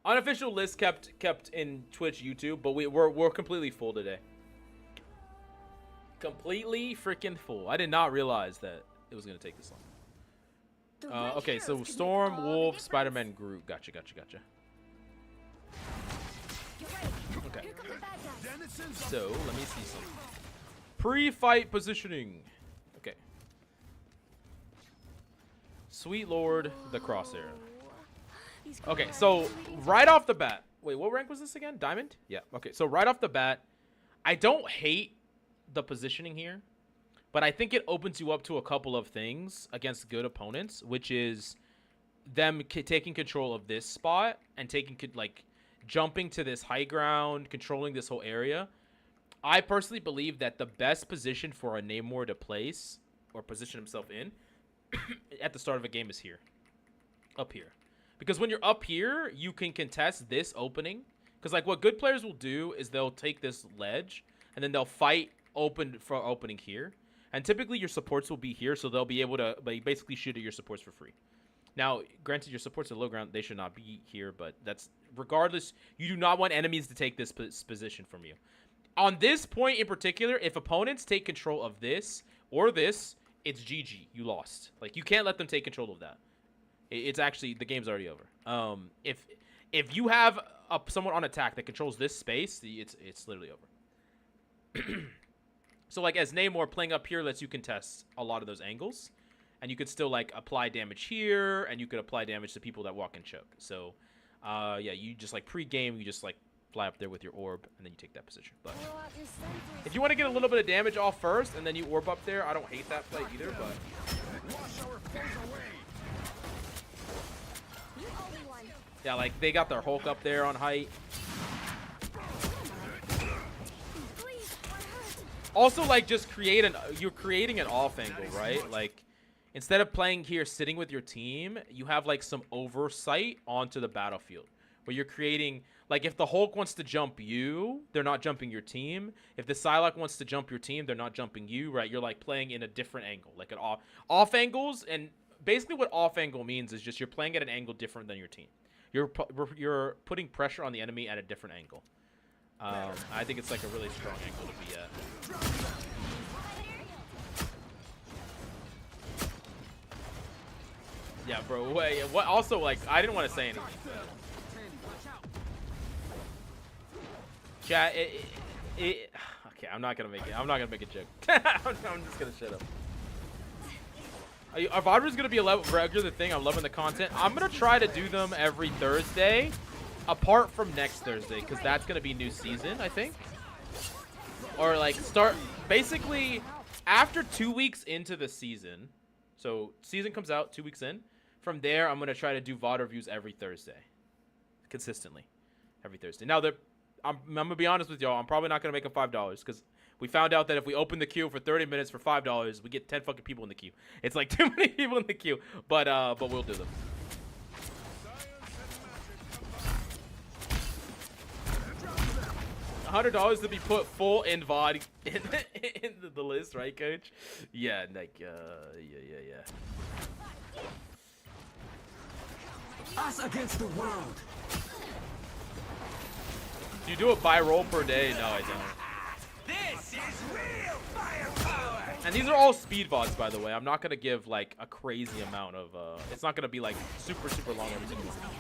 B: Unofficial list kept in Twitch, YouTube, but we're completely full today. Completely freaking full. I did not realize that it was gonna take this long. Okay, so Storm, Wolf, Spider-Man, Groot. Gotcha. Okay. So let me see some pre-fight positioning. Okay. Sweet Lord, the crosshair. Okay, so right off the bat, wait, what rank was this again? Diamond? Yeah. Okay, so right off the bat, I don't hate the positioning here, but I think it opens you up to a couple of things against good opponents, which is them taking control of this spot and jumping to this high ground, controlling this whole area. I personally believe that the best position for a Namor to place or position himself in at the start of a game is here, up here. Because when you're up here, you can contest this opening Because like what good players will do is they'll take this ledge and then they'll fight opening here. And typically your supports will be here, so they'll be able to basically shoot at your supports for free. Now, granted, your supports are low ground. They should not be here, but that's regardless. You do not want enemies to take this position from you. On this point in particular, if opponents take control of this or this, it's GG. You lost. Like, you can't let them take control of that. It's actually, the game's already over. If you have someone on attack that controls this space, it's literally over. So, like, as Namor, playing up here lets you contest a lot of those angles. And you could still, like, apply damage here, and you could apply damage to people that walk and choke. So, yeah, you just, like, pre-game, you just, like, fly up there with your orb, and then you take that position. But if you want to get a little bit of damage off first, and then you orb up there, I don't hate that play either, but... Yeah, like, they got their Hulk up there on height. Also, like, just you're creating an off angle, right? Like, instead of playing here sitting with your team, you have, like, some oversight onto the battlefield. Where you're creating, like, if the Hulk wants to jump you, they're not jumping your team. If the 𝐒𝐔𝐁 wants to jump your team, they're not jumping you, right? You're, like, playing in a different angle. Like, an off angles, and basically what off angle means is just you're playing at an angle different than your team. You're putting pressure on the enemy at a different angle. I think it's, like, a really strong angle to be at. Yeah, bro. Wait, what? Also, like, I didn't want to say anything. Chat. Okay, I'm not gonna make it. I'm not gonna make a joke. I'm just gonna shut up. Are VODs gonna be a regular thing? I'm loving the content. I'm gonna try to do them every Thursday, apart from next Thursday, because that's gonna be new season, I think. Or like start basically after 2 weeks into the season. So season comes out 2 weeks in. From there, I'm gonna try to do VOD reviews every Thursday, consistently, every Thursday. Now I'm gonna be honest with y'all. I'm probably not gonna make them $5 because we found out that if we open the queue for 30 minutes for $5, we get 10 fucking people in the queue. It's like too many people in the queue, but we'll do them. $100 to be put full in VOD in the list, right, Coach? Yeah, like yeah.
J: Us against the world.
B: Do you do it by roll per day? No, I don't.
J: This is real firepower.
B: And these are all speed VODs, by the way. I'm not gonna give like a crazy amount of. It's not gonna be like super long every single time.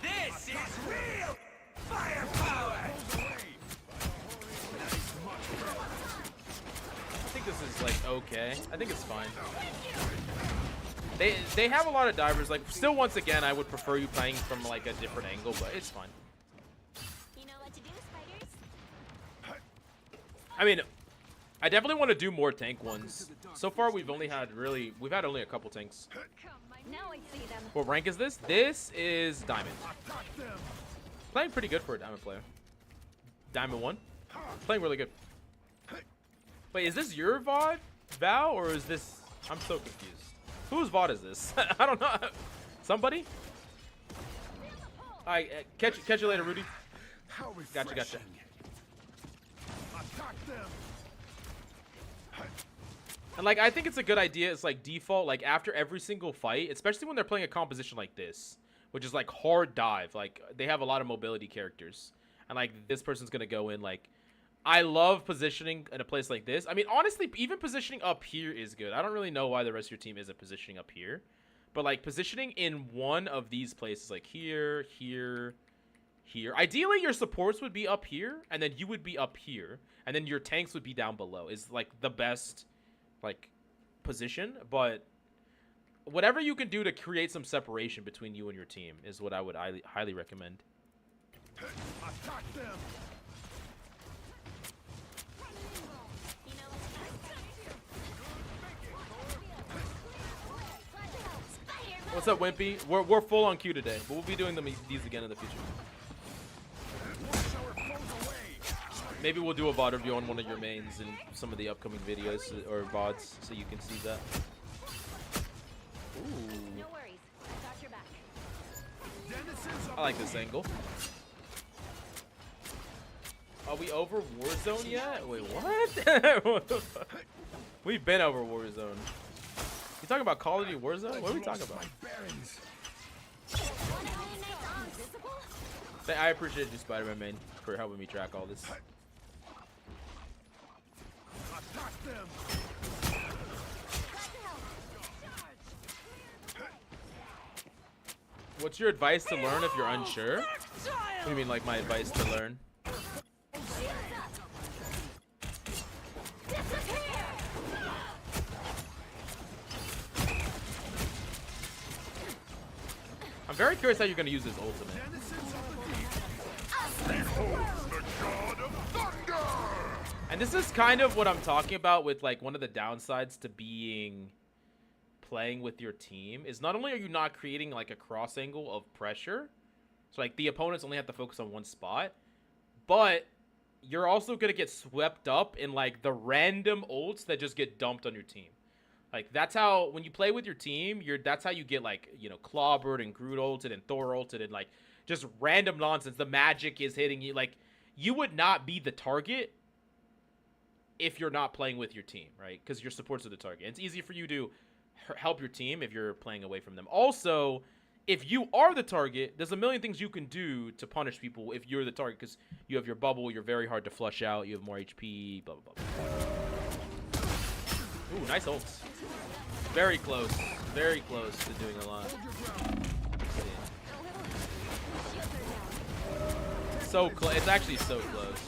J: This is real firepower.
B: I think this is like okay. I think it's fine. They have a lot of divers. Like, still, once again, I would prefer you playing from like a different angle, but it's fine.
A: You know what to do, spiders?
B: I mean, I definitely want to do more tank ones. So far, we've only had only a couple tanks.
A: Now I see them.
B: What rank is this? This is Diamond. Playing pretty good for a Diamond player. Diamond 1. Playing really good. Wait, is this your VOD, Val, or is this... I'm so confused. Whose VOD is this? I don't know. Somebody? Alright, catch you later, Rudy. Gotcha.
D: Attack them.
B: And like, I think it's a good idea. It's like default, like after every single fight, especially when they're playing a composition like this, which is like hard dive. Like they have a lot of mobility characters, and like this person's gonna go in. Like, I love positioning in a place like this. I mean, honestly, even positioning up here is good. I don't really know why the rest of your team isn't positioning up here, but like positioning in one of these places, like here. Ideally, your supports would be up here, and then you would be up here, and then your tanks would be down below. Is like the best like position, but whatever you can do to create some separation between you and your team is what I would highly recommend.
D: Attack them.
B: What's up, Wimpy? We're full on queue today, but we'll be doing these again in the future. Maybe we'll do a VOD review on one of your mains in some of the upcoming videos or VODs, so you can see that. Ooh.
A: No worries. I got your back.
B: I like this angle. Are we over Warzone yet? Wait, what? What the fuck? We've been over Warzone. You talking about Call of Duty Warzone? What are we talking about? I appreciate you, Spider-Man man, for helping me track all this. What's your advice to learn if you're unsure? What do you mean, like my advice to learn? I'm very curious how you're going to use this ultimate. And this is kind of what I'm talking about with like one of the downsides to playing with your team is not only are you not creating like a cross angle of pressure, so like the opponents only have to focus on one spot, but you're also going to get swept up in like the random ults that just get dumped on your team. Like that's how when you play with your team, that's how you get like, you know, Clobbered and Groot ulted and Thor ulted and like just random nonsense. The magic is hitting you. Like you would not be the target if you're not playing with your team, right? Because your supports are the target. It's easy for you to help your team if you're playing away from them. Also, if you are the target, there's a million things you can do to punish people if you're the target, because you have your bubble, you're very hard to flush out, you have more HP, blah, blah, blah. Ooh, nice ults. Very close to doing a lot. So close. It's actually so close.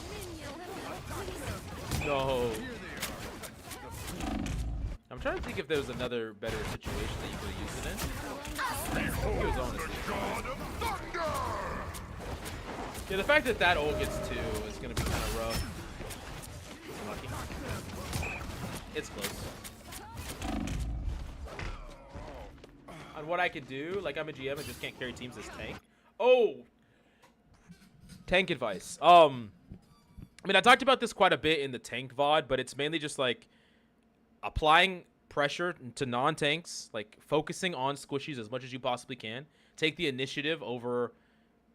B: No. I'm trying to think if there was another better situation that you could have used it in. He was honestly fine. Yeah, the fact that that ult gets 2 is going to be kind of rough. Lucky. It's close. On what I could do, like I'm a GM and just can't carry teams as tank. Oh! Tank advice. I mean, I talked about this quite a bit in the tank VOD, but it's mainly just like applying pressure to non-tanks, like focusing on squishies as much as you possibly can. Take the initiative over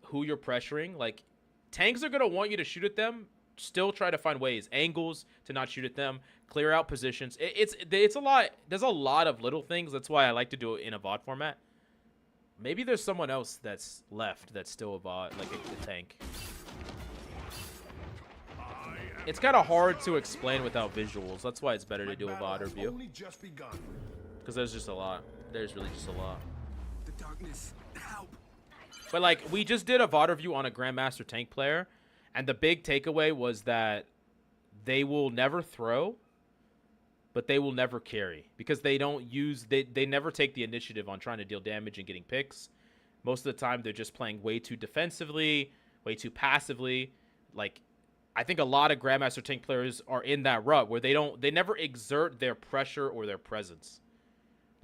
B: who you're pressuring. Like tanks are going to want you to shoot at them. Still try to find ways, angles to not shoot at them, clear out positions. It's a lot. There's a lot of little things. That's why I like to do it in a VOD format. Maybe there's someone else that's left that's still a VOD, like a tank. It's kind of hard to explain without visuals. That's why it's better to do a VOD review. Because there's just a lot. There's really just a lot.
D: The darkness, help.
B: But like, we just did a VOD review on a Grandmaster tank player. And the big takeaway was that they will never throw, but they will never carry. Because they don't use... They never take the initiative on trying to deal damage and getting picks. Most of the time, they're just playing way too defensively, way too passively. Like... I think a lot of Grandmaster tank players are in that rut where they never exert their pressure or their presence.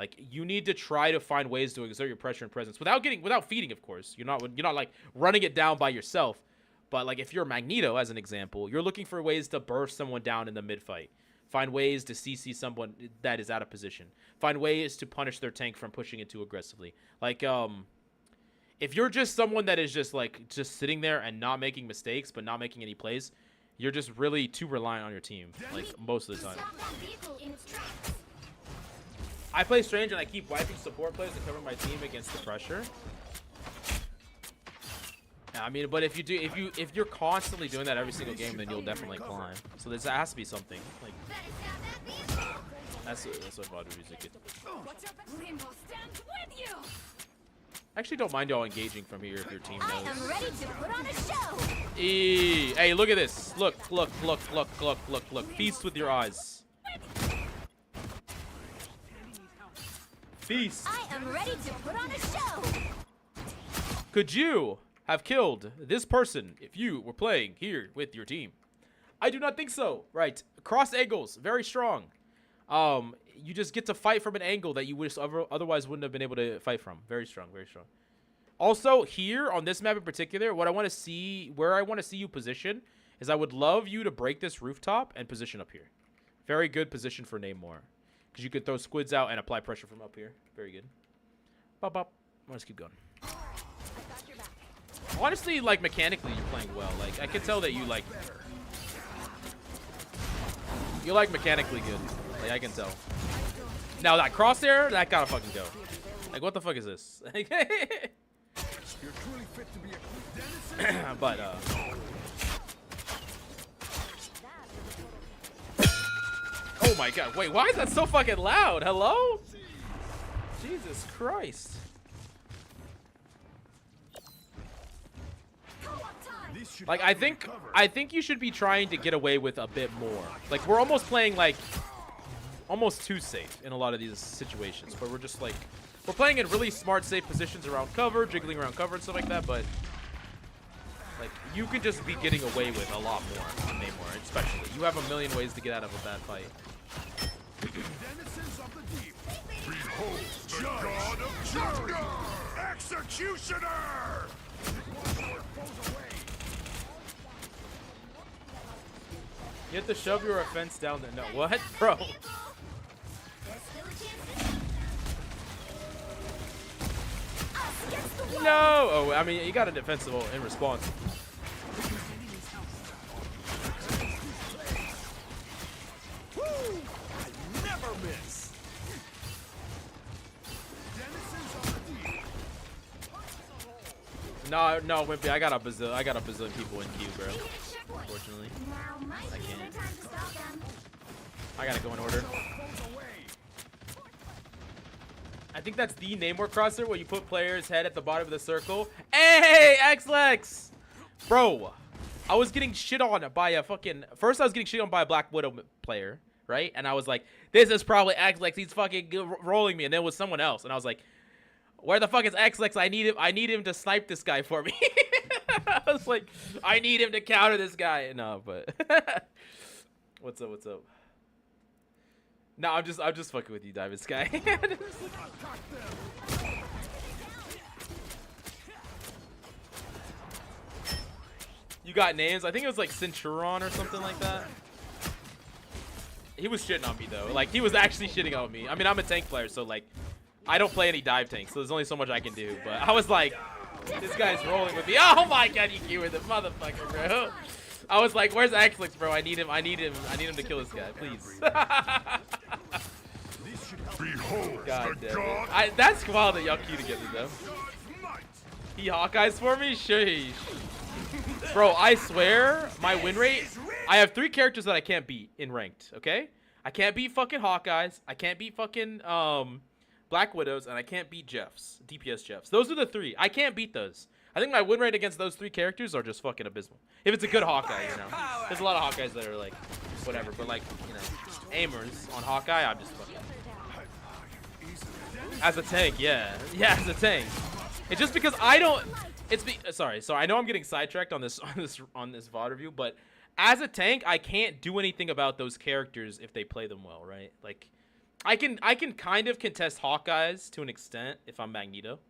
B: Like you need to try to find ways to exert your pressure and presence without feeding, of course. You're not like running it down by yourself. But like if you're Magneto, as an example, you're looking for ways to burst someone down in the mid fight. Find ways to CC someone that is out of position. Find ways to punish their tank from pushing it too aggressively. Like if you're just someone that is just sitting there and not making mistakes but not making any plays, you're just really too reliant on your team, like most of the time. I play Strange and I keep wiping support plays to cover my team against the pressure. Yeah, I mean, but if you're constantly doing that every single game, then you'll definitely climb. So there has to be something. Like that's what VOD reviews are good. I actually don't mind y'all engaging from here if your team knows.
A: I am ready to put on a show.
B: Hey, look at this. Look. Feast with your eyes. Feast.
A: I am ready to put on a show.
B: Could you have killed this person if you were playing here with your team? I do not think so. Right. Cross angles, very strong. You just get to fight from an angle that you otherwise wouldn't have been able to fight from. Very strong, very strong. Also, here on this map in particular, where I want to see you position is I would love you to break this rooftop and position up here. Very good position for Namor. Because you could throw squids out and apply pressure from up here. Very good. Bop, bop. Let's keep going.
A: I got your back.
B: Honestly, like, mechanically, you're playing well. Like, I can tell that you like mechanically good. Like, I can tell. Now, that crosshair, that gotta fucking go. Like, what the fuck is this? But, oh my god. Wait, why is that so fucking loud? Hello? Jesus Christ. Like, I think you should be trying to get away with a bit more. Like, we're almost playing, like, almost too safe in a lot of these situations. But we're just, like, we're playing in really smart, safe positions around cover, jiggling around cover and stuff like that. But, like, you could just be getting away with a lot more on Namor, especially. You have a million ways to get out of a bad fight.
D: Behold, the god of justice! Executioner!
B: You have to shove your offense down there. No, what? Bro. No! Oh, I mean, you got a defensive ult in response.
D: Never miss.
B: No, Wimpy, I got a bazillion people in queue, bro. Unfortunately. I can't. I gotta go in order. I think that's the Namor crosser where you put player's head at the bottom of the circle. Hey, 𝐒𝐔𝐁! Bro, I was getting shit on by a fucking... First, I was getting shit on by a Black Widow player, right? And I was like, this is probably 𝐒𝐔𝐁. He's fucking rolling me. And then it was someone else. And I was like, where the fuck is 𝐒𝐿𝐁? I need him to snipe this guy for me. I was like, I need him to counter this guy. No, but what's up? No, I'm just fucking with you, Diamond Sky. You got names? I think it was like Centurion or something like that. He was shitting on me though. Like, he was actually shitting on me. I mean, I'm a tank player, so like, I don't play any dive tanks, so there's only so much I can do. But I was like, this guy's rolling with me. Oh my god, you queue with the motherfucker, bro. I was like, where's 𝐒𝐿𝐁, bro? I need him to kill this guy, please. God damn it. That's wild that y'all queue together though. He Hawkeyes for me? Sheesh. Bro, I swear, my win rate, I have 3 characters that I can't beat in ranked, okay? I can't beat fucking Hawkeyes, I can't beat fucking Black Widows, and I can't beat Jeffs, DPS Jeffs. Those are the 3. I can't beat those. I think my win rate against those 3 characters are just fucking abysmal. If it's a good Hawkeye, you know. There's a lot of Hawkeyes that are like, whatever, but like, you know, aimers on Hawkeye, I'm just fucking. As a tank, yeah. Yeah, as a tank. It's just because I don't, sorry, so I know I'm getting sidetracked on this VOD review, but as a tank, I can't do anything about those characters if they play them well, right? Like, I can kind of contest Hawkeyes to an extent if I'm Magneto,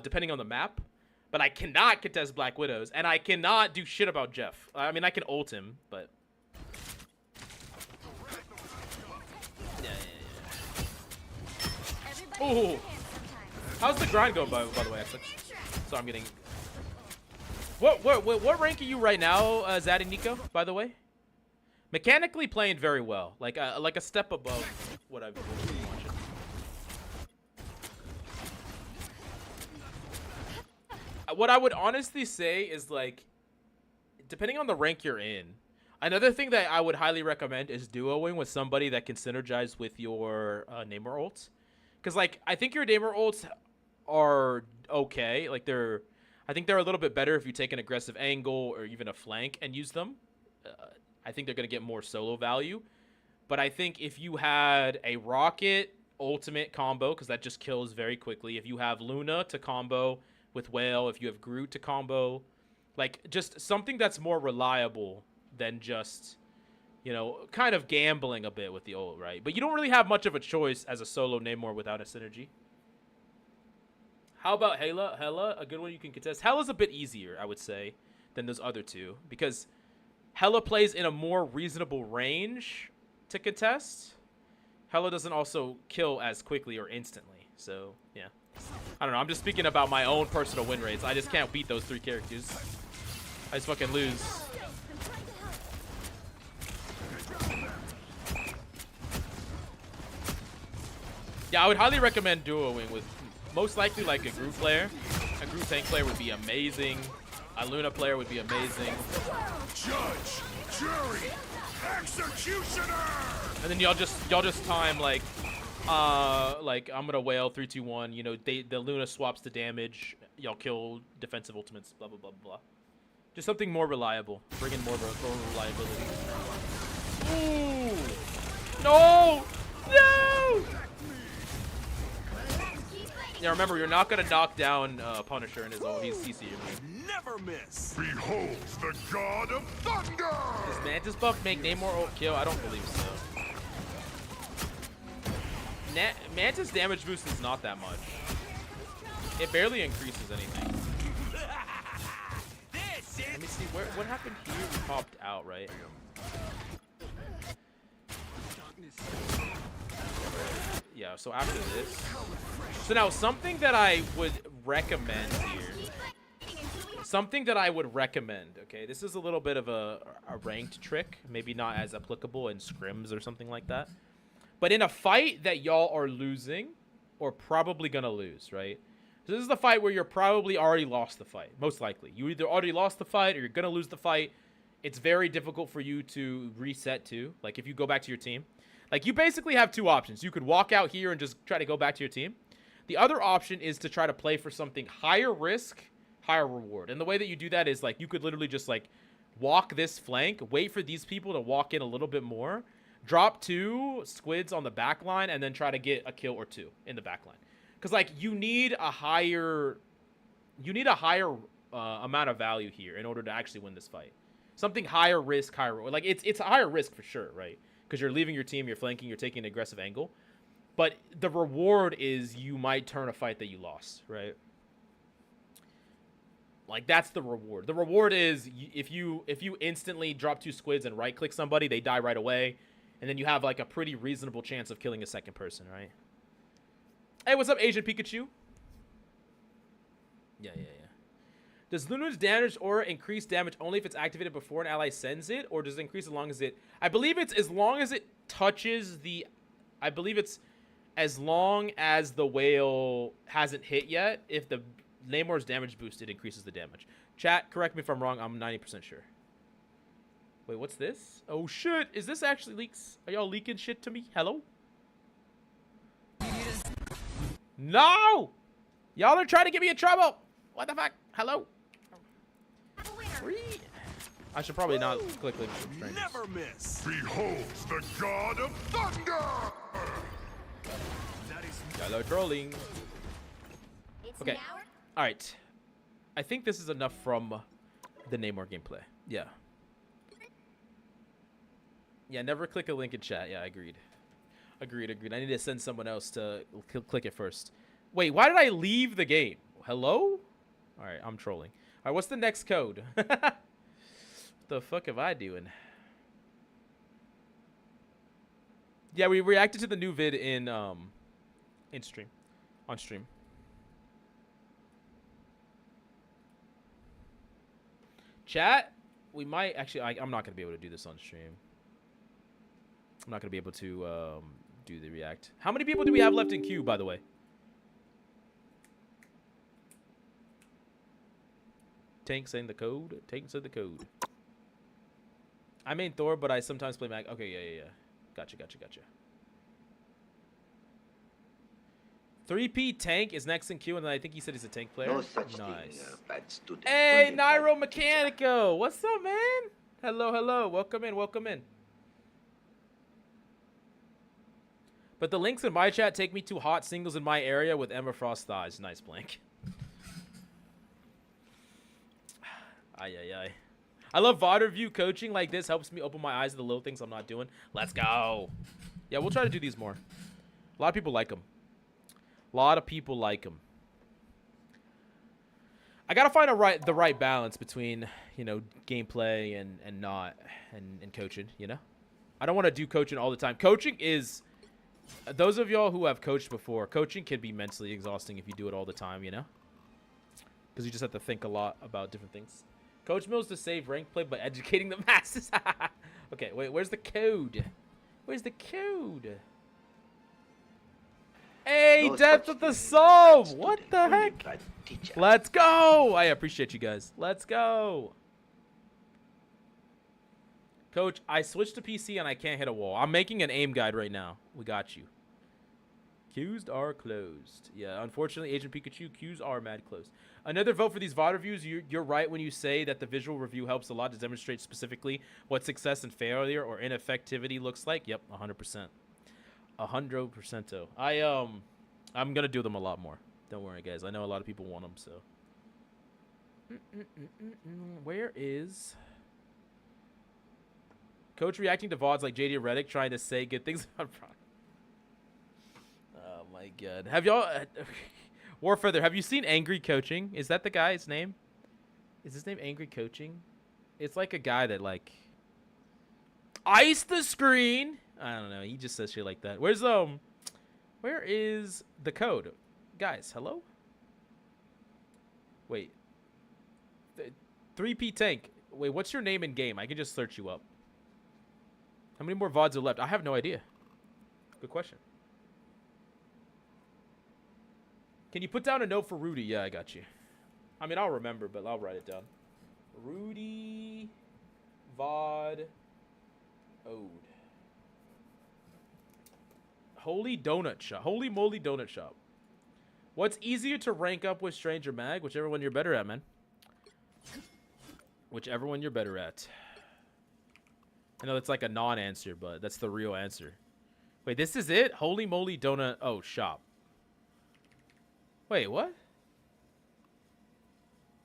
B: depending on the map, but I cannot contest Black Widows, and I cannot do shit about Jeff. I mean, I can ult him, but yeah. Ooh, how's the grind going by the way, 𝐒𝐿𝐁? So I'm getting. What rank are you right now, Zad and Nico? By the way, mechanically playing very well, like a step above what I've been watching. What I would honestly say is, like, depending on the rank you're in, another thing that I would highly recommend is duoing with somebody that can synergize with your Namor ults, because like I think your Namor ults are okay, like I think they're a little bit better if you take an aggressive angle or even a flank and use them. I think they're going to get more solo value. But I think if you had a Rocket ultimate combo, because that just kills very quickly, if you have Luna to combo with Whale, if you have Groot to combo, like just something that's more reliable than just, you know, kind of gambling a bit with the ult, right? But you don't really have much of a choice as a solo Namor without a synergy. How about Hela? Hela, a good one you can contest. Hela's a bit easier, I would say, than those other two, because Hela plays in a more reasonable range to contest. Hela doesn't also kill as quickly or instantly, so yeah. I don't know. I'm just speaking about my own personal win rates. I just can't beat those 3 characters. I just fucking lose. Yeah, I would highly recommend duoing with most likely like a group player. A group tank player would be amazing. A Luna player would be amazing.
D: Judge, jury, executioner.
B: And then y'all just time like I'm gonna wail 3, 2, 1. You know, the Luna swaps the damage. Y'all kill defensive ultimates. Blah blah blah blah. Just something more reliable. Bring in more reliability. Ooh! No! No! Yeah, remember, you're not gonna knock down Punisher in his own. He's CC.
D: Never miss. Beholds the god of thunder.
B: Does Mantis buff make Namor ult kill? I don't believe so. Mantis damage boost is not that much. It barely increases anything. Let me see, what happened here? We popped out, right? Yeah, so after this. So now, something that I would recommend here. Something that I would recommend, okay? This is a little bit of a ranked trick. Maybe not as applicable in scrims or something like that. But in a fight that y'all are losing, or probably gonna lose, right? So this is the fight where you're probably already lost the fight, most likely. You either already lost the fight or you're gonna lose the fight. It's very difficult for you to reset to. Like if you go back to your team. Like you basically have 2 options. You could walk out here and just try to go back to your team. The other option is to try to play for something higher risk, higher reward. And the way that you do that is like you could literally just like walk this flank, wait for these people to walk in a little bit more, drop 2 squids on the back line, and then try to get a kill or 2 in the back line. Because like you need a higher amount of value here in order to actually win this fight. Something higher risk, higher reward. Like it's a higher risk for sure, right? Because you're leaving your team, you're flanking, you're taking an aggressive angle. But the reward is you might turn a fight that you lost, right? Like that's the reward. The reward is if you instantly drop 2 squids and right click somebody, they die right away, and then you have like a pretty reasonable chance of killing a second person, right? Hey, what's up, Asian Pikachu? Yeah. Does Luna's damage aura increase damage only if it's activated before an ally sends it, or does it increase as long as it? I believe it's as long as it touches the. I believe it's as long as the whale hasn't hit yet. If the Namor's damage boosted, increases the damage. Chat, correct me if I'm wrong. I'm 90% sure. Wait, what's this? Oh shit! Is this actually leaks? Are y'all leaking shit to me? Hello? No! Y'all are trying to get me in trouble. What the fuck? Hello? I should probably not click links from strangers.
D: Never miss. Beholds the god of thunder.
B: Hello, trolling. Okay. All right. I think this is enough from the Namor gameplay. Yeah. Yeah, never click a link in chat. Yeah, agreed. Agreed. I need to send someone else to click it first. Wait, why did I leave the game? Hello? All right, I'm trolling. All right, what's the next code? What the fuck am I doing? Yeah, we reacted to the new vid in stream. On stream. Chat, we might actually I'm not going to be able to do this on stream. I'm not going to be able to do the react. How many people do we have left in queue, by the way? Tank saying the code. Tank said the code. I main Thor, but I sometimes play Mag. Okay, yeah. Gotcha. 3P Tank is next in queue, and then I think he said he's a tank player.
C: No such
B: nice.
C: thing, bad student.
B: Hey,
C: Only bad
B: Nairo Mechanico. What's up, man? Hello. Welcome in. But the links in my chat take me to hot singles in my area with Emma Frost thighs. Nice blank. Ay. I love VOD review coaching like this. Helps me open my eyes to the little things I'm not doing. Let's go. Yeah, we'll try to do these more. A lot of people like them. I gotta find the right balance between, you know, gameplay and coaching, you know? I don't want to do coaching all the time. Coaching is Those of y'all who have coached before, coaching can be mentally exhausting if you do it all the time, you know? Because you just have to think a lot about different things. Coach Mills to save rank play by educating the masses. Okay, wait, where's the code? Where's the code? Hey, Depth of the Soul! What the heck? Let's go! I appreciate you guys. Let's go. Coach, I switched to PC and I can't hit a wall. I'm making an aim guide right now. We got you. Queues are closed. Yeah, unfortunately, Agent Pikachu, queues are mad closed. Another vote for these VOD reviews. You're right when you say that the visual review helps a lot to demonstrate specifically what success and failure or ineffectivity looks like. Yep, 100%. 100%. I'm gonna do them a lot more. Don't worry, guys. I know a lot of people want them, so. Where is Coach reacting to VODs like JD Redick trying to say good things about Brock? Oh my god. Have y'all Warfeather, have you seen Angry Coaching? Is that the guy's name? Is his name Angry Coaching? It's like a guy that like ice the screen. I don't know. He just says shit like that. Where is the code? Guys, hello? Wait. 3P Tank. Wait, what's your name in game? I can just search you up. How many more VODs are left? I have no idea. Good question. Can you put down a note for Rudy? Yeah, I got you. I mean, I'll remember, but I'll write it down. Rudy VOD Ode. Holy donut shop. Holy moly donut shop. What's easier to rank up with Stranger Mag? Whichever one you're better at, man. Whichever one you're better at. I know that's like a non-answer, but that's the real answer. Wait, this is it? Holy moly donut. Oh, shop. Wait, what?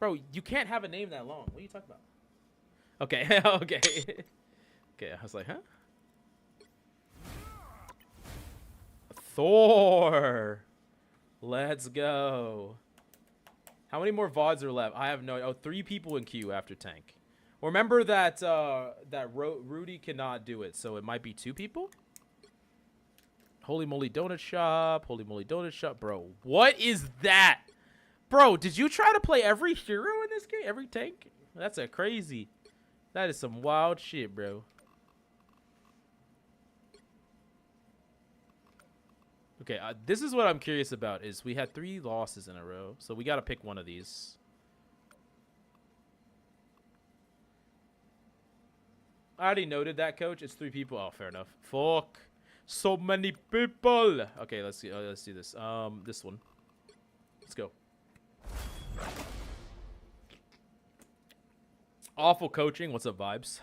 B: Bro, you can't have a name that long. What are you talking about? Okay, okay. Okay, I was like, huh? Thor. Let's go. How many more VODs are left? I have no... Oh, 3 people in queue after tank. Remember that Rudy cannot do it, so it might be 2 people? Holy moly donut shop. Holy moly donut shop. Bro, what is that? Bro, did you try to play every hero in this game? Every tank? That's a crazy... That is some wild shit, bro. Okay, this is what I'm curious about. Is we had 3 losses in a row, so we got to pick one of these. I already noted that, coach. It's 3 people. Oh, fair enough. Fuck, so many people. Okay, let's see. Let's do this. This one. Let's go. Awful coaching. What's up, vibes?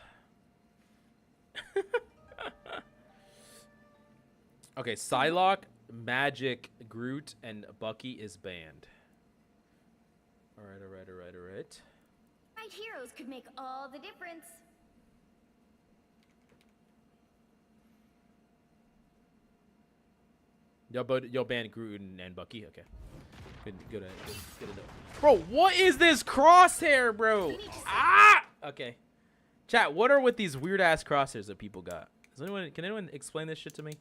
B: Okay, Psylocke, Magic, Groot, and Bucky is banned. Alright.
A: Right heroes could make all the difference.
B: Y'all banned Groot and Bucky? Okay. Good to know. Bro, what is this crosshair, bro? Ah! Okay. Chat, what are with these weird-ass crosshairs that people got? Can anyone explain this shit to me?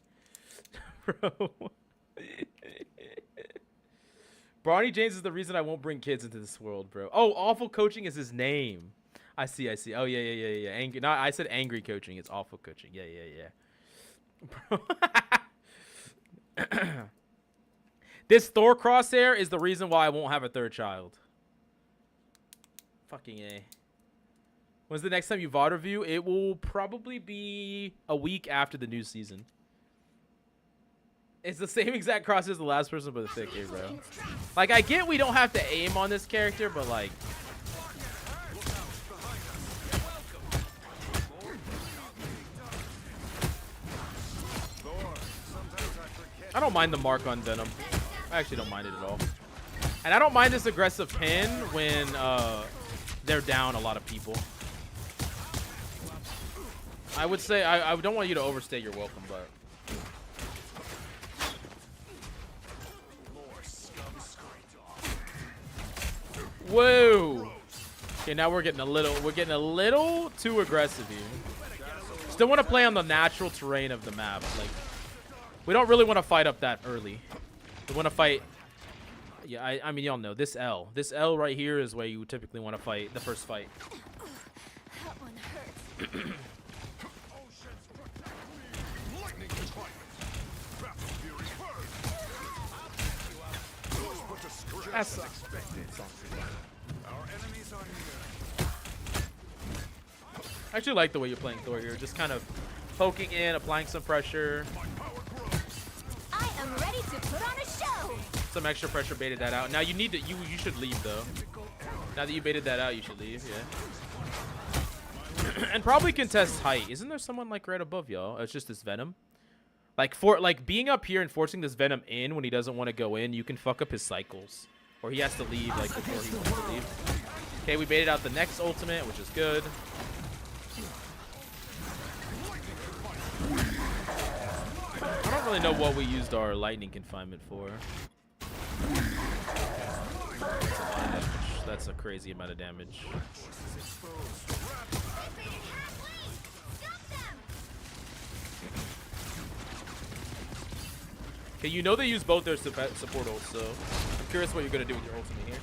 B: Bro. Bronny James is the reason I won't bring kids into this world, bro. Oh, awful coaching is his name. I see. Oh, yeah. Angry. No, I said angry coaching. It's awful coaching. Yeah. Bro. This Thor crosshair is the reason why I won't have a 3rd child. Fucking A. When's the next time you VOD review? It will probably be a week after the new season. It's the same exact crosshair as the last person, but a thick hair, bro. Like, I get we don't have to aim on this character, but like... I don't mind the mark on Venom. I actually don't mind it at all. And I don't mind this aggressive pin when they're down a lot of people. I would say, I don't want you to overstay your welcome, but... Whoa! Okay, now we're getting a little too aggressive here. Still want to play on the natural terrain of the map. Like, We don't really want to fight up that early. We want to fight. Yeah, I mean, y'all know this L. This L right here is where you typically want to fight the first fight.
A: That one hurts.
B: That's I actually like the way you're playing Thor here. Just kind of poking in, applying some pressure.
A: I am ready to put on a show.
B: Some extra pressure baited that out. Now you need to you should leave though. Now that you baited that out, you should leave. Yeah. And probably contest height. Isn't there someone like right above y'all? Oh, it's just this Venom. Like being up here and forcing this Venom in when he doesn't want to go in, you can fuck up his cycles. Or he has to leave like before he wants to leave. Okay, we baited out the next ultimate, which is good. I don't really know what we used our lightning confinement for. That's a crazy amount of damage. Okay, you know they use both their support ults, so I'm curious what you're gonna do with your ultimate here.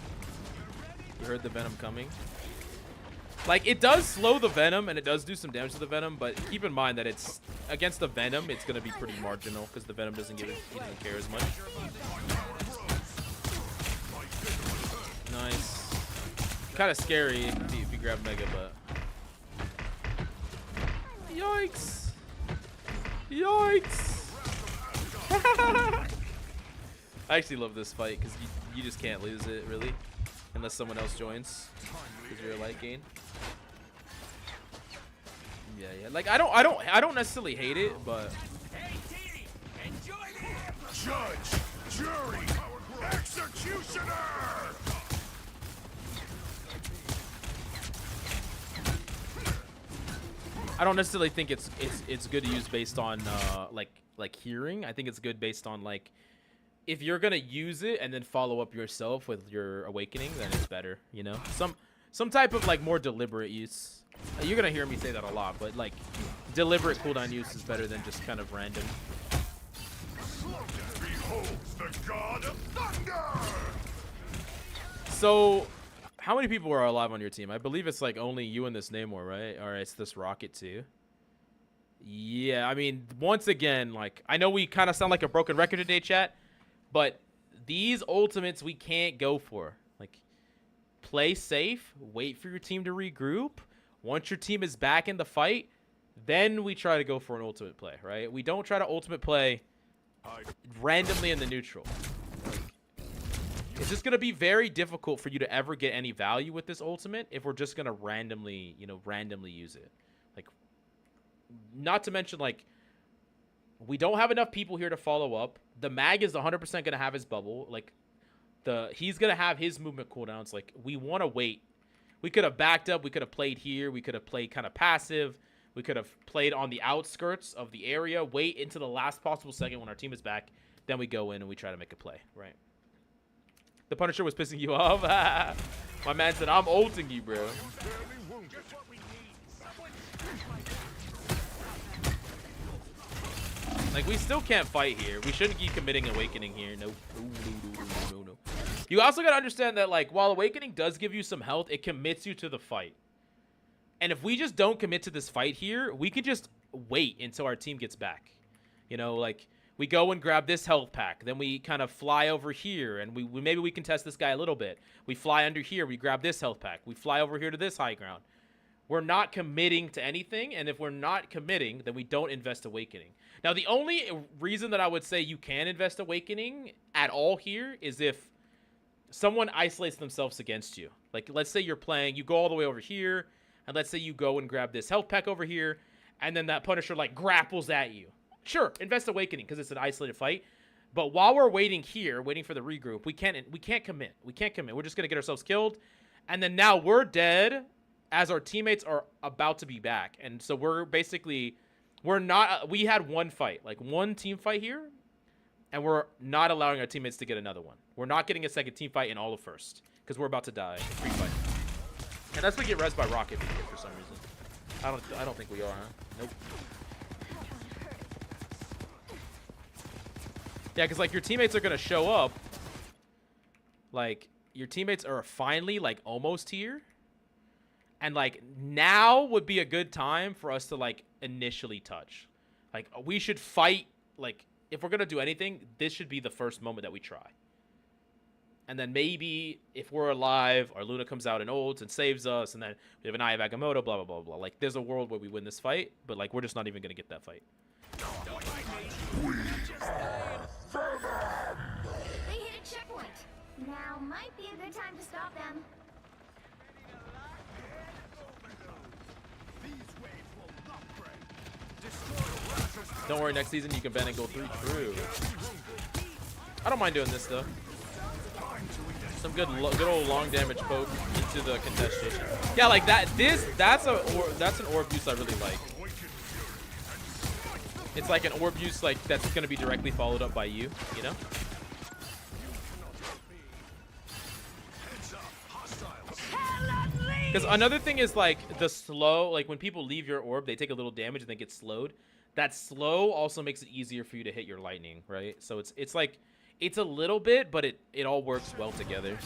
B: You heard the Venom coming. Like, it does slow the Venom, and it does do some damage to the Venom, but keep in mind that it's against the Venom, it's gonna be pretty marginal because the Venom doesn't give it, he doesn't care as much. Nice. Kind of scary if you grab Mega, but yikes! Yikes! I actually love this fight because you just can't lose it really, unless someone else joins because you're a light gain. Yeah. Like I don't necessarily hate it, but
D: Judge, jury, executioner.
B: I don't necessarily think it's good to use based on like hearing. I think it's good based on like if you're gonna use it and then follow up yourself with your awakening, then it's better, you know. Some type of like more deliberate use. You're gonna hear me say that a lot, but like deliberate cooldown use is better than just kind of random.
D: Behold the god of thunder.
B: So, how many people are alive on your team? I believe it's like only you and this Namor, right? Or it's this Rocket too. Yeah, I mean, once again, like I know we kind of sound like a broken record today, chat, but these ultimates we can't go for. Like, play safe, wait for your team to regroup. Once your team is back in the fight, then we try to go for an ultimate play, right? We don't try to ultimate play randomly in the neutral. Like, it's just going to be very difficult for you to ever get any value with this ultimate if we're just going to randomly, randomly use it. Like, not to mention, like, we don't have enough people here to follow up. The mag is 100% going to have his bubble. Like, he's going to have his movement cooldowns. Like, we want to wait. We could have backed up. We could have played here. We could have played kind of passive. We could have played on the outskirts of the area. Wait into the last possible second when our team is back. Then we go in and we try to make a play, right? The Punisher was pissing you off? My man said, I'm ulting you, bro. Like, we still can't fight here. We shouldn't keep committing Awakening here. No. No. You also got to understand that, like, while Awakening does give you some health, it commits you to the fight. And if we just don't commit to this fight here, we could just wait until our team gets back. You know, like, we go and grab this health pack. Then we kind of fly over here, and we maybe we can test this guy a little bit. We fly under here. We grab this health pack. We fly over here to this high ground. We're not committing to anything, and if we're not committing, then we don't invest Awakening. Now, the only reason that I would say you can invest Awakening at all here is if someone isolates themselves against you. Like, let's say you're playing, you go all the way over here, and let's say you go and grab this health pack over here, and then that Punisher, like, grapples at you. Sure, invest Awakening because it's an isolated fight. But while we're waiting here, waiting for the regroup, we can't commit. We can't commit. We're just going to get ourselves killed. And then now we're dead as our teammates are about to be back. And so we're basically, we had one fight, like one team fight here, and we're not allowing our teammates to get another one. We're not getting a second team fight in all of first because we're about to die. Free fight. And that's what we get res by Rocket for some reason. I don't think we are, huh? Nope. Yeah, because like your teammates are gonna show up. Like your teammates are finally like almost here, and like now would be a good time for us to like initially touch. Like we should fight. Like if we're gonna do anything, this should be the first moment that we try. And then maybe if we're alive, our Luna comes out and ults and saves us, and then we have an Eye of Agamotto, blah blah blah blah. Like there's a world where we win this fight, but like we're just not even gonna get that fight.
A: They hit a checkpoint. Now might be a good time to stop them.
B: Don't worry, next season you can ban and go through. True. I don't mind doing this though. Some good old long damage poke into the contest station. Yeah, like that. That's an orb use I really like. It's like an orb use like that's gonna be directly followed up by you know? Because another thing is like the slow, like when people leave your orb, they take a little damage and then get slowed. That slow also makes it easier for you to hit your lightning, right? So it's like it's a little bit, but it all works well together.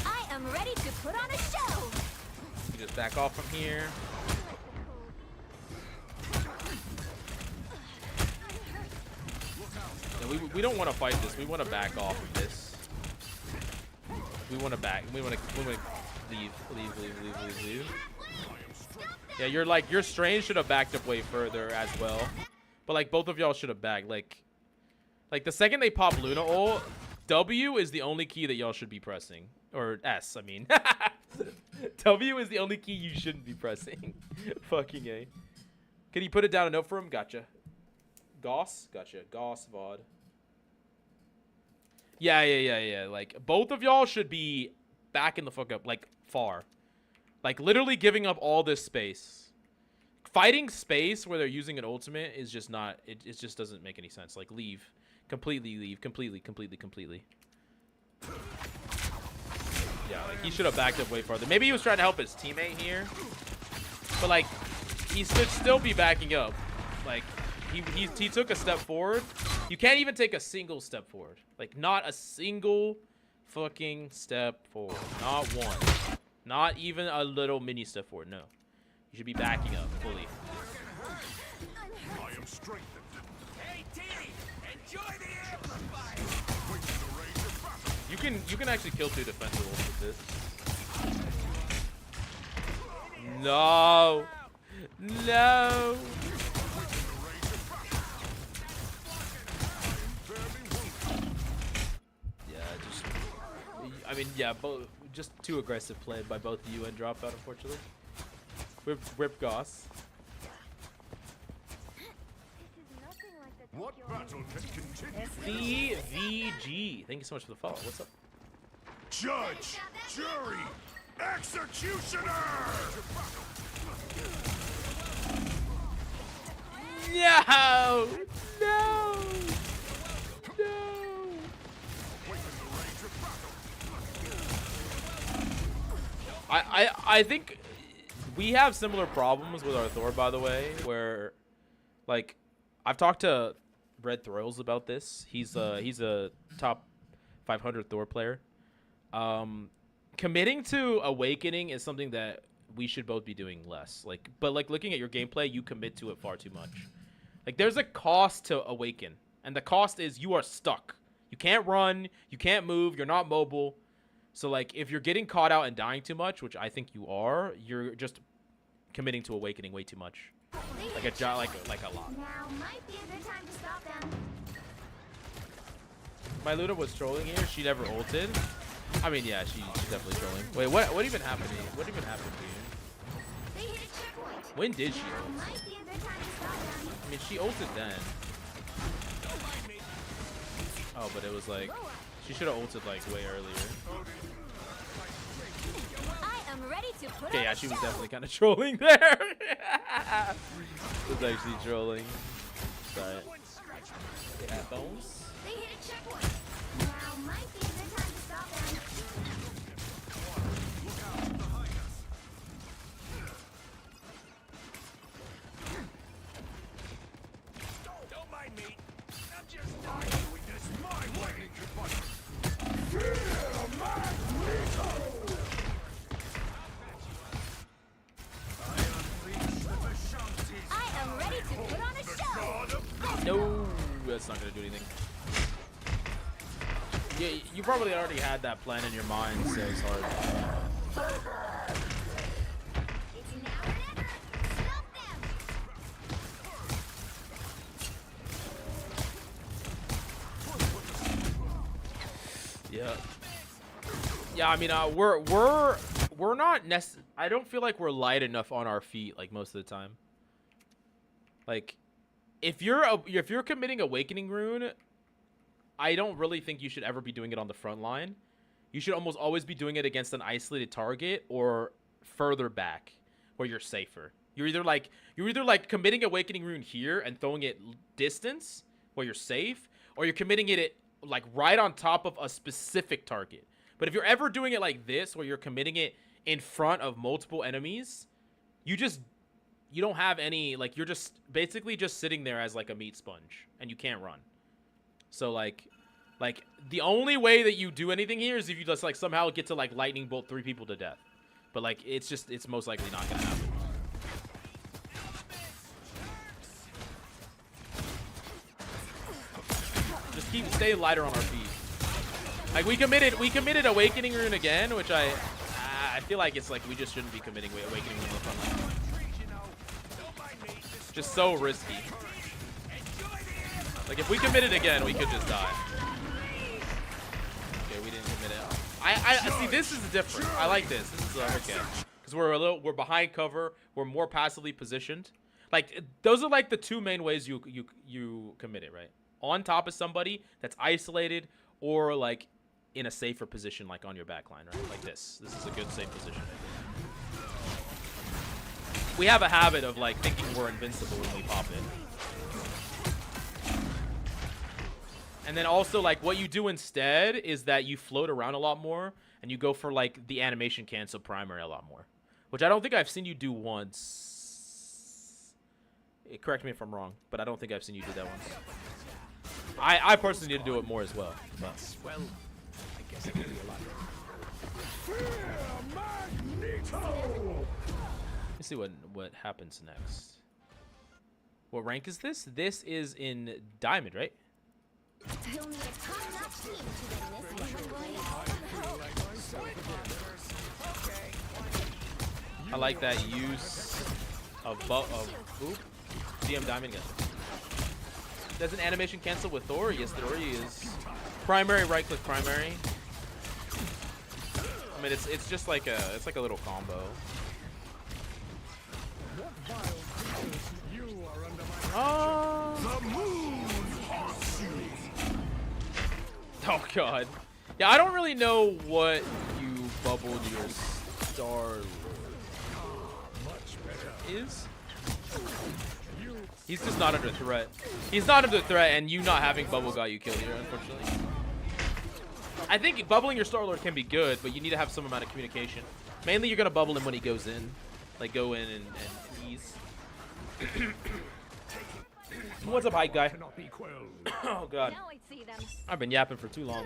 A: I am ready to put on a show.
B: You just back off from here. Yeah, we don't want to fight this. We want to back off of this. We want to leave. Yeah, your Strange should have backed up way further as well. But like both of y'all should have backed. Like the second they pop Luna ult, W is the only key that y'all should be pressing. Or S, I mean. W is the only key you shouldn't be pressing. Fucking A. Can you put it down a note for him? Gotcha. Gauss? Gotcha. Gauss VOD. Yeah. Like, both of y'all should be backing the fuck up. Like, far. Like, literally giving up all this space. Fighting space where they're using an ultimate is just not... It just doesn't make any sense. Like, leave. Completely leave. Completely. Yeah, like, he should have backed up way farther. Maybe he was trying to help his teammate here. But, like, he should still be backing up. Like... He took a step forward. You can't even take a single step forward. Like, not a single fucking step forward. Not one. Not even a little mini step forward. No. You should be backing up fully.
D: I am strengthened.
J: Hey, Teeny, enjoy the amplifier.
B: You can actually kill 2 defensive ults with this. No. No. I mean, yeah, just too aggressive play by both of you and drop out, unfortunately. Rip Goss.
D: What battle can continue?
B: CVG. Thank you so much for the follow. What's up?
D: Judge, jury, executioner!
B: No! No! No! I think we have similar problems with our Thor, by the way, where, like, I've talked to Red Throils about this. He's a top 500 Thor player. Committing to Awakening is something that we should both be doing less. Like, but like looking at your gameplay, you commit to it far too much. Like, there's a cost to Awaken, and the cost is you are stuck. You can't run, you can't move, you're not mobile. So, like, if you're getting caught out and dying too much, which I think you are, you're just committing to Awakening way too much. Like a lot.
A: Now might be a good time to stop them.
B: My Luna was trolling here. She never ulted. I mean, yeah, she's definitely trolling. Wait, what even happened here? What even happened here?
A: They hit a checkpoint.
B: When did she
A: Now
B: ult?
A: might be a good time to stop them.
B: I mean, she ulted then. Oh, but it was like... She should have ulted, like, way earlier.
A: I am ready to put
B: Okay,
A: on
B: yeah,
A: a
B: she was
A: show.
B: definitely kind of trolling there. Was actually trolling. Sorry. Yeah, Bones.
A: They hit a checkpoint. Now might be a good time to stop them.
B: not gonna do anything. Yeah, you probably already had that plan in your mind, so it's hard.
A: It's now or never. Stop them.
B: Yeah. Yeah, I mean, we're not I don't feel like we're light enough on our feet like most of the time. Like, if you're committing Awakening Rune, I don't really think you should ever be doing it on the front line. You should almost always be doing it against an isolated target or further back where you're safer. You're either like committing Awakening Rune here and throwing it distance where you're safe, or you're committing it like right on top of a specific target. But if you're ever doing it like this, where you're committing it in front of multiple enemies, you don't have any, like, you're just basically just sitting there as like a meat sponge and you can't run. So like the only way that you do anything here is if you just like somehow get to like lightning bolt 3 people to death. But like it's most likely not gonna happen. Just stay lighter on our feet. Like we committed Awakening Rune again, which I feel like it's like we just shouldn't be committing Awakening Rune in the front line. Just so risky. Like if we commit it again, we could just die. Okay, we didn't commit it. I see. This is different. I like this. This is okay because we're behind cover. We're more passively positioned. Like those are like the two main ways you commit it, right? On top of somebody that's isolated, or like in a safer position, like on your backline, right? Like this. This is a good safe position. We have a habit of like thinking we're invincible when we pop it. And then also, like, what you do instead is that you float around a lot more, and you go for, like, the animation cancel primary a lot more. Which I don't think I've seen you do once. Correct me if I'm wrong, but I don't think I've seen you do that once. I personally need to do it more as well. But.
D: Well, I guess I can be alive.
B: Let's see what happens next. What rank is this? This is in Diamond, right?
A: You'll need a top-notch team to win this one.
B: I like that use of DM Diamond gun. Does an animation cancel with Thor? Yes, Thor is. Primary, right click primary. I mean, it's just like a little combo. Oh god. Yeah, I don't really know what you bubbled your Star is. He's just not under threat. He's not under threat, and you not having bubble got you killed here, unfortunately. I think bubbling your Star-Lord can be good, but you need to have some amount of communication. Mainly, you're gonna bubble him when he goes in. Like, go in and ease. What's up, hype guy? Oh god. I've been yapping for too long.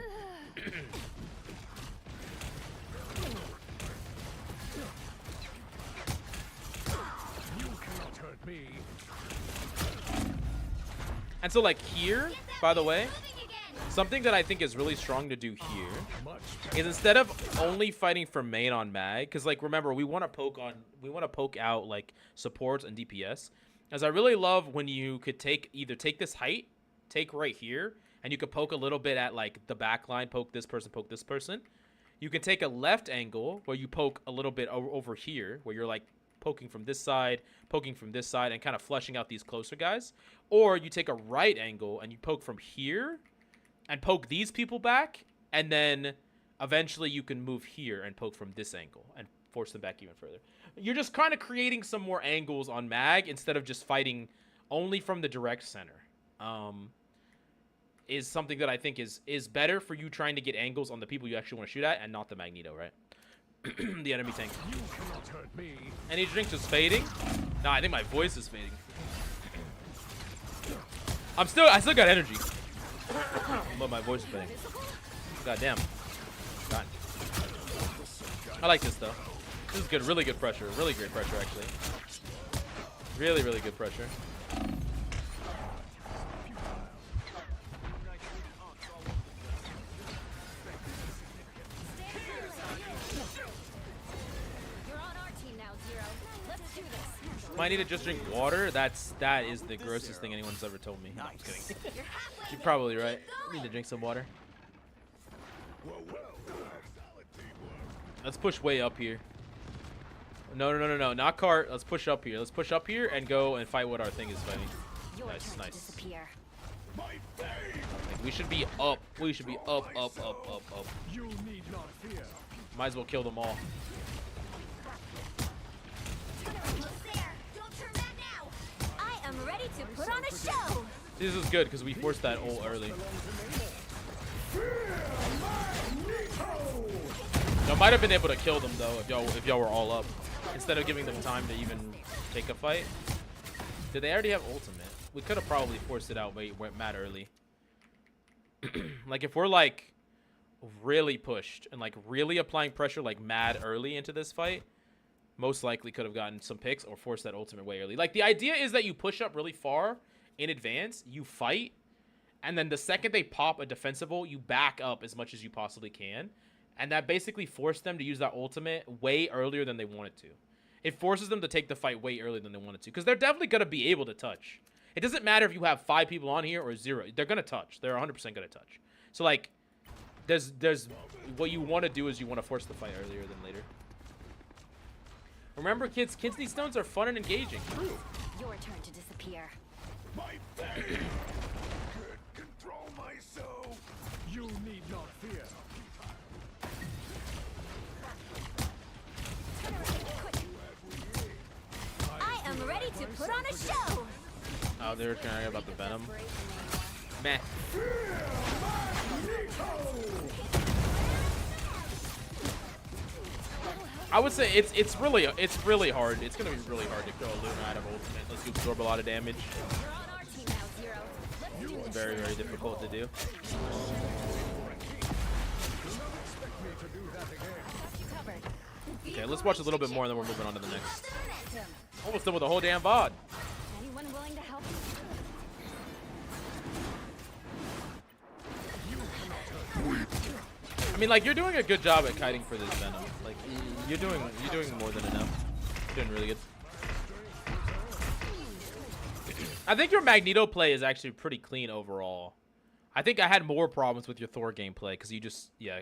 B: And so, like, here, by the way, something that I think is really strong to do here is instead of only fighting for main on mag, because, like, remember, we want to poke out like supports and DPS. As I really love when you could either take this height, take right here, and you could poke a little bit at like the back line, poke this person. You can take a left angle where you poke a little bit over here, where you're like poking from this side, and kind of flushing out these closer guys. Or you take a right angle and you poke from here and poke these people back, and then eventually you can move here and poke from this angle and force them back even further. You're just kind of creating some more angles on mag instead of just fighting only from the direct center. Is something that I think is better for you trying to get angles on the people you actually want to shoot at and not the Magneto, right? The enemy tank. Any drinks is fading? Nah, I think my voice is fading. I still got energy. But my voice is fading. God damn. God. I like this though. This is good, really good pressure. Really great pressure, actually. Really, really good pressure. Might need to just drink water. That is the grossest thing anyone's ever told me. No, I'm just kidding. You're probably right. I need to drink some water. Let's push way up here. No. Not cart. Let's push up here. Let's push up here and go and fight what our thing is fighting. Nice. We should be up. We should be up.
D: You need not fear.
B: Might as well kill them all.
A: I am ready to put on a show.
B: This is good because we forced that ult early. Y'all might have been able to kill them though if y'all were all up, instead of giving them time to even take a fight. Did they already have ultimate? We could have probably forced it out mad early. Like if we're like really pushed and like really applying pressure like mad early into this fight, most likely could have gotten some picks or forced that ultimate way early. Like the idea is that you push up really far in advance, you fight, and then the second they pop a defensive ult, you back up as much as you possibly can. And that basically forced them to use that ultimate way earlier than they wanted to. It forces them to take the fight way earlier than they wanted to. Because they're definitely going to be able to touch. It doesn't matter if you have 5 people on here or 0. They're going to touch. They're 100% going to touch. So, like, there's what you want to do is you want to force the fight earlier than later. Remember, kids, Kidney Stones are fun and engaging. True.
A: Your turn to disappear.
D: My faith could control myself. You need not fear.
A: I am ready to put on a show.
B: Oh, they were caring about the venom. Meh. I would say it's really hard. It's gonna be really hard to kill a Luna out of ultimate unless you absorb a lot of damage. It's very difficult to do. Okay, let's watch a little bit more and then we're moving on to the next. Almost done with the whole damn VOD.
A: Anyone willing to help?
B: I mean, like, you're doing a good job at kiting for this venom. Like, you're doing more than enough. You're doing really good. I think your Magneto play is actually pretty clean overall. I think I had more problems with your Thor gameplay because you just, yeah,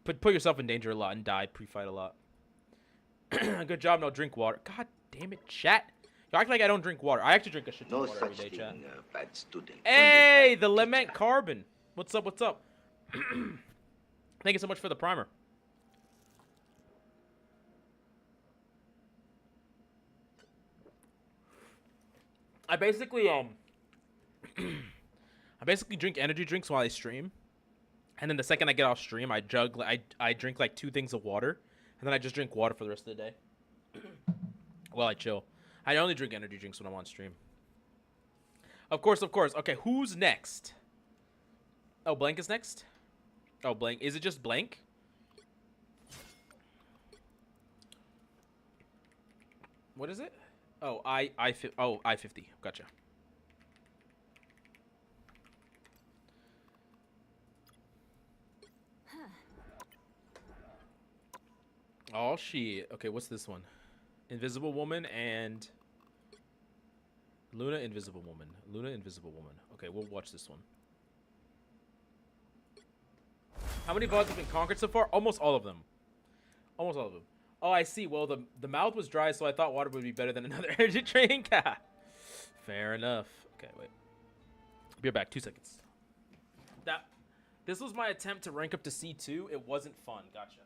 B: put yourself in danger a lot and died pre-fight a lot. Good job. No, drink water. God damn it, chat. You act like I don't drink water. I actually drink a shit ton of water every day, chat.
C: Bad student.
B: Hey, the Lament Carbon. What's up? What's up? Thank you so much for the primer. I basically drink energy drinks while I stream, and then the second I get off stream, I drink like 2 things of water, and then I just drink water for the rest of the day while I chill. I only drink energy drinks when I'm on stream. Of course. Okay, who's next? Oh, Blank is next? Oh, Blank. Is it just Blank? What is it? Oh, I-50. Gotcha. Oh, shit. Okay, what's this one? Invisible Woman and... Luna, Invisible Woman. Luna, Invisible Woman. Okay, we'll watch this one. How many VODs have been conquered so far? Almost all of them. Almost all of them. Oh, I see. Well, the mouth was dry, so I thought water would be better than another energy drink. Fair enough. Okay, wait. Be right back. 2 seconds. This was my attempt to rank up to C2. It wasn't fun. Gotcha.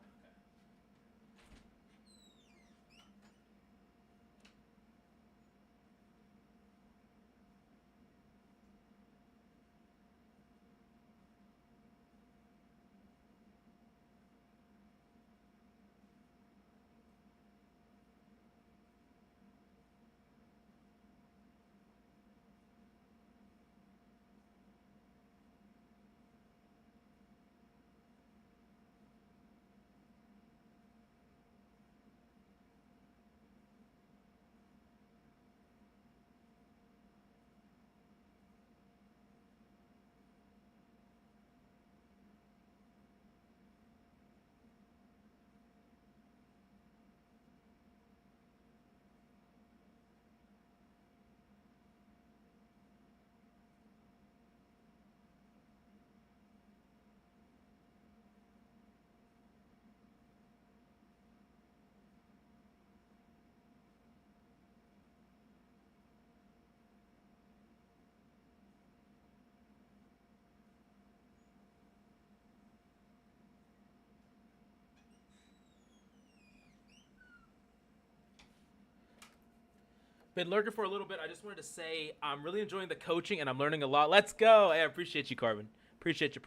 B: Been lurking for a little bit. I just wanted to say I'm really enjoying the coaching and I'm learning a lot. Let's go. Hey, I appreciate you, Carbon. Appreciate you.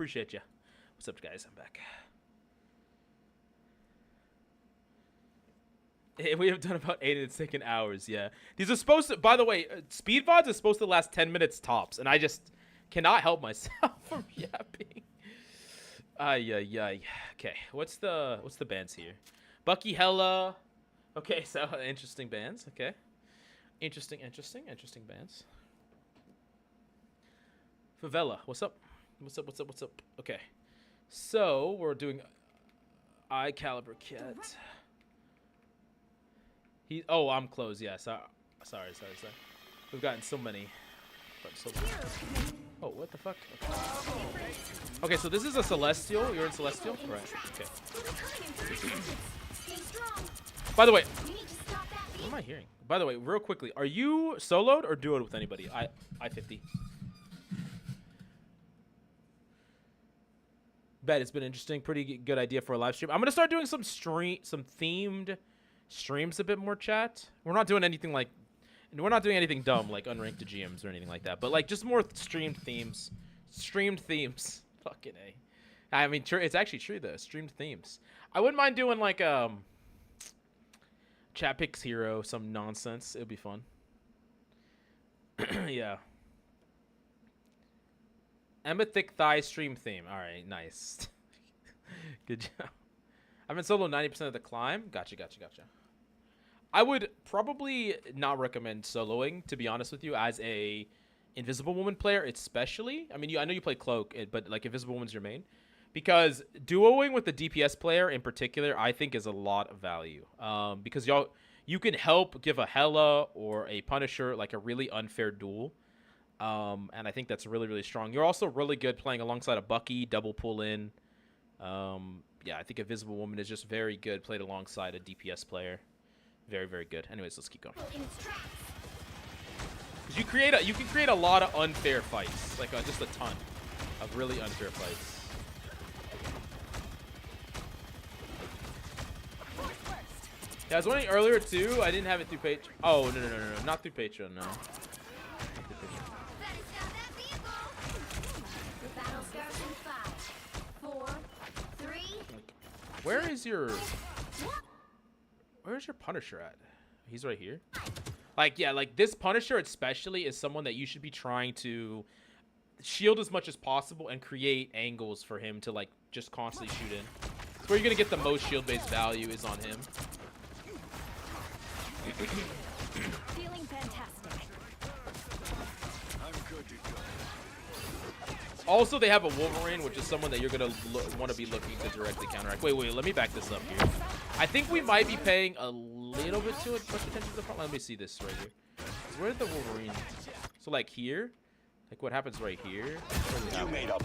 B: What's up, guys? I'm back. Hey, we have done about 8 and it's taken hours. Yeah, these are supposed to. By the way, speed VODs are supposed to last 10 minutes tops, and I just cannot help myself from yapping. Ay. Okay, what's the bands here? Bucky Hella. Okay, so interesting bands. Okay, interesting bands. Favela, what's up? What's up? Okay, so we're doing eye caliber kit. Oh, I'm closed. Yeah, sorry. We've gotten so many. Oh, what the fuck? Okay, so this is a Celestial. You're in Celestial? Right. Okay. By the way, what am I hearing? By the way, real quickly, are you soloed or duoed with anybody? I-50. Bet it's been interesting. Pretty good idea for a live stream. I'm gonna start doing some themed streams a bit more, chat. We're not doing anything dumb like unranked to GMs or anything like that, but like just more streamed themes. Fucking A. I mean, it's actually true though. Streamed themes. I wouldn't mind doing like chat picks hero, some nonsense. It would be fun. Yeah. Emma Thick Thigh stream theme. All right, nice. Good job. I've been solo 90% of the climb. Gotcha. I would probably not recommend soloing, to be honest with you, as a Invisible Woman player, especially. I mean, I know you play Cloak, but like Invisible Woman's your main. Because duoing with the DPS player in particular, I think is a lot of value. Because you can help give a Hela or a Punisher like a really unfair duel. And I think that's really, really strong. You're also really good playing alongside a Bucky, double pull in. Yeah, I think Invisible Woman is just very good played alongside a DPS player. Very, very good. Anyways, let's keep going. You can create a lot of unfair fights, like just a ton of really unfair fights. Yeah, I was wondering earlier too. I didn't have it through Patreon. Oh no, not through Patreon. No. Where's your Punisher at? He's right here. Like, yeah, like this Punisher especially is someone that you should be trying to shield as much as possible and create angles for him to like just constantly shoot in. It's where you're gonna get the most shield-based value is on him.
I: Feeling fantastic.
D: I'm good to go.
B: Also, they have a Wolverine, which is someone that you're going to want to be looking to directly counteract. Wait, let me back this up here. I think we might be paying a little bit too much attention to the front. Let me see this right here. So where did the Wolverine? So, like, here? Like, what happens right here?
J: You made up.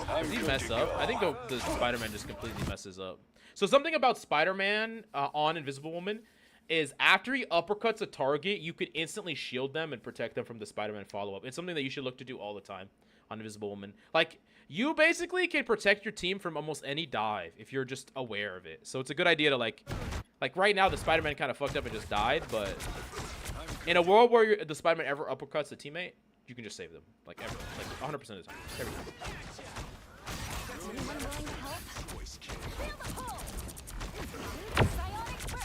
B: Does he mess up? I think the Spider-Man just completely messes up. So, something about Spider-Man on Invisible Woman is after he uppercuts a target, you can instantly shield them and protect them from the Spider-Man follow-up. It's something that you should look to do all the time on Invisible Woman. Like, you basically can protect your team from almost any dive if you're just aware of it. So it's a good idea to like right now the Spider-Man kind of fucked up and just died, but in a world where the Spider-Man ever uppercuts a teammate, you can just save them. Like, ever. Like, 100% of the time. Every time.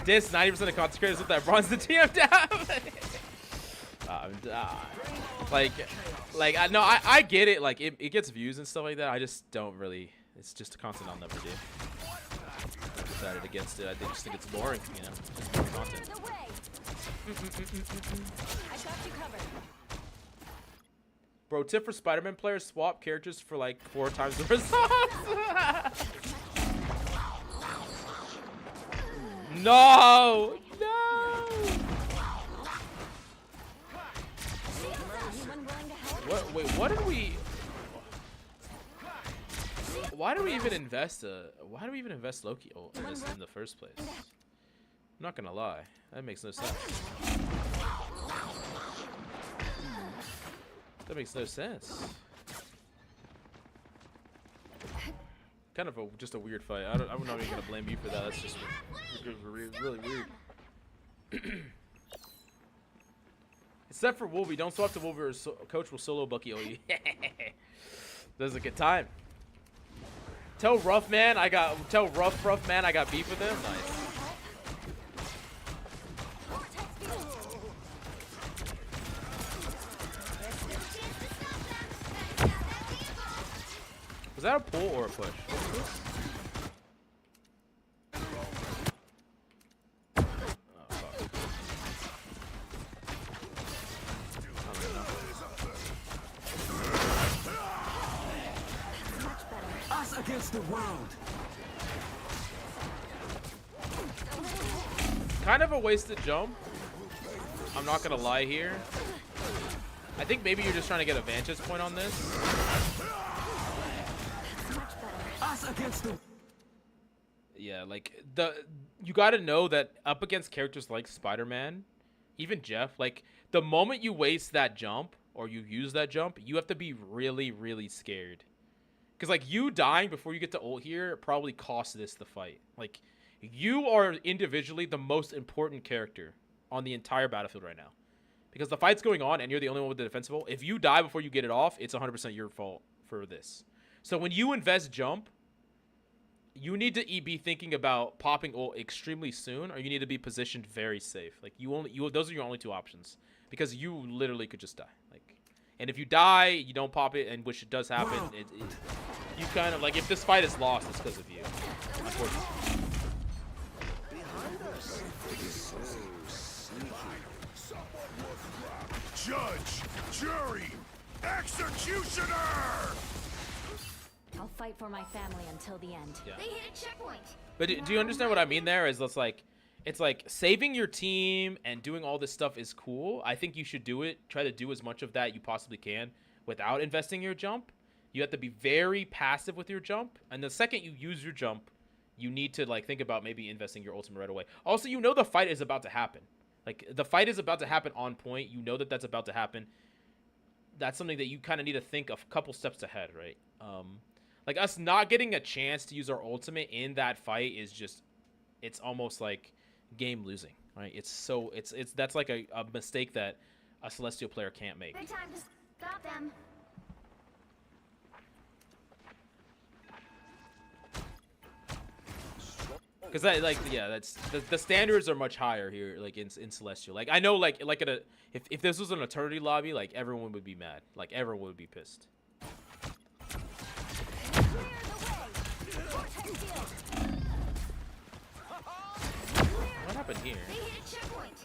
B: This 90% of content creators with that bronze the TM down. I get it. Like, it gets views and stuff like that. I just don't really. It's just a content I'll never do. I decided against it. I just think it's boring, you know. Just more content.
I: I got you covered.
B: Bro, tip for Spider-Man players: swap characters for like 4 times the results. No. What? Wait, what did we? Why do we even invest? Why do we even invest Loki in this in the first place? I'm not gonna lie, that makes no sense. That makes no sense. Kind of just a weird fight. I'm not even gonna blame you for that. That's just really weird. Except for Wolvie. Don't swap to Wolvie or Coach will solo Bucky OU. This is a good time. Tell Rough Man I got Man I got beef with him. Nice. Was that a pull or a push?
J: Us against the world.
B: Kind of a wasted jump. I'm not gonna lie here. I think maybe you're just trying to get a vantage point on this.
J: Us against the.
B: Yeah, like you got to know that up against characters like Spider-Man, even Jeff, like the moment you waste that jump or you use that jump, you have to be really, really scared. Because like you dying before you get to ult here probably costs this the fight. Like you are individually the most important character on the entire battlefield right now. Because the fight's going on and you're the only one with the defensive ult. If you die before you get it off, it's 100% your fault for this. So when you invest jump, you need to be thinking about popping ult extremely soon, or you need to be positioned very safe. Like those are your only two options, because you literally could just die. Like, and if you die, you don't pop it, and which it does happen. You kind of like, if this fight is lost, it's because of you. Unfortunately.
D: Judge, jury, executioner.
I: I'll fight for my family until the end.
B: Yeah.
A: They hit a checkpoint.
B: But do you understand what I mean there? Is it's like saving your team and doing all this stuff is cool. I think you should do it. Try to do as much of that you possibly can without investing your jump. You have to be very passive with your jump. And the second you use your jump, you need to like think about maybe investing your ultimate right away. Also, you know the fight is about to happen. Like the fight is about to happen on point. You know that that's about to happen. That's something that you kind of need to think a couple steps ahead, right? Like us not getting a chance to use our ultimate in that fight is just, it's almost like game losing, right? That's like a mistake that a Celestial player can't make.
A: Good time to stop them.
B: Because that's the standards are much higher here, like in Celestial. Like I know, like if this was an Eternity lobby, like everyone would be mad, like everyone would be pissed. What happened here?
A: They hit a checkpoint.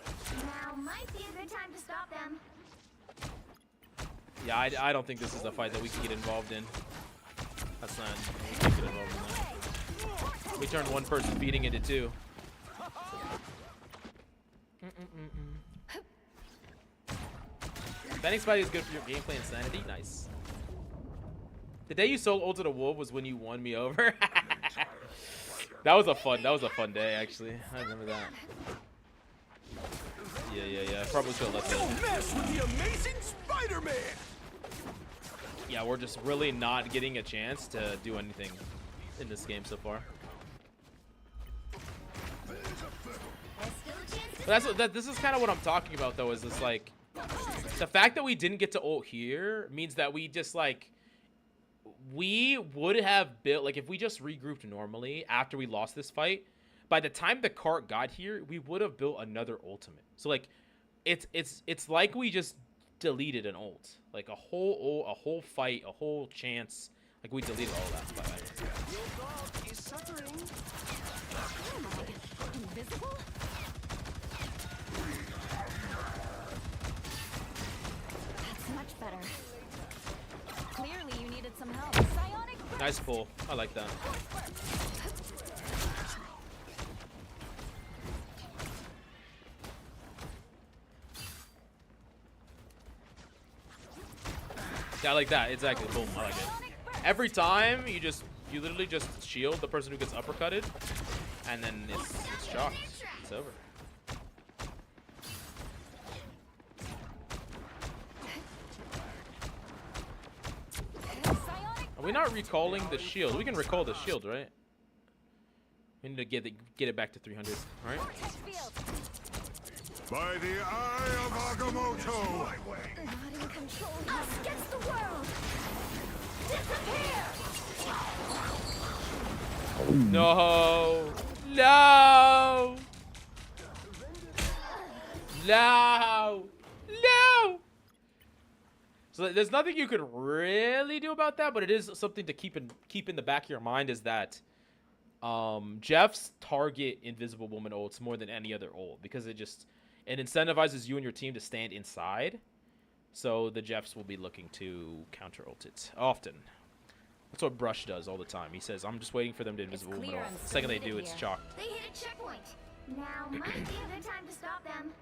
A: Now might be a good time to stop them.
B: Yeah, I don't think this is a fight that we can get involved in. That's not. We can't get involved in that. We turned one person feeding into two. Banning Spidey is good for your gameplay insanity. Nice. The day you sold ulted a wolf was when you won me over. That was a fun day actually. I remember that. Yeah. I probably should have left it.
D: Don't mess with the amazing Spider-Man.
B: Yeah, we're just really not getting a chance to do anything in this game so far. But this is kind of what I'm talking about though, is this like the fact that we didn't get to ult here means that we just like we would have built, like if we just regrouped normally after we lost this fight, by the time the cart got here, we would have built another ultimate. So like it's like we just deleted an ult, like a whole ult, a whole fight, a whole chance. Like we deleted all that stuff.
J: Your dog is suffering.
I: Invisible? That's much better. Clearly you needed some help. Psionic burst.
B: Nice pull. I like that. Yeah, I like that. Exactly. Boom. I like it. Every time you literally just shield the person who gets uppercutted, and then it's shocked. It's over. Are we not recalling the shield? We can recall the shield, right? We need to get it back to 300. All right.
D: By the eye of Agamotto!
A: Not in control. Us against the world. Disappear.
B: No. No. No. No. So there's nothing you could really do about that, but it is something to keep in the back of your mind is that Jeff's target Invisible Woman ults more than any other ult because it incentivizes you and your team to stand inside. So the Jeffs will be looking to counter ult it often. That's what Brush does all the time. He says, I'm just waiting for them to Invisible Woman ult. The second they do, it's chalked.
A: They hit a checkpoint. Now might be a good time to stop them.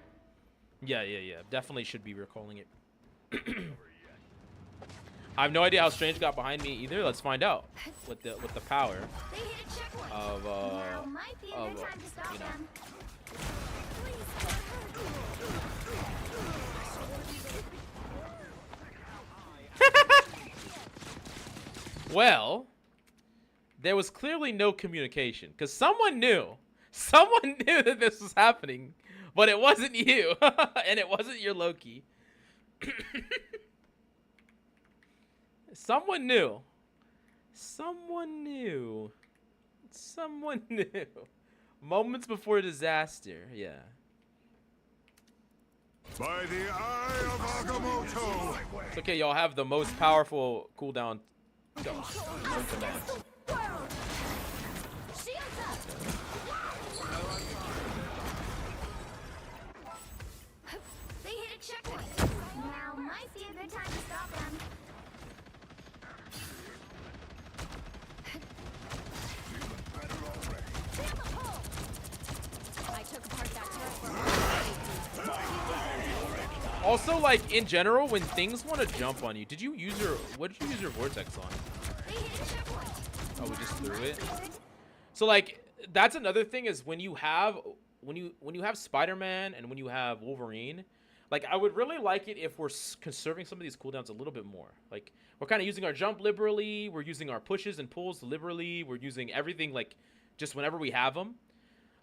B: Yeah. Definitely should be recalling it. I have no idea how Strange got behind me either. Let's find out with the power of
A: now might be a good time to stop them.
B: Well, there was clearly no communication because someone knew that this was happening, but it wasn't you, and it wasn't your Loki. Someone knew. Moments before disaster, yeah.
D: By the eye of Agamotto!
B: It's okay, y'all have the most powerful cooldown. Go.
A: They hit a checkpoint. Now might be a good time to stop them.
I: I took apart that
B: Also, like in general, when things want to jump on you, what did you use your vortex on? Oh, we just threw it. So like that's another thing is when you have Spider-Man and when you have Wolverine, like I would really like it if we're conserving some of these cooldowns a little bit more. Like we're kind of using our jump liberally, we're using our pushes and pulls liberally, we're using everything like just whenever we have them.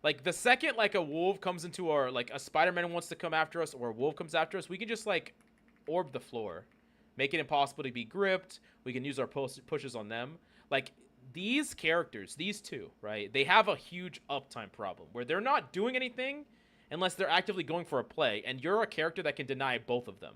B: Like the second like a wolf comes into our, like a Spider-Man wants to come after us or a wolf comes after us, we can just like orb the floor, make it impossible to be gripped. We can use our pushes on them. Like these characters, these two, right? They have a huge uptime problem where they're not doing anything unless they're actively going for a play, and you're a character that can deny both of them.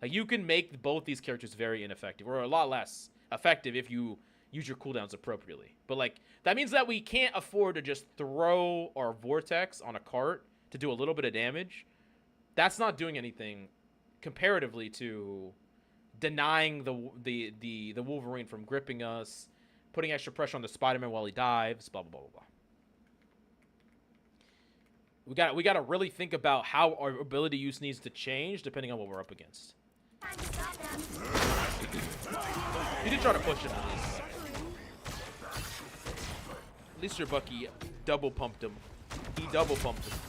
B: Like you can make both these characters very ineffective or a lot less effective if you use your cooldowns appropriately. But like that means that we can't afford to just throw our vortex on a cart to do a little bit of damage. That's not doing anything comparatively to denying the Wolverine from gripping us, putting extra pressure on the Spider-Man while he dives, blah blah blah blah blah. We gotta really think about how our ability use needs to change depending on what we're up against. You did try to push it on this. At least your Bucky double pumped him. He double pumped him.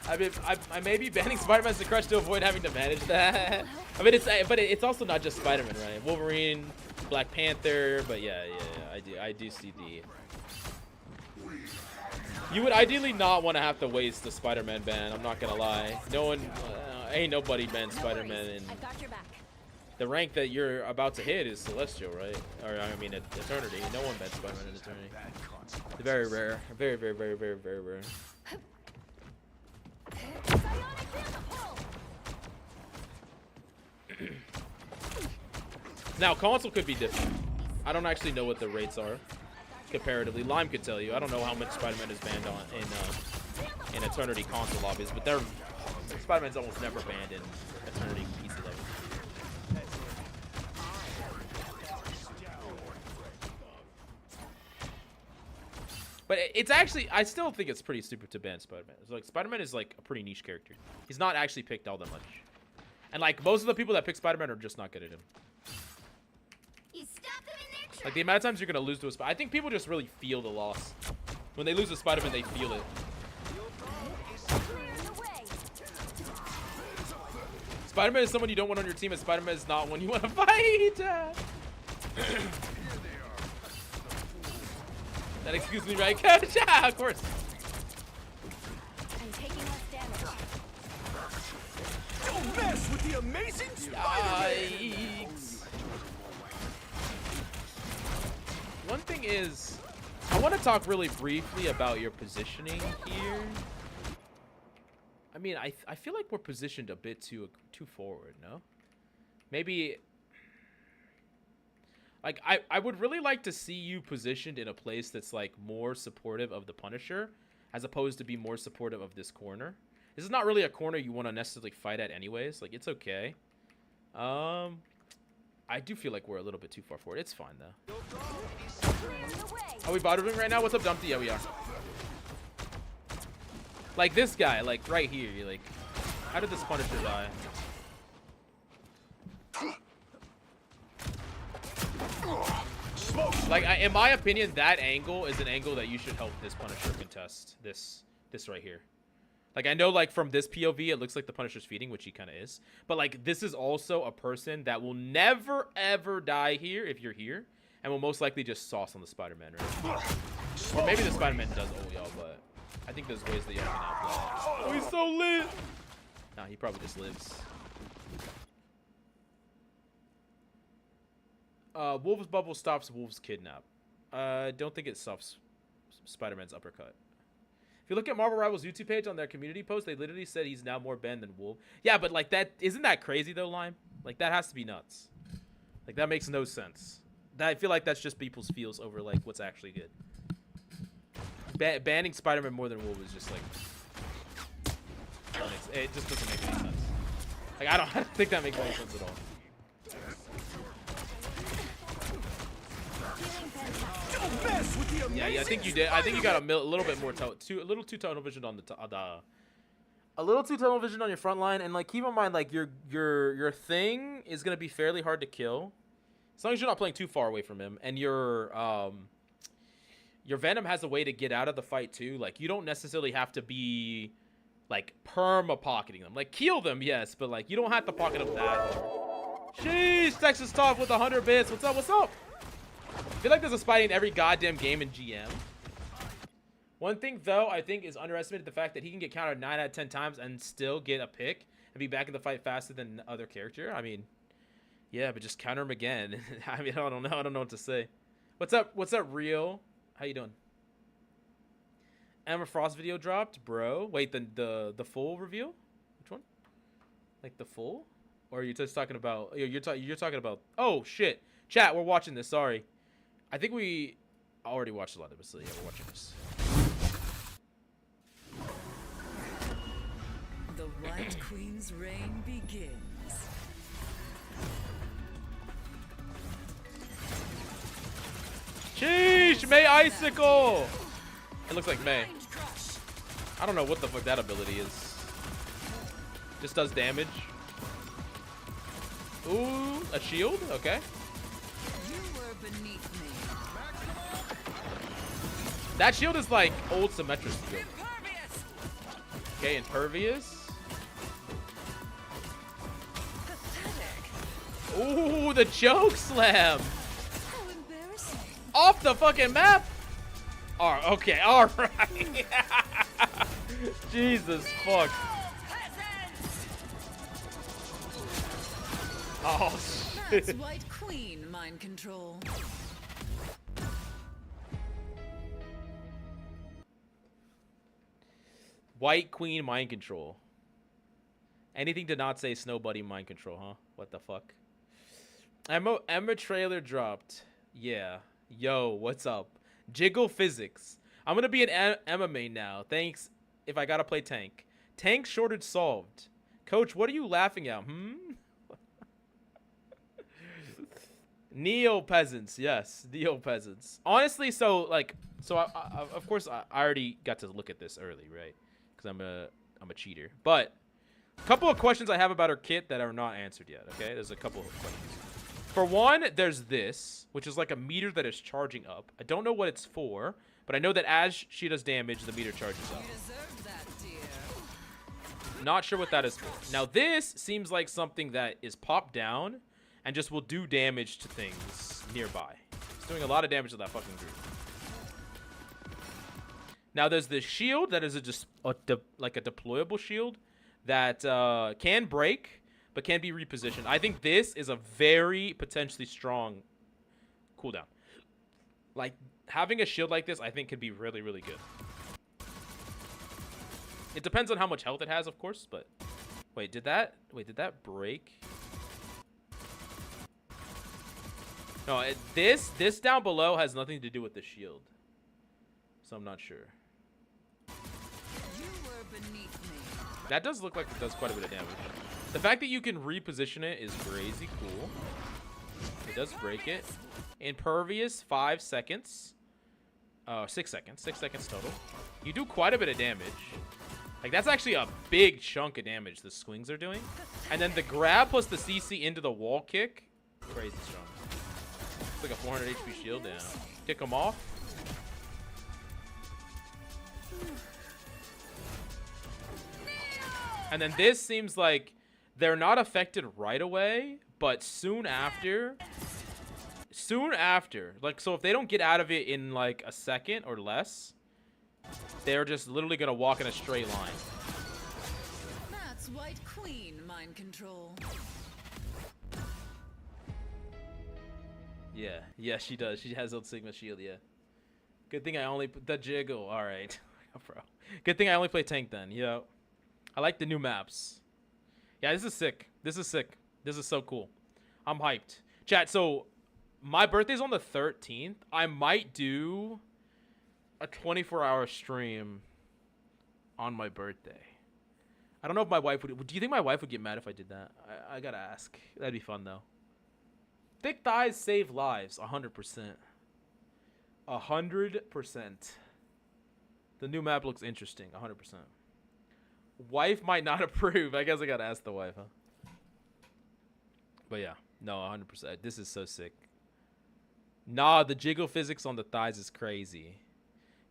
B: I may be banning Spider-Man's to crush to avoid having to manage that. I mean, it's also not just Spider-Man, right? Wolverine, Black Panther, but yeah, I do see the. You would ideally not want to have to waste the Spider-Man ban. I'm not gonna lie. No one, ain't nobody banned Spider-Man in. The rank that you're about to hit is Celestial, right? Or I mean, Eternity. No one bets Spider-Man in Eternity. It's very rare. Very, very, very, very, very rare. Now, console could be different. I don't actually know what the rates are comparatively. Lime could tell you. I don't know how much Spider-Man is banned on in Eternity console lobbies, but Spider-Man's almost never banned in Eternity PC lobbies. But it's actually, I still think it's pretty stupid to ban Spider-Man. It's like Spider-Man is like a pretty niche character. He's not actually picked all that much. And like most of the people that pick Spider-Man are just not good at him. Like the amount of times you're gonna lose to a Spider-Man, I think people just really feel the loss. When they lose to Spider-Man, they feel it. Spider-Man is someone you don't want on your team, and Spider-Man is not one you want to fight. That excuse me, right, Coach? Yeah, of course.
D: Don't mess with the amazing Spider-Man!
B: Yikes. One thing is, I want to talk really briefly about your positioning here. I mean, I feel like we're positioned a bit too forward, no? Maybe, like, I would really like to see you positioned in a place that's, like, more supportive of the Punisher, as opposed to be more supportive of this corner. This is not really a corner you want to necessarily fight at anyways. Like, it's okay. I do feel like we're a little bit too far forward. It's fine, though. Are we bottling right now? What's up, Dumpty? Yeah, we are. Like, this guy, like, right here. You're like, how did this Punisher die? Like, in my opinion, that angle is an angle that you should help this Punisher contest. This right here. Like, I know, like, from this POV, it looks like the Punisher's feeding, which he kind of is. But, like, this is also a person that will never, ever die here if you're here. And will most likely just sauce on the Spider-Man, right? Or maybe the Spider-Man does ult y'all, but I think there's ways that y'all can outplay. Oh, he's so lit! Nah, he probably just lives. Wolf's bubble stops Wolf's kidnap. Don't think it stops Spider-Man's uppercut. If you look at Marvel Rivals' YouTube page on their community post, they literally said he's now more banned than Wolf. Yeah, but like that, isn't that crazy though, Lime? Like that has to be nuts. Like that makes no sense. I feel like that's just people's feels over like what's actually good. Banning Spider-Man more than Wolf is just like, it just doesn't make any sense. Like I don't think that makes any sense at all. Yeah, I think you did. I think you got a little bit more a little too tunnel vision on a little too tunnel vision on your front line, and like keep in mind like your thing is gonna be fairly hard to kill, as long as you're not playing too far away from him, and your Venom has a way to get out of the fight too. Like you don't necessarily have to be like perma pocketing them. Like kill them, yes, but like you don't have to pocket them that hard. Sheesh, Texas Top with 100 bits. What's up? What's up? I feel like there's a Spidey in every goddamn game in GM. One thing, though, I think is underestimated the fact that he can get countered 9 out of 10 times and still get a pick and be back in the fight faster than the other character. I mean, yeah, but just counter him again. I mean, I don't know. I don't know what to say. What's up? What's up, Rio? How you doing? Emma Frost video dropped, bro. Wait, the full reveal? Which one? Like the full? Or are you just talking about? You're talking about? Oh shit! Chat, we're watching this. Sorry. I think we already watched a lot of this, so yeah, we're watching this.
I: The White Queen's reign begins.
B: Sheesh, May Icicle! It looks like May. I don't know what the fuck that ability is. Just does damage. Ooh, a shield? Okay. That shield is like old Symmetra's shield. Okay, impervious. Ooh, the choke slam. Off the fucking map. Oh, okay, all right. Jesus fuck. Oh shit.
I: That's White Queen mind control.
B: White Queen mind control. Anything to not say Snow Buddy mind control, huh? What the fuck? Emma trailer dropped. Yeah. Yo, what's up? Jiggle physics. I'm gonna be an Emma main now. Thanks if I gotta play tank. Tank shortage solved. Coach, what are you laughing at? Neo peasants, yes, neo peasants. Honestly, so of course I already got to look at this early, right? Because I'm a cheater. But a couple of questions I have about her kit that are not answered yet. Okay, there's a couple of questions. For one, there's this, which is like a meter that is charging up. I don't know what it's for, but I know that as she does damage, the meter charges up. Not sure what that is for. Now this seems like something that is popped down and just will do damage to things nearby. It's doing a lot of damage to that fucking group. Now there's this shield that is like a deployable shield that can break, but can be repositioned. I think this is a very potentially strong cooldown. Like, having a shield like this, I think could be really, really good. It depends on how much health it has, of course, but... Wait, did that break? No, this down below has nothing to do with the shield. So I'm not sure. That does look like it does quite a bit of damage. The fact that you can reposition it is crazy cool. It does break it. Impervious, 5 seconds. 6 seconds. 6 seconds total. You do quite a bit of damage. Like, that's actually a big chunk of damage the swings are doing. And then the grab plus the CC into the wall kick. Crazy strong. It's like a 400 HP shield down. Kick them off. And then this seems like they're not affected right away, but soon after, like, so if they don't get out of it in like a second or less, they're just literally gonna walk in a straight line.
I: That's White Queen mind control.
B: Yeah, she does. She has 𝐒𝐔𝐁𝐄 shield, yeah. Good thing I only put the jiggle. All right, bro. Good thing I only play tank then. Yo, I like the new maps. Yeah, this is sick. This is sick. This is so cool. I'm hyped. Chat, so my birthday's on the 13th. I might do a 24-hour stream on my birthday. I don't know if my wife would. Do you think my wife would get mad if I did that? I gotta ask. That'd be fun though. Thick thighs save lives. 100%. 100%. The new map looks interesting. 100%. Wife might not approve. I guess I gotta ask the wife, huh? But yeah, no, 100%. This is so sick. Nah, the jiggle physics on the thighs is crazy.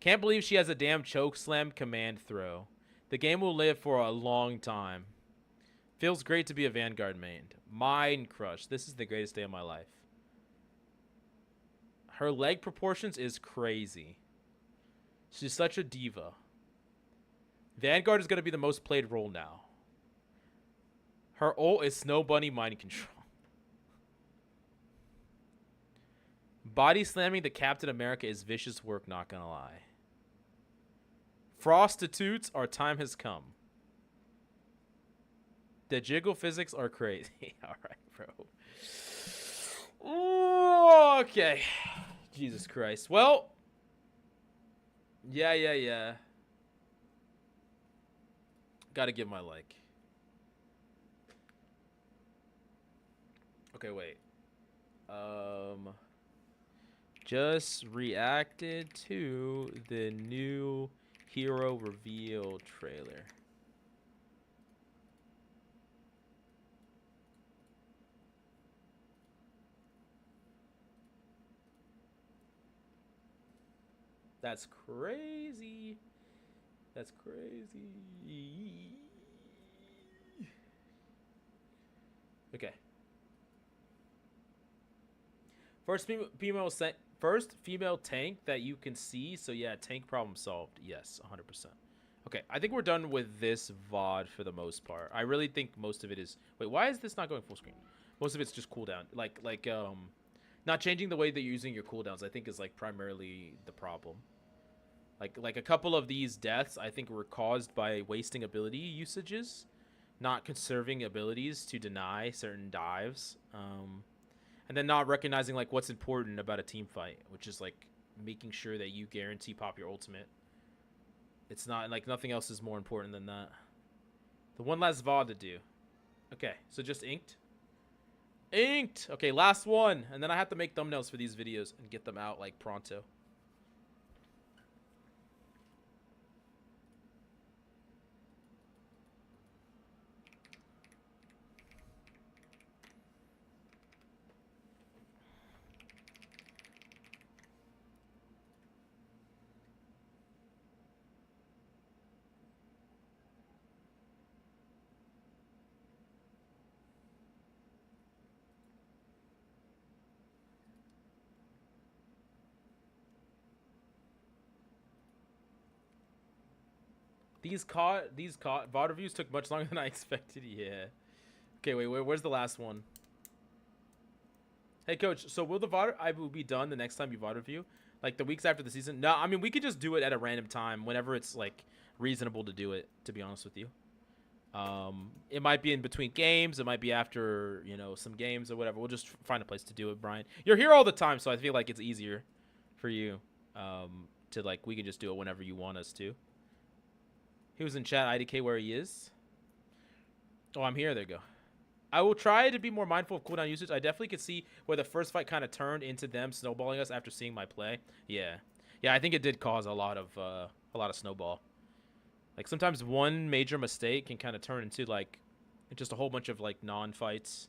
B: Can't believe she has a damn choke slam command throw. The game will live for a long time. Feels great to be a Vanguard main. Mind crush. This is the greatest day of my life. Her leg proportions is crazy. She's such a diva. Vanguard is going to be the most played role now. Her ult is Snow Bunny mind control. Body slamming the Captain America is vicious work, not gonna lie. Prostitutes, our time has come. The jiggle physics are crazy. Alright, bro. Ooh, okay. Jesus Christ. Well. Yeah. Gotta give my like. Okay, wait. Just reacted to the new hero reveal trailer. That's crazy. That's crazy. Okay. First female tank that you can see. So yeah, tank problem solved. Yes, 100%. Okay, I think we're done with this VOD for the most part. I really think most of it is... Wait, why is this not going full screen? Most of it's just cooldown. Like not changing the way that you're using your cooldowns, I think is like primarily the problem. Like a couple of these deaths, I think were caused by wasting ability usages, not conserving abilities to deny certain dives. And then not recognizing like what's important about a team fight, which is like making sure that you guarantee pop your ultimate. It's not like nothing else is more important than that. The one last VOD to do. Okay, so just inked. Inked! Okay, last one. And then I have to make thumbnails for these videos and get them out like pronto. These VOD reviews took much longer than I expected. Yeah. Okay, wait, where's the last one? Hey, coach, so will the VOD will be done the next time you VOD review? Like the weeks after the season? No, I mean, we could just do it at a random time whenever it's like reasonable to do it, to be honest with you. It might be in between games. It might be after, you know, some games or whatever. We'll just find a place to do it, Brian. You're here all the time, so I feel like it's easier for you to, like, we can just do it whenever you want us to. He was in chat, IDK, where he is. Oh, I'm here. There you go. I will try to be more mindful of cooldown usage. I definitely could see where the first fight kind of turned into them snowballing us after seeing my play. Yeah, I think it did cause a lot of snowball. Like sometimes one major mistake can kind of turn into like just a whole bunch of like non-fights,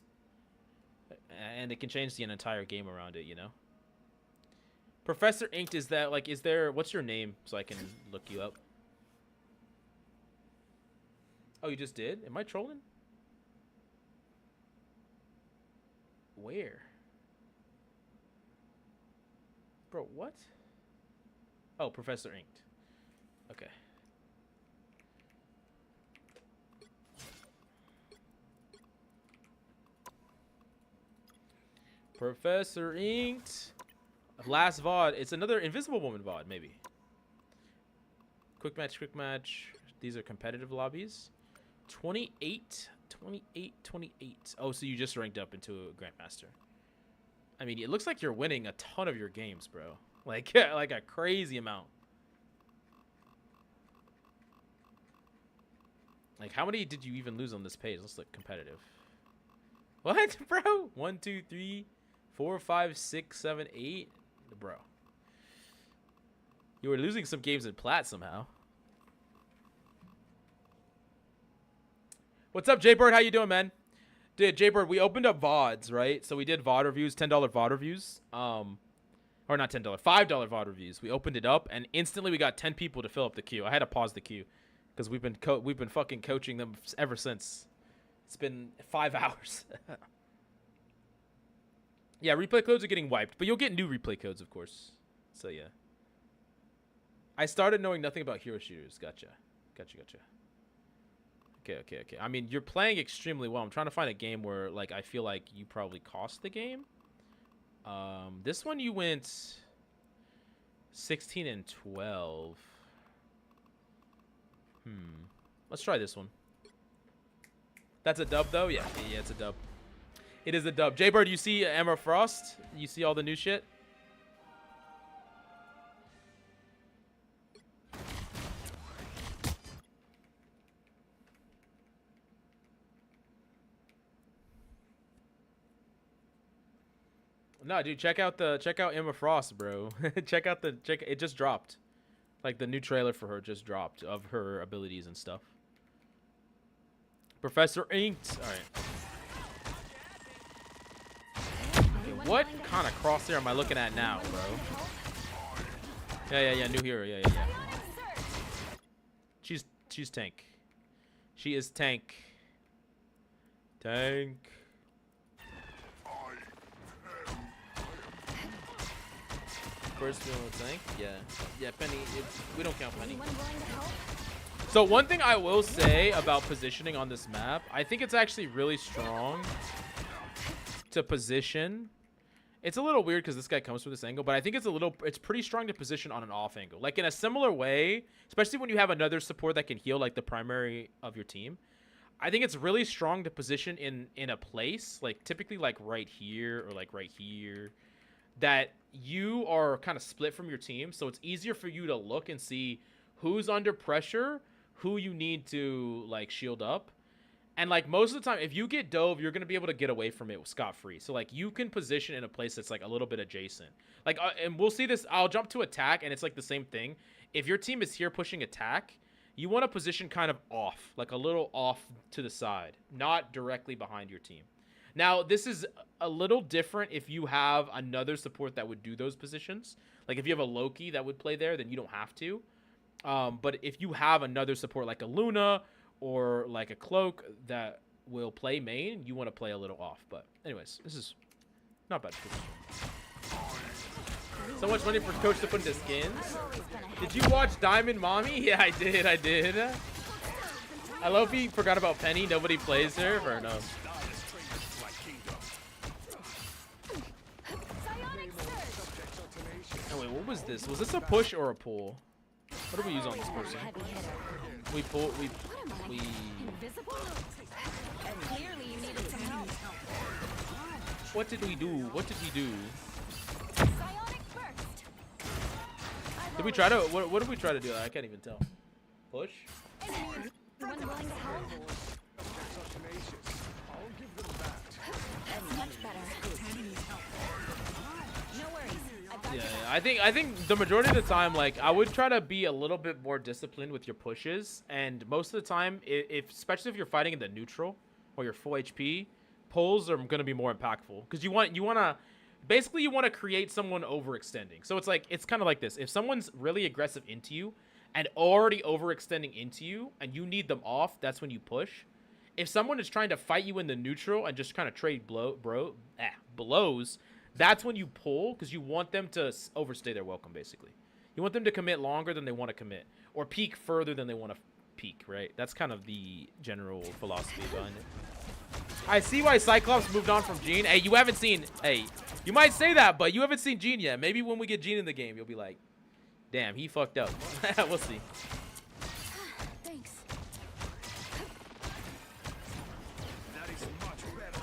B: and it can change the entire game around it. You know. Professor Inked, is that like, is there? What's your name so I can look you up? Oh, you just did? Am I trolling? Where? Bro, what? Oh, Professor Inked. Okay. Professor Inked. Last VOD. It's another Invisible Woman VOD, maybe. Quick match. These are competitive lobbies. 28. Oh, so you just ranked up into a Grandmaster. I mean, it looks like you're winning a ton of your games, bro. Like a crazy amount. Like, how many did you even lose on this page? Let's look competitive. What, bro? 1, 2, 3, 4, 5, 6, 7, 8. Bro. You were losing some games in plat somehow. What's up, J-Bird? How you doing, man? Dude, J-Bird, we opened up VODs, right? So we did VOD reviews, $10 VOD reviews. Or not $10, $5 VOD reviews. We opened it up, and instantly we got 10 people to fill up the queue. I had to pause the queue because we've been fucking coaching them ever since. It's been 5 hours. Yeah, replay codes are getting wiped, but you'll get new replay codes, of course. So, yeah. I started knowing nothing about hero shooters. Gotcha. Okay. I mean, you're playing extremely well. I'm trying to find a game where, like, I feel like you probably cost the game. This one you went 16 and 12. Let's try this one. That's a dub, though? Yeah, it's a dub. It is a dub. J-Bird, you see Emma Frost? You see all the new shit? No, dude, check out Emma Frost, bro. It just dropped. Like the new trailer for her just dropped of her abilities and stuff. Professor Inked. All right. Okay, what kind of crosshair am I looking at now, bro? Yeah, new hero. Yeah. She's tank. She is tank. First one tank. Yeah, Penny. We don't count Penny. So one thing I will say about positioning on this map, I think it's actually really strong to position. It's a little weird because this guy comes from this angle, but I think it's pretty strong to position on an off angle. Like in a similar way, especially when you have another support that can heal like the primary of your team. I think it's really strong to position in a place, like typically like right here or like right here, that you are kind of split from your team. So it's easier for you to look and see who's under pressure, who you need to like shield up. And like most of the time, if you get dove, you're going to be able to get away from it scot-free. So like you can position in a place that's like a little bit adjacent. Like, and we'll see this. I'll jump to attack and it's like the same thing. If your team is here pushing attack, you want to position kind of off, like a little off to the side, not directly behind your team. Now, this is a little different if you have another support that would do those positions. Like if you have a Loki that would play there, then you don't have to. But if you have another support like a Luna or like a Cloak that will play main, you want to play a little off. But anyways, this is not bad. So much money for Coach to put into skins. Did you watch Diamond Mommy? Yeah, I did. I love he forgot about Penny. Nobody plays her. Fair enough. What was this? Was this a push or a pull? What did we use on this person? We pull. We.
I: Invisible? Clearly you needed some help.
B: What did we do? What did we do?
I: Psionic burst.
B: Did we try to? What did we try to do? I can't even tell. Push.
I: Anyone willing to help? That's much better. No worries. I've got
B: Yeah, I think the majority of the time, like, I would try to be a little bit more disciplined with your pushes, and most of the time, if especially if you're fighting in the neutral or you're full HP, pulls are going to be more impactful because you want to basically you want to create someone overextending. So it's like it's kind of like this: if someone's really aggressive into you and already overextending into you, and you need them off, that's when you push. If someone is trying to fight you in the neutral and just kind of trade blows, that's when you pull because you want them to overstay their welcome, basically. You want them to commit longer than they want to commit or peek further than they want to peek, right? That's kind of the general philosophy behind it. I see why Cyclops moved on from Gene. Hey, you haven't seen... Hey, you might say that, but you haven't seen Gene yet. Maybe when we get Gene in the game, you'll be like, damn, he fucked up. We'll see.
I: Thanks.
D: That is much better.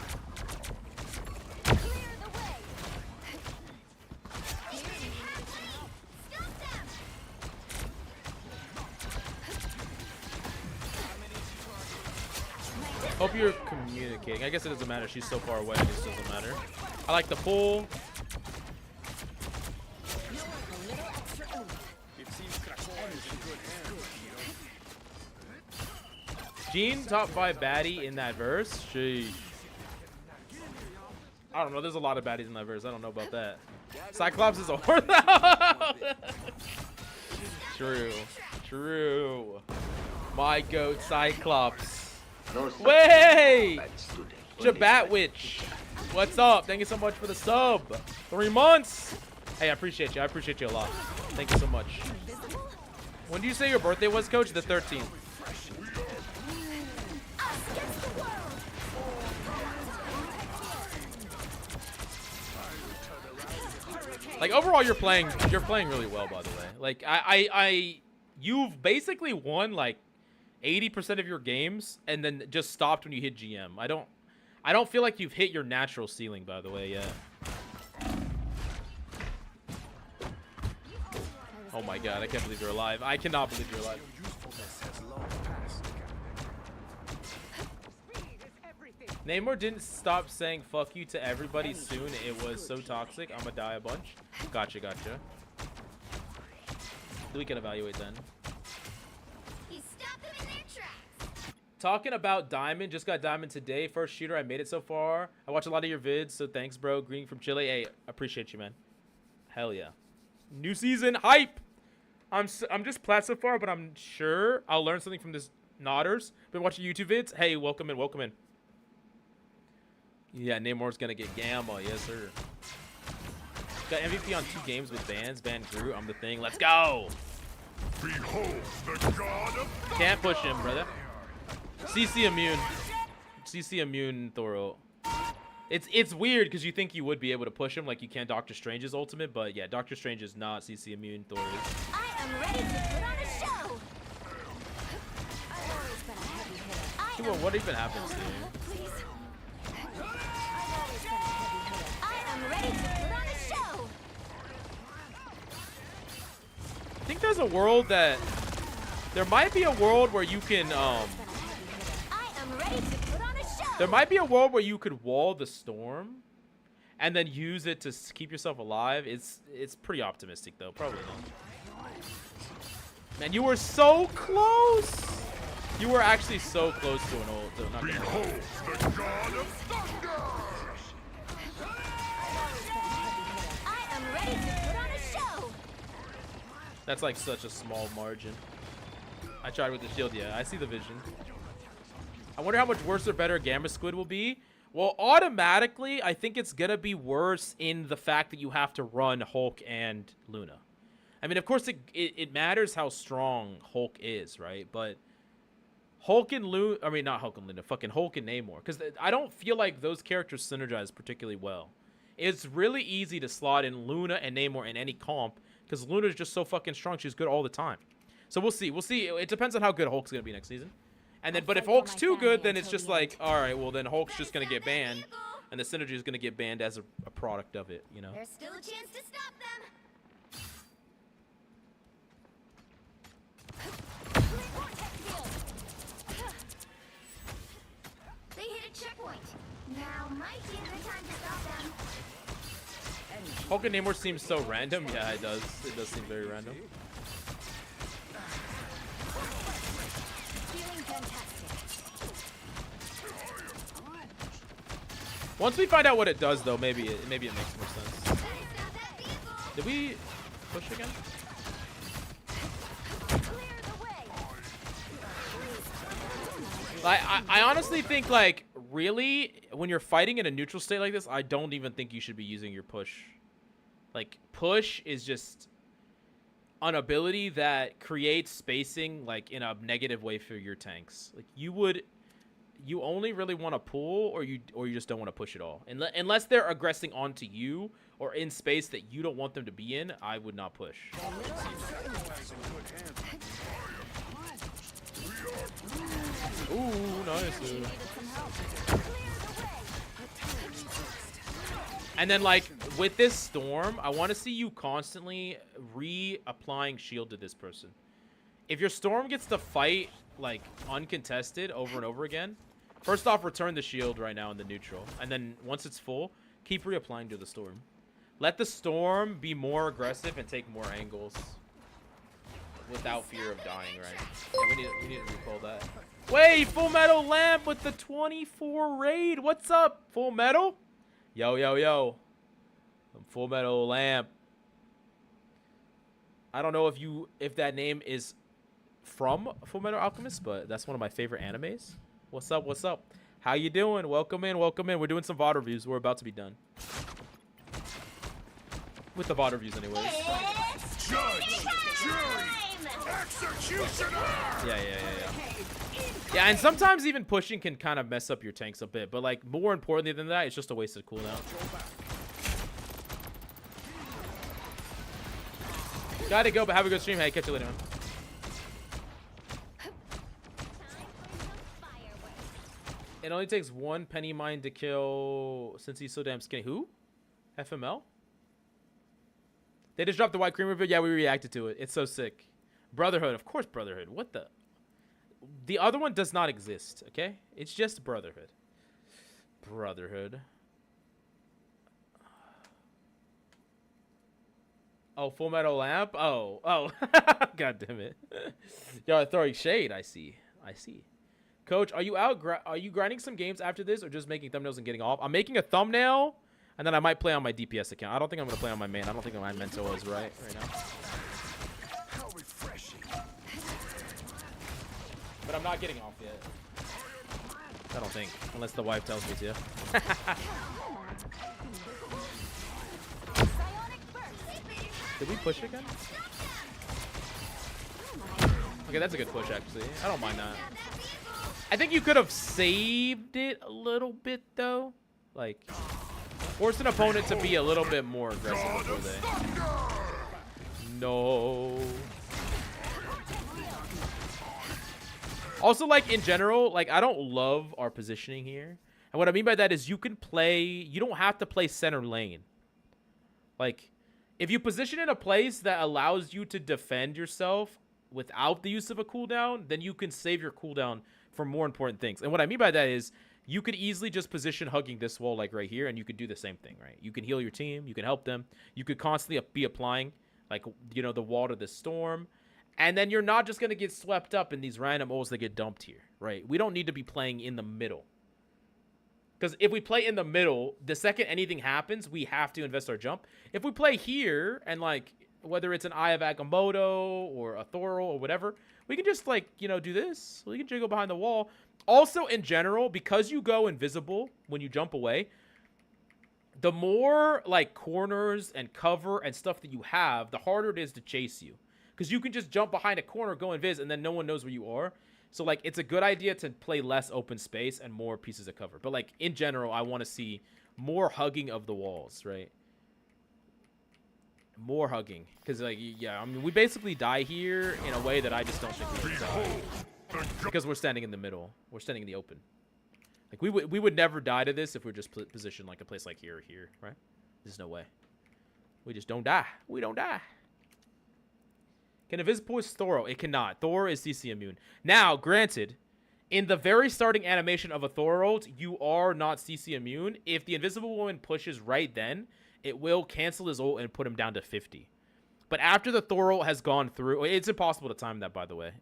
I: Clear the way.
A: Stop them!
B: Hope you're communicating. I guess it doesn't matter. She's so far away. It just doesn't matter. I like the pull. Gene top 5 baddie in that verse. Sheesh. I don't know. There's a lot of baddies in that verse. I don't know about that. Cyclops is a horse. True. True. My goat, Cyclops.
C: No such
B: Way!
C: bad student. Only bad
B: Jabatwitch. What's up? Thank you so much for the sub. 3 months. Hey, I appreciate you. I appreciate you a lot. Thank you so much. When do you say your birthday was, Coach? The 13th. Like overall, you're playing really well, by the way. Like you've basically won like 80% of your games and then just stopped when you hit GM. I don't feel like you've hit your natural ceiling, by the way, yet. Oh my god, I can't believe you're alive. I cannot believe you're alive. Namor didn't stop saying fuck you to everybody soon. It was so toxic. I'ma die a bunch. Gotcha, gotcha. We can evaluate then.
A: He stopped them in their tracks.
B: Talking about Diamond, just got Diamond today. First shooter, I made it so far. I watch a lot of your vids, so thanks, bro. Green from Chile. Hey, appreciate you, man. Hell yeah. New season, hype! I'm just plat so far, but I'm sure I'll learn something from this Nodders. Been watching YouTube vids. Hey, welcome in, welcome in. Yeah, Namor's gonna get Gamma, yes sir. Got MVP on 2 games with bans. Ban Groot, I'm the thing. Let's go!
D: Behold the god of
B: Can't push him, brother. CC immune. CC immune Thoro. It's weird because you think you would be able to push him like you can Doctor Strange's ultimate, but yeah, Doctor Strange is not CC immune. Thor is.
A: I am ready to put on a show.
I: I've always been a heavy hitter.
B: Dude, what even happens to you?
I: Please. I've always been a heavy hitter.
A: I am ready to put on a show.
B: I think there's a world that there might be a world where you can
A: I am ready to put on a show.
B: there might be a world where you could wall the storm and then use it to keep yourself alive. It's pretty optimistic though. Probably not. Man, you were so close. You were actually so close to an ult. So not gonna
D: Behold the god of thunder!
A: I am ready to put on a show.
B: That's like such a small margin. I tried with the shield. Yeah, I see the vision. I wonder how much worse or better Gamma Squid will be. Well, automatically, I think it's gonna be worse in the fact that you have to run Hulk and Luna. I mean, of course, it matters how strong Hulk is, right? But Hulk and Luna, I mean, not Hulk and Luna, fucking Hulk and Namor, because I don't feel like those characters synergize particularly well. It's really easy to slot in Luna and Namor in any comp because Luna's just so fucking strong. She's good all the time. So we'll see. We'll see. It depends on how good Hulk's gonna be next season. And then, but if Hulk's too good, then it's just like, all right, well then Hulk's just gonna get banned, and the synergy is gonna get banned as a product of it, you know.
A: There's still a chance to stop them. They hit a checkpoint. Now might be a good time to stop them.
B: Hulk and Namor seems so random. Yeah, it does. It does seem very random.
A: Feeling fantastic.
B: Once we find out what it does, though, maybe it makes more sense. Did we push again? I honestly think, like, really, when you're fighting in a neutral state like this, I don't even think you should be using your push. Like, push is just an ability that creates spacing, like, in a negative way for your tanks. Like, you only really want to pull, or you just don't want to push at all. Unless they're aggressing onto you or in space that you don't want them to be in, I would not push. Ooh, nice. And then, like, with this storm, I want to see you constantly reapplying shield to this person. If your storm gets to fight, like, uncontested over and over again, first off, return the shield right now in the neutral. And then once it's full, keep reapplying to the storm. Let the storm be more aggressive and take more angles without fear of dying, right? Yeah, we need to recall that. Wait, Full Metal Lamp with the 24 raid. What's up, Full Metal? Yo, yo, yo. Full Metal Lamp. I don't know if that name is from Full Metal Alchemist, but that's one of my favorite animes. What's up? What's up? How you doing? Welcome in. Welcome in. We're doing some VOD reviews. We're about to be done. With the VOD reviews, anyways.
A: It's
D: Judge, jury, executioner!
B: Yeah. Yeah, and sometimes even pushing can kind of mess up your tanks a bit. But, like, more importantly than that, it's just a wasted cooldown. Gotta go, but have a good stream. Hey, catch you later, man. It only takes one penny mine to kill since he's so damn skinny. Who? FML? They just dropped the white cream review. Yeah, we reacted to it. It's so sick. Brotherhood. Of course, Brotherhood. What the? The other one does not exist, okay? It's just Brotherhood. Brotherhood. Oh, Full Metal Lamp? Oh. God damn it. Y'all are throwing shade. I see. Coach, are you grinding some games after this or just making thumbnails and getting off? I'm making a thumbnail, and then I might play on my DPS account. I don't think I'm going to play on my main. I don't think my mental is right now.
D: How refreshing.
B: But I'm not getting off yet. I don't think. Unless the wife tells me to. Did we push again? Okay, that's a good push, actually. I don't mind that. I think you could have saved it a little bit, though. Like, force an opponent to be a little bit more aggressive before they... No. Also, like, in general, like, I don't love our positioning here. And what I mean by that is you can play... You don't have to play center lane. Like, if you position in a place that allows you to defend yourself without the use of a cooldown, then you can save your cooldown for more important things. And what I mean by that is you could easily just position hugging this wall like right here, and you could do the same thing, right? You can heal your team. You can help them. You could constantly be applying, like, you know, the wall to the storm. And then you're not just going to get swept up in these random ults that get dumped here, right? We don't need to be playing in the middle. Because if we play in the middle, the second anything happens, we have to invest our jump. If we play here, and, like, whether it's an Eye of Agamotto or a Thorol or whatever, we can just, like, you know, do this. We can jiggle behind the wall. Also, in general, because you go invisible when you jump away, the more, like, corners and cover and stuff that you have, the harder it is to chase you. Because you can just jump behind a corner, go invis, and then no one knows where you are. So, like, it's a good idea to play less open space and more pieces of cover. But, like, in general, I want to see more hugging of the walls, right? More hugging. Because, like, yeah, I mean, we basically die here in a way that I just don't think we would die. Because we're standing in the middle. We're standing in the open. Like, we would never die to this if we're just positioned like a place like here or here, right? There's no way. We just don't die. We don't die. Can Invisible Thor? It cannot. Thor is CC immune. Now, granted, in the very starting animation of a Thor ult, you are not CC immune. If the Invisible Woman pushes right then, it will cancel his ult and put him down to 50. But after the Thor ult has gone through, it's impossible to time that, by the way.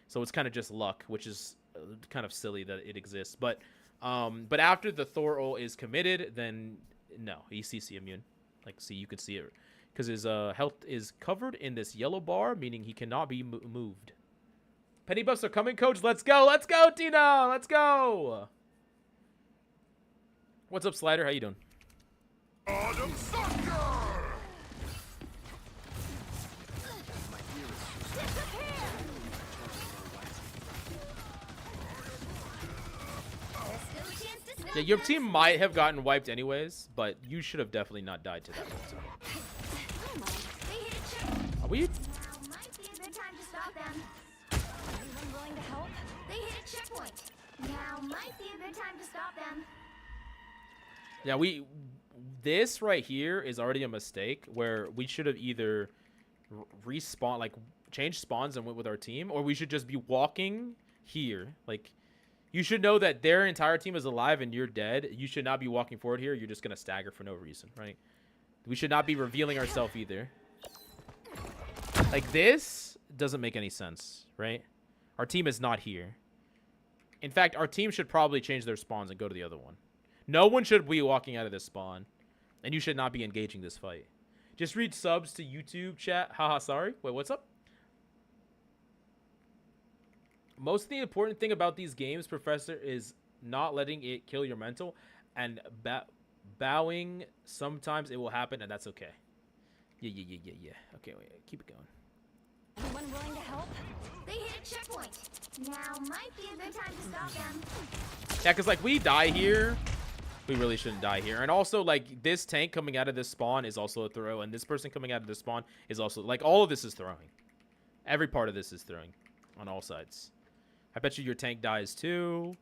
B: So it's kind of just luck, which is kind of silly that it exists. But after the Thor ult is committed, then no, he's CC immune. Like, see, you can see it. Because his health is covered in this yellow bar, meaning he cannot be moved. Penny buffs are coming, coach. Let's go. Let's go, Tina. Let's go. What's up, Slider? How you doing?
D: Autumn Sucker!
B: Yeah, your team might have gotten wiped anyways, but you should have definitely not died to that ult. Are we?
A: Might be a good time to stop them. Anyone willing to help? They hit a checkpoint. Now might be a good time to stop them.
B: Yeah, this right here is already a mistake where we should have either respawn, like changed spawns and went with our team, or we should just be walking here. Like, you should know that their entire team is alive and you're dead. You should not be walking forward here. You're just gonna stagger for no reason, right? We should not be revealing ourselves either. Like, this doesn't make any sense, right? Our team is not here. In fact, our team should probably change their spawns and go to the other one. No one should be walking out of this spawn. And you should not be engaging this fight. Just read subs to YouTube chat. Haha, sorry. Wait, what's up? Most of the important thing about these games, Professor, is not letting it kill your mental. And bowing, sometimes it will happen, and that's okay. Yeah. Okay, wait, keep it going.
A: Anyone willing to help? They hit a checkpoint. Now might be a good time to stop them.
B: Yeah, because, like, we die here. We really shouldn't die here. And also, like, this tank coming out of this spawn is also a throw. And this person coming out of this spawn is also... Like, all of this is throwing. Every part of this is throwing. On all sides. I bet you your tank dies, too.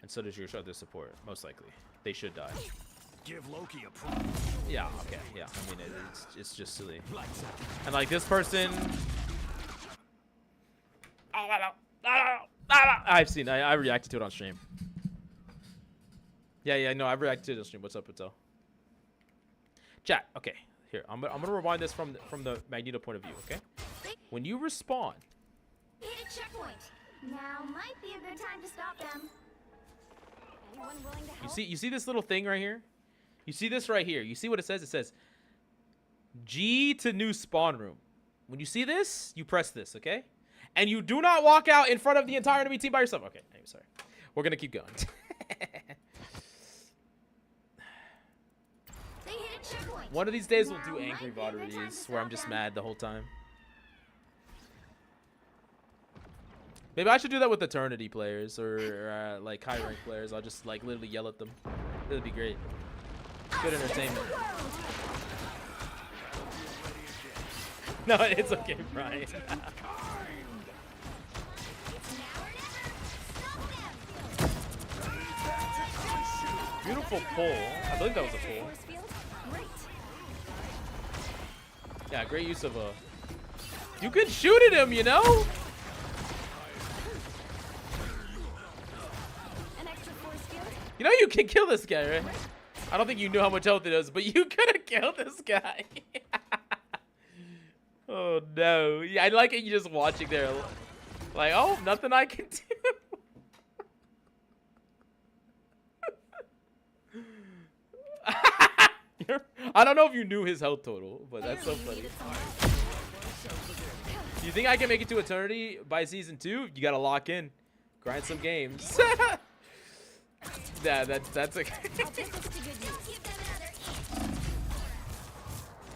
B: And so does your other support. Most likely. They should die.
G: Give Loki a prize.
B: Yeah, okay. Yeah, I mean, it's just silly. And, like, this person... I've seen... I reacted to it on stream. Yeah, no, I've reacted to the stream. What's up, Patel? Chat, okay. Here, I'm gonna rewind this from the Magneto point of view, okay? When you respawn...
A: Hit a checkpoint. Now might be a good time to stop them. Anyone willing to help?
B: You see this little thing right here? You see this right here? You see what it says? It says G to new spawn room. When you see this, you press this, okay? And you do not walk out in front of the entire enemy team by yourself. Okay, I'm sorry. We're gonna keep going. One of these days we'll do angry VOD reviews where I'm just mad the whole time. Maybe I should do that with Eternity players or like high rank players. I'll just like literally yell at them. That'd be great. Good entertainment. No, it's okay, Brian. Beautiful pull. I believe that was a pull. Yeah, great use of a... You can shoot at him, you know? You know you can kill this guy, right? I don't think you knew how much health it is, but you could have killed this guy. Oh, no. Yeah, I like it you just watching there. Like, oh, nothing I can do. I don't know if you knew his health total, but that's so funny. You think I can make it to Eternity by season 2? You gotta lock in, grind some games. Yeah, that's okay.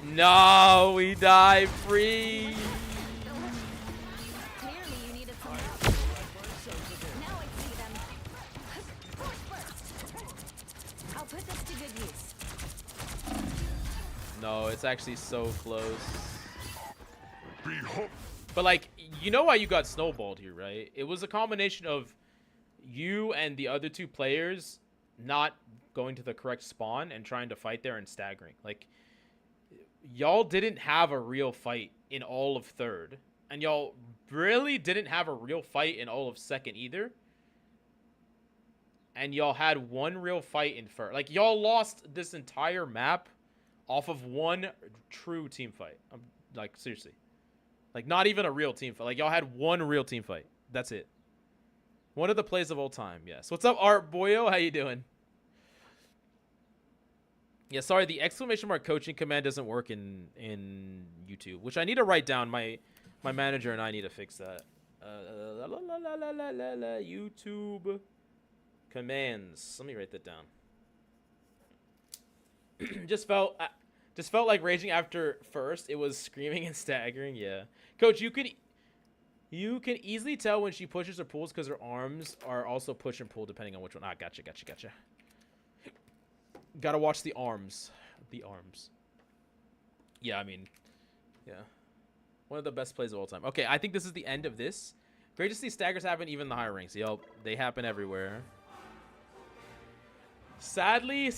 B: No, we die free. No, it's That's actually so close. But like, you know why you got snowballed here, right? It was a combination of you and the other two players not going to the correct spawn and trying to fight there and staggering. Like, y'all didn't have a real fight in all of third. And y'all really didn't have a real fight in all of second either. And y'all had one real fight in first. Like, y'all lost this entire map off of one true team fight. Like, seriously. Like, not even a real team fight. Like, y'all had one real team fight. That's it. One of the plays of all time, yes. What's up, Art Boyo? How you doing? Yeah, sorry, the exclamation mark coaching command doesn't work in YouTube, which I need to write down. My manager and I need to fix that. YouTube commands. Let me write that down. just felt like raging after first. It was screaming and staggering. Yeah, Coach, you can easily tell when she pushes or pulls because her arms are also push and pull depending on which one. Ah, gotcha. Gotta watch the arms. The arms. Yeah, I mean, yeah. One of the best plays of all time. Okay, I think this is the end of this. Great to see staggers happen even in the higher ranks. Yo, they happen everywhere. Sadly.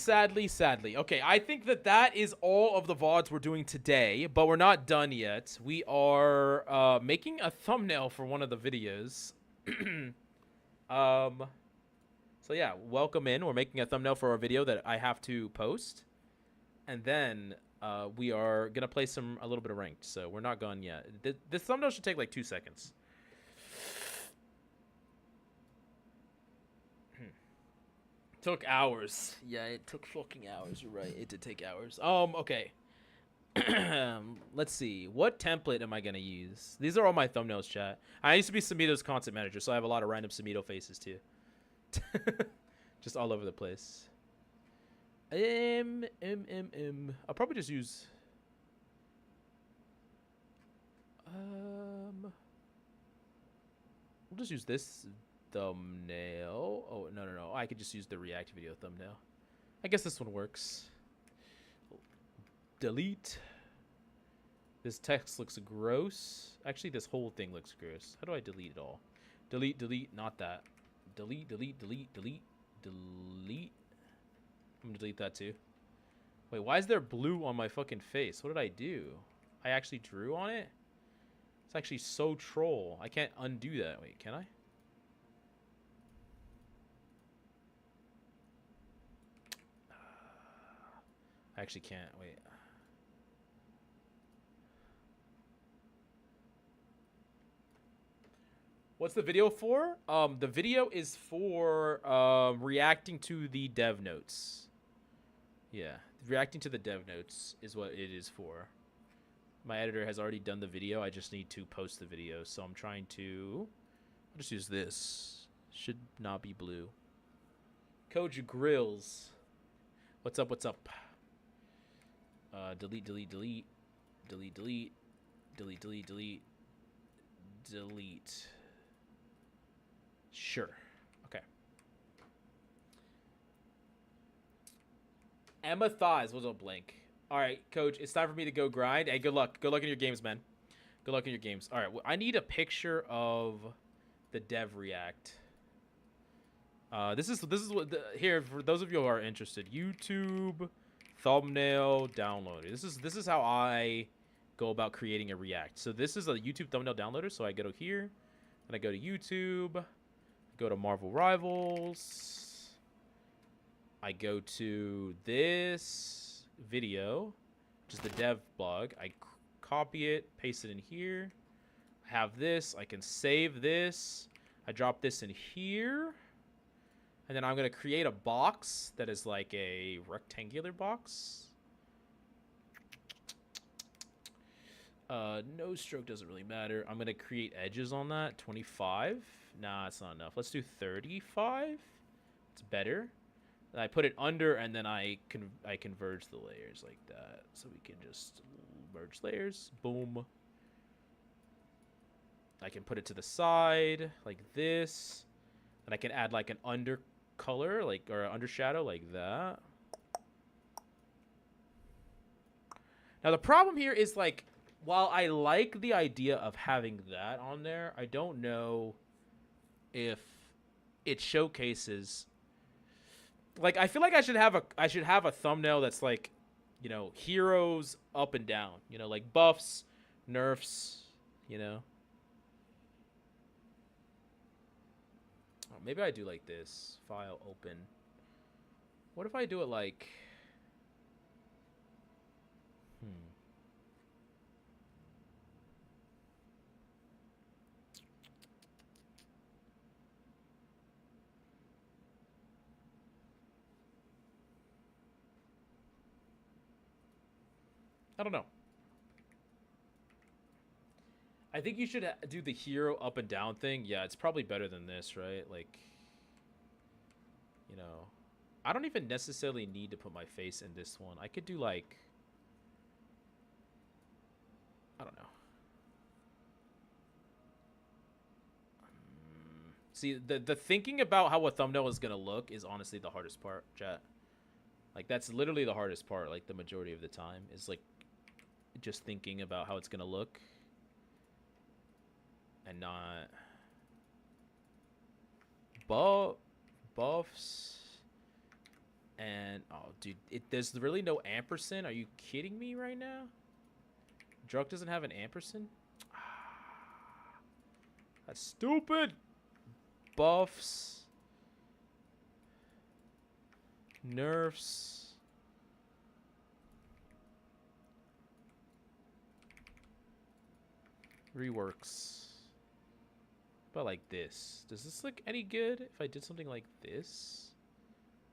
B: Okay, I think that is all of the VODs we're doing today, but we're not done yet. We are making a thumbnail for one of the videos. So yeah, welcome in. We're making a thumbnail for our video that I have to post. And then we are going to play a little bit of ranked. So we're not gone yet. This thumbnail should take like 2 seconds. Took hours. Yeah, it took fucking hours. You're right. It did take hours. Okay. Let's see. What template am I going to use? These are all my thumbnails, chat. I used to be Samito's content manager, so I have a lot of random Samito faces too. Just all over the place. I'll probably just use we'll just use this thumbnail. Oh, no. I could just use the React video thumbnail. I guess this one works. Delete. This text looks gross. Actually, this whole thing looks gross. How do I delete it all? Delete, not that. Delete. I'm gonna delete that too. Wait, why is there blue on my fucking face? What did I do? I actually drew on it? It's actually so troll. I can't undo that. Wait, can I? I actually can't. Wait. What's the video for? The video is for reacting to the dev notes. Yeah, reacting to the dev notes is what it is for. My editor has already done the video. I just need to post the video. So I'm trying to... I'll just use this. Should not be blue. Coach Grills. What's up? Delete. Sure. Okay. Emma Thighs was a blank. All right, Coach. It's time for me to go grind. Hey, good luck. Good luck in your games, man. Good luck in your games. All right. Well, I need a picture of the dev react. This is what here for those of you who are interested. YouTube thumbnail downloader. This is how I go about creating a react. So this is a YouTube thumbnail downloader. So I go to here, and I go to YouTube. Go to Marvel Rivals. I go to this video, which is the dev blog. I copy it, paste it in here. I have this. I can save this. I drop this in here. And then I'm going to create a box that is like a rectangular box. No stroke doesn't really matter. I'm going to create edges on that. 25. Nah, it's not enough. Let's do 35. It's better. And I put it under, and then I converge the layers like that. So we can just merge layers. Boom. I can put it to the side like this. And I can add like an under color, or an under shadow like that. Now the problem here is like, while I like the idea of having that on there, I don't know if it showcases. Like, I feel like I should have a thumbnail that's like, you know, heroes up and down. You know, like buffs, nerfs. You know. Oh, maybe I do like this. File open. What if I do it like? I don't know. I think you should do the hero up and down thing. Yeah, it's probably better than this, right? Like, you know, I don't even necessarily need to put my face in this one. I could do like, I don't know. See, the thinking about how a thumbnail is gonna look is honestly the hardest part, chat. Like, that's literally the hardest part. Like, the majority of the time is like just thinking about how it's gonna look and not buffs. And oh, dude, there's really no ampersand. Are you kidding me right now? Druk doesn't have an ampersand. That's stupid. Buffs, nerfs, reworks. But like this, does this look any good? If I did something like this,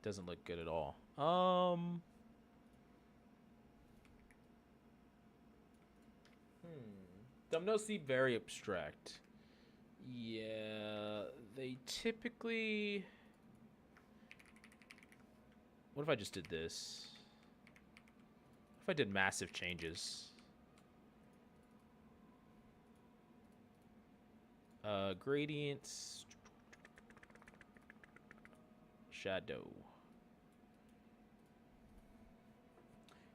B: doesn't look good at all. Thumbnails seem very abstract. Yeah, they typically... What if I just did this? If I did massive changes? Gradients. Shadow.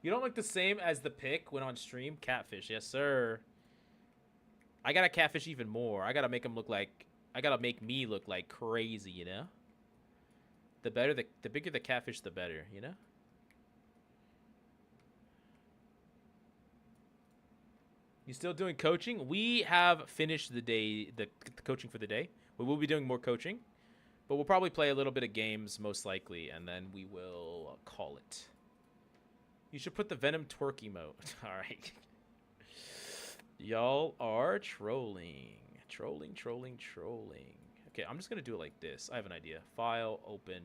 B: You don't look the same as the pic when on stream? Catfish, yes sir. I gotta catfish even more. I gotta make him look like... I gotta make me look like crazy, you know? The better the bigger the catfish, the better, you know? You still doing coaching? We have finished the day, the coaching for the day. We will be doing more coaching, but we'll probably play a little bit of games most likely, and then we will call it. You should put the Venom twerk emote. All right. Y'all are trolling. Trolling. Okay, I'm just going to do it like this. I have an idea. File, open.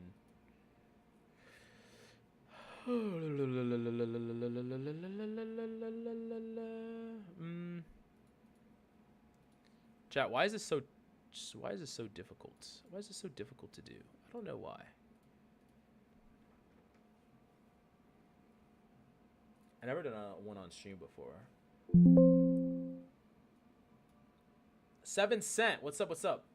B: Chat, why is this so difficult? Why is this so difficult to do? I don't know why. I never done one on stream before. 7 Cent, what's up?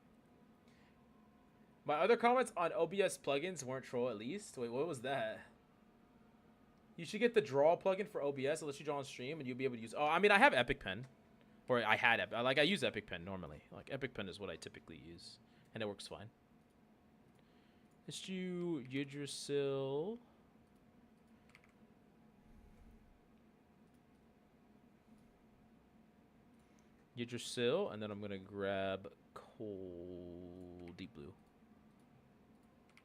B: My other comments on OBS plugins weren't troll at least. Wait, what was that? You should get the draw plugin for OBS. Unless you draw on stream and you'll be able to use... Oh, I mean, I have Epic Pen. Or I had Epic... Like, I use Epic Pen normally. Like, Epic Pen is what I typically use. And it works fine. Let's do Yggdrasil. Yggdrasil. And then I'm going to grab Cold Deep Blue.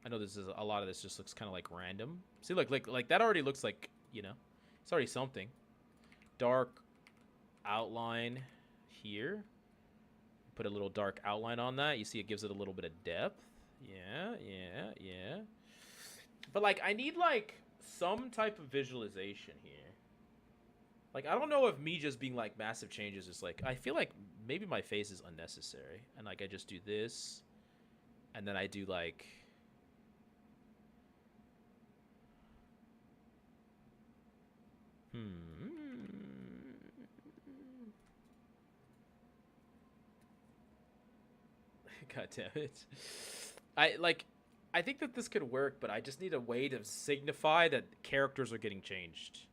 B: I know this is a lot of this just looks kind of like random. See, like that already looks like, you know, it's already something. Dark outline here. Put a little dark outline on that. You see it gives it a little bit of depth. Yeah. But like I need like some type of visualization here. Like I don't know if me just being like massive changes is like, I feel like maybe my face is unnecessary. And like I just do this and then I do like... God damn it. I think that this could work, but I just need a way to signify that characters are getting changed.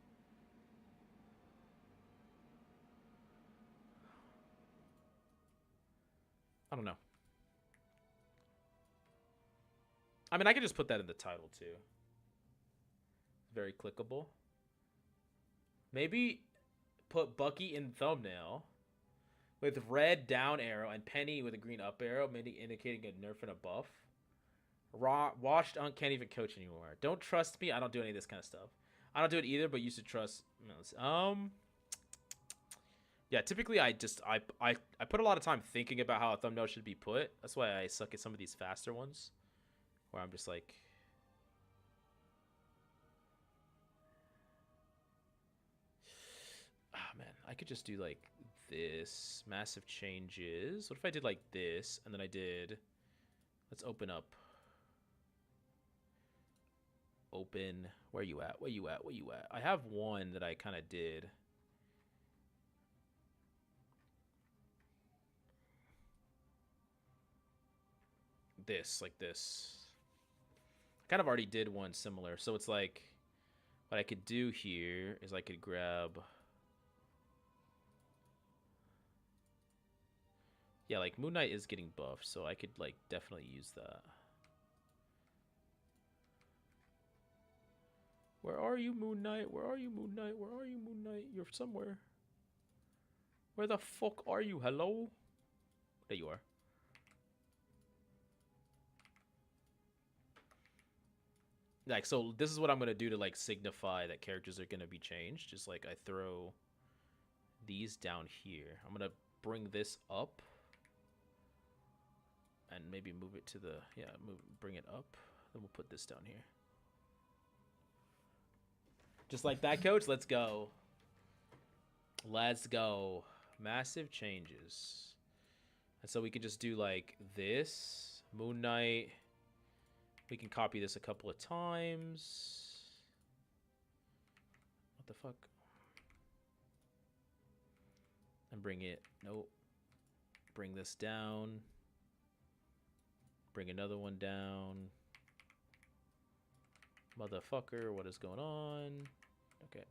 B: I don't know. I mean, I could just put that in the title too. Very clickable. Maybe put Bucky in thumbnail with red down arrow and Penny with a green up arrow, maybe indicating a nerf and a buff. Watched can't even coach anymore. Don't trust me. I don't do any of this kind of stuff. I don't do it either, but you should trust. Yeah, typically I put a lot of time thinking about how a thumbnail should be put. That's why I suck at some of these faster ones, where I'm just like, ah, man, I could just do like this, massive changes. What if I did like this, and then I did, let's open up. Open, where you at? Where you at? Where you at? I have one that I kind of did. This, like this. I kind of already did one similar. So it's like, what I could do here is I could grab, yeah, like Moon Knight is getting buffed, so I could like definitely use that. Where are you, Moon Knight? Where are you, Moon Knight? Where are you, Moon Knight? You're somewhere. Where the fuck are you? Hello? There you are. Like, so this is what I'm going to do to, like, signify that characters are going to be changed. Just, like, I throw these down here. I'm going to bring this up. And maybe move it to the, yeah, bring it up. Then we'll put this down here. Just like that, coach. Let's go. Let's go. Massive changes. And so we can just do like this. Moon Knight. We can copy this a couple of times. What the fuck? And bring it. Nope. Bring this down. Bring another one down. Motherfucker, what is going on? Okay.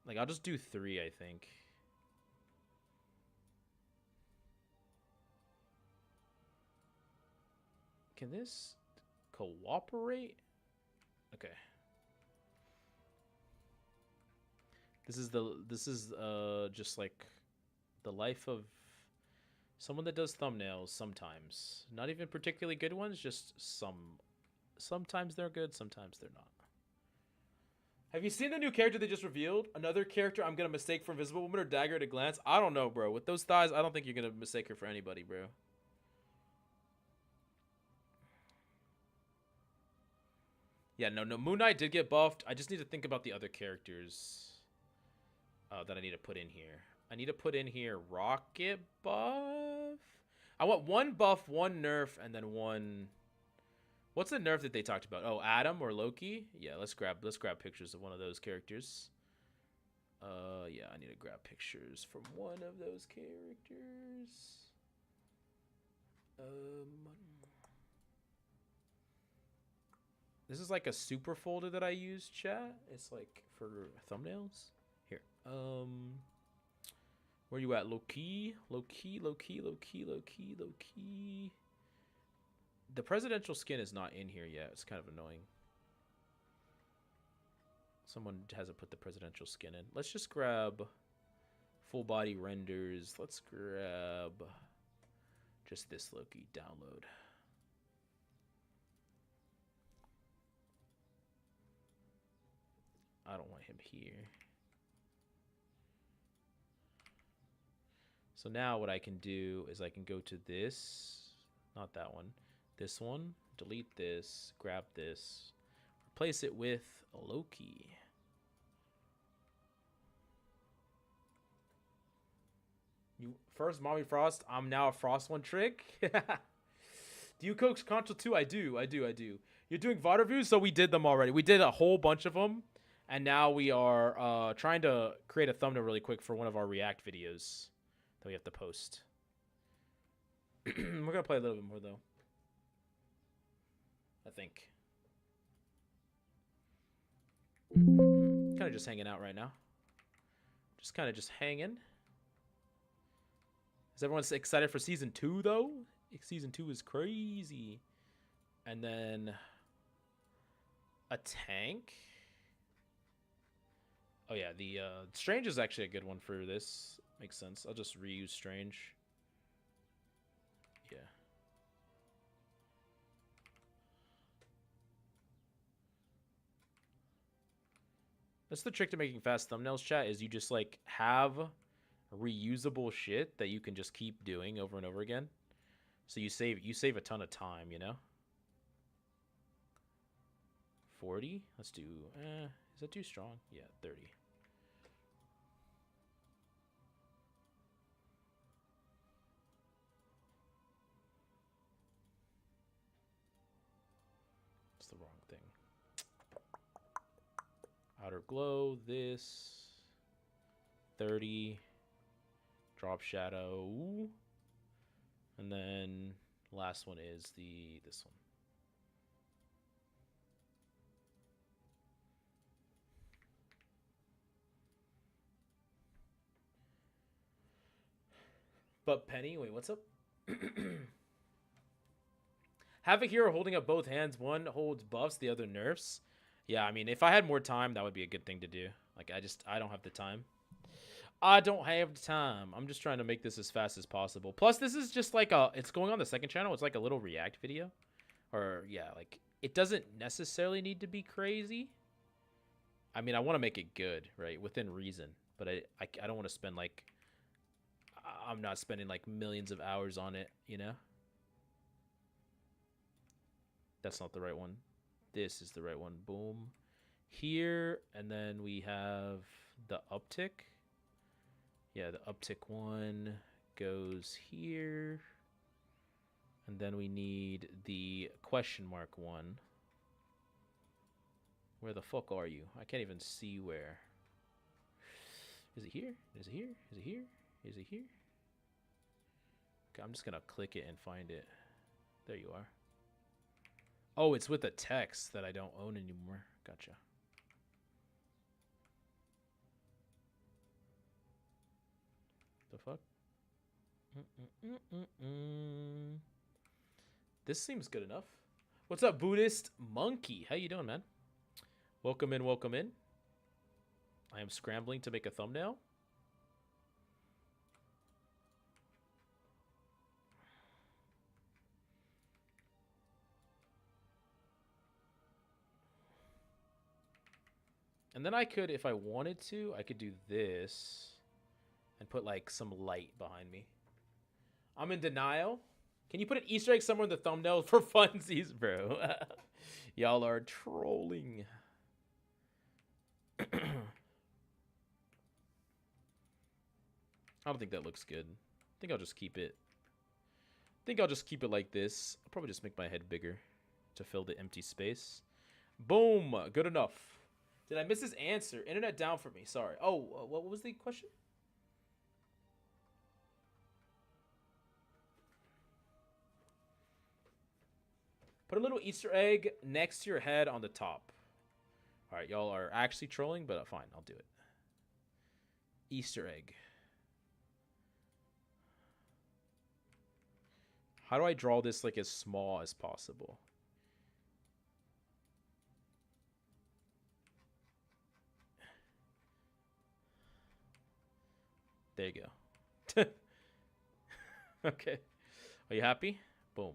B: Like, I'll just do 3, I think. Can this cooperate? Okay. This is just like the life of someone that does thumbnails sometimes. Not even particularly good ones, just some. Sometimes they're good, sometimes they're not. Have you seen the new character they just revealed? Another character I'm going to mistake for Invisible Woman or Dagger at a glance? I don't know, bro. With those thighs, I don't think you're going to mistake her for anybody, bro. Yeah, no, Moon Knight did get buffed. I just need to think about the other characters that I need to put in here. I need to put in here Rocket buff. I want 1 buff, 1 nerf, and then 1... What's the nerf that they talked about? Oh, Adam or Loki? Yeah, let's grab pictures of one of those characters. Yeah, I need to grab pictures from one of those characters. This is like a super folder that I use, chat. It's like for thumbnails. Here. Where you at? Loki? Loki. The presidential skin is not in here yet. It's kind of annoying. Someone hasn't put the presidential skin in. Let's just grab full body renders. Let's grab just this Loki download. I don't want him here. So now what I can do is I can go to this, not that one, this one, delete this, grab this, replace it with Loki. You first, Mommy Frost. I'm now a Frost one trick. Do you coach Control 2? I do. You're doing VOD reviews, so we did them already. We did a whole bunch of them, and now we are trying to create a thumbnail really quick for one of our React videos that we have to post. We're gonna play a little bit more though. I think. Kind of just hanging out right now. Just kind of just hanging. Is everyone excited for season 2 though? Season 2 is crazy. And then a tank. Oh yeah, the Strange is actually a good one for this. Makes sense. I'll just reuse Strange. Yeah. That's the trick to making fast thumbnails, chat, is you just like have reusable shit that you can just keep doing over and over again. So you save a ton of time, you know? 40? Let's do is that too strong? Yeah, 30. That's the wrong thing. Outer glow, this 30, drop shadow, and then last one is this one. But Penny, wait, what's up? Have a hero holding up both hands. One holds buffs, the other nerfs. Yeah, I mean, if I had more time, that would be a good thing to do. Like, I don't have the time. I don't have the time. I'm just trying to make this as fast as possible. Plus, this is just like it's going on the second channel. It's like a little react video. Or, yeah, like, it doesn't necessarily need to be crazy. I mean, I want to make it good, right? Within reason. But I don't want to spend, like, I'm not spending, like, millions of hours on it, you know? That's not the right one. This is the right one. Boom. Here, and then we have the uptick. Yeah, the uptick one goes here. And then we need the question mark one. Where the fuck are you? I can't even see where. Is it here? Is it here? Is it here? Is it here? Okay, I'm just gonna click it and find it. There you are. Oh, it's with a text that I don't own anymore. Gotcha. The fuck? This seems good enough. What's up, Buddhist Monkey? How you doing, man? Welcome in, welcome in. I am scrambling to make a thumbnail. And then I could, if I wanted to, I could do this and put like some light behind me. I'm in denial. Can you put an Easter egg somewhere in the thumbnail for funsies, bro? Y'all are trolling. I don't think that looks good. I think I'll just keep it. I think I'll just keep it like this. I'll probably just make my head bigger to fill the empty space. Boom. Good enough. Did I miss his answer? Internet down for me. Sorry. Oh, what was the question? Put a little Easter egg next to your head on the top. All right, y'all are actually trolling, but fine, I'll do it. Easter egg. How do I draw this like as small as possible? There you go. Okay. Are you happy? Boom.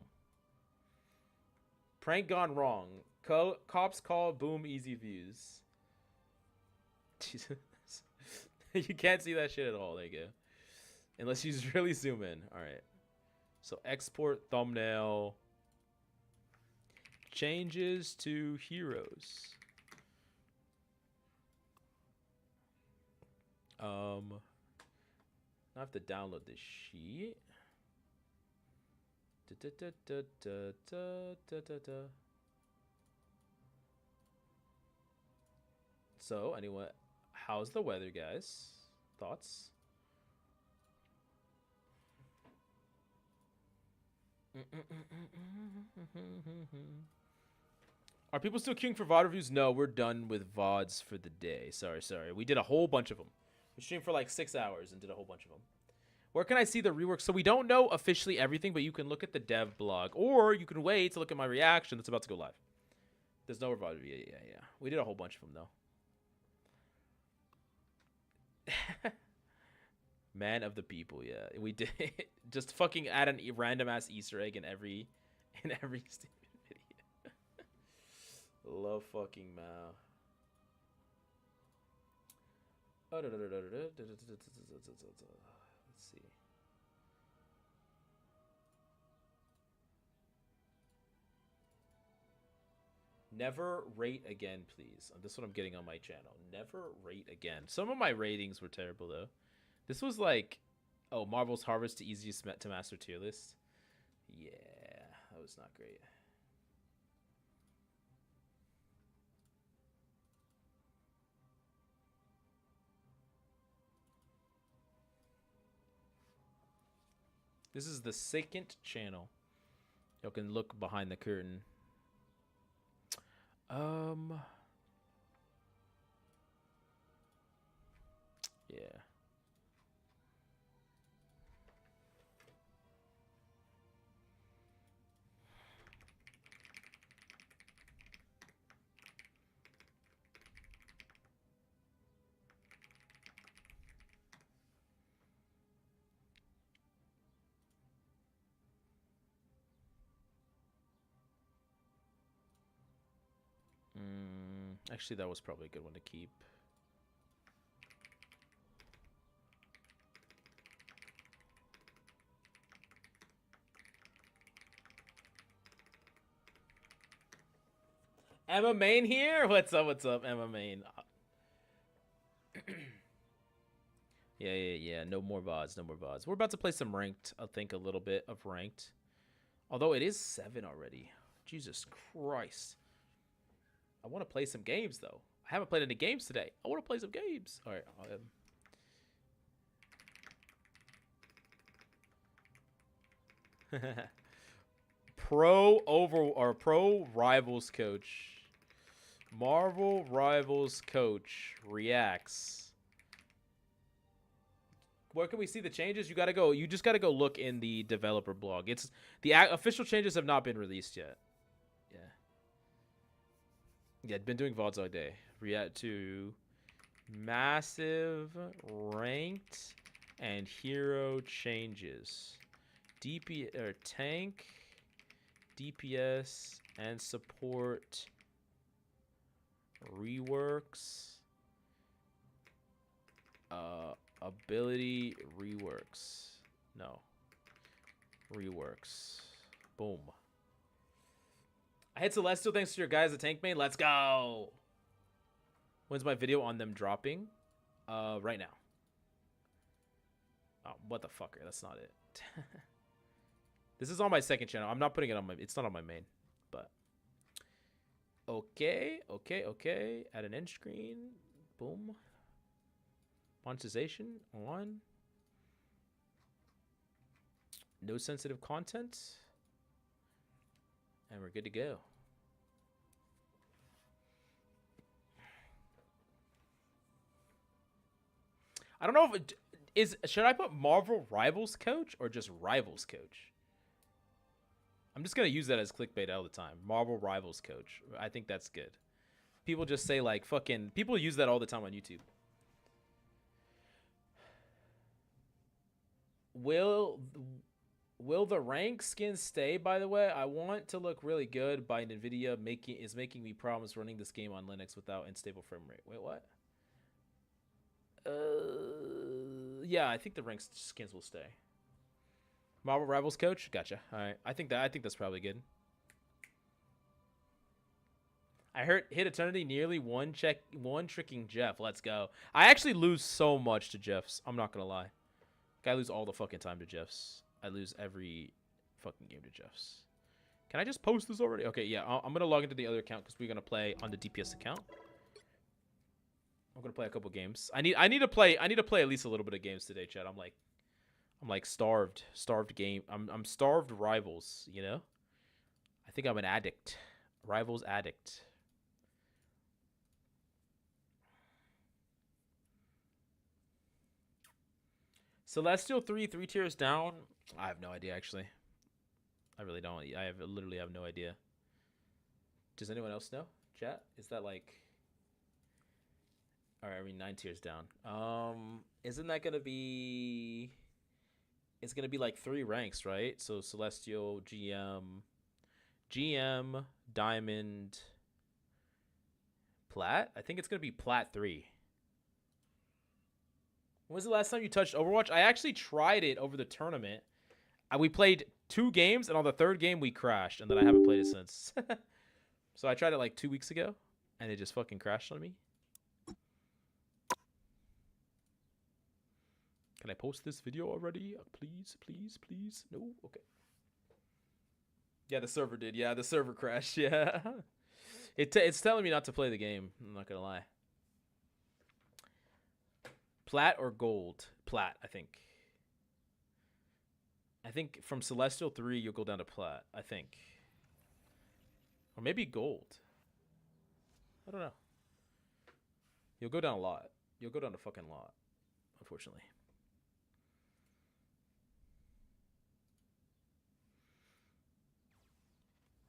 B: Prank gone wrong. Cops call, boom, easy views. Jesus. You can't see that shit at all. There you go. Unless you really zoom in. All right. So export thumbnail. Changes to heroes. I have to download this sheet. So, anyway, how's the weather, guys? Thoughts? Are people still queuing for VOD reviews? No, we're done with VODs for the day. Sorry. We did a whole bunch of them. We streamed for like 6 hours and did a whole bunch of them. Where can I see the rework? So we don't know officially everything, but you can look at the dev blog, or you can wait to look at my reaction that's about to go live. There's no VOD. Yeah. We did a whole bunch of them though. Man of the people, yeah. We did just fucking add a random ass Easter egg in every stupid video. Love fucking Mao. Let's see. Never rate again, please. This is what I'm getting on my channel. Never rate again. Some of my ratings were terrible though. This was like, oh, Marvel's Harvest to easiest to master tier list. Yeah, that was not great. This is the second channel. Y'all can look behind the curtain. Yeah. Actually, that was probably a good one to keep. Emma Main here? What's up, Emma Main? Yeah. No more VODs. We're about to play some ranked, I think a little bit of ranked. Although it is 7 already. Jesus Christ. I want to play some games, though. I haven't played any games today. I want to play some games. All right. Pro Rivals Coach. Marvel Rivals Coach reacts. Where can we see the changes? You just gotta go look in the developer blog. It's the official changes have not been released yet. Yeah, I'd been doing VODs all day. React to massive ranked and hero changes. DPS or tank, DPS and support reworks. Ability reworks. No. Reworks. Boom. I hit Celestial thanks to your guys, the tank main. Let's go. When's my video on them dropping? Right now. Oh, what the fucker? That's not it. This is on my second channel. I'm not putting it on my. It's not on my main, but okay. Add an end screen. Boom. Monetization on. No sensitive content. And we're good to go. I don't know if it is. Should I put Marvel Rivals Coach or just Rivals Coach? I'm just gonna use that as clickbait all the time. Marvel Rivals Coach. I think that's good. People just say like fucking. People use that all the time on YouTube. Will the rank skin stay, by the way? I want to look really good by NVIDIA making me promise running this game on Linux without unstable frame rate. Wait, what? Yeah, I think the rank skins will stay. Marvel Rivals Coach? Gotcha. Alright. I think that's probably good. I hit Eternity nearly one tricking Jeff. Let's go. I actually lose so much to Jeffs. I'm not gonna lie. I lose all the fucking time to Jeffs. I lose every fucking game to Jeffs. Can I just post this already? Okay, yeah. I'm gonna log into the other account because we're gonna play on the DPS account. I'm gonna play a couple games. I need to play at least a little bit of games today, Chad. I'm like starved game. I'm starved Rivals. You know. I think I'm an addict. Rivals addict. Celestial 3 tiers down. I have no idea actually. I really don't. Literally have no idea. Does anyone else know? Chat? Is that like? All right, I mean 9 tiers down. Isn't that gonna be? It's gonna be like 3 ranks, right? So Celestial, GM, Diamond, Plat. I think it's gonna be Plat 3. When was the last time you touched Overwatch? I actually tried it over the tournament. We played 2 games, and on the 3rd game we crashed, and then I haven't played it since. So I tried it like 2 weeks ago, and it just fucking crashed on me. Can I post this video already? Please, please, please. No? Okay. Yeah, the server did. Yeah, the server crashed. Yeah. It's telling me not to play the game. I'm not going to lie. Plat or gold? Plat, I think. I think from Celestial 3, you'll go down to Plat. I think. Or maybe gold. I don't know. You'll go down a lot. You'll go down a fucking lot, unfortunately.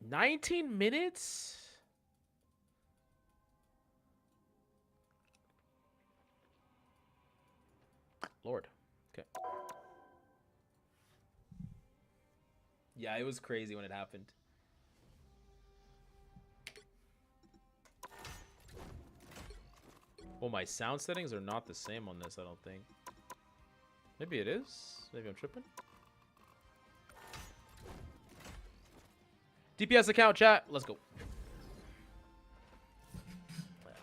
B: $19 minutes? Lord. Okay. Yeah, it was crazy when it happened. Well, my sound settings are not the same on this, I don't think. Maybe it is. Maybe I'm tripping. DPS account, chat. Let's go.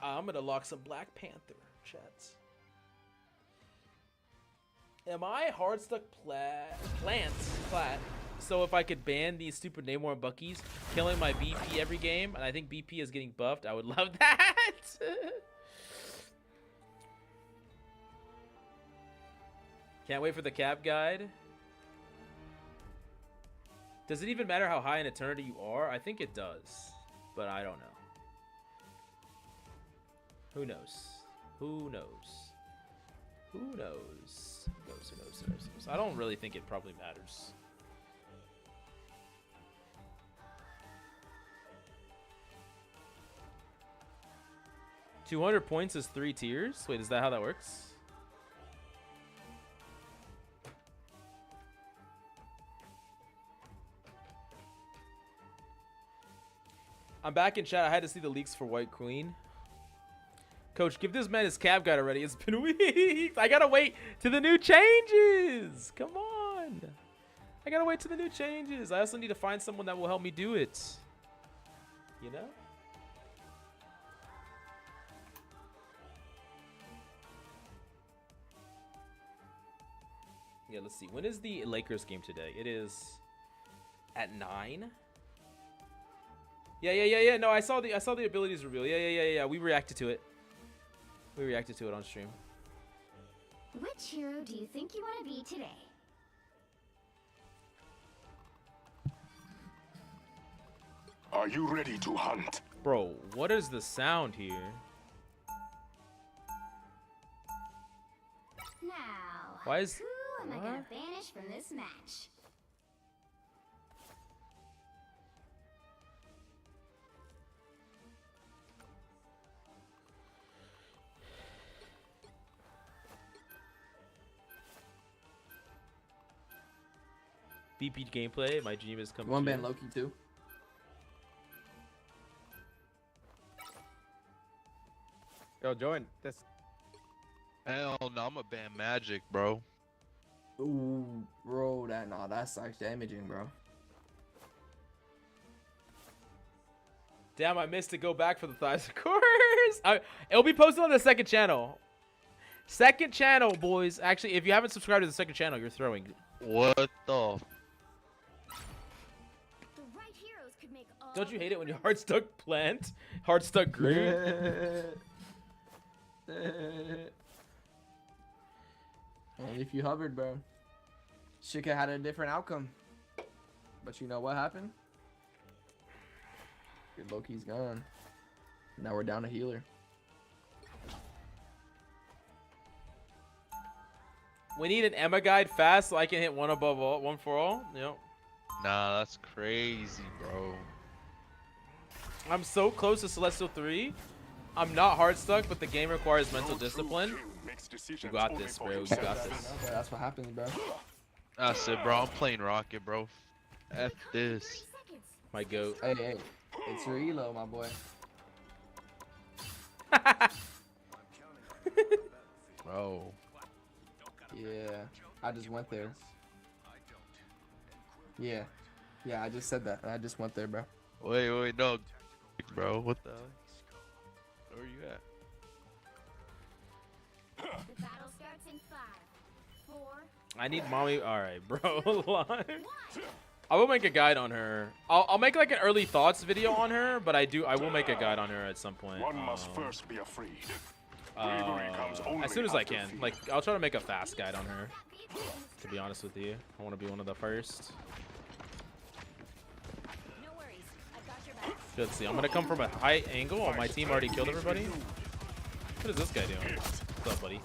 B: I'm going to lock some Black Panther, chats. Am I hard stuck plat? So if I could ban these stupid Namor and Buckies, killing my BP every game, and I think BP is getting buffed, I would love that. Can't wait for the cap guide. Does it even matter how high in Eternity you are? I think it does, but I don't know. Who knows? Who knows? Who knows? Who knows? I don't really think it probably matters. $200 points is 3 tiers? Wait, is that how that works? I'm back in chat. I had to see the leaks for White Queen. Coach, give this man his cap guide already. It's been weeks. I gotta wait to the new changes. Come on. I gotta wait to the new changes. I also need to find someone that will help me do it. You know? Yeah, let's see. When is the Lakers game today? It is at 9. Yeah. No, I saw the abilities reveal. Yeah. We reacted to it. We reacted to it on stream.
A: Which hero do you think you want to be today?
D: Are you ready to hunt?
B: Bro, what is the sound here?
A: Now,
B: why is
A: who am I gonna banish from this match?
B: BP gameplay. My dream is coming.
K: One ban Loki too.
L: Yo, join this.
M: Hell no, I'm a ban Magic, bro.
K: Ooh, bro, that sucks damaging, bro.
B: Damn, I missed to go back for the thighs, of course. It'll be posted on the second channel. Second channel, boys. Actually, if you haven't subscribed to the second channel, you're throwing.
M: What the?
B: Don't you hate it when your heart stuck plant? Heart stuck Groot?
K: And if you hovered, bro, shit could have had a different outcome. But you know what happened? Your Loki's gone. Now we're down a healer.
B: We need an Emma guide fast so I can hit one above all, one for all. Yep.
M: Nah, that's crazy, bro.
B: I'm so close to Celestial 3. I'm not hard stuck, but the game requires mental discipline. You got this, bro. You got this.
K: That's what happens, bro.
M: That's it, bro. I'm playing Rocket, bro. F this.
B: My goat.
K: Hey, it's your elo, my boy.
M: Bro.
K: Yeah, I just went there. Yeah, I just said that. I just went there, bro.
M: Wait, no. Bro, what the hell? Where are you at?
A: The battle starts in 5, 4.
B: I need mommy. All right, bro. I will make a guide on her. I'll make like an early thoughts video on her, but I will make a guide on her at some point.
D: One must first be afraid.
B: As soon as I can. Like, I'll try to make a fast guide on her. To be honest with you, I want to be one of the first.
I: No worries. I've got your back.
B: Let's see. I'm gonna come from a high angle. Oh, my team already killed everybody. What is this guy doing? What's up, buddy?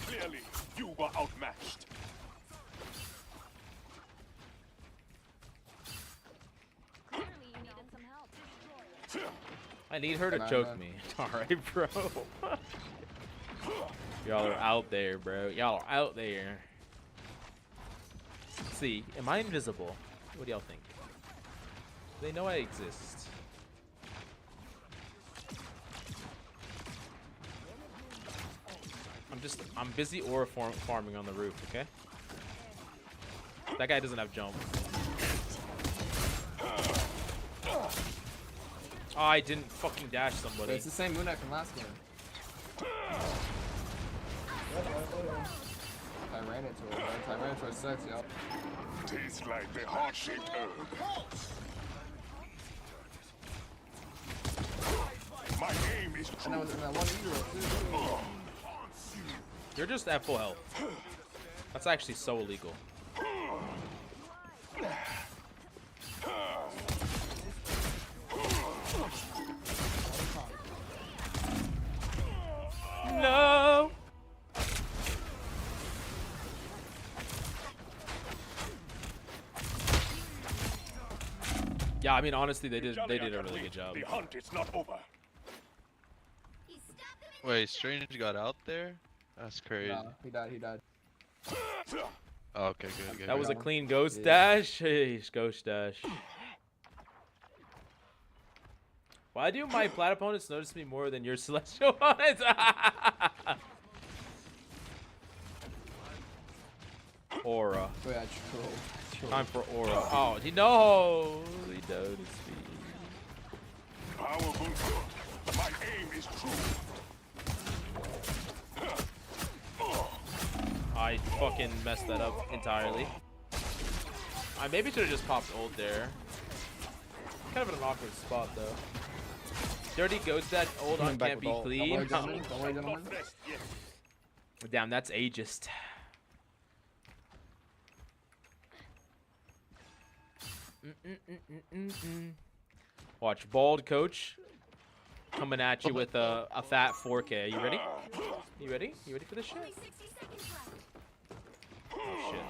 D: Clearly, you were outmatched.
I: Clearly you needed some help.
B: I need her to choke me. Alright, bro. Y'all are out there, bro. Y'all are out there. Let's see, am I invisible? What do y'all think? They know I exist. I'm busy aura farming on the roof, okay? That guy doesn't have jump. Oh, I didn't fucking dash somebody.
K: It's the same Moonite from last game. I ran into it, right? I ran into a sex, yo.
D: Tastes like the heart-shaped herb. My aim is true.
K: And I was in that one hero, too.
B: You're just at full health. That's actually so illegal. No. Yeah, I mean honestly, they did a really good job.
D: The hunt is not over.
M: Wait, Strange got out there? That's crazy.
K: Nah, he died.
M: Oh, okay, good.
B: That was a clean ghost dash. Hey, ghost dash. Why do my plat opponents notice me more than your celestial opponents? Aura.
K: Wait, I troll.
B: Time for aura. Oh, he knows. He noticed me.
D: Powerful. My aim is true.
B: I fucking messed that up entirely. I maybe should have just popped ult there. Kind of an awkward spot though. Dirty ghost that ult on can't be clean. Damn, that's ageist. Watch, bald coach coming at you with a fat 4K. You ready? You ready? You ready for this shit? Oh shit.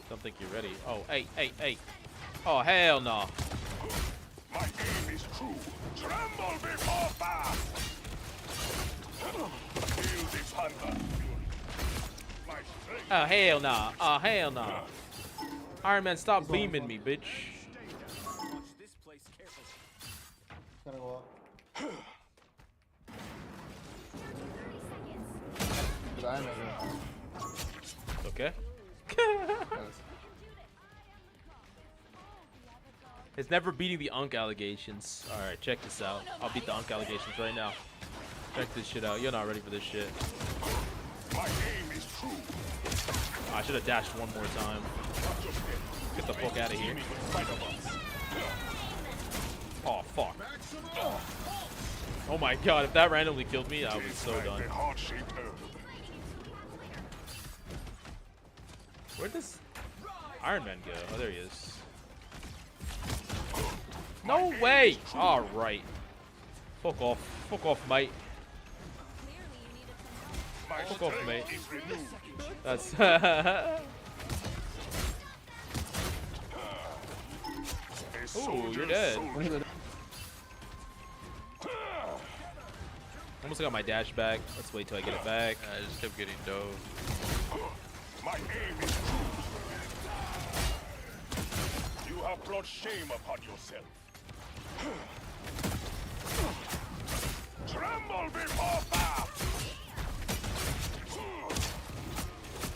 B: Don't think you're ready. Oh, hey. Oh, hell no.
D: My aim is true. Tremble before fire. Feel this hunger.
B: Oh, hell no. Oh, hell no. Iron Man, stop beaming me, bitch. Okay. It's never beating the Unk allegations. Alright, check this out. I'll beat the Unk allegations right now. Check this shit out. You're not ready for this shit.
D: My aim is true.
B: I should have dashed one more time. Get the fuck out of here. Oh, fuck. Oh my god, if that randomly killed me, I was so done. Where'd this Iron Man go? Oh, there he is. No way! Alright. Fuck off. Fuck off, mate. Fuck off, mate. That's... Ooh, you're dead. Almost got my dash back. Let's wait till I get it back.
M: I just kept getting dove.
D: My aim is true. You have brought shame upon yourself. Tremble before fire.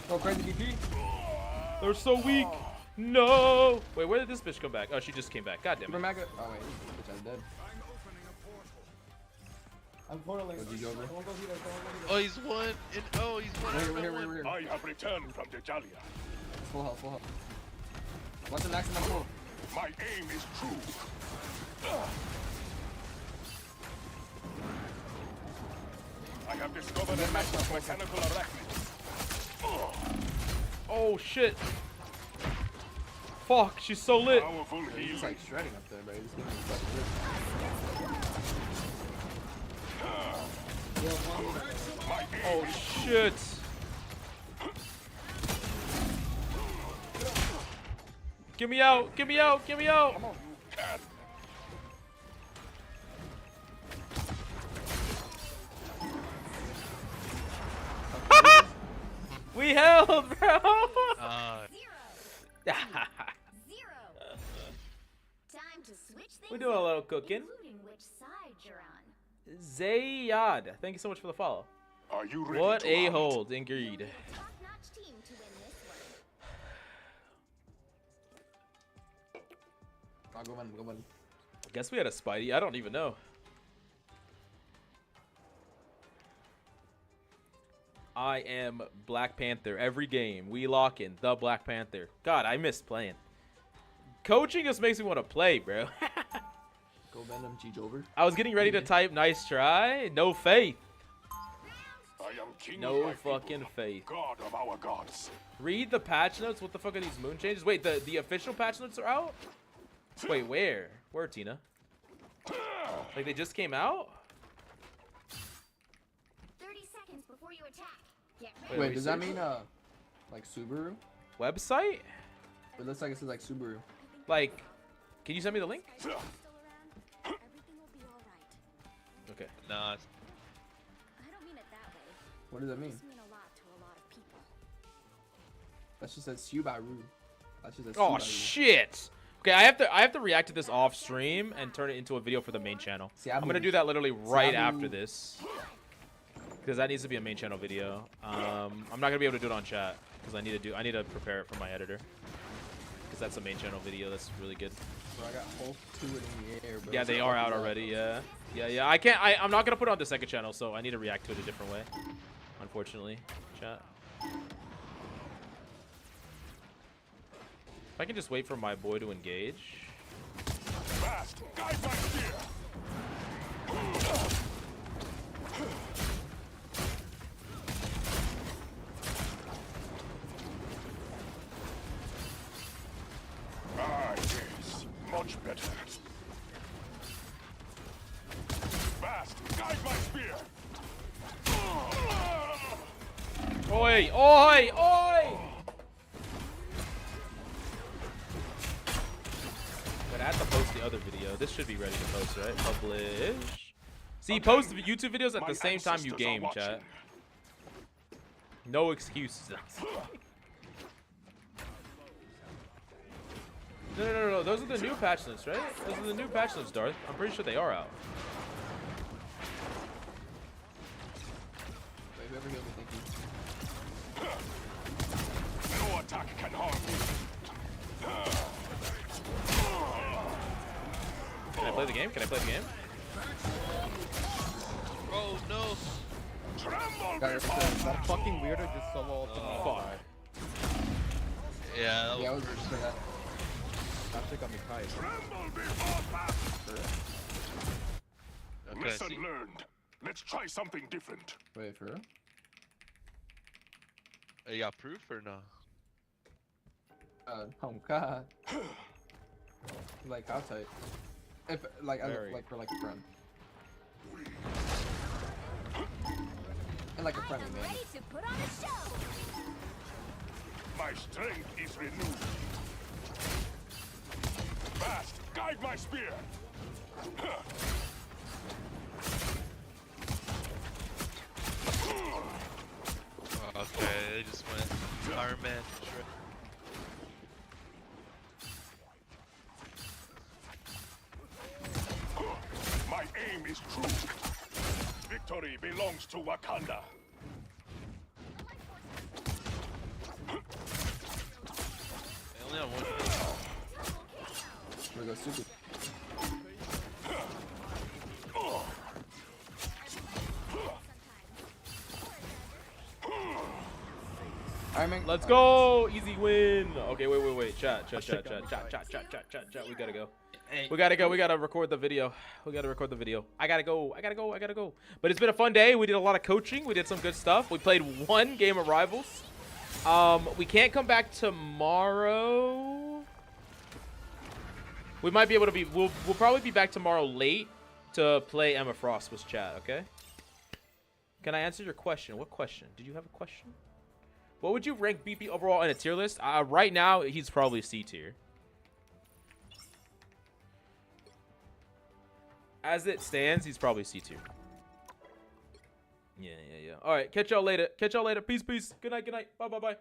K: Go crazy DP.
B: They're so weak. No. Wait, where did this bitch come back? Oh, she just came back. God damn it.
K: Oh wait, this bitch is dead. I'm portaling.
M: Oh, he's one. And, oh, he's one.
K: We're here.
D: I have returned from Dejalia.
K: Full health, full health. What's the next in my pool?
D: My aim is true. I have discovered a mesh of mechanical arachnids.
B: Oh shit. Fuck, she's so lit.
D: Powerful
K: He's
D: healing.
K: like shredding up there, bro. He's getting
B: Oh shit. Get me out, get me out, get me out. We held, bro.
A: Zero. Time to switch things
B: We doing a
A: up,
B: little cooking.
A: including which side you're on.
B: Zayad, thank you so much for the follow.
D: Are you ready
B: What
D: to
B: a
D: hunt?
B: hold, indeed.
A: Top-notch team to win this one.
K: Go button.
B: Guess we had a Spidey. I don't even know. I am Black Panther every game. We lock in the Black Panther. God, I miss playing. Coaching just makes me want to play, bro.
K: Go Venom, Cheech over.
B: I was getting ready to type nice try. No faith.
D: I am king of
B: No
D: my
B: fucking
D: people,
B: faith.
D: God of our gods.
B: Read the patch notes. What the fuck are these moon changes? Wait, the official patch notes are out? Wait, where? Where, Tina? Like they just came out?
A: 30 seconds before you attack. Get
B: Wait,
K: Wait, does that mean like Subaru?
B: Website?
K: It looks like it says like Subaru.
B: Like, can you send me the link?
A: still around. Everything will be all right.
B: Okay.
M: Nah.
A: I don't mean it that way.
K: What does that mean?
A: This mean a lot to a lot of people.
K: That just says Subaru. That just says
B: Oh
K: Subaru.
B: shit. Okay, I have to react to this off stream and turn it into a video for the main channel.
K: See,
B: I'm gonna do that literally right
K: Sabu.
B: after this, because that needs to be a main channel video. I'm not gonna be able to do it on chat because I need to prepare it for my editor, because that's a main channel video. That's really good.
K: Bro, I got Hulk 2 in the air, bro.
B: Yeah, they are out already. Yeah. I'm not gonna put it on the second channel, so I need to react to it a different way. Unfortunately, chat. If I can just wait for my boy to engage.
D: Fast, guide my spear. Ah, yes, much better. Fast, guide my spear.
B: Oi! Oi! Oi! But I have to post the other video. This should be ready to post, right? Publish. See, post YouTube videos at the same time you game, chat. No excuses. No. Those are the new patch notes, right? Those are the new patch notes, Darth. I'm pretty sure they are out.
K: Wait, whoever healed me, thank you.
D: No attack can harm me.
B: Can I play the game? Can I play the game?
M: Oh no.
D: Tremble
L: That fucking weirdo just solo ultimate.
B: Fuck.
M: Yeah, that
K: Yeah, I
M: was
K: was just for that.
L: That shit got me tight.
D: Tremble before fire.
M: okay.
D: Lesson learned. Let's try something different.
K: Wait, for real?
M: You got proof or no?
K: Oh god. Like how tight? If like
L: Very.
K: like for like a friend. And like a friendly man.
A: Ready to put on a show.
D: My strength is renewed. Fast, guide my spear.
M: Okay, they just went Iron Man.
D: My aim is true. Victory belongs to Wakanda.
M: They only have one.
K: We're gonna go super. Alright, man.
B: Let's go! Easy win! Okay, wait. Chat. We gotta go. We gotta record the video. I gotta go. But it's been a fun day. We did a lot of coaching. We did some good stuff. We played one game of Rivals. We can't come back tomorrow. We might be able to be... We'll probably be back tomorrow late to play Emma Frost with chat, okay? Can I answer your question? What question? Did you have a question? What would you rank BP overall in a tier list? Right now, he's probably C tier. As it stands, he's probably C tier. Yeah. All right, catch y'all later. Peace. Good night. Bye.